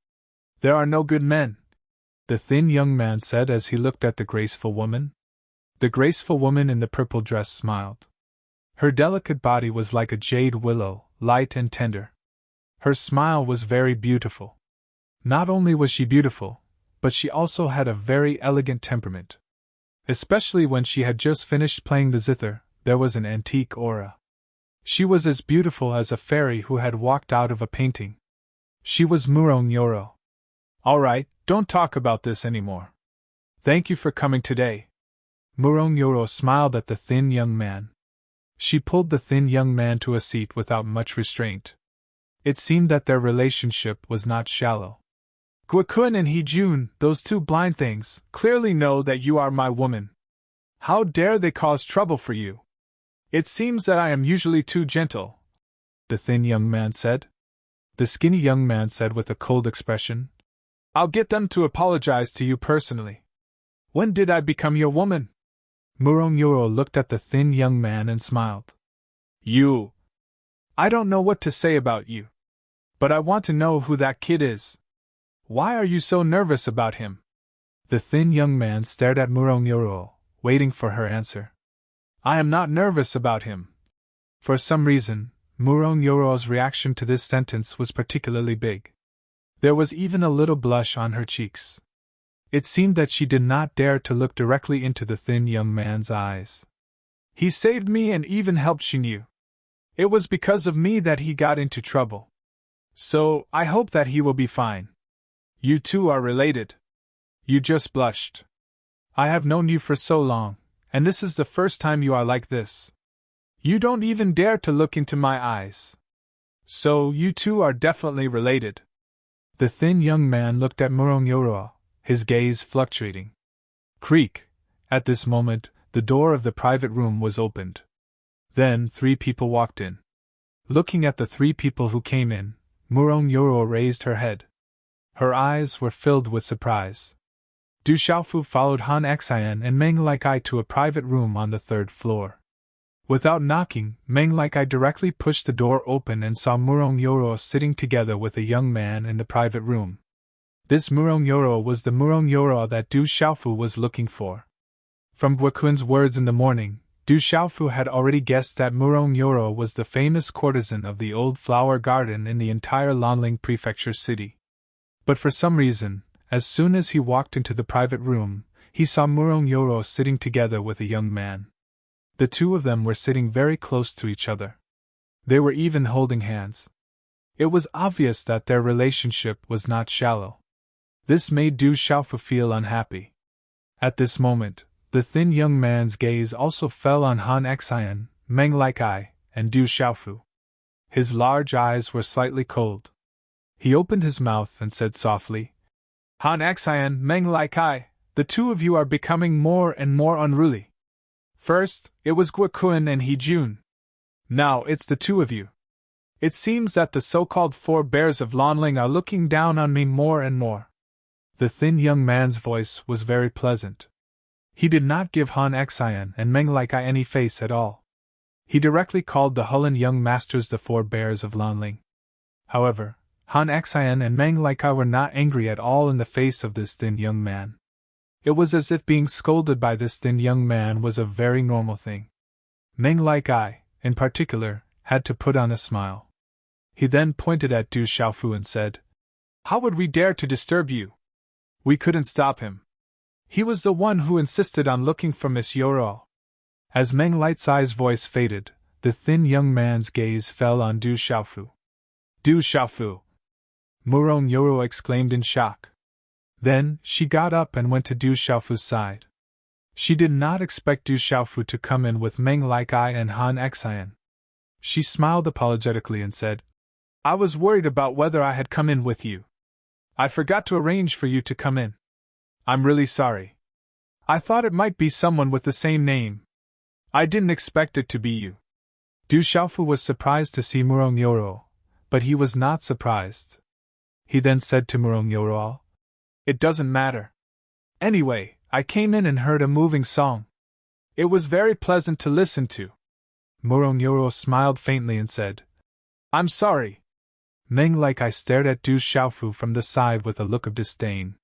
There are no good men, the thin young man said as he looked at the graceful woman. The graceful woman in the purple dress smiled. Her delicate body was like a jade willow, light and tender. Her smile was very beautiful. Not only was she beautiful, but she also had a very elegant temperament. Especially when she had just finished playing the zither, there was an antique aura. She was as beautiful as a fairy who had walked out of a painting. She was Murong Yoro. All right, don't talk about this anymore. Thank you for coming today. Murong Yoro smiled at the thin young man. She pulled the thin young man to a seat without much restraint. It seemed that their relationship was not shallow. Guokun and Hee-jun, those two blind things, clearly know that you are my woman. How dare they cause trouble for you? It seems that I am usually too gentle, the thin young man said. The skinny young man said with a cold expression, I'll get them to apologize to you personally. When did I become your woman? Murong Yoro looked at the thin young man and smiled. You. I don't know what to say about you. But I want to know who that kid is. Why are you so nervous about him? The thin young man stared at Murong Yoro, waiting for her answer. I am not nervous about him. For some reason, Murong Yoro's reaction to this sentence was particularly big. There was even a little blush on her cheeks. It seemed that she did not dare to look directly into the thin young man's eyes. He saved me and even helped Xinyu. It was because of me that he got into trouble. So, I hope that he will be fine. You two are related. You just blushed. I have known you for so long, and this is the first time you are like this. You don't even dare to look into my eyes. So, you two are definitely related. The thin young man looked at Murong Yoro, his gaze fluctuating. Creak! At this moment, the door of the private room was opened. Then 3 people walked in. Looking at the 3 people who came in, Murong Yoro raised her head. Her eyes were filled with surprise. Du Xiaofu followed Han Xian and Meng Like I to a private room on the 3rd floor. Without knocking, Meng Like I directly pushed the door open and saw Murong Yoro sitting together with a young man in the private room. This Murong Yoro was the Murong Yoro that Du Xiaofu was looking for. From Guokun's words in the morning, Du Xiaofu had already guessed that Murong Yoro was the famous courtesan of the old flower garden in the entire Lanling Prefecture city. But for some reason, as soon as he walked into the private room, he saw Murong Yoro sitting together with a young man. The two of them were sitting very close to each other. They were even holding hands. It was obvious that their relationship was not shallow. This made Du Xiaofu feel unhappy. At this moment, the thin young man's gaze also fell on Han Xian, Meng Like I, and Du Xiaofu. His large eyes were slightly cold. He opened his mouth and said softly, Han Xian, Meng Like I, the two of you are becoming more and more unruly. First, it was Guokun and Hee-jun. Now it's the two of you. It seems that the so-called 4 bears of Lanling are looking down on me more and more. The thin young man's voice was very pleasant. He did not give Han Xian and Meng Like I any face at all. He directly called the Hulun young masters the 4 bears of Lanling. However, Han Xian and Meng Like I were not angry at all in the face of this thin young man. It was as if being scolded by this thin young man was a very normal thing. Meng Like I, in particular, had to put on a smile. He then pointed at Du Xiaofu and said, "How would we dare to disturb you? We couldn't stop him. He was the one who insisted on looking for Miss Yoro." As Meng Lightsai's voice faded, the thin young man's gaze fell on Du Xiaofu. "Du Xiaofu!" Murong Yoro exclaimed in shock. Then, she got up and went to Du Xiaofu's side. She did not expect Du Xiaofu to come in with Meng Likai and Han Xian. She smiled apologetically and said, "I was worried about whether I had come in with you. I forgot to arrange for you to come in. I'm really sorry. I thought it might be someone with the same name. I didn't expect it to be you." Du Xiaofu was surprised to see Murong Yoro, but he was not surprised. He then said to Murong Yoro, "It doesn't matter. Anyway, I came in and heard a moving song. It was very pleasant to listen to." Murong Yoro smiled faintly and said, "I'm sorry." Meng Likai stared at Du Xiaofu from the side with a look of disdain.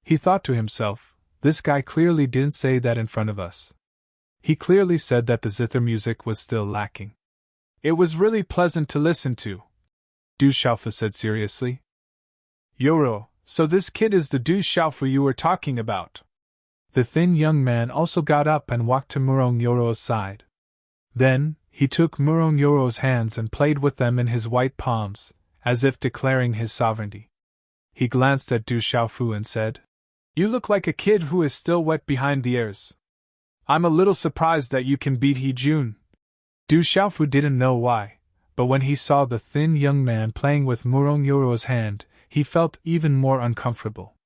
He thought to himself, "This guy clearly didn't say that in front of us. He clearly said that the zither music was still lacking." "It was really pleasant to listen to," Du Xiaofu said seriously. "Yoro, so this kid is the Du Xiaofu you were talking about." The thin young man also got up and walked to Murong Yoro's side. Then, he took Murong Yoro's hands and played with them in his white palms, as if declaring his sovereignty. He glanced at Du Xiaofu and said, "You look like a kid who is still wet behind the ears. I'm a little surprised that you can beat He Jun." Du Xiaofu didn't know why, but when he saw the thin young man playing with Murong Yoro's hand, he felt even more uncomfortable.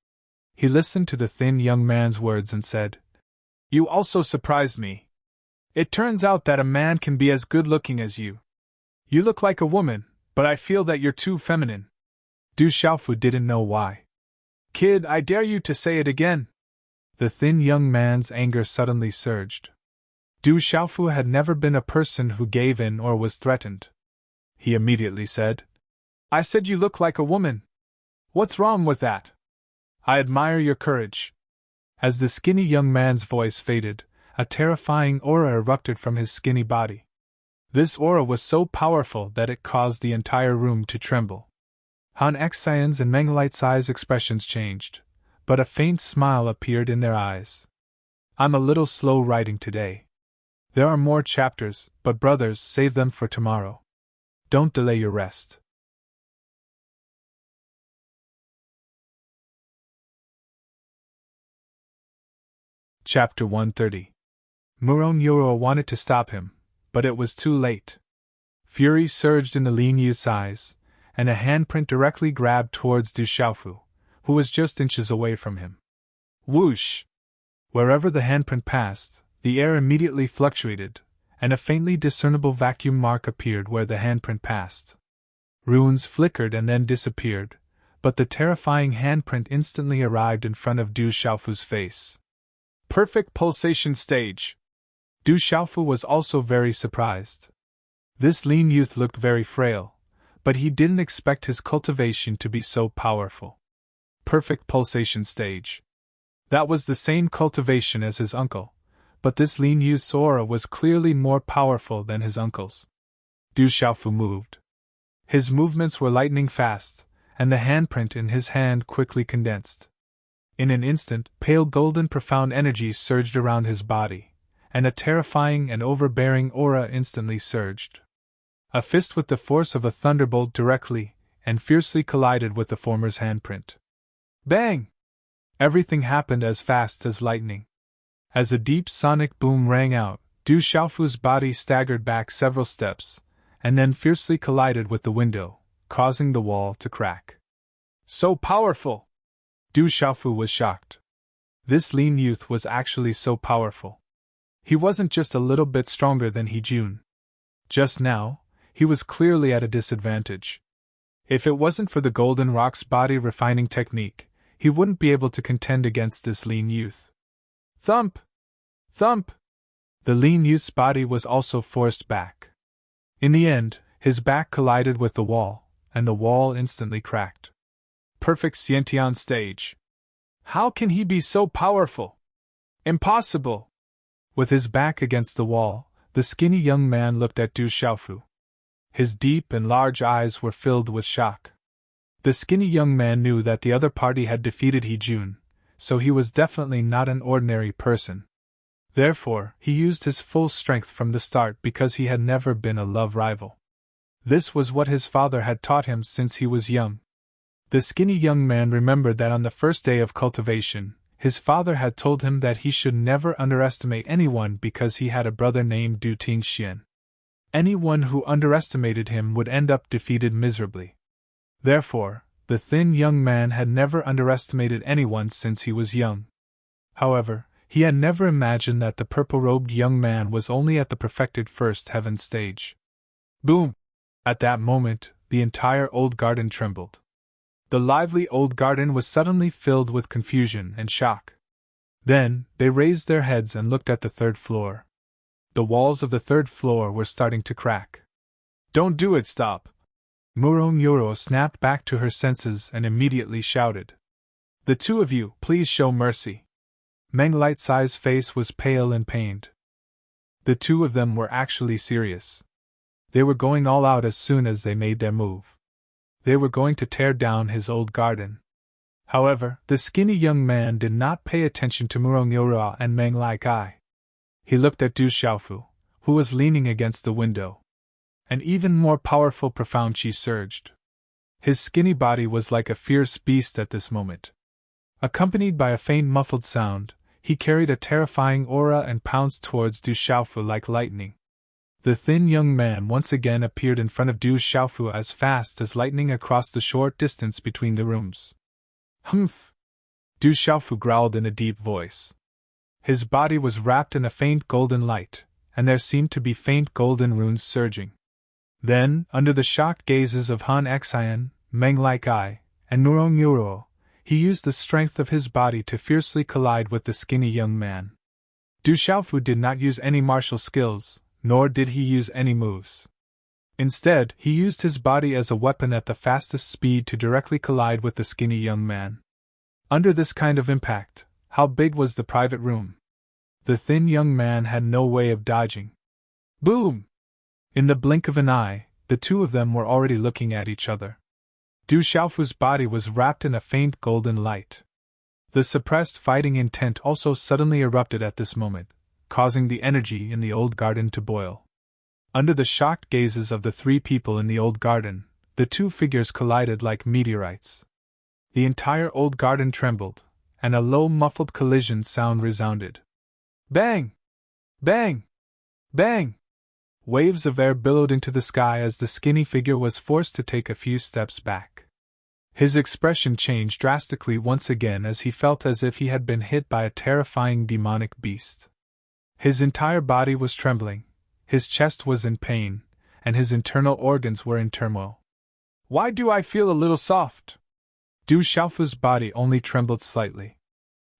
He listened to the thin young man's words and said, "You also surprised me. It turns out that a man can be as good-looking as you. You look like a woman, but I feel that you're too feminine." Du Xiaofu didn't know why. "Kid, I dare you to say it again." The thin young man's anger suddenly surged. Du Xiaofu had never been a person who gave in or was threatened. He immediately said, "I said you look like a woman. What's wrong with that? I admire your courage." As the skinny young man's voice faded, a terrifying aura erupted from his skinny body. This aura was so powerful that it caused the entire room to tremble. Han Xian's and Meng Lightsai's expressions changed, but a faint smile appeared in their eyes. "I'm a little slow writing today. There are more chapters, but brothers, save them for tomorrow. Don't delay your rest." Chapter 130. Murong Yoro wanted to stop him, but it was too late. Fury surged in the Lin Yu's eyes, and a handprint directly grabbed towards Du Xiaofu, who was just inches away from him. Whoosh! Wherever the handprint passed, the air immediately fluctuated, and a faintly discernible vacuum mark appeared where the handprint passed. Runes flickered and then disappeared, but the terrifying handprint instantly arrived in front of Du Xiaofu's face. Perfect pulsation stage! Du Xiaofu was also very surprised. This lean youth looked very frail, but he didn't expect his cultivation to be so powerful. Perfect pulsation stage. That was the same cultivation as his uncle, but this lean youth's aura was clearly more powerful than his uncle's. Du Xiaofu moved. His movements were lightning fast, and the handprint in his hand quickly condensed. In an instant, pale golden profound energy surged around his body, and a terrifying and overbearing aura instantly surged. A fist with the force of a thunderbolt directly and fiercely collided with the former's handprint. Bang! Everything happened as fast as lightning. As a deep sonic boom rang out, Du Xiaofu's body staggered back several steps, and then fiercely collided with the window, causing the wall to crack. So powerful! Du Xiaofu was shocked. This lean youth was actually so powerful. He wasn't just a little bit stronger than He Jun. Just now, he was clearly at a disadvantage. If it wasn't for the Golden Rock's body refining technique, he wouldn't be able to contend against this lean youth. Thump! Thump! The lean youth's body was also forced back. In the end, his back collided with the wall, and the wall instantly cracked. Perfect Xiantian stage. How can he be so powerful? Impossible! With his back against the wall, the skinny young man looked at Du Xiaofu. His deep and large eyes were filled with shock. The skinny young man knew that the other party had defeated He Jun, so he was definitely not an ordinary person. Therefore, he used his full strength from the start because he had never been a love rival. This was what his father had taught him since he was young. The skinny young man remembered that on the first day of cultivation, his father had told him that he should never underestimate anyone because he had a brother named Du Tingxian. Anyone who underestimated him would end up defeated miserably. Therefore, the thin young man had never underestimated anyone since he was young. However, he had never imagined that the purple-robed young man was only at the perfected first heaven stage. Boom! At that moment, the entire old garden trembled. The lively old garden was suddenly filled with confusion and shock. Then, they raised their heads and looked at the third floor. The walls of the third floor were starting to crack. Don't do it, stop! Murong Yoro snapped back to her senses and immediately shouted. The two of you, please show mercy. Meng Lightsai's face was pale and pained. The two of them were actually serious. They were going all out as soon as they made their move. They were going to tear down his old garden. However, the skinny young man did not pay attention to Murong Yoro and Meng Likai. He looked at Du Xiaofu, who was leaning against the window. An even more powerful profound qi surged. His skinny body was like a fierce beast at this moment. Accompanied by a faint muffled sound, he carried a terrifying aura and pounced towards Du Xiaofu like lightning. The thin young man once again appeared in front of Du Xiaofu as fast as lightning across the short distance between the rooms. Humph! Du Xiaofu growled in a deep voice. His body was wrapped in a faint golden light, and there seemed to be faint golden runes surging. Then, under the shocked gazes of Han Xian, Meng Likai, and Murong Yoro, he used the strength of his body to fiercely collide with the skinny young man. Du Xiaofu did not use any martial skills, nor did he use any moves. Instead, he used his body as a weapon at the fastest speed to directly collide with the skinny young man. Under this kind of impact, how big was the private room? The thin young man had no way of dodging. Boom! In the blink of an eye, the two of them were already looking at each other. Du Xiaofu's body was wrapped in a faint golden light. The suppressed fighting intent also suddenly erupted at this moment, causing the energy in the old garden to boil. Under the shocked gazes of the three people in the old garden, the two figures collided like meteorites. The entire old garden trembled, and a low muffled collision sound resounded. Bang! Bang! Bang! Waves of air billowed into the sky as the skinny figure was forced to take a few steps back. His expression changed drastically once again as he felt as if he had been hit by a terrifying demonic beast. His entire body was trembling, his chest was in pain, and his internal organs were in turmoil. Why do I feel a little soft? Du Xiaofu's body only trembled slightly.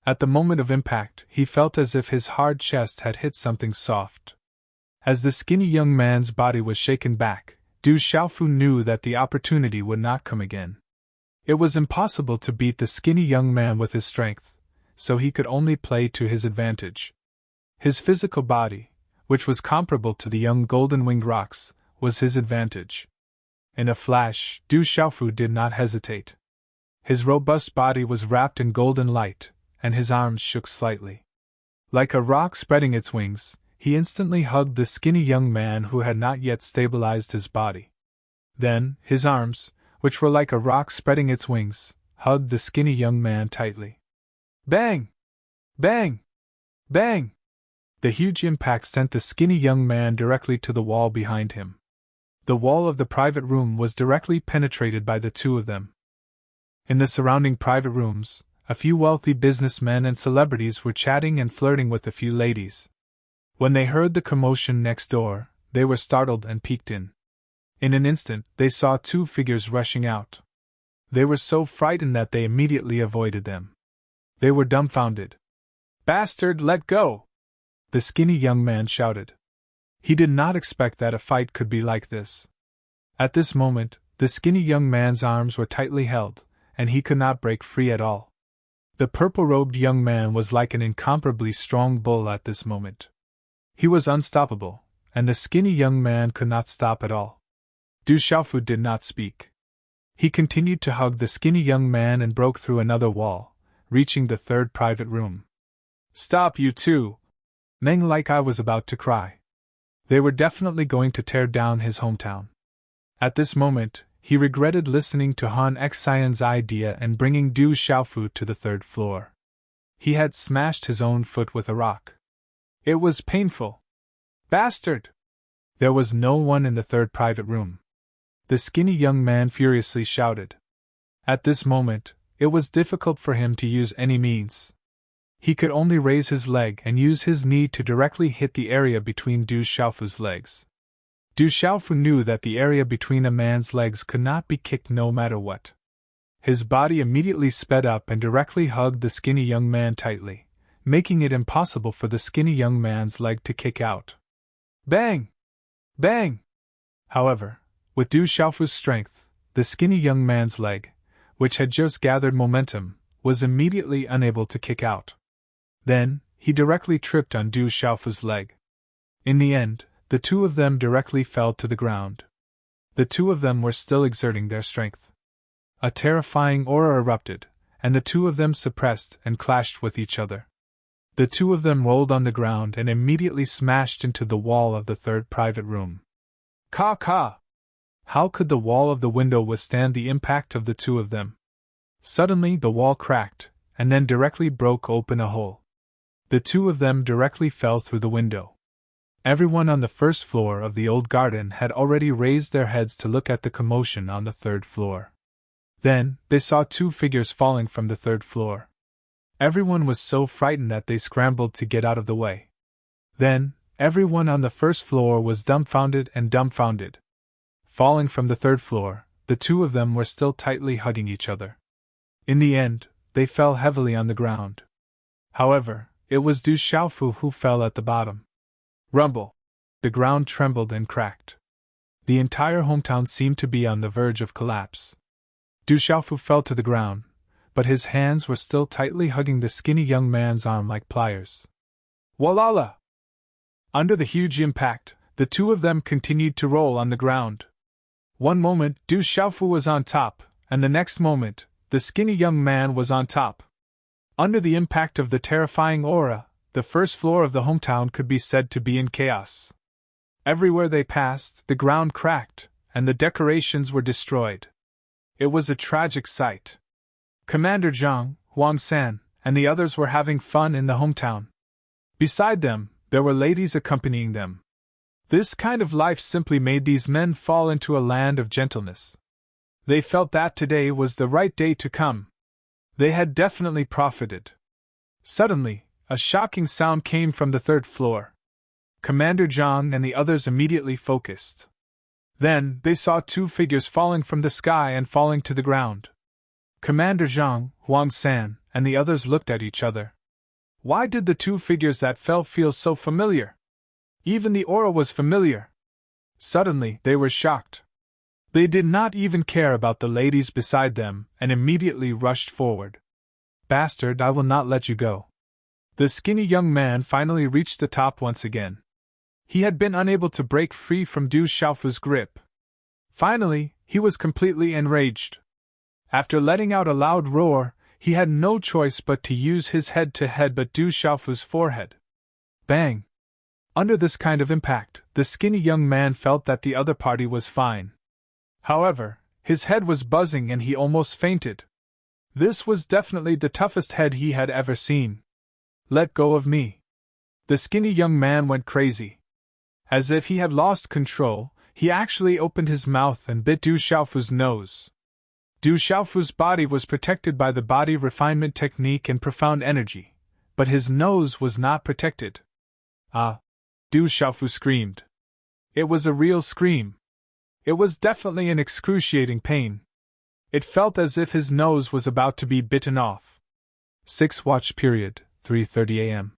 At the moment of impact, he felt as if his hard chest had hit something soft. As the skinny young man's body was shaken back, Du Xiaofu knew that the opportunity would not come again. It was impossible to beat the skinny young man with his strength, so he could only play to his advantage. His physical body, which was comparable to the young golden-winged rocks, was his advantage. In a flash, Du Xiaofu did not hesitate. His robust body was wrapped in golden light, and his arms shook slightly. Like a rock spreading its wings, he instantly hugged the skinny young man who had not yet stabilized his body. Then, his arms, which were like a rock spreading its wings, hugged the skinny young man tightly. Bang! Bang! Bang! The huge impact sent the skinny young man directly to the wall behind him. The wall of the private room was directly penetrated by the two of them. In the surrounding private rooms, a few wealthy businessmen and celebrities were chatting and flirting with a few ladies. When they heard the commotion next door, they were startled and peeked in. In an instant, they saw two figures rushing out. They were so frightened that they immediately avoided them. They were dumbfounded. Bastard, let go! The skinny young man shouted. He did not expect that a fight could be like this. At this moment, the skinny young man's arms were tightly held, and he could not break free at all. The purple-robed young man was like an incomparably strong bull at this moment. He was unstoppable, and the skinny young man could not stop at all. Du Xiaofu did not speak. He continued to hug the skinny young man and broke through another wall, reaching the third private room. Stop, you two! Meng, like I was about to cry. They were definitely going to tear down his hometown. At this moment, he regretted listening to Han Xian's idea and bringing Du Xiaofu to the third floor. He had smashed his own foot with a rock. It was painful. Bastard! There was no one in the third private room. The skinny young man furiously shouted. At this moment, it was difficult for him to use any means. He could only raise his leg and use his knee to directly hit the area between Du Xiaofu's legs. Du Xiaofu knew that the area between a man's legs could not be kicked no matter what. His body immediately sped up and directly hugged the skinny young man tightly, making it impossible for the skinny young man's leg to kick out. Bang! Bang! However, with Du Xiaofu's strength, the skinny young man's leg, which had just gathered momentum, was immediately unable to kick out. Then, he directly tripped on Du Xiaofu's leg. In the end, the two of them directly fell to the ground. The two of them were still exerting their strength. A terrifying aura erupted, and the two of them suppressed and clashed with each other. The two of them rolled on the ground and immediately smashed into the wall of the third private room. Ka! How could the wall of the window withstand the impact of the two of them? Suddenly the wall cracked, and then directly broke open a hole. The two of them directly fell through the window. Everyone on the first floor of the old garden had already raised their heads to look at the commotion on the third floor. Then, they saw two figures falling from the third floor. Everyone was so frightened that they scrambled to get out of the way. Then, everyone on the first floor was dumbfounded. Falling from the third floor, the two of them were still tightly hugging each other. In the end, they fell heavily on the ground. However, it was Du Xiaofu who fell at the bottom. Rumble! The ground trembled and cracked. The entire hometown seemed to be on the verge of collapse. Du Xiaofu fell to the ground, but his hands were still tightly hugging the skinny young man's arm like pliers. Walala! Under the huge impact, the two of them continued to roll on the ground. One moment, Du Xiaofu was on top, and the next moment, the skinny young man was on top. Under the impact of the terrifying aura, the first floor of the hometown could be said to be in chaos. Everywhere they passed, the ground cracked, and the decorations were destroyed. It was a tragic sight. Commander Zhang, Huang San, and the others were having fun in the hometown. Beside them, there were ladies accompanying them. This kind of life simply made these men fall into a land of gentleness. They felt that today was the right day to come. They had definitely profited. Suddenly, a shocking sound came from the third floor. Commander Zhang and the others immediately focused. Then, they saw two figures falling from the sky and falling to the ground. Commander Zhang, Huang San, and the others looked at each other. Why did the two figures that fell feel so familiar? Even the aura was familiar. Suddenly, they were shocked. They did not even care about the ladies beside them and immediately rushed forward. Bastard, I will not let you go. The skinny young man finally reached the top once again. He had been unable to break free from Du Xiaofu's grip. Finally, he was completely enraged. After letting out a loud roar, he had no choice but to use his head to headbutt Du Xiaofu's forehead. Bang! Under this kind of impact, the skinny young man felt that the other party was fine. However, his head was buzzing and he almost fainted. This was definitely the toughest head he had ever seen. Let go of me. The skinny young man went crazy. As if he had lost control, he actually opened his mouth and bit Du Xiaofu's nose. Du Xiaofu's body was protected by the body refinement technique and profound energy, but his nose was not protected. Ah! Du Xiaofu screamed. It was a real scream. It was definitely an excruciating pain. It felt as if his nose was about to be bitten off. 6 watch period, 3:30 a.m.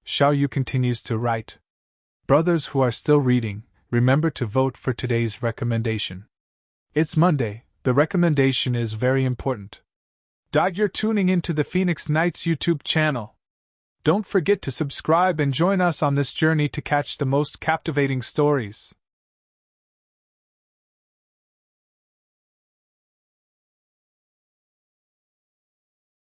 Xiao Yu continues to write. Brothers who are still reading, remember to vote for today's recommendation. It's Monday, the recommendation is very important. You're tuning into the Phoenix Knights YouTube channel. Don't forget to subscribe and join us on this journey to catch the most captivating stories.